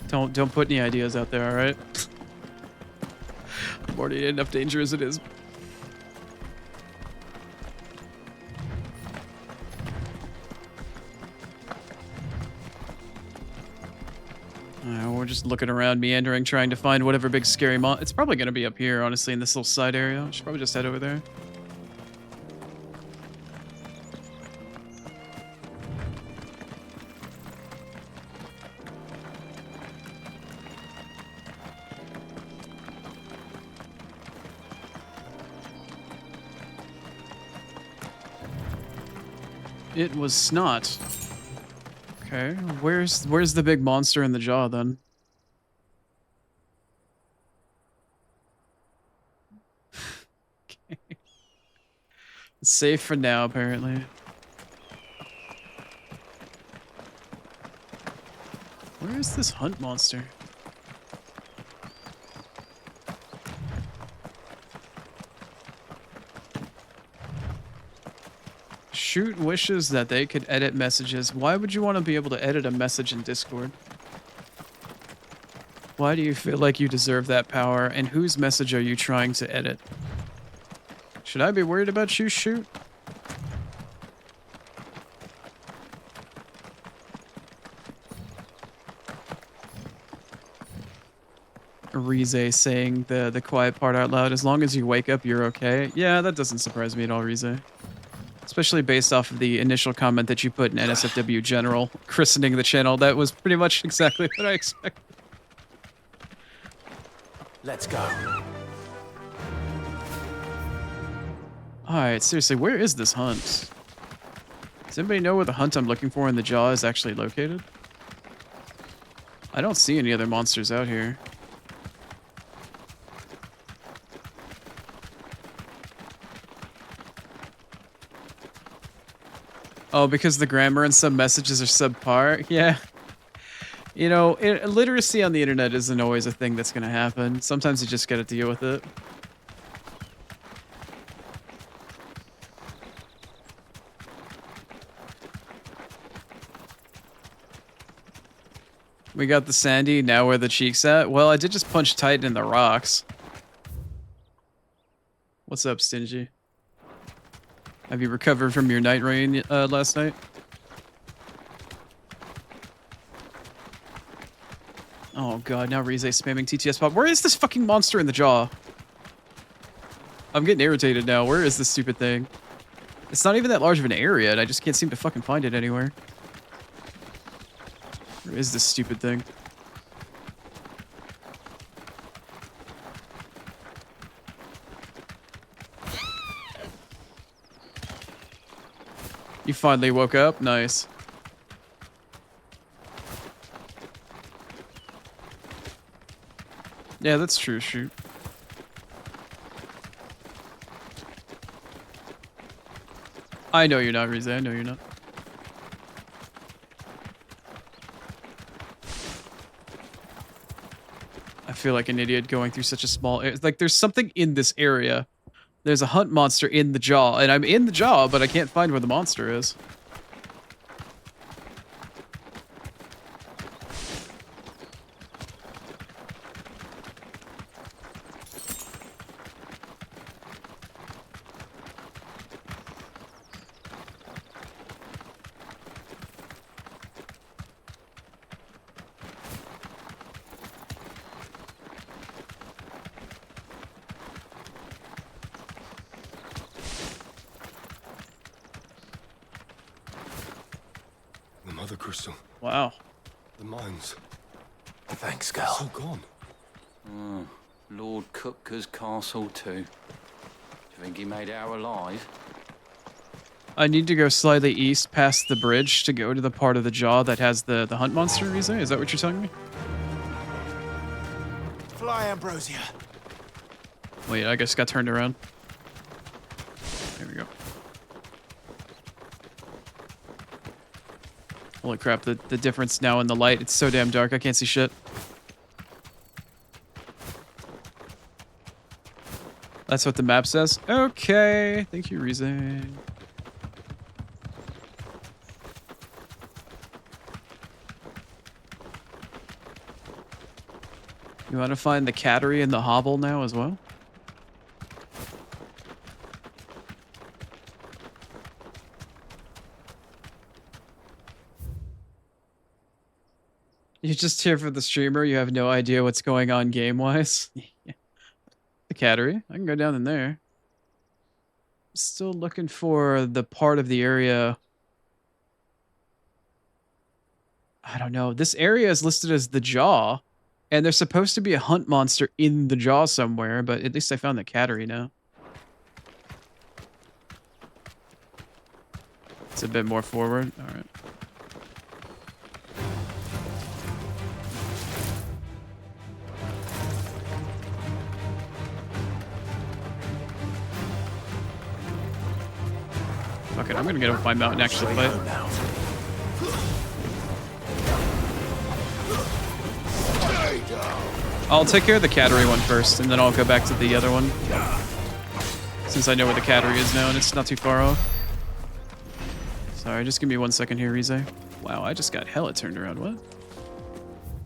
Don't put any ideas out there, all right? I'm already in enough danger as it is. We're just looking around, meandering, trying to find whatever big scary It's probably going to be up here, honestly, in this little side area. I should probably just head over there. It was snot. Okay, where's the big monster in the jaw then? Okay. It's safe for now, apparently. Where is this hunt monster? Shoot wishes that they could edit messages. Why would you want to be able to edit a message in Discord? Why do you feel like you deserve that power? And whose message are you trying to edit? Should I be worried about you, Shoot? Rize saying the quiet part out loud. As long as you wake up, you're okay. Yeah, that doesn't surprise me at all, Rize. Especially based off of the initial comment that you put in NSFW General, christening the channel. That was pretty much exactly what I expected. Let's go. Alright, seriously, where is this hunt? Does anybody know where the hunt I'm looking for in the jaw is actually located? I don't see any other monsters out here. Oh, because the grammar in some messages are subpar? Yeah. You know, literacy on the internet isn't always a thing that's going to happen. Sometimes you just got to deal with it. We got the Sandy, now where the cheeks at? Well, I did just punch Titan in the rocks. What's up, Stingy? Have you recovered from your night rain last night? Oh god, now Rize spamming TTS pop. Where is this fucking monster in the jaw? I'm getting irritated now. Where is this stupid thing? It's not even that large of an area, and I just can't seem to fucking find it anywhere. Where is this stupid thing? You finally woke up? Nice. Yeah, that's true, Shoot. I know you're not, Rize. I know you're not. I feel like an idiot going through such a small area. Like, there's something in this area. There's a hunt monster in the jaw, and I'm in the jaw, but I can't find where the monster is. Another crystal. Wow. The mines. Thanks, It's all Cal. gone. Oh, Lord Kupka's castle too. Do you think he made it out alive? I need to go slightly east past the bridge to go to the part of the jaw that has the hunt monster, Rize? Is that what you're telling me? Fly, Ambrosia. Wait, I guess got turned around. There we go. Holy crap, the difference now in the light. It's so damn dark, I can't see shit. That's what the map says? Okay, thank you, Rize. You want to find the cattery and the hovel now as well? You're just here for the streamer. You have no idea what's going on game-wise. The cattery. I can go down in there. Still looking for the part of the area. I don't know. This area is listed as the jaw. And there's supposed to be a hunt monster in the jaw somewhere, but at least I found the cattery now. It's a bit more forward. All right. Fuck it, I'm gonna get up my mountain and actually fight. I'll take care of the cattery one first, and then I'll go back to the other one. Since I know where the cattery is now, and it's not too far off. Sorry, just give me 1 second here, Rize. Wow, I just got hella turned around. What?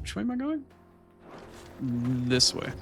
Which way am I going? This way.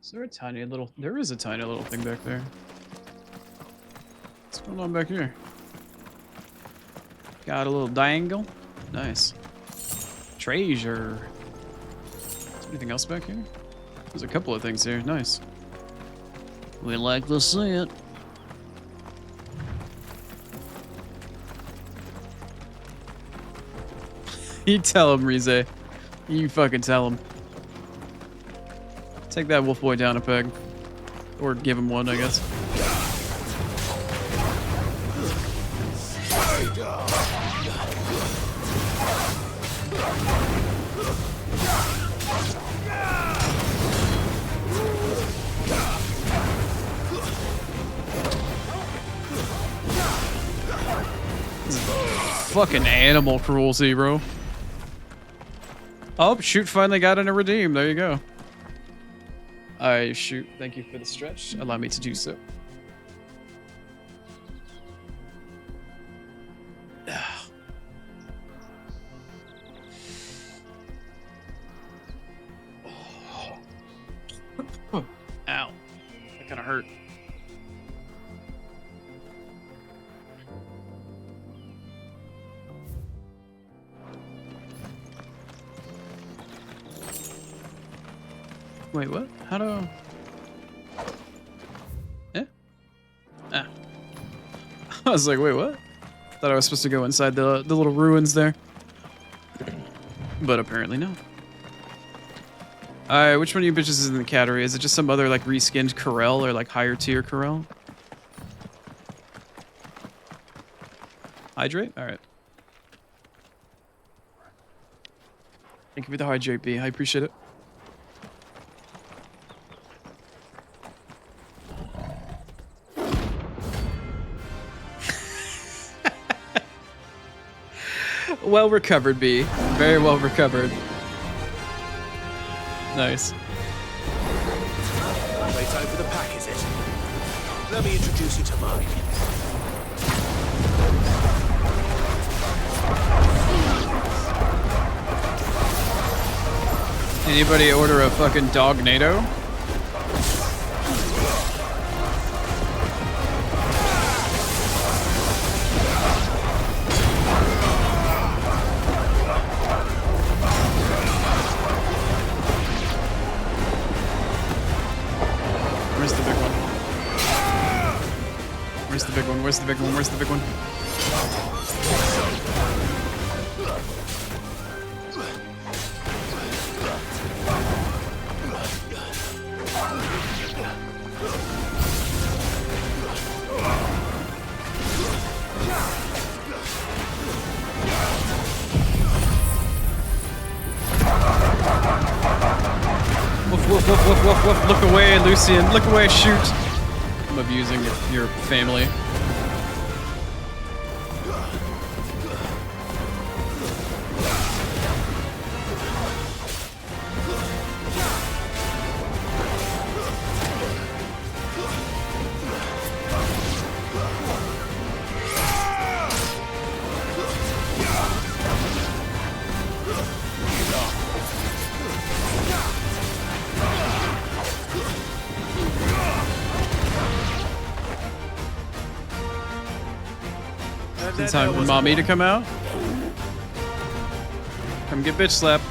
Is there a tiny little... There is a tiny little thing back there. What's going on back here? Got a little dangle. Nice. Treasure. Is there anything else back here? There's a couple of things here. Nice. We like to see it. You tell him, Rize. You fucking tell him. Take that wolf boy down a peg. Or give him one, I guess. Fucking animal cruelty, bro. Oh, shoot finally got in a redeem. There you go. I shoot. Thank you for the stretch. Allow me to do so. Ow. That kind of hurt. Wait, what? How do... Yeah? Ah. I was like, wait, what? Thought I was supposed to go inside the little ruins there. But apparently no. Alright, which one of you bitches is in the cattery? Is it just some other, like, reskinned Corel or, like, higher tier Corel? Hydrate? Alright. Thank you for the hydrate, B. I appreciate it. Well recovered, B. Very well recovered. Nice. Wait over the pack, is it? Let me introduce you to mine. Anybody order a fucking Dognado? Where's the big one? Where's the big one? Where's the big one? Where's the big one? Woof, woof, woof, woof, woof, woof. Look away, Lucian. Look away, shoot. I'm abusing your family. In time for mommy to come out. Come get bitch slapped.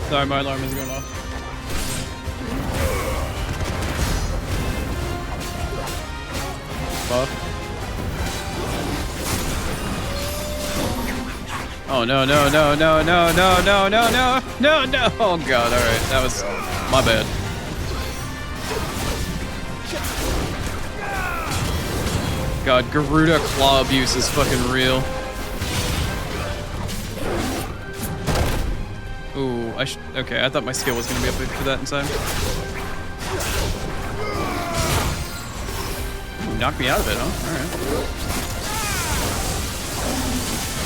Sorry, my alarm is going off. Buff. Oh no no no no no no no no no no no! Oh god! All right, that was my bad. God, Garuda claw abuse is fucking real. Ooh, okay, I thought my skill was gonna be up for that in time. Ooh, knocked me out of it, huh? Alright.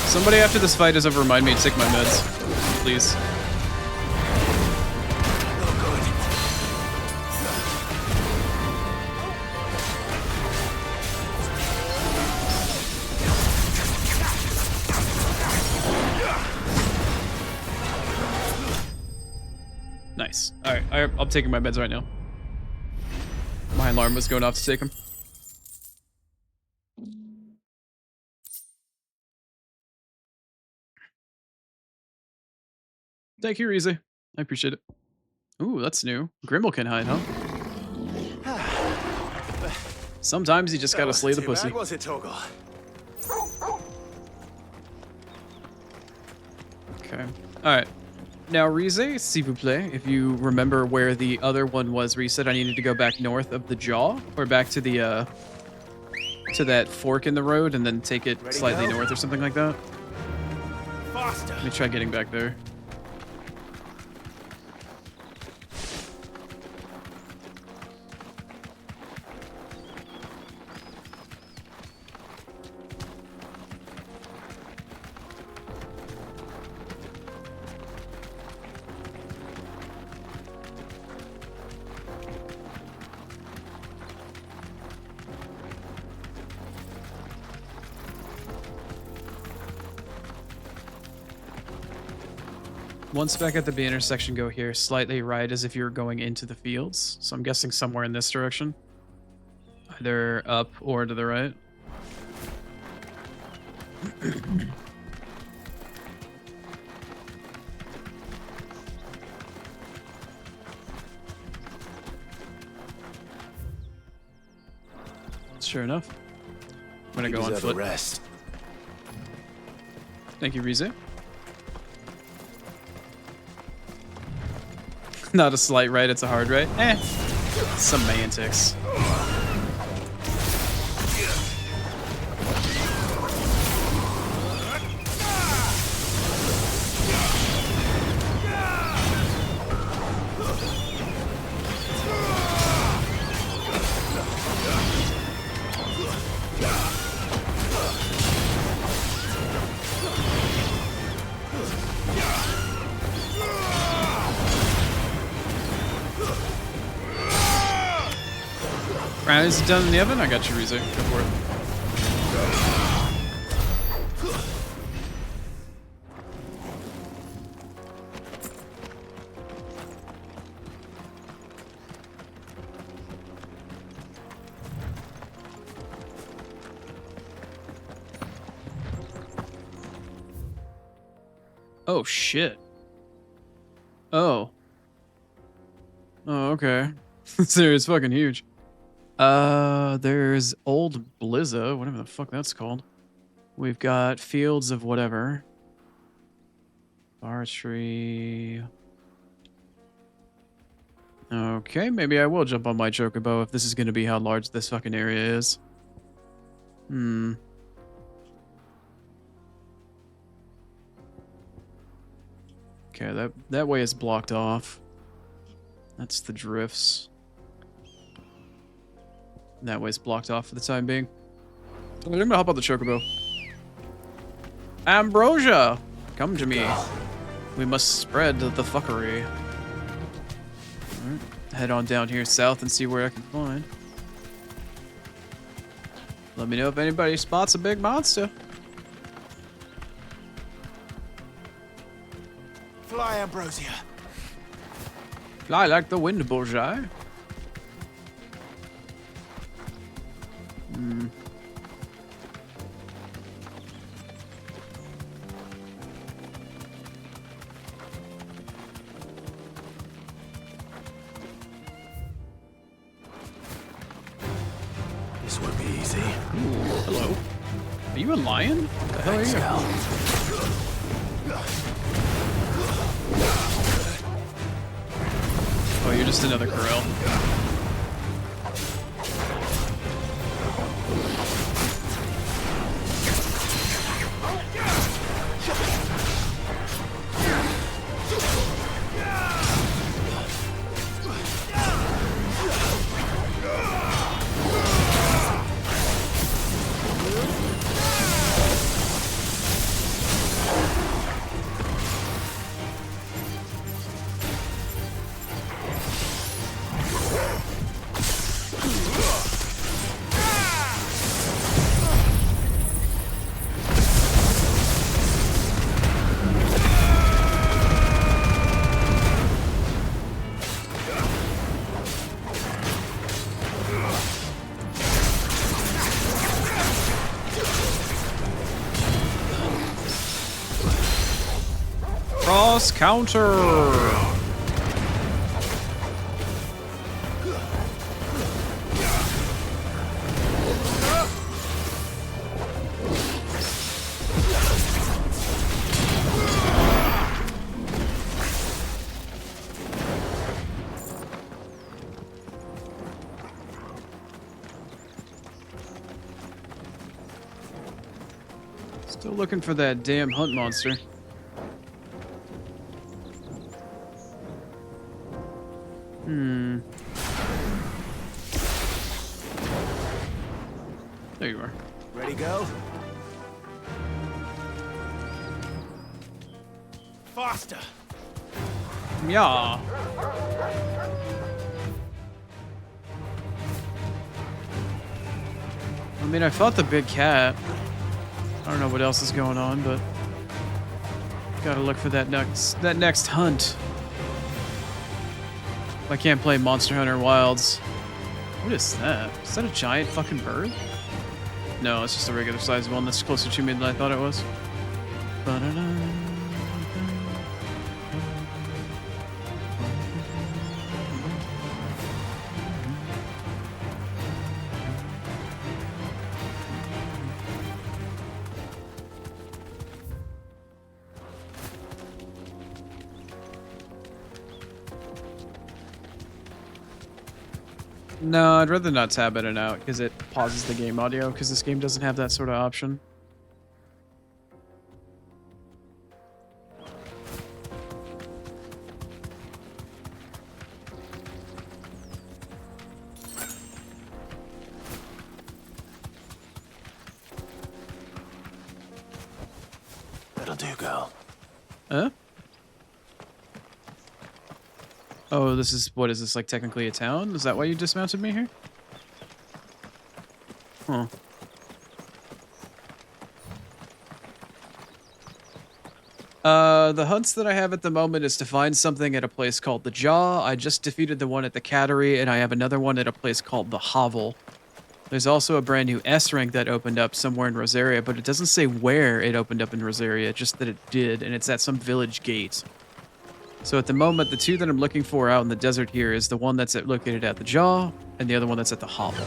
Somebody after this fight is over remind me to take my meds. Please. Nice. Alright, I'm taking my meds right now. My alarm was going off to take them. Thank you, Rize. I appreciate it. Ooh, that's new. Grimble can hide, huh? Sometimes you just gotta slay the pussy. Was it, Toggle? Okay. Alright. Now, Rize, s'il vous plaît, if you remember where the other one was where you said I needed to go back north of the jaw, or back to the, to that fork in the road and then take it slightly north or something like that. Faster. Let me try getting back there. Once back at the B intersection, go here, slightly right as if you were going into the fields. So I'm guessing somewhere in this direction. Either up or to the right. Sure enough. I'm gonna go on deserve a foot. rest. Thank you, Rize. Not a slight right, it's a hard right. Semantics. Right, is it done in the oven? I got you, Rize. Go for it. Oh, shit. Oh. Oh, okay. Serious fucking huge. There's Old Blizza, whatever the fuck that's called. We've got Fields of whatever. Forestry. Okay, maybe I will jump on my Chocobo if this is going to be how large this fucking area is. Okay, that way is blocked off. That's the drifts. That way's blocked off for the time being. I'm gonna hop on the Chocobo. Ambrosia! Come to me. We must spread the fuckery. Alright, head on down here south and see where I can find. Let me know if anybody spots a big monster. Fly, Ambrosia. Fly like the wind, Bourgeois. This won't be easy. Ooh, hello. Are you a lion? What the hell are you? Oh, you're just another Corel. Cross counter. Still looking for that damn hunt monster. There you are. Ready, go? Faster! Yeah. I mean, I fought the big cat. I don't know what else is going on, but gotta look for that next hunt. I can't play Monster Hunter Wilds. What is that? Is that a giant fucking bird? No, it's just a regular sized one that's closer to me than I thought it was. No, I'd rather not tab in and out because it pauses the game audio because this game doesn't have that sort of option. That'll do, girl. Huh? Oh, this is, what is this, like technically a town? Is that why you dismounted me here? Huh. The hunts that I have at the moment is to find something at a place called the Jaw. I just defeated the one at the Cattery, and I have another one at a place called the Hovel. There's also a brand new S rank that opened up somewhere in Rosaria, but it doesn't say where it opened up in Rosaria, just that it did, and it's at some village gate. So at the moment, the two that I'm looking for out in the desert here is the one that's located at the Jaw, and the other one that's at the Hovel.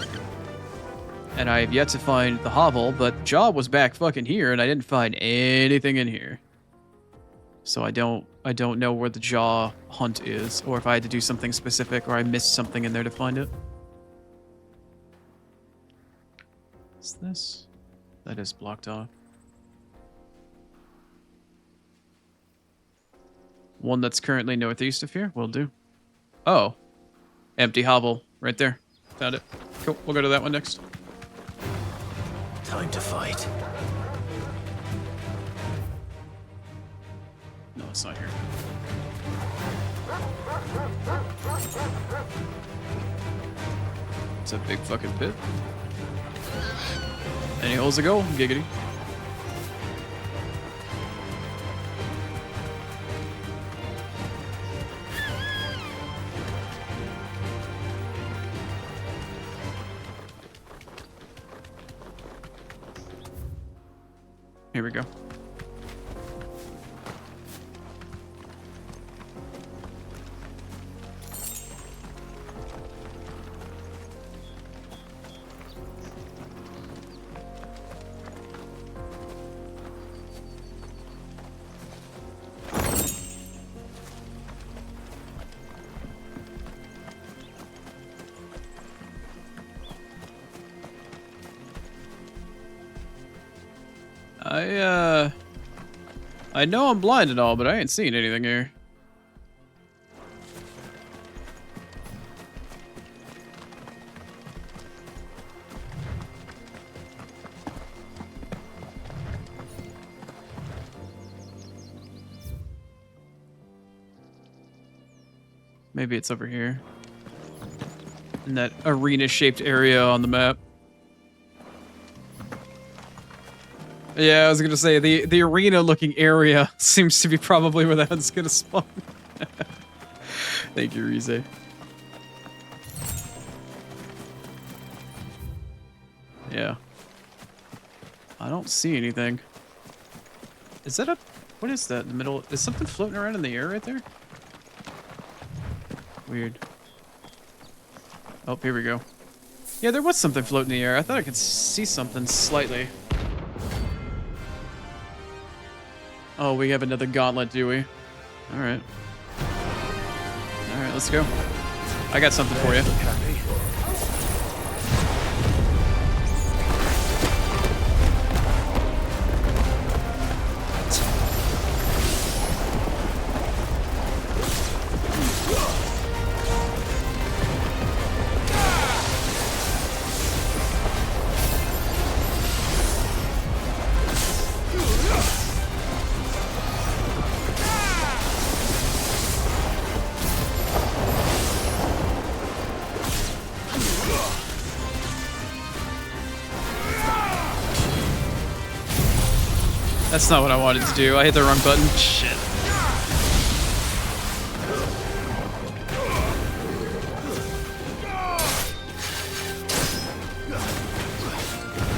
And I have yet to find the Hovel, but Jaw was back fucking here, and I didn't find anything in here. So I don't know where the Jaw hunt is, or if I had to do something specific, or I missed something in there to find it. What's this? That is blocked off. One that's currently northeast of here? Will do. Oh. Empty hovel. Right there. Found it. Cool. We'll go to that one next. Time to fight. No, it's not here. It's a big fucking pit. Any holes to go? Giggity. Here we go. I know I'm blind and all, but I ain't seen anything here. Maybe it's over here. In that arena-shaped area on the map. Yeah, I was gonna say, the arena-looking area seems to be probably where that one's gonna spawn. Thank you, Rize. Yeah. I don't see anything. Is that a... What is that in the middle? Is something floating around in the air right there? Weird. Oh, here we go. Yeah, there was something floating in the air. I thought I could see something slightly. Oh, we have another gauntlet, do we? Alright. Alright, let's go. I got something for you. That's not what I wanted to do. I hit the wrong button. Shit.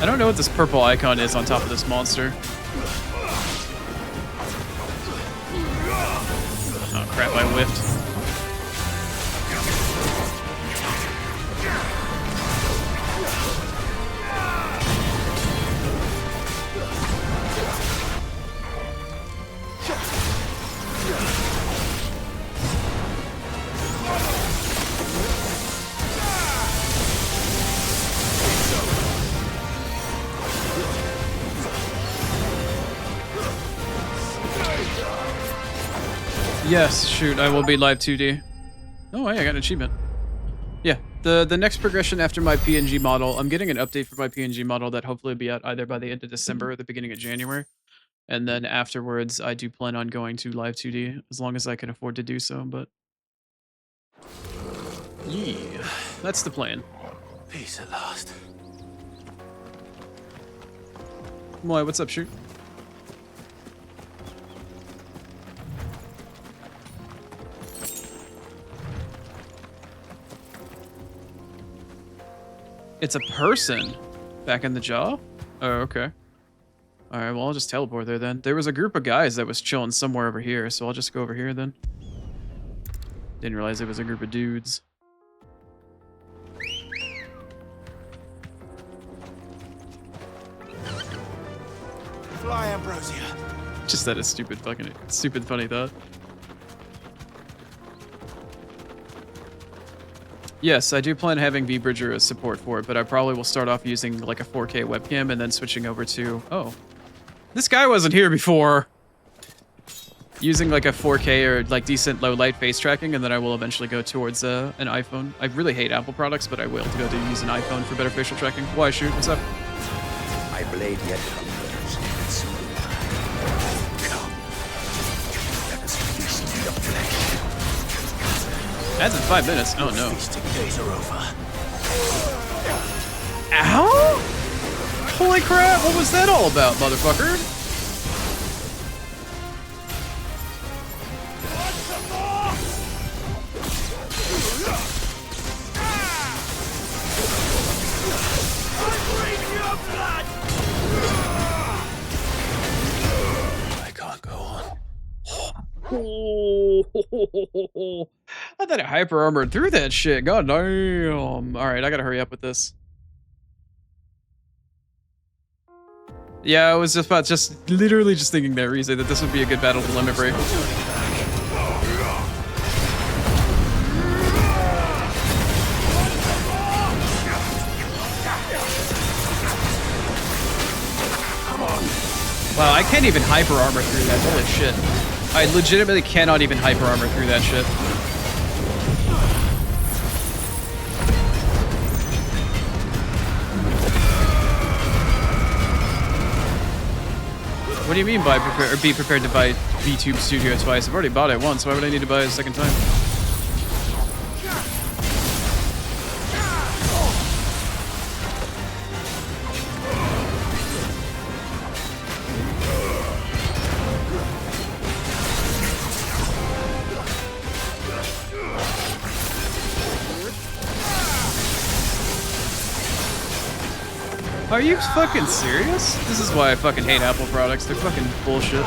I don't know what this purple icon is on top of this monster. Oh crap, I whiffed. Yes, shoot, I will be live 2D. Oh, hey, I got an achievement. Yeah, the next progression after my PNG model, I'm getting an update for my PNG model that hopefully will be out either by the end of December or the beginning of January. And then afterwards, I do plan on going to live 2D as long as I can afford to do so, but yeah, that's the plan. Peace at last. Why, what's up, shoot? It's a person back in the jaw? Oh, okay. Alright, well, I'll just teleport there then. There was a group of guys that was chilling somewhere over here, so I'll just go over here then. Didn't realize it was a group of dudes. Fly, Ambrosia. Just that a stupid funny thought. Yes, I do plan having vBridger as support for it, but I probably will start off using like a 4K webcam and then switching over to... Oh. This guy wasn't here before! Using like a 4K or like decent low light face tracking, and then I will eventually go towards an iPhone. I really hate Apple products, but I will go to use an iPhone for better facial tracking. Why, shoot? What's up? My blade yet hungers. Come. Let us feast your flesh. That's in 5 minutes. Oh no. Feasting days are over. Ow? Holy crap, what was that all about, motherfucker? I can't go on. I thought it hyper armored through that shit. God damn. Alright, I gotta hurry up with this. Yeah, I was literally just thinking there, Rize, that this would be a good battle to limit break. Wow, I can't even hyper armor through that. Holy shit. I legitimately cannot even hyper armor through that shit. What do you mean by be prepared to buy VTube Studio twice? I've already bought it once. Why would I need to buy it a second time? Are you fucking serious? This is why I fucking hate Apple products. They're fucking bullshit.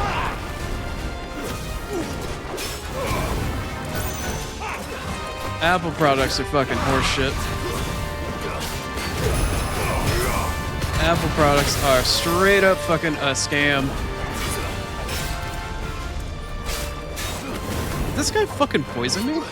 Apple products are fucking horseshit. Apple products are straight up fucking a scam. Did this guy fucking poison me?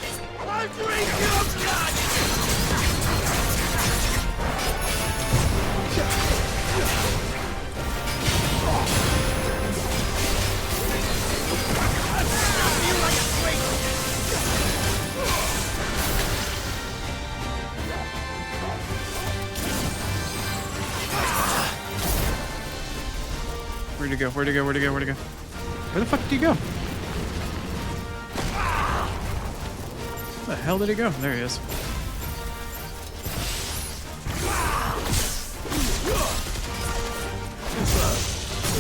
Where'd he go? Where'd he go? Where'd he go? Where'd he go? Where the fuck did he go? Where the hell did he go? There he is.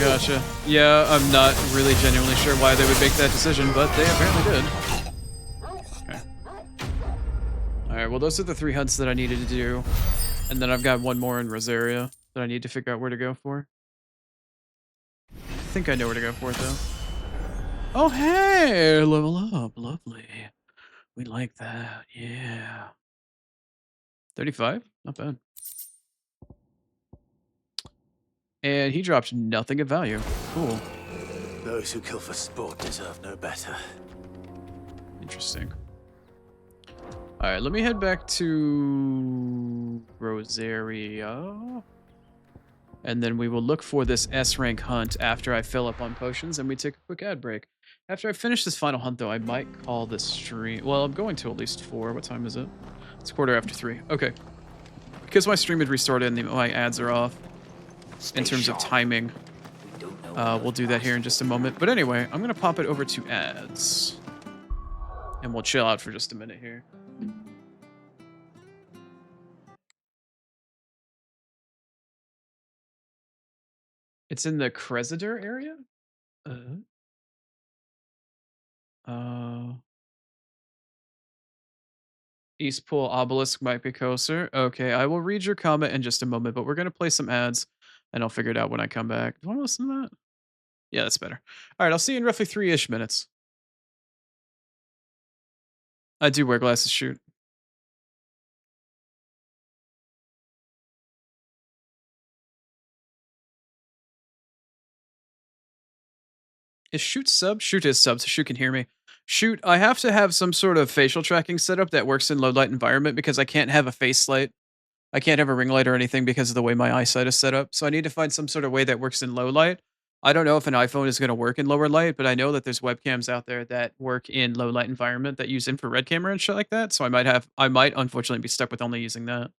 Gotcha. Yeah, I'm not really genuinely sure why they would make that decision, but they apparently did. Okay. Alright, well those are the 3 hunts that I needed to do. And then I've got one more in Rosaria that I need to figure out where to go for. I think I know where to go for it though. Oh hey! Level up. Lovely. We like that. Yeah. 35? Not bad. And he dropped nothing of value. Cool. Those who kill for sport deserve no better. Interesting. Alright, let me head back to Rosaria. And then we will look for this S rank hunt after I fill up on potions and we take a quick ad break. After I finish this final hunt, though, I might call this stream. Well, I'm going to at least 4. What time is it? It's 3:15. Okay. Because my stream had restarted and my ads are off in terms of timing. We'll do that here in just a moment. But anyway, I'm going to pop it over to ads. And we'll chill out for just a minute here. It's in the Cressida area? Uh, East Pool Obelisk might be closer. Okay, I will read your comment in just a moment, but we're going to play some ads and I'll figure it out when I come back. Do you want to listen to that? Yeah, that's better. All right, I'll see you in roughly 3-ish minutes. I do wear glasses, shoot. Is Shoot sub? Shoot is sub, so Shoot can hear me. Shoot, I have to have some sort of facial tracking setup that works in low light environment because I can't have a face light. I can't have a ring light or anything because of the way my eyesight is set up. So I need to find some sort of way that works in low light. I don't know if an iPhone is going to work in lower light, but I know that there's webcams out there that work in low light environment that use infrared camera and shit like that. So I might unfortunately be stuck with only using that.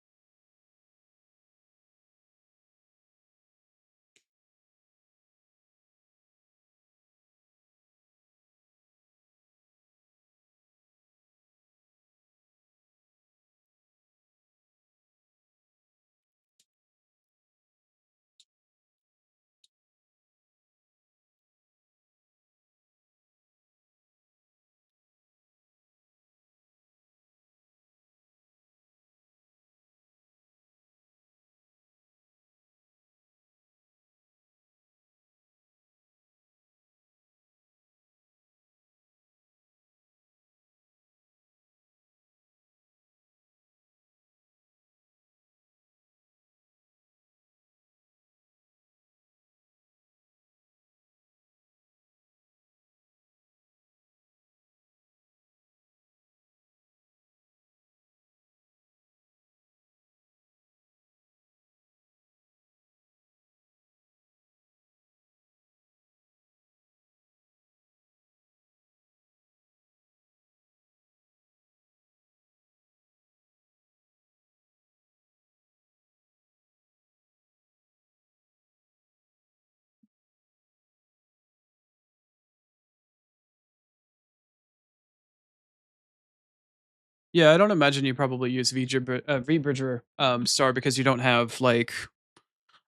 Yeah, I don't imagine you probably use VBridger Star because you don't have like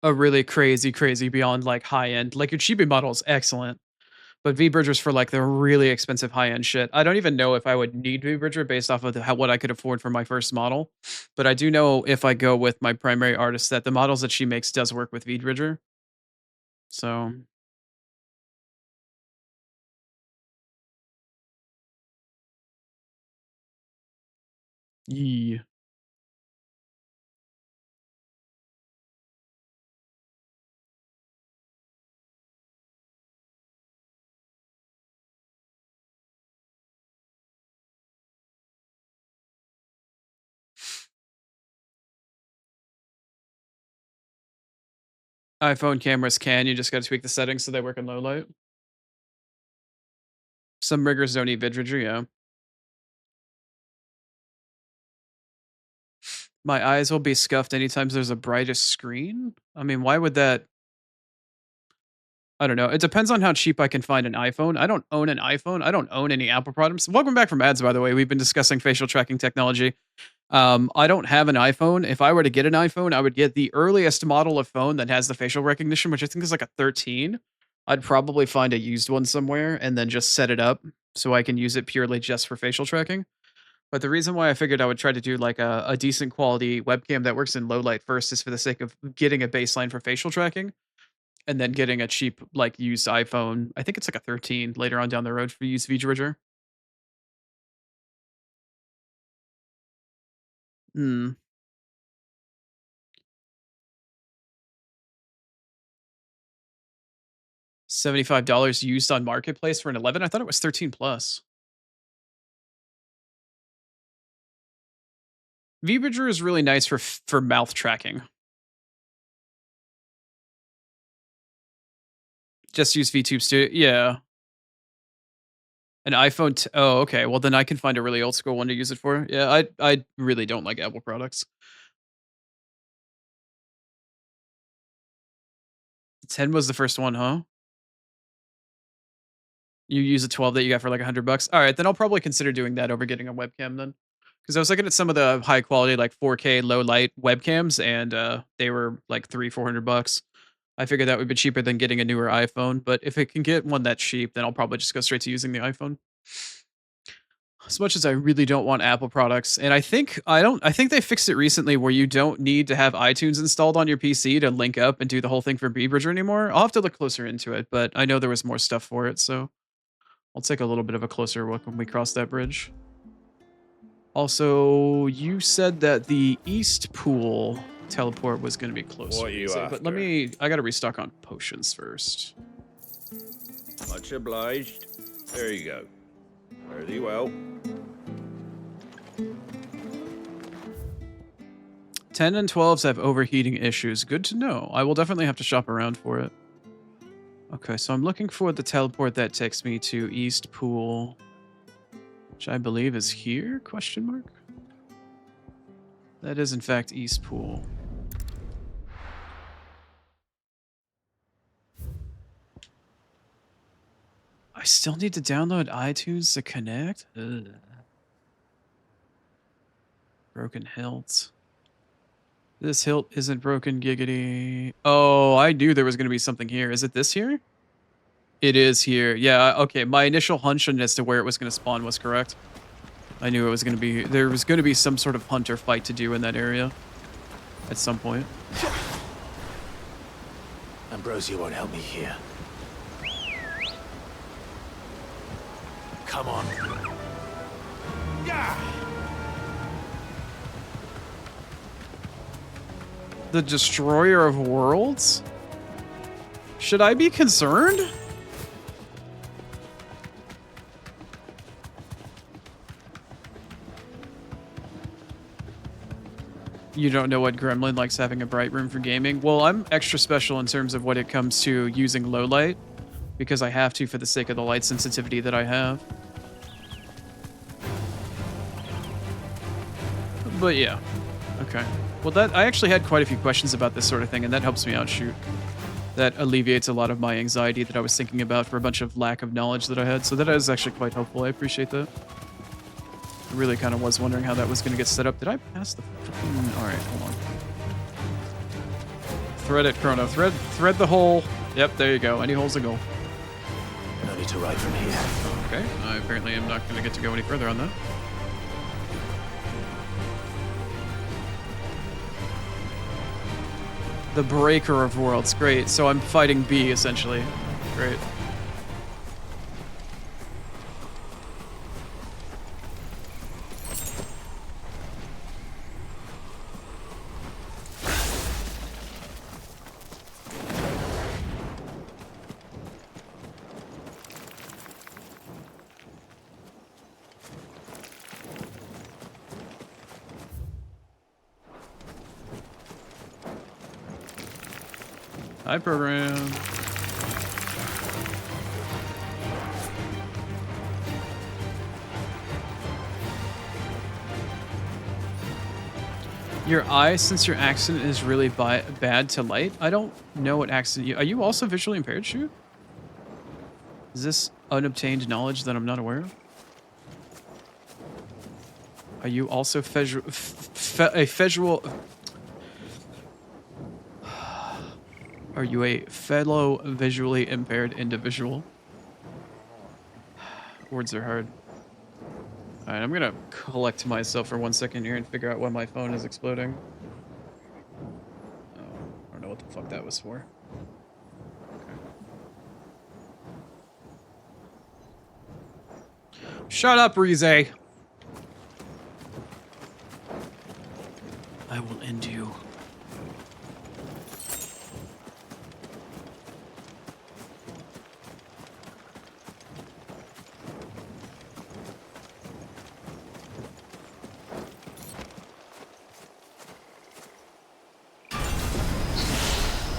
a really crazy beyond like high end. Like your chibi model is excellent, but VBridger's for like the really expensive high end shit. I don't even know if I would need VBridger based off of what I could afford for my first model, but I do know if I go with my primary artist that the models that she makes does work with VBridger. So yeah. iPhone cameras can. You just got to tweak the settings so they work in low light. Some riggers don't need VBridger. Yeah. My eyes will be scuffed anytime there's a brightest screen. I mean, why would that? I don't know. It depends on how cheap I can find an iPhone. I don't own an iPhone. I don't own any Apple products. Welcome back from ads, by the way. We've been discussing facial tracking technology. I don't have an iPhone. If I were to get an iPhone, I would get the earliest model of phone that has the facial recognition, which I think is like a 13. I'd probably find a used one somewhere and then just set it up so I can use it purely just for facial tracking. But the reason why I figured I would try to do like a decent quality webcam that works in low light first is for the sake of getting a baseline for facial tracking and then getting a cheap like used iPhone. I think it's like a 13 later on down the road for use VBridger. Hmm. $75 used on marketplace for an 11. I thought it was 13 plus. VBridger is really nice for mouth tracking. Just use VTube Studio. Yeah. An iPhone. Oh, okay. Well, then I can find a really old school one to use it for. Yeah, I really don't like Apple products. 10 was the first one, huh? You use a 12 that you got for like $100. All right, then I'll probably consider doing that over getting a webcam then. Because I was looking at some of the high quality, like 4K low light webcams, and they were like $300-400. I figured that would be cheaper than getting a newer iPhone. But if it can get one that's cheap, then I'll probably just go straight to using the iPhone. As much as I really don't want Apple products, and I think they fixed it recently where you don't need to have iTunes installed on your PC to link up and do the whole thing for Bridger anymore. I'll have to look closer into it, but I know there was more stuff for it, so I'll take a little bit of a closer look when we cross that bridge. Also, you said that the East Pool teleport was going to be closer. What are you but let after? me, I got to restock on potions first. Much obliged. There you go. Fare thee well. 10 and 12s have overheating issues. Good to know. I will definitely have to shop around for it. Okay, so I'm looking for the teleport that takes me to East Pool, which I believe is here, question mark? That is in fact East Pool. I still need to download iTunes to connect? Ugh. Broken hilt. This hilt isn't broken, giggity. Oh, I knew there was going to be something here. Is it this here? It is here. Yeah, okay. My initial hunch as to where it was going to spawn was correct. I knew it was going to be... There was going to be some sort of hunter fight to do in that area. At some point. Ambrosia won't help me here. Come on. The Destroyer of Worlds? Should I be concerned? You don't know what gremlin likes having a bright room for gaming? Well, I'm extra special in terms of when it comes to using low light, because I have to for the sake of the light sensitivity that I have. But yeah, okay. Well, I actually had quite a few questions about this sort of thing, and that helps me out shoot. That alleviates a lot of my anxiety that I was thinking about for a bunch of lack of knowledge that I had, so that is actually quite helpful. I appreciate that. I really kind of was wondering how that was going to get set up. Did I pass the... Alright, hold on. Thread it, Chrono. Thread the hole. Yep, there you go. Any hole's a goal. No need to ride from here. Okay, I apparently am not going to get to go any further on that. The Breaker of Worlds. Great. So I'm fighting B, essentially. Great. Hi, program. Your eye, since your accent is really bad to light. I don't know what accent you... Are you also visually impaired, Shoot? Is this unobtained knowledge that I'm not aware of? Are you also Are you a fellow visually impaired individual? Words are hard. Alright, I'm gonna collect myself for 1 second here and figure out why my phone is exploding. Oh, I don't know what the fuck that was for. Okay. Shut up, Rize! I will end you.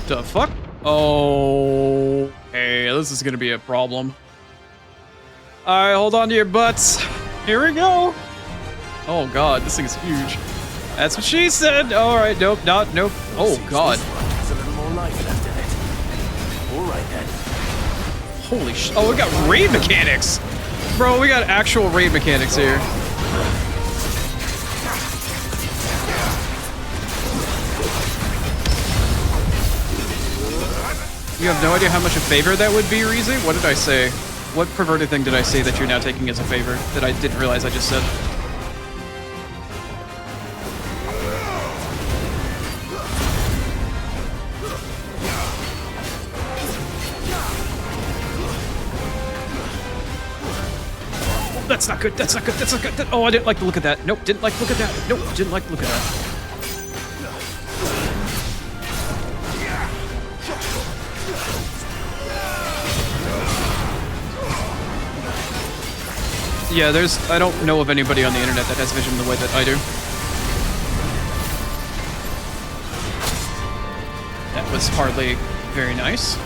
The fuck? Oh, okay. this is gonna be a problem. Alright, hold on to your butts. Here we go. Oh god, this thing is huge. That's what she said. Alright, nope, nope. Oh god. There's a little more life left in it. Alright then. Holy sh! Oh, we got raid mechanics! Bro, we got actual raid mechanics here. You have no idea how much a favor that would be, Reezy? What did I say? What perverted thing did I say that you're now taking as a favor that I didn't realize I just said? That's not good, that's not good, that's not good. Oh, I didn't like the look at that. Nope, didn't like the look at that. Nope, didn't like the look at that. Yeah, I don't know of anybody on the internet that has vision the way that I do. That was hardly very nice.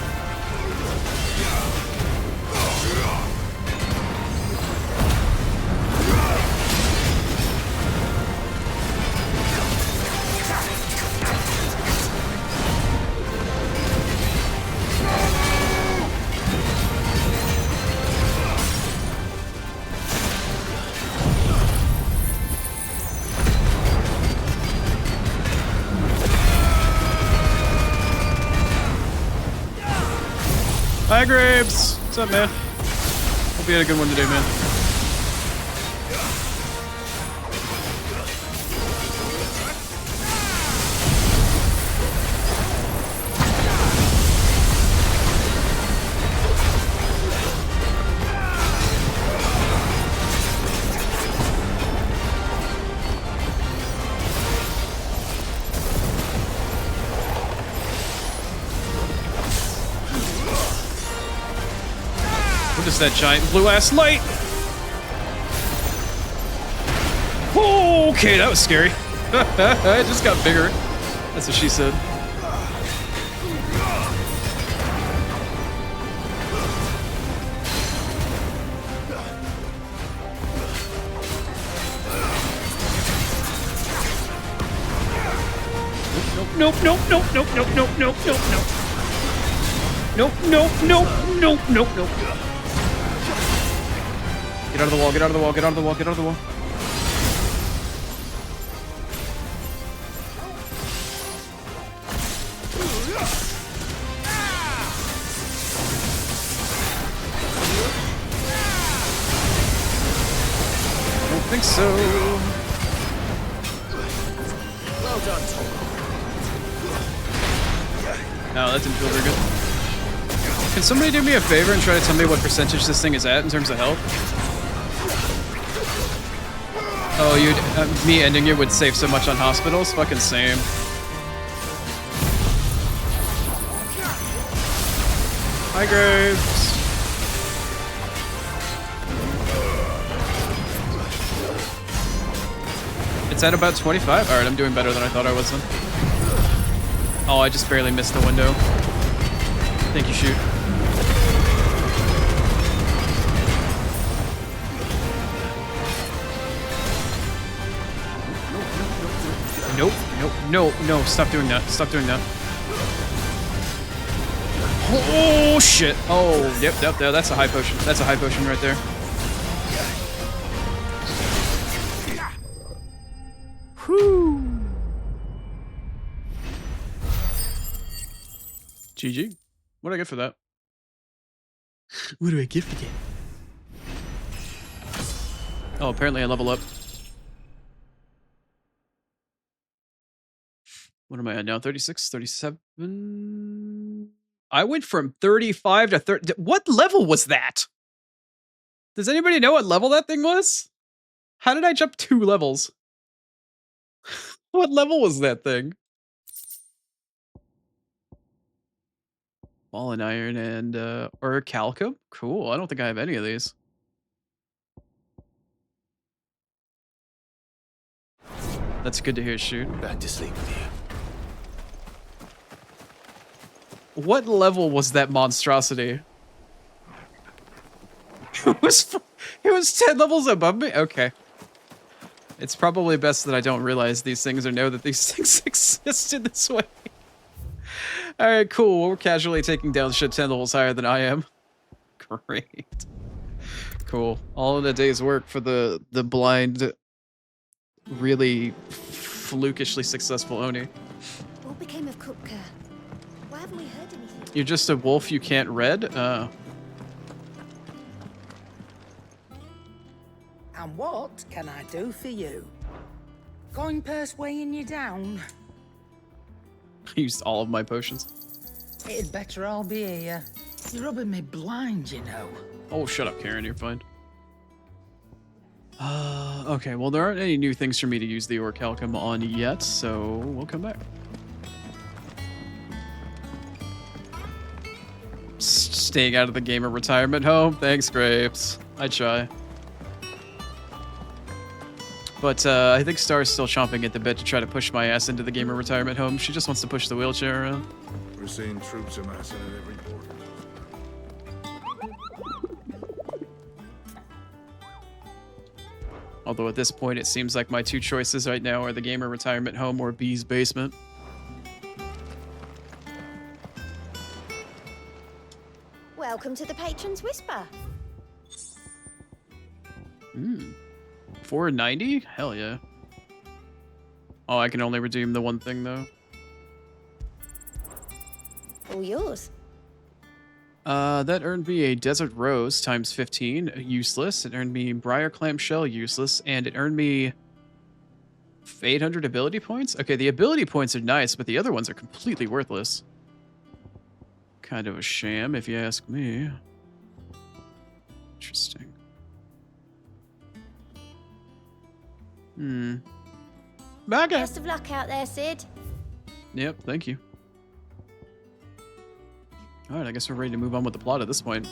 Hi, Grapes! What's up, man? Hope you had a good one today, man. What is that giant blue-ass light? Oh, okay, that was scary. It just got bigger. That's what she said. Nope, nope, nope, nope, nope, nope, nope, nope, nope. Nope, nope, nope, nope, nope, nope. Get out of the wall, get out of the wall, get out of the wall, get out of the wall. I don't think so. Well done, Tom. No, that didn't feel very good. Can somebody do me a favor and try to tell me what percentage this thing is at in terms of health? Oh, me ending it would save so much on hospitals? Fucking same. Hi, Graves. It's at about 25? Alright, I'm doing better than I thought I was then. Oh, I just barely missed the window. Thank you, shoot. Nope, nope, no, no, stop doing that. Stop doing that. Oh, shit. Oh, yep, that's a high potion. That's a high potion right there. Whew. GG. What do I get for that? What do I get for that? Oh, apparently I level up. What am I at now? 36, 37? I went from 35 to 30. What level was that? Does anybody know what level that thing was? How did I jump 2 levels? What level was that thing? Ball and iron and, or calico? Cool, I don't think I have any of these. That's good to hear, shoot. Back to sleep with you. What level was that monstrosity? It was 10 levels above me? Okay. It's probably best that I don't realize these things or know that these things exist in this way. Alright, cool. Well, we're casually taking down shit 10 levels higher than I am. Great. Cool. All in a day's work for the blind, really flukishly successful Oni. What became of Kupka? Why haven't we heard anything? You're just a wolf you can't read? And what can I do for you? Going purse weighing you down? I used all of my potions. It'd better all be here. You're rubbing me blind, you know. Oh, shut up, Karen. You're fine. Okay, well, there aren't any new things for me to use the Orichalcum on yet, so we'll come back. Staying out of the gamer retirement home. Thanks, Grapes. I try. But I think Star's still chomping at the bit to try to push my ass into the gamer retirement home. She just wants to push the wheelchair around. We're seeing troops amassing at every port. Although at this point, it seems like my two choices right now are the gamer retirement home or B's basement. Welcome to the Patron's Whisper. Hmm. 490? Hell yeah. Oh, I can only redeem the one thing, though. All yours. That earned me a Desert Rose times 15, useless. It earned me Briar Clamshell, useless. And it earned me 800 ability points? Okay, the ability points are nice, but the other ones are completely worthless. Kind of a sham, if you ask me. Interesting. Okay. Best of luck out there, Sid. Yep, thank you. Alright, I guess we're ready to move on with the plot at this point.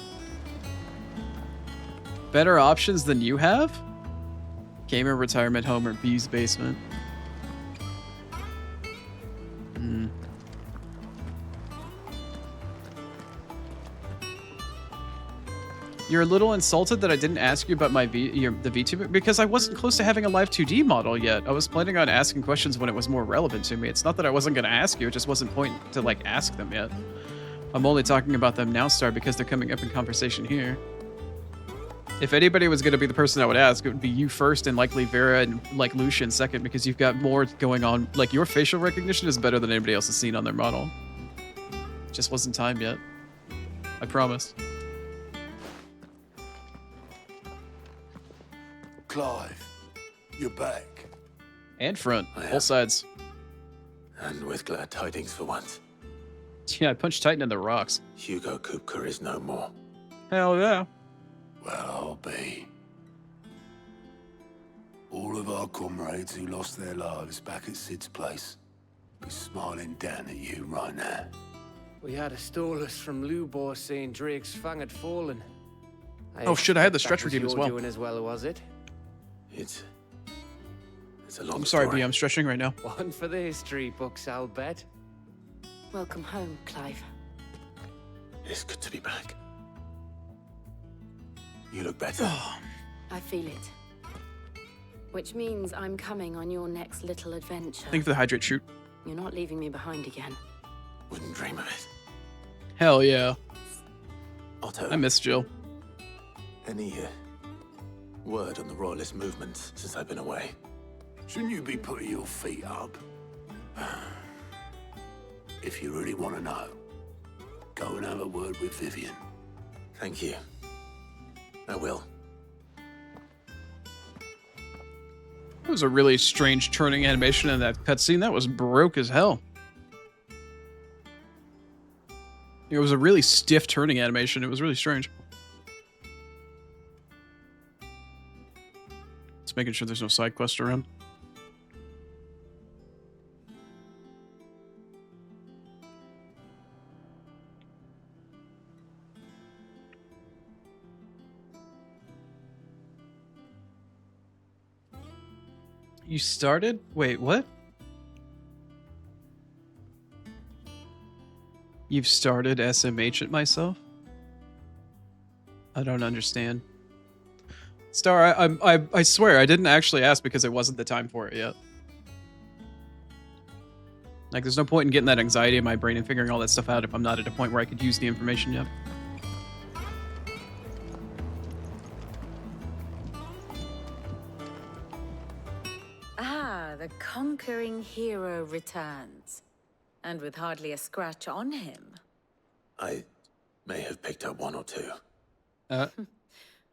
Better options than you have? Gamer retirement home or B's basement? You're a little insulted that I didn't ask you about the Vtuber because I wasn't close to having a live 2D model yet. I was planning on asking questions when it was more relevant to me. It's not that I wasn't going to ask you, it just wasn't point to like ask them yet. I'm only talking about them now, Star, because they're coming up in conversation here. If anybody was going to be the person I would ask, it would be you first and likely Vera and like Lucian second because you've got more going on. Like your facial recognition is better than anybody else has seen on their model. Just wasn't time yet. I promise. Clive, you're back. And front, both sides. And with glad tidings for once. Yeah, I punched Titan in the rocks. Hugo Kupka is no more. Hell yeah. Well, I'll be. All of our comrades who lost their lives back at Sid's place be smiling down at you right now. We had a stolus from Lubor saying Drake's fang had fallen. Oh shit, I had the expect stretch that was redeem as your well. doing as well, was it? It's a long I'm sorry, story. B, I'm stretching right now. One for the history books, I'll bet. Welcome home, Clive. It's good to be back. You look better. I feel it. Which means I'm coming on your next little adventure. Thank you for the hydrate shoot. You're not leaving me behind again. Wouldn't dream of it. Hell yeah. Otto. I miss Jill. Any word on the Royalist movement since I've been away? Shouldn't you be putting your feet up? If you really want to know, go and have a word with Vivian. Thank you. I will. It was a really strange turning animation in that cutscene. That was broke as hell. It was a really stiff turning animation. It was really strange. Just making sure there's no side quest around. You started? Wait, what? You've started SMH at myself? I don't understand. Star, I swear, I didn't actually ask because it wasn't the time for it yet. Like, there's no point in getting that anxiety in my brain and figuring all that stuff out if I'm not at a point where I could use the information yet. Ah, the conquering hero returns. And with hardly a scratch on him. I may have picked up one or two.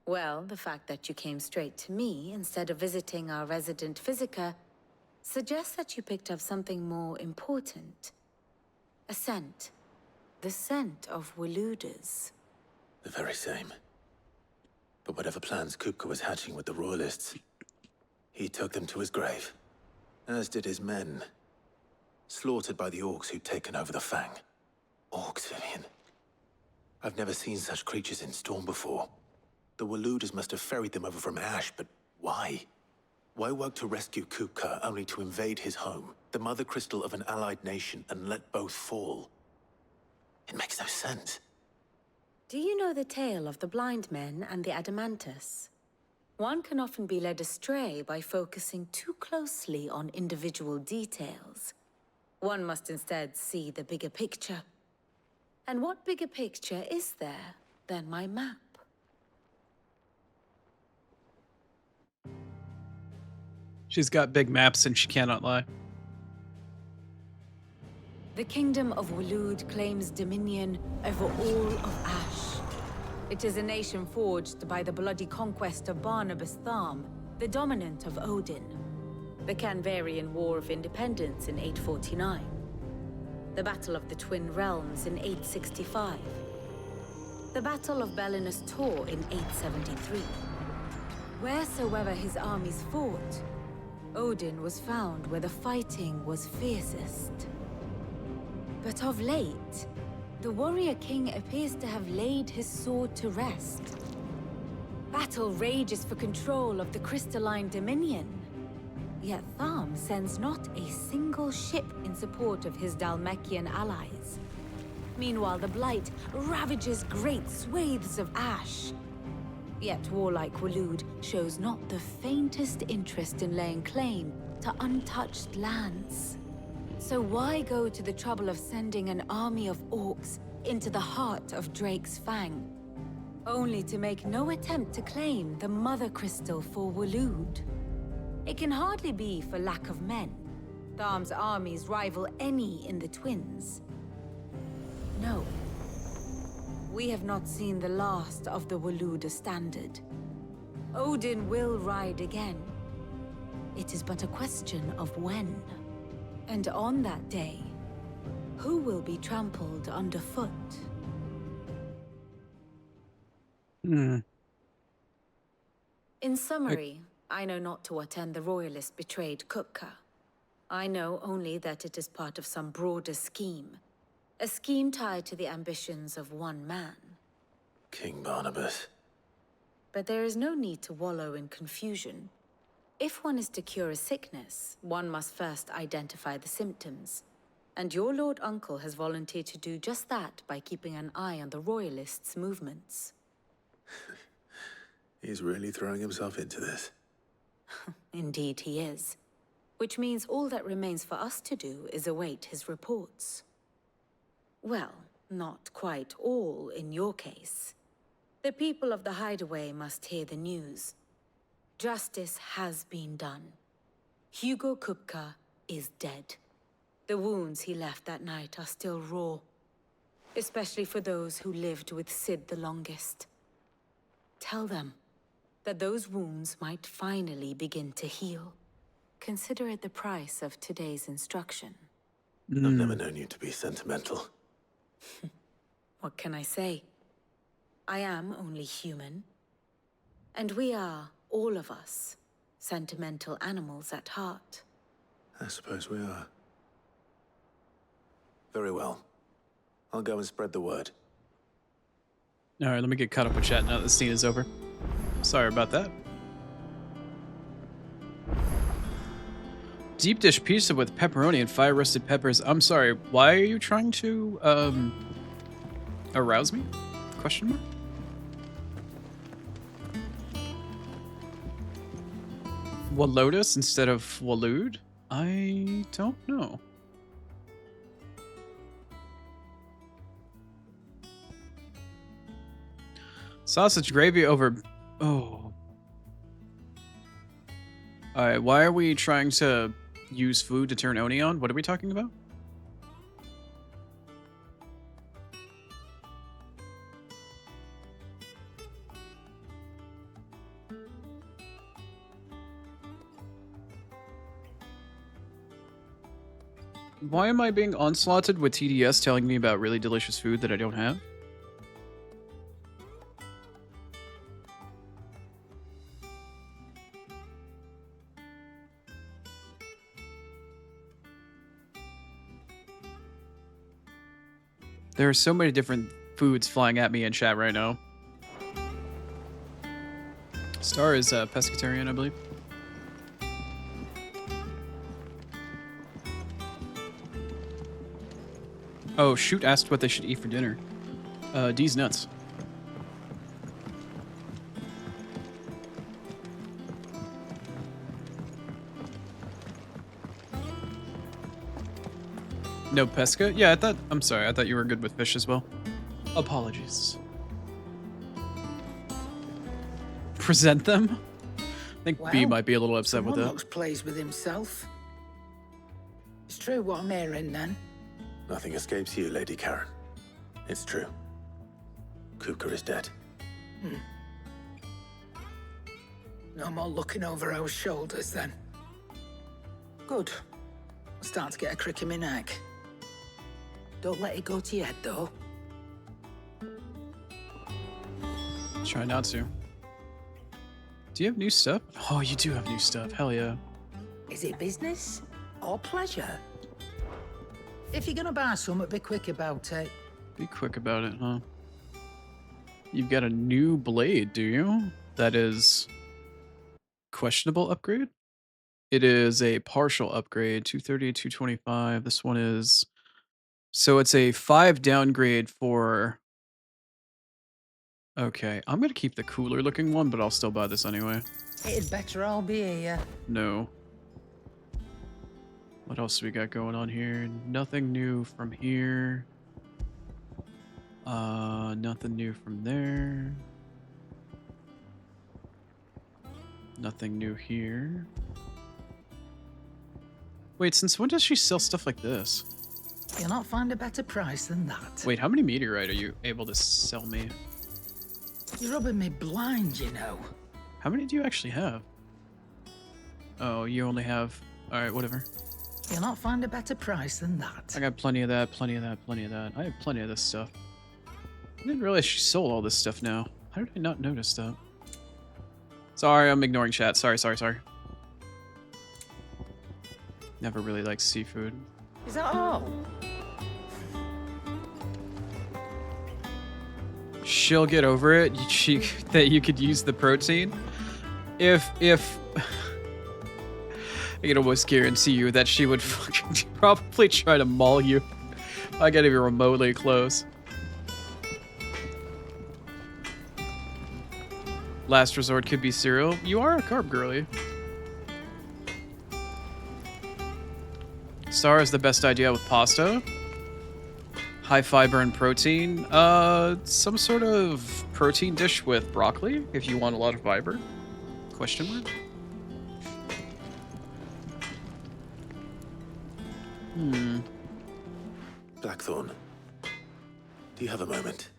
Well, the fact that you came straight to me instead of visiting our resident physiker suggests that you picked up something more important. A scent. The scent of Waludas. The very same. But whatever plans Kupka was hatching with the Royalists, he took them to his grave. As did his men. Slaughtered by the orcs who'd taken over the Fang. Orcs, Vivian. I've never seen such creatures in Storm before. The Waludas must have ferried them over from Ash, but why? Why work to rescue Kupka only to invade his home, the mother crystal of an allied nation, and let both fall? It makes no sense. Do you know the tale of the blind men and the Adamantus? One can often be led astray by focusing too closely on individual details. One must instead see the bigger picture. And what bigger picture is there than my map? She's got big maps and she cannot lie. The kingdom of Waloed claims dominion over all of Ash. It is a nation forged by the bloody conquest of Barnabas Tharm, the dominant of Odin. The Canvarian War of Independence in 849. The Battle of the Twin Realms in 865. The Battle of Belinus Tor in 873. Wheresoever his armies fought, Odin was found where the fighting was fiercest. But of late, the warrior king appears to have laid his sword to rest. Battle rages for control of the crystalline dominion. Yet Tharm sends not a single ship in support of his Dhalmekian allies. Meanwhile, the Blight ravages great swathes of Ash. Yet warlike Waloed shows not the faintest interest in laying claim to untouched lands. So why go to the trouble of sending an army of orcs into the heart of Drake's Fang, only to make no attempt to claim the Mother Crystal for Waloed? It can hardly be for lack of men. Tharm's armies rival any in the Twins. No. We have not seen the last of the Waluda standard. Odin will ride again. It is but a question of when. And on that day, who will be trampled underfoot? In summary, I know not to what end the Royalists betrayed Kupka. I know only that it is part of some broader scheme. A scheme tied to the ambitions of one man. King Barnabas. But there is no need to wallow in confusion. If one is to cure a sickness, one must first identify the symptoms. And your Lord Uncle has volunteered to do just that by keeping an eye on the Royalists' movements. He's really throwing himself into this. Indeed he is. Which means all that remains for us to do is await his reports. Well, not quite all in your case. The people of the Hideaway must hear the news. Justice has been done. Hugo Kupka is dead. The wounds he left that night are still raw, especially for those who lived with Sid the longest. Tell them that those wounds might finally begin to heal. Consider it the price of today's instruction. I've never known you to be sentimental. What can I say? I am only human. And we are, all of us, sentimental animals at heart. I suppose we are. Very well. I'll go and spread the word. Alright, let me get caught up with chat now that the scene is over. Sorry about that. Deep dish pizza with pepperoni and fire roasted peppers. I'm sorry, why are you trying to, arouse me? Question mark? Walotus instead of Walood? I don't know. Sausage gravy over... Oh. Alright, why are we trying to use food to turn Oni on? What are we talking about? Why am I being onslaughted with TDS telling me about really delicious food that I don't have? There are so many different foods flying at me in chat right now. Star is pescatarian, I believe. Oh, Shoot asked what they should eat for dinner. D's nuts. No pesca? Yeah, I'm sorry, I thought you were good with fish as well. Apologies. Present them? I think B might be a little upset with that. Looks pleased with himself. It's true what I'm hearing, then. Nothing escapes you, Lady Karen. It's true. Kupka is dead. No more looking over our shoulders, then. Good. I'm starting to get a crick in my neck. Don't let it go to your head, though. Try not to. Do you have new stuff? Oh, you do have new stuff. Hell yeah. Is it business or pleasure? If you're gonna buy something, be quick about it. Be quick about it, huh? You've got a new blade, do you? That is questionable upgrade? It is a partial upgrade, 230, 225. This one is... So it's a 5 downgrade for... Okay, I'm gonna keep the cooler looking one, but I'll still buy this anyway. It'd better all be here. No. What else do we got going on here? Nothing new from here. Nothing new from there. Nothing new here. Wait, since when does she sell stuff like this? You'll not find a better price than that. Wait, how many meteorite are you able to sell me? You're rubbing me blind, you know. How many do you actually have? Oh, you only have... Alright, whatever. You'll not find a better price than that. I got plenty of that, plenty of that, plenty of that. I have plenty of this stuff. I didn't realize she sold all this stuff now. How did I not notice that? Sorry, I'm ignoring chat. Sorry. Never really liked seafood. Is that all? She'll get over it. That you could use the protein. If I can almost guarantee you that she would fucking probably try to maul you. I gotta be remotely close. Last resort could be cereal. You are a carb girly. Star is the best idea with pasta. High fiber and protein. Some sort of protein dish with broccoli, if you want a lot of fiber. Question mark? Blackthorn, do you have a moment?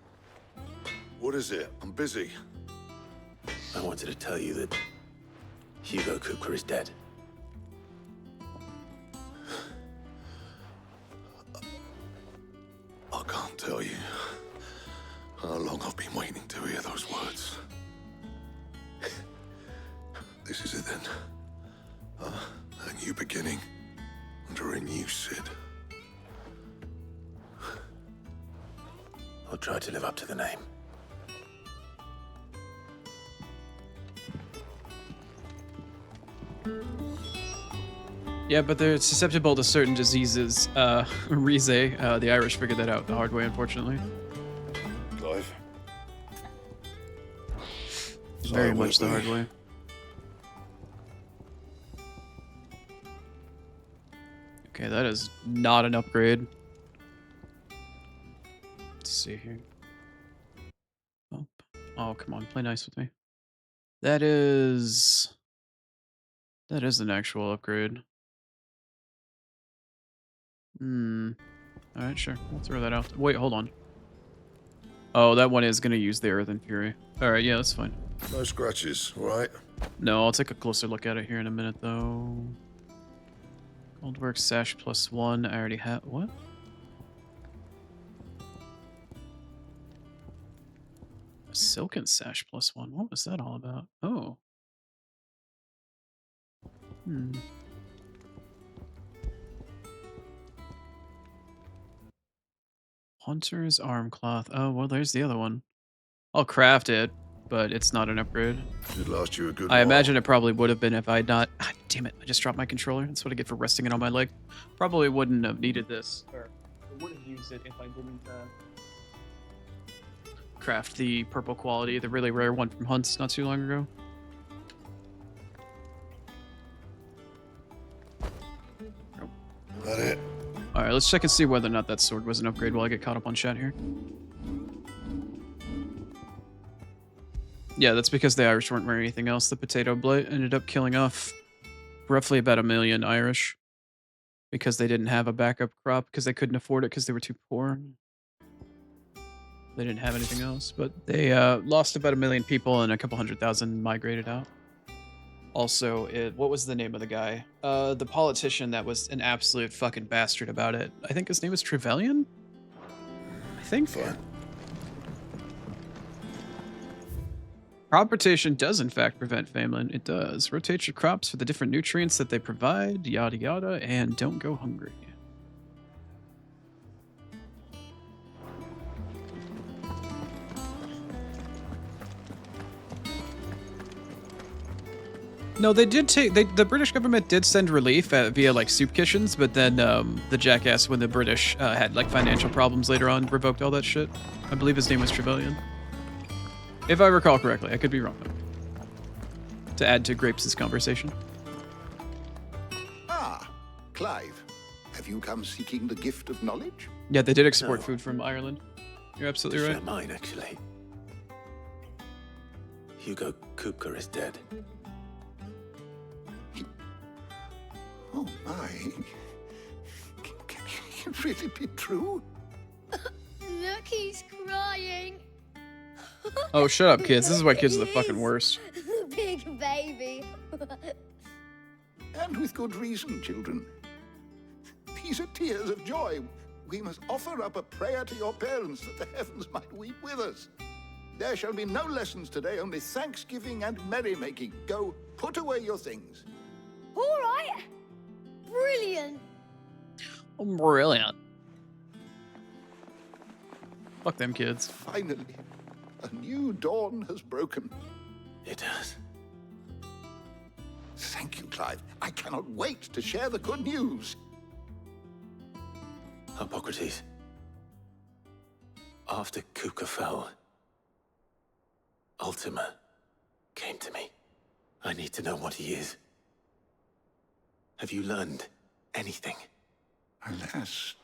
What is it? I'm busy. I wanted to tell you that Hugo Kupka is dead. I can't tell you how long I've been waiting to hear those words. This is it then. A new beginning under a new Sid. I'll try to live up to the name. Yeah, but they're susceptible to certain diseases. Rize, the Irish figured that out the hard way, unfortunately. Clive. Very much the hard way. Okay, that is not an upgrade. Let's see here. Oh, come on, play nice with me. That is an actual upgrade. Hmm. All right, sure. We'll throw that out. Wait, hold on. Oh, that one is gonna use the Earth and Fury. All right, yeah, that's fine. No scratches, all right? No, I'll take a closer look at it here in a minute, though. Goldwork sash +1. I already have what? A silken sash +1. What was that all about? Oh. Hmm. Hunter's arm cloth. Oh, well, there's the other one. I'll craft it, but it's not an upgrade. Should last you a good I while. imagine it probably would have been if I'd not. Ah, damn it! I just dropped my controller. That's what I get for resting it on my leg. Probably wouldn't have needed this, or I would have used it if I didn't craft the purple quality, the really rare one from Hunts not too long ago. That it? All right, let's check and see whether or not that sword was an upgrade while I get caught up on chat here. Yeah, that's because the Irish weren't wearing anything else. The potato blight ended up killing off roughly about 1 million Irish because they didn't have a backup crop because they couldn't afford it because they were too poor. They didn't have anything else, but they lost about 1 million people and a couple 100,000 migrated out. Also, what was the name of the guy? The politician that was an absolute fucking bastard about it. I think his name was Trevelyan? I think. Fine. Crop rotation does in fact prevent famine. It does. Rotate your crops for the different nutrients that they provide, yada yada, and don't go hungry. No, they did take. The British government did send relief via like soup kitchens, but then the jackass, when the British had like financial problems later on, revoked all that shit. I believe his name was Trevelyan, if I recall correctly. I could be wrong though. To add to Grapes' conversation. Ah, Clive, have you come seeking the gift of knowledge? Yeah, they did export food from Ireland. You're absolutely right. They're mine, actually. Hugo Kupka is dead. Oh my. Can it really be true? Look, he's crying. Oh, shut up, kids. This is why kids are the fucking worst. Big baby. And with good reason, children. These are tears of joy. We must offer up a prayer to your parents that the heavens might weep with us. There shall be no lessons today, only thanksgiving and merrymaking. Go, put away your things. All right. Brilliant. Brilliant. Fuck them kids. Finally, a new dawn has broken. It has. Thank you, Clive. I cannot wait to share the good news. Hippocrates. After Kupka fell, Ultima came to me. I need to know what he is. Have you learned anything? Alas,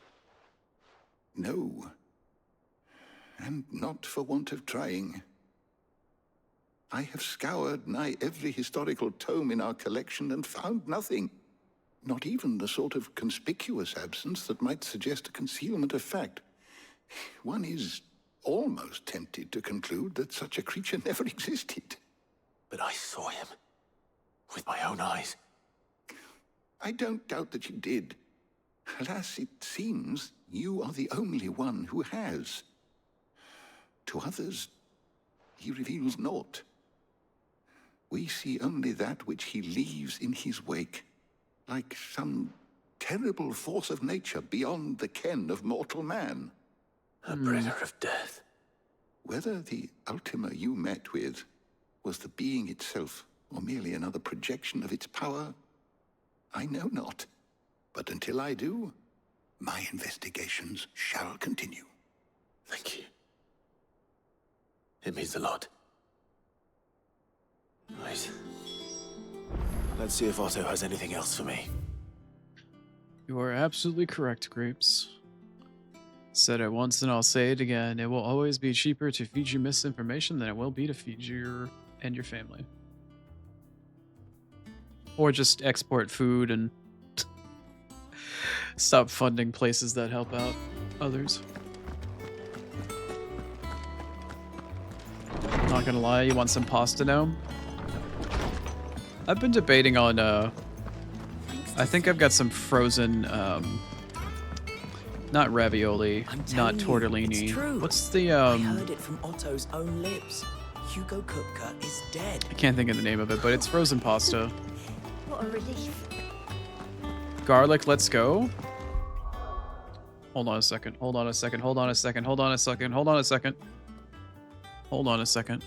no. And not for want of trying. I have scoured nigh every historical tome in our collection and found nothing. Not even the sort of conspicuous absence that might suggest a concealment of fact. One is almost tempted to conclude that such a creature never existed. But I saw him with my own eyes. I don't doubt that you did. Alas, it seems you are the only one who has. To others, he reveals naught. We see only that which he leaves in his wake, like some terrible force of nature beyond the ken of mortal man. A bringer of death. Whether the Ultima you met with was the being itself, or merely another projection of its power, I know not. But until I do, my investigations shall continue. Thank you. It means a lot. Right. Let's see if Otto has anything else for me. You are absolutely correct, Grapes. Said it once and I'll say it again. It will always be cheaper to feed you misinformation than it will be to feed you and your family. Or just export food and stop funding places that help out others. Not gonna lie, you want some pasta now? I've been debating on, I think I've got some frozen, not ravioli, not tortellini. What's the, I heard it from Otto's own lips. Hugo Kupka is dead. I can't think of the name of it, but it's frozen pasta. What a relief. Garlic, let's go. Hold on a second. Hold on a second. Hold on a second. Hold on a second. Hold on a second. Hold on a second.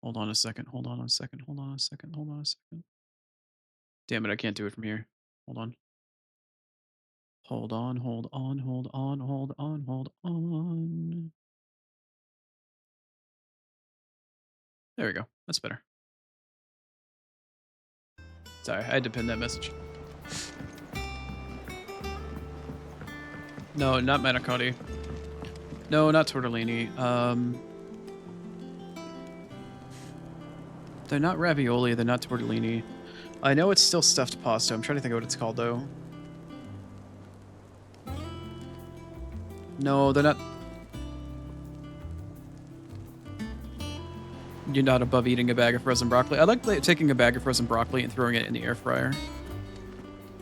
Hold on a second. Hold on a second. Hold on a second. Hold on a second. Damn it, I can't do it from here. Hold on. Hold on, hold on, hold on, hold on, hold on. There we go. That's better. Sorry, I had to pin that message. No, not manicotti. No, not tortellini. They're not ravioli, they're not tortellini. I know it's still stuffed pasta. I'm trying to think of what it's called, though. No, they're not. You're not above eating a bag of frozen broccoli. I like taking a bag of frozen broccoli and throwing it in the air fryer.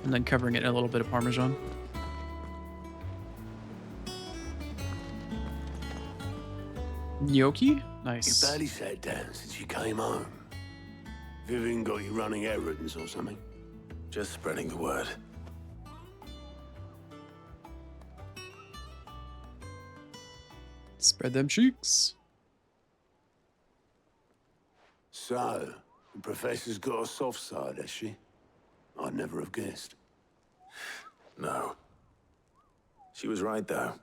And then covering it in a little bit of Parmesan. Gnocchi? Nice. You barely sat down since you came home. Vivian got you running errands or something? Just spreading the word. Spread them cheeks. So, the professor's got a soft side, has she? I'd never have guessed. No. She was right, though.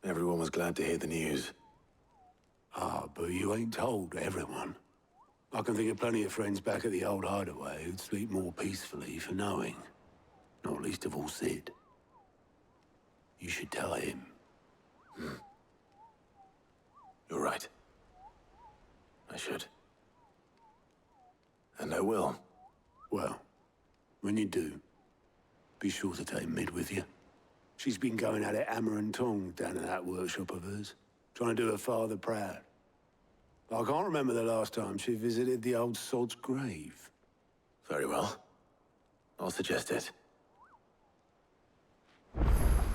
Everyone was glad to hear the news. Ah, but you ain't told everyone. I can think of plenty of friends back at the old hideaway who'd sleep more peacefully for knowing. Not least of all Sid. You should tell him. You're right. I should. And I will. Well, when you do, be sure to take Mid with you. She's been going at it hammer and tongs down at that workshop of hers, trying to do her father proud. I can't remember the last time she visited the old sod's grave. Very well. I'll suggest it.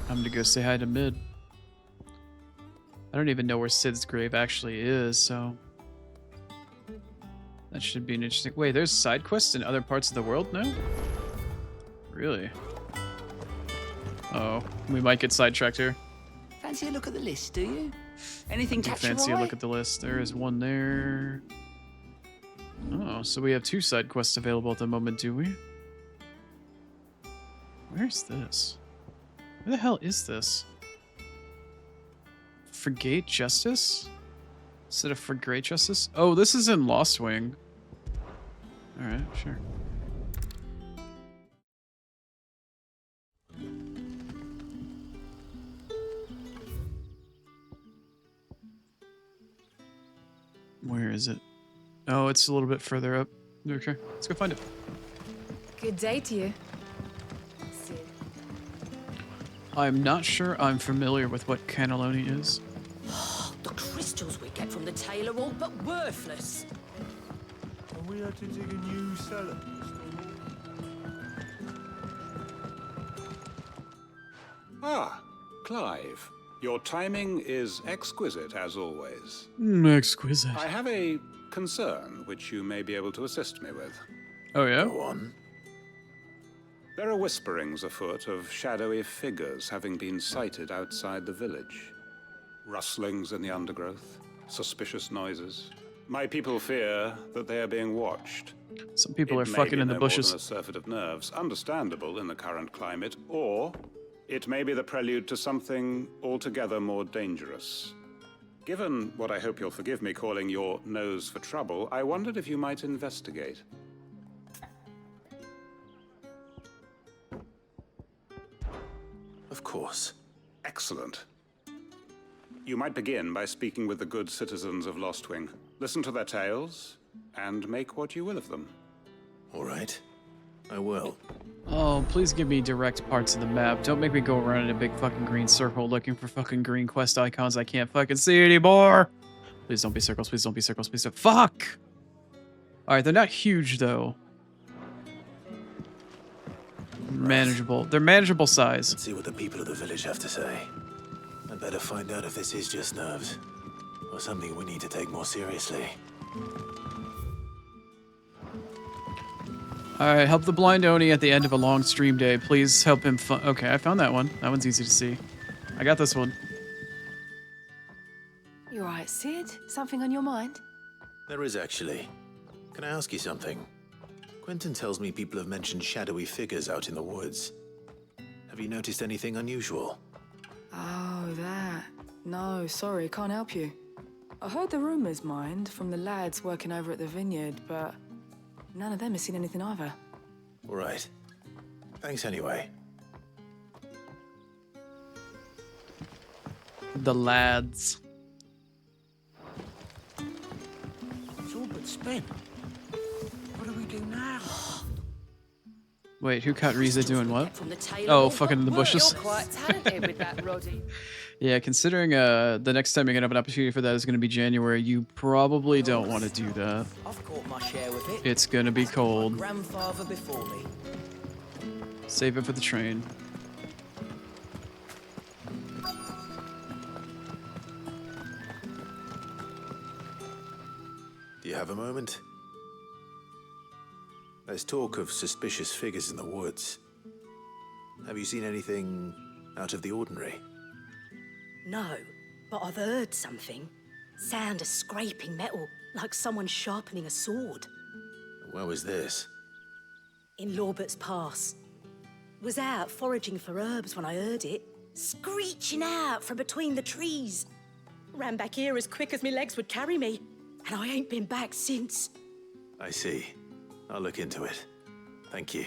I'm gonna go say hi to Mid. I don't even know where Sid's grave actually is, so... That should be an interesting... Wait, there's side quests in other parts of the world now? Really? Oh, we might get sidetracked here. Fancy a look at the list, do you? Anything catch your Fancy a eye? look at the list. There is one there. Oh, so we have 2 side quests available at the moment, do we? Where's this? Where the hell is this? Frigate Justice? Instead of Frigate Justice? Oh, this is in Lost Wing. Alright, sure. Where is it? Oh, it's a little bit further up. Okay, let's go find it. Good day to you. I'm not sure I'm familiar with what cannelloni is. The crystals we get from the tail are all but worthless. And we had to dig a new cellar. Ah, Clive. Your timing is exquisite, as always. Exquisite. I have a concern which you may be able to assist me with. Oh, yeah? Go on. There are whisperings afoot of shadowy figures having been sighted outside the village. Rustlings in the undergrowth, suspicious noises. My people fear that they are being watched. Some people are It may fucking be in the no more bushes. than a surfeit of nerves, understandable in the current climate, or it may be the prelude to something altogether more dangerous. Given what I hope you'll forgive me calling your nose for trouble, I wondered if you might investigate. course. Excellent. You might begin by speaking with the good citizens of Lostwing. Listen to their tales, and make what you will of them. All right. I will. Oh, please give me direct parts of the map. Don't make me go around in a big fucking green circle looking for fucking green quest icons I can't fucking see anymore. Please don't be circles. Please don't be circles. Please don't. Fuck! Alright, they're not huge, though. Manageable. They're manageable size. Let's see what the people of the village have to say. I'd better find out if this is just nerves, or something we need to take more seriously. Alright, help the blind Oni at the end of a long stream day. Please help him okay, I found that one. That one's easy to see. I got this one. You alright, Sid? Something on your mind? There is, actually. Can I ask you something? Quentin tells me people have mentioned shadowy figures out in the woods. Have you noticed anything unusual? Oh, that. No, sorry, can't help you. I heard the rumors, mind, from the lads working over at the vineyard, but none of them has seen anything either. All right. Thanks anyway. The lads. It's all but spent. What do we do now? Wait, who caught Riza doing what? Oh, fucking in the bushes. You're quite talented with that, Roddy. Yeah, considering the next time you're gonna have an opportunity for that is gonna be January, you probably don't want to do that. I've caught my share with it. It's gonna be cold. Grandfather before me. Save it for the train. Do you have a moment? There's talk of suspicious figures in the woods. Have you seen anything out of the ordinary? No, but I've heard something. Sound of scraping metal, like someone sharpening a sword. Where was this? In Lorbert's Pass. Was out foraging for herbs when I heard it, screeching out from between the trees. Ran back here as quick as my legs would carry me, and I ain't been back since. I see. I'll look into it. Thank you.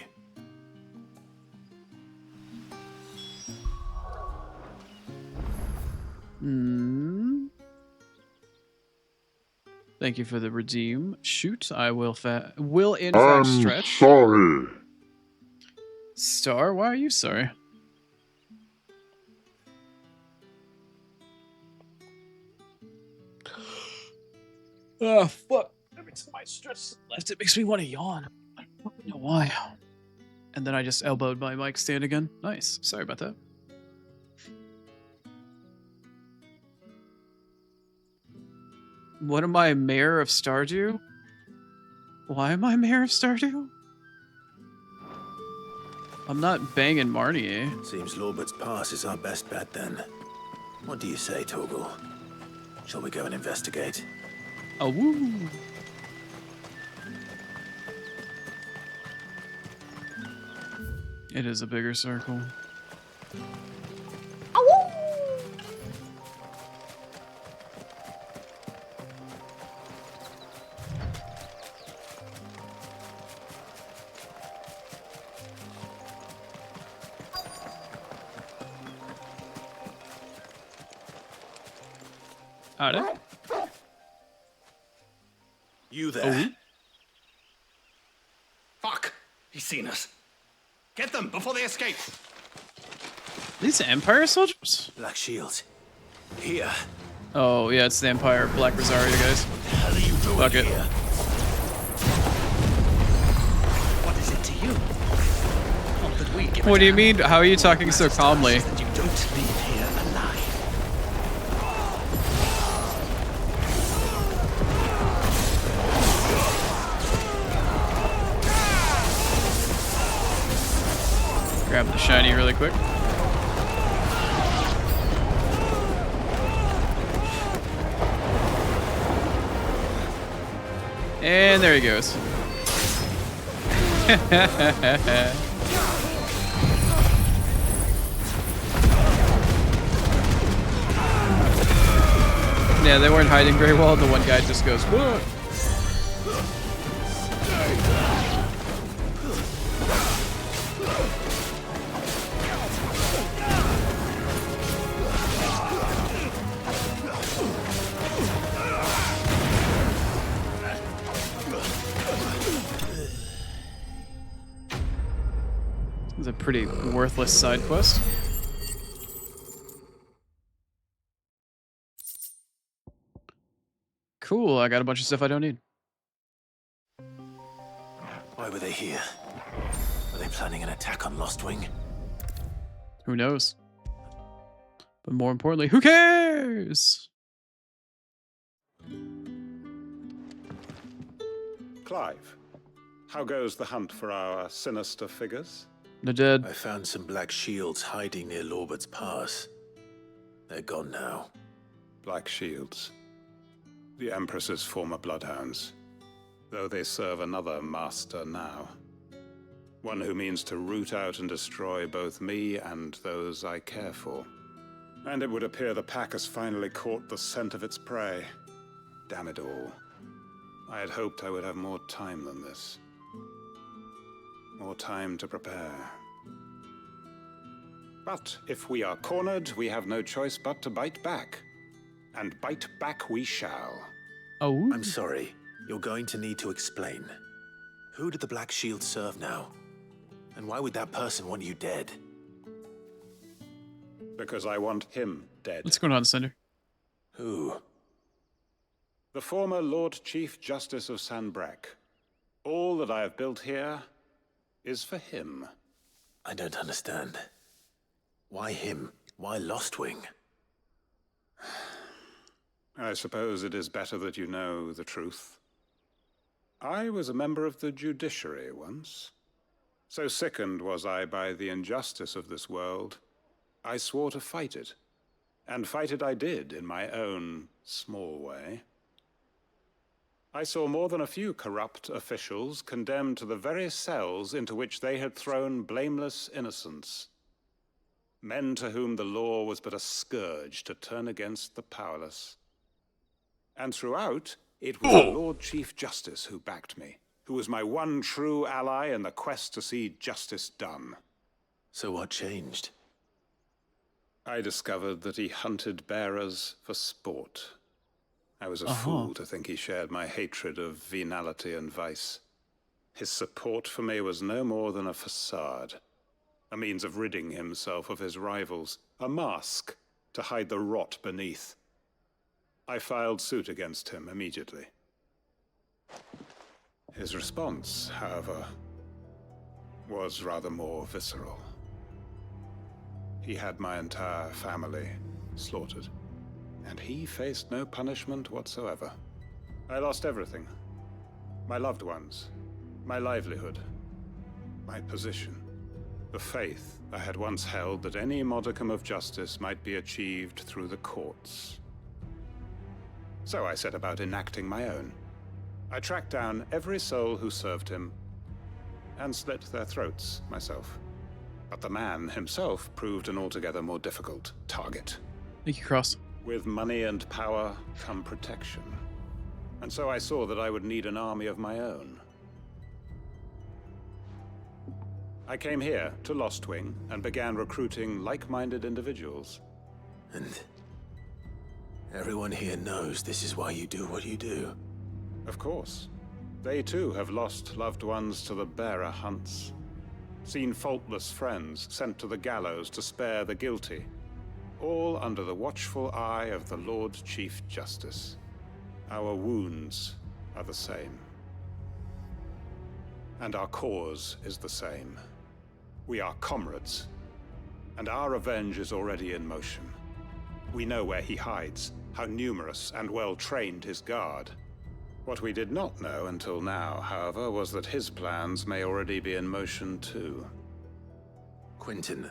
Thank you for the redeem. Shoot, I will in fact stretch. Sorry. Star, why are you sorry? Oh, fuck. Every time I stretch left, it makes me want to yawn. I don't know why. And then I just elbowed my mic stand again. Nice. Sorry about that. What am I, Mayor of Stardew? Why am I Mayor of Stardew? I'm not banging Marnie. Seems Lorbert's Pass is our best bet then. What do you say, Torgal? Shall we go and investigate? Oh, woo! It is a bigger circle. Alright. You there? Fuck! He's seen us. Get them before they escape. These Empire soldiers? Black shields. Here. Oh, yeah, it's the Empire. Black Rosario, guys. What the hell are you doing Fuck it. here? What is it to you? Not that we give What a do you damn. mean? How are you talking so calmly? That you don't leave here alive. Grab the shiny really quick. And there he goes. Yeah, they weren't hiding very well, and the one guy just goes, "What?" It's a pretty worthless side quest. Cool, I got a bunch of stuff I don't need. Why were they here? Were they planning an attack on Lostwing? Who knows? But more importantly, who cares? Clive, how goes the hunt for our sinister figures? They're dead. I found some black shields hiding near Lorbert's Pass. They're gone now. Black Shields. The Empress's former bloodhounds. Though they serve another master now. One who means to root out and destroy both me and those I care for. And it would appear the pack has finally caught the scent of its prey. Damn it all. I had hoped I would have more time than this. More time to prepare. But if we are cornered, we have no choice but to bite back. And bite back we shall. Oh? I'm sorry. You're going to need to explain. Who did the Black Shield serve now? And why would that person want you dead? Because I want him dead. What's going on, Cinder? Who? The former Lord Chief Justice of Sanbreque. All that I have built here is for him. I don't understand. Why him? Why Lostwing? I suppose it is better that you know the truth. I was a member of the judiciary once. So sickened was I by the injustice of this world, I swore to fight it. And fight it I did, in my own small way. I saw more than a few corrupt officials condemned to the very cells into which they had thrown blameless innocents. Men to whom the law was but a scourge to turn against the powerless. And throughout, it was the Lord Chief Justice who backed me, who was my one true ally in the quest to see justice done. So what changed? I discovered that he hunted bearers for sport. I was a fool to think he shared my hatred of venality and vice. His support for me was no more than a facade, a means of ridding himself of his rivals, a mask to hide the rot beneath. I filed suit against him immediately. His response, however, was rather more visceral. He had my entire family slaughtered, and he faced no punishment whatsoever. I lost everything. My loved ones, my livelihood, my position, the faith I had once held that any modicum of justice might be achieved through the courts. So I set about enacting my own. I tracked down every soul who served him, and slit their throats myself. But the man himself proved an altogether more difficult target. Thank you, Cross. With money and power come protection. And so I saw that I would need an army of my own. I came here to Lostwing and began recruiting like-minded individuals. And everyone here knows this is why you do what you do. Of course. They too have lost loved ones to the bearer hunts. Seen faultless friends sent to the gallows to spare the guilty. All under the watchful eye of the Lord Chief Justice. Our wounds are the same. And our cause is the same. We are comrades. And our revenge is already in motion. We know where he hides, how numerous and well-trained his guard. What we did not know until now, however, was that his plans may already be in motion too. Quentin.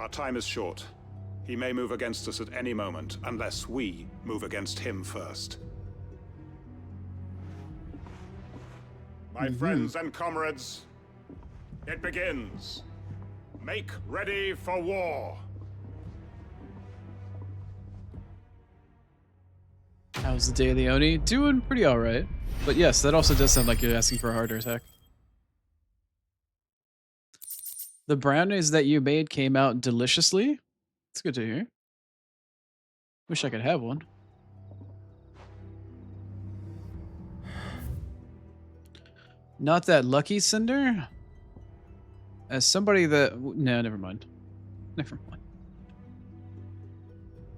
Our time is short. He may move against us at any moment, unless we move against him first. My friends and comrades, it begins. Make ready for war. How's the Day of the Oni? Doing pretty alright. But yes, that also does sound like you're asking for a heart attack. The brownies that you made came out deliciously. It's good to hear. Wish I could have one. Not that lucky, Cinder. as somebody that no, never mind. Never mind.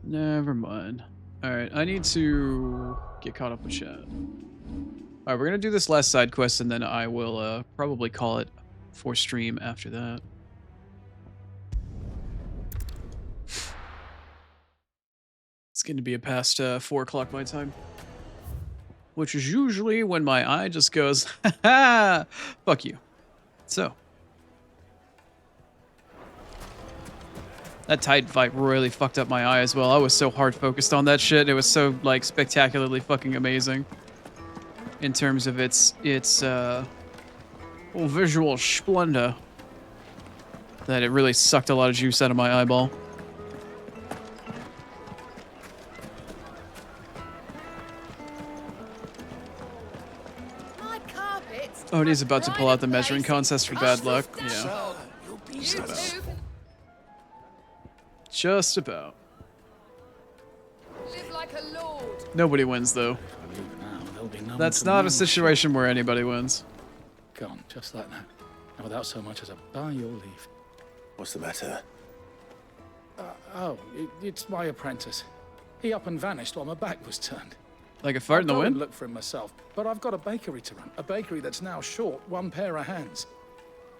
Never mind. All right, I need to get caught up with chat. All right, we're gonna do this last side quest, and then I will probably call it for stream after that. It's going to be past 4 o'clock my time, which is usually when my eye just goes, ha ha, fuck you. So. That Titan fight really fucked up my eye as well. I was so hard focused on that shit. It was so, like, spectacularly fucking amazing. In terms of its visual splendor. That it really sucked a lot of juice out of my eyeball. Oh, and he's about to pull out the measuring contest for bad luck. Yeah. Just about. Live like a lord. Nobody wins, though. That's not a situation where anybody wins. Gone, just like that. And without so much as a by your leave. What's the matter? It's my apprentice. He up and vanished while my back was turned. Like a fart in the wind? I'll look for him myself, but I've got a bakery to run. A bakery that's now short one pair of hands.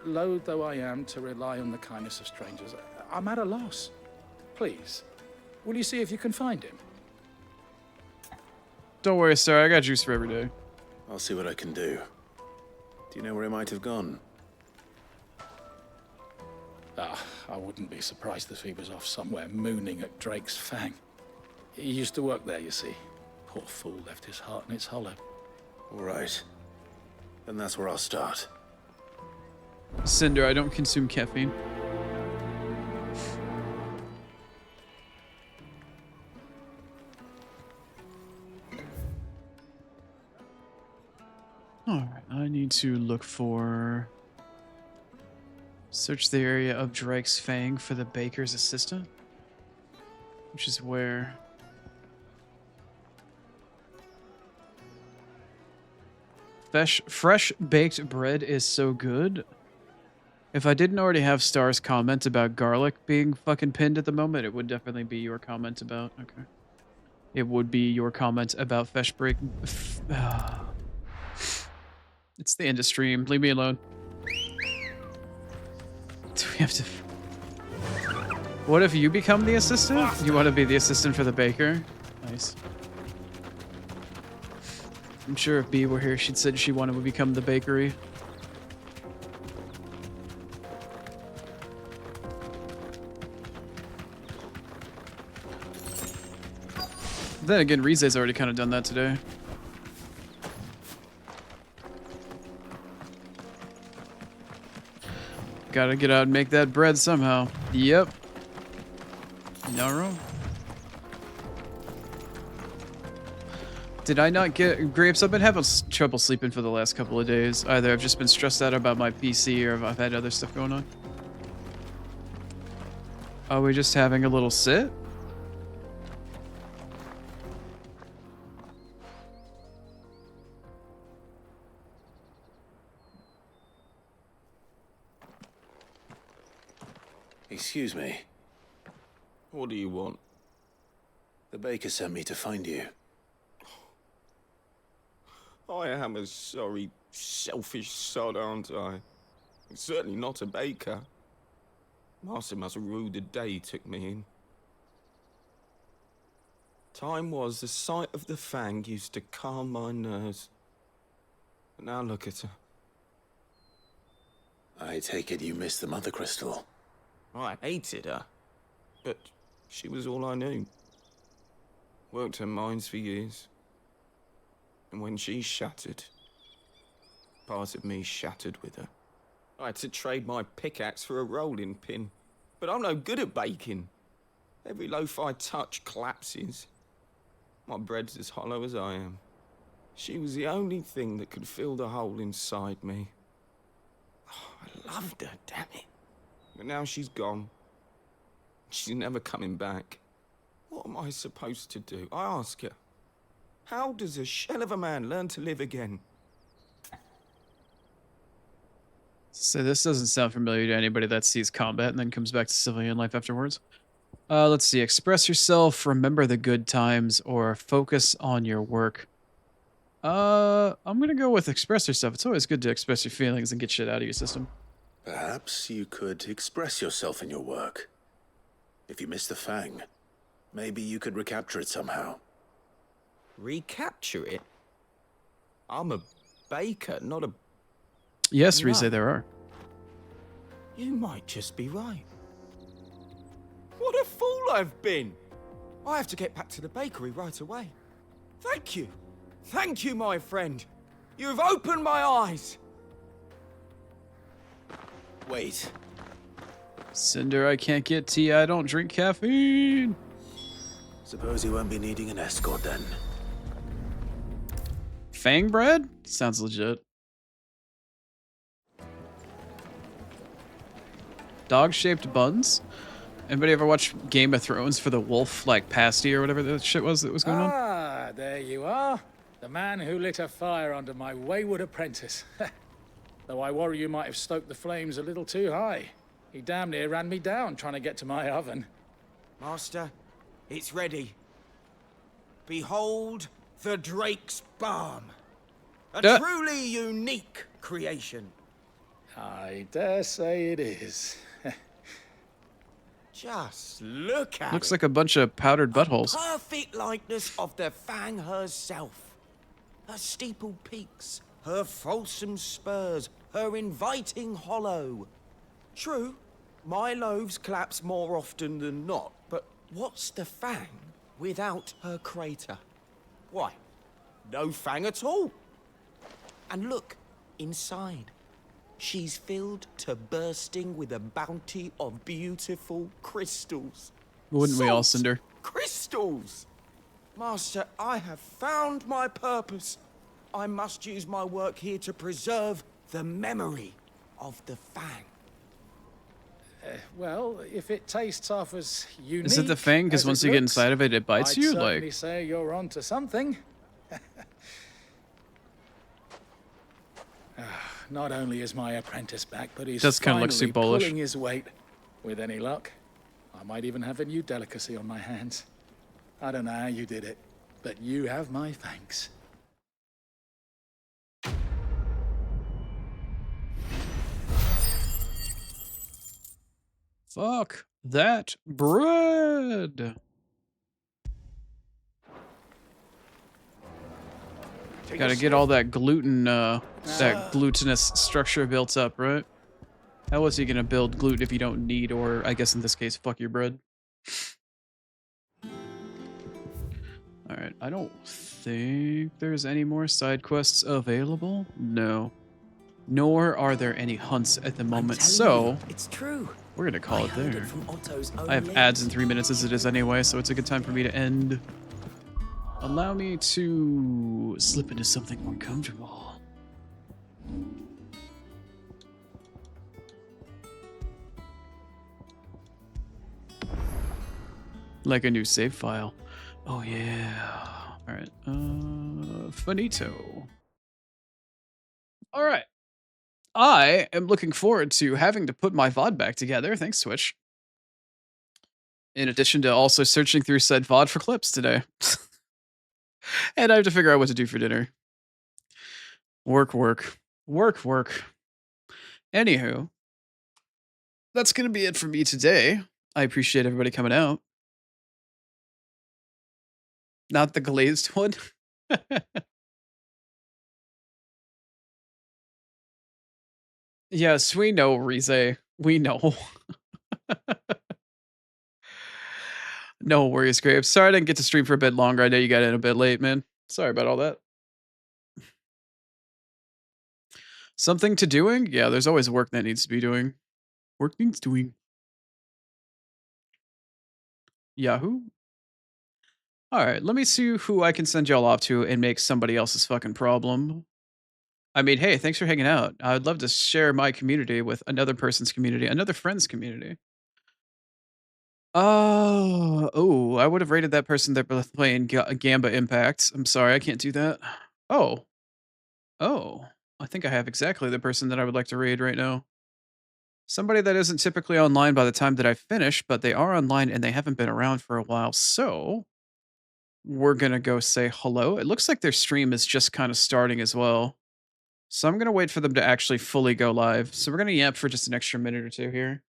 Loath though I am to rely on the kindness of strangers, I'm at a loss. Please, will you see if you can find him? Don't worry, sir. I got juice for every day. I'll see what I can do. Do you know where he might have gone? I wouldn't be surprised if he was off somewhere mooning at Drake's Fang. He used to work there, you see. Poor fool left his heart in its hollow. All right. Then that's where I'll start. Cinder, I don't consume caffeine. Alright, I need to look for... Search the area of Drake's Fang for the baker's assistant. Which is where... Fresh baked bread is so good. If I didn't already have Star's comment about garlic being fucking pinned at the moment, it would definitely be your comment about... Okay. It would be your comment about fresh break... It's the end of stream. Leave me alone. Do we have to... What if you become the assistant? You want to be the assistant for the baker? Nice. I'm sure if Bea were here, she'd said she wanted to become the bakery. Then again, Rize's already kind of done that today. Gotta get out and make that bread somehow. Yep. Not wrong. Did I not get grapes? I've been having trouble sleeping for the last couple of days. Either I've just been stressed out about my PC or I've had other stuff going on. Are we just having a little sit? Excuse me. What do you want? The baker sent me to find you. I am a sorry, selfish sod, aren't I? I'm certainly not a baker. Master must have ruled the day he took me in. Time was the sight of the Fang used to calm my nerves. But now look at her. I take it you missed the Mother Crystal. I hated her, but she was all I knew. Worked her mines for years. And when she shattered, part of me shattered with her. I had to trade my pickaxe for a rolling pin, but I'm no good at baking. Every loaf I touch collapses. My bread's as hollow as I am. She was the only thing that could fill the hole inside me. Oh, I loved her, damn it. But now she's gone. She's never coming back. What am I supposed to do? I ask her. How does a shell of a man learn to live again? So this doesn't sound familiar to anybody that sees combat and then comes back to civilian life afterwards. Let's see. Express yourself, remember the good times, or focus on your work. I'm gonna go with express yourself. It's always good to express your feelings and get shit out of your system. Perhaps you could express yourself in your work. If you miss the Fang, maybe you could recapture it somehow. Recapture it? I'm a baker, not a... Yes, No. Rize, there are. You might just be right. What a fool I've been! I have to get back to the bakery right away. Thank you. Thank you, my friend. You've opened my eyes. Wait. Cinder, I can't get tea. I don't drink caffeine. Suppose you won't be needing an escort then. Fang bread? Sounds legit. Dog-shaped buns? Anybody ever watch Game of Thrones for the wolf, like, pasty or whatever that shit was that was going on? Ah, there you are. The man who lit a fire under my wayward apprentice. Though I worry you might have stoked the flames a little too high. He damn near ran me down trying to get to my oven. Master, it's ready. Behold the Drake's Balm. A truly unique creation. I dare say it is. Just look at Looks it. like a bunch of powdered buttholes. Perfect likeness of the Fang herself. Her steeple peaks, her fulsome spurs, her inviting hollow. True, my loaves collapse more often than not, but what's the Fang without her crater? Why, no Fang at all. And look, inside. She's filled to bursting with a bounty of beautiful crystals. Wouldn't we all, Salt Cinder? Crystals! Master, I have found my purpose. I must use my work here to preserve the memory of the Fang. Well, if it tastes half as unique Is it the Fang? Because as once it you get looks, inside of it, it bites I'd you? certainly Like, say you're onto something. Not only is my apprentice back, but he's Does kinda finally look super Polish. pulling his weight. With any luck, I might even have a new delicacy on my hands. I don't know how you did it, but you have my thanks. fuck that bread. Gotta get all that gluten, that glutinous structure built up, right? How else are you gonna build gluten if you don't need, or I guess in this case, fuck your bread? Alright, I don't think there's any more side quests available. No. Nor are there any hunts at the moment, so It's true. we're gonna call I it heard there. it from Otto's own I have lips. ads in 3 minutes as it is anyway, so it's a good time for me to end. Allow me to slip into something more comfortable. Like a new save file. Oh yeah. Alright. Finito. Alright. I am looking forward to having to put my VOD back together. Thanks, Twitch. In addition to also searching through said VOD for clips today. And I have to figure out what to do for dinner. Work, work. Work, work. Anywho. That's going to be it for me today. I appreciate everybody coming out. Not the glazed one. Yes, we know, Rize. We know. No worries, Graves. Sorry I didn't get to stream for a bit longer. I know you got in a bit late, man. Sorry about all that. Something to doing? Yeah, there's always work that needs to be doing. Work needs doing. Yahoo? Alright, let me see who I can send y'all off to and make somebody else's fucking problem. I mean, hey, thanks for hanging out. I'd love to share my community with another person's community, another friend's community. Oh, I would have rated that person that was playing Gamba Impact. I'm sorry, I can't do that. Oh. Oh, I think I have exactly the person that I would like to raid right now. Somebody that isn't typically online by the time that I finish, but they are online and they haven't been around for a while. So we're going to go say hello. It looks like their stream is just kind of starting as well. So I'm going to wait for them to actually fully go live. So we're going to yap for just an extra minute or two here.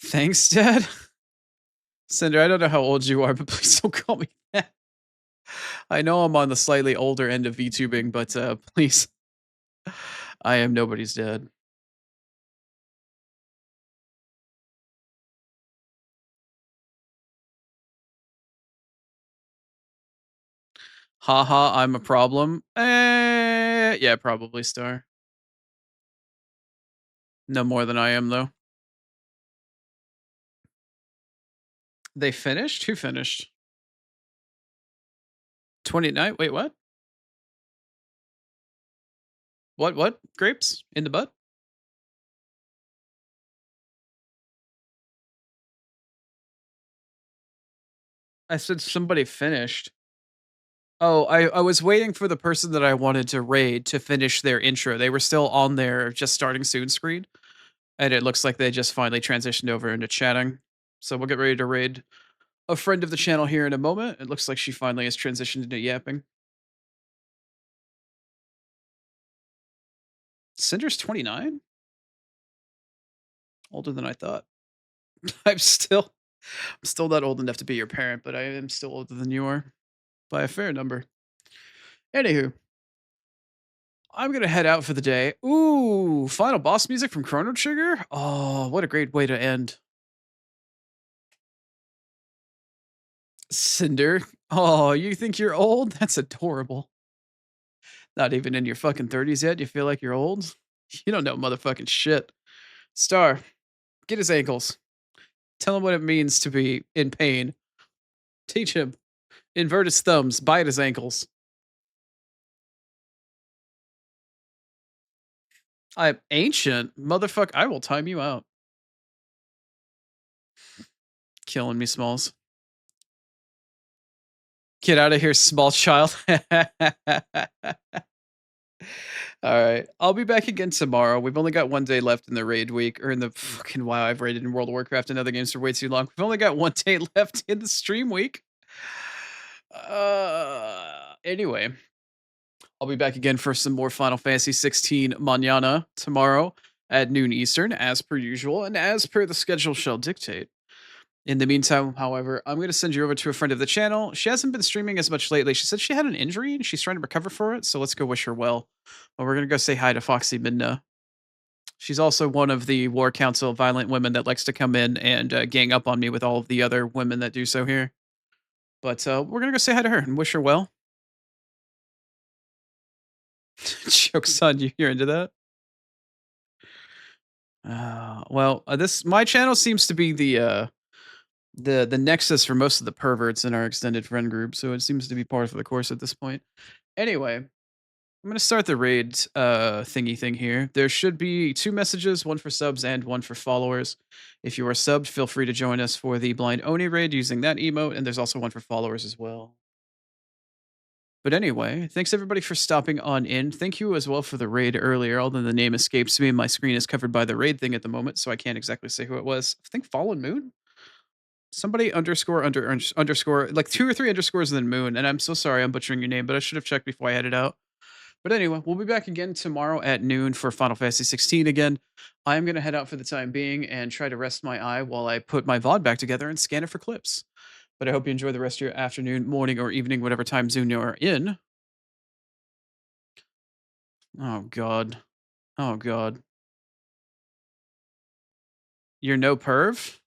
Thanks, Dad. Cinder, I don't know how old you are, but please don't call me that. I know I'm on the slightly older end of VTubing, but please. I am nobody's dad. Haha, I'm a problem. Yeah, probably Star. No more than I am, though. They finished? Who finished? 29? Wait, what? What? Grapes? In the butt? I said somebody finished. Oh, I was waiting for the person that I wanted to raid to finish their intro. They were still on their just starting soon screen. And it looks like they just finally transitioned over into chatting. So we'll get ready to raid a friend of the channel here in a moment. It looks like she finally has transitioned into yapping. Cinder's 29? Older than I thought. I'm still not old enough to be your parent, but I am still older than you are by a fair number. Anywho, I'm gonna head out for the day. Ooh, final boss music from Chrono Trigger. Oh, what a great way to end. Cinder. Oh, you think you're old? That's adorable. Not even in your fucking 30s yet. You feel like you're old? You don't know motherfucking shit. Star, get his ankles. Tell him what it means to be in pain. Teach him. Invert his thumbs. Bite his ankles. I'm ancient. Motherfucker, I will time you out. Killing me, Smalls. Get out of here, small child. All right. I'll be back again tomorrow. We've only got 1 day left in the raid week, or in the fucking wow, I've raided in World of Warcraft and other games for way too long. We've only got 1 day left in the stream week. Anyway, I'll be back again for some more Final Fantasy 16 mañana tomorrow at noon Eastern, as per usual, and as per the schedule shall dictate. In the meantime, however, I'm going to send you over to a friend of the channel. She hasn't been streaming as much lately. She said she had an injury and she's trying to recover for it. So let's go wish her well. But we're going to go say hi to Foxy Midna. She's also one of the War Council violent women that likes to come in and gang up on me with all of the other women that do so here. But we're going to go say hi to her and wish her well. Joke's on you. You're into that? Well, my channel seems to be the nexus for most of the perverts in our extended friend group, so it seems to be part of the course at this point. Anyway, I'm gonna start the raid thingy thing here. There should be 2 messages, one for subs and one for followers. If you are subbed, feel free to join us for the Blind Oni raid using that emote, and there's also one for followers as well. But anyway, thanks everybody for stopping on in. Thank you as well for the raid earlier, although the name escapes me. My screen is covered by the raid thing at the moment, so I can't exactly say who it was. I think Fallen Moon? Somebody underscore underscore like 2 or 3 underscores and then Moon, and I'm so sorry I'm butchering your name, but I should have checked before I headed out. But anyway, we'll be back again tomorrow at noon for Final Fantasy 16 again. I'm gonna head out for the time being and try to rest my eye while I put my VOD back together and scan it for clips. But I hope you enjoy the rest of your afternoon, morning, or evening, whatever time zone you're in. Oh god. Oh god. You're no perv?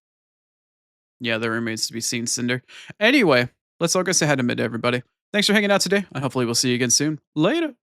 Yeah, that remains to be seen, Cinder. Anyway, let's all go say hi to mid, everybody. Thanks for hanging out today, and hopefully we'll see you again soon. Later.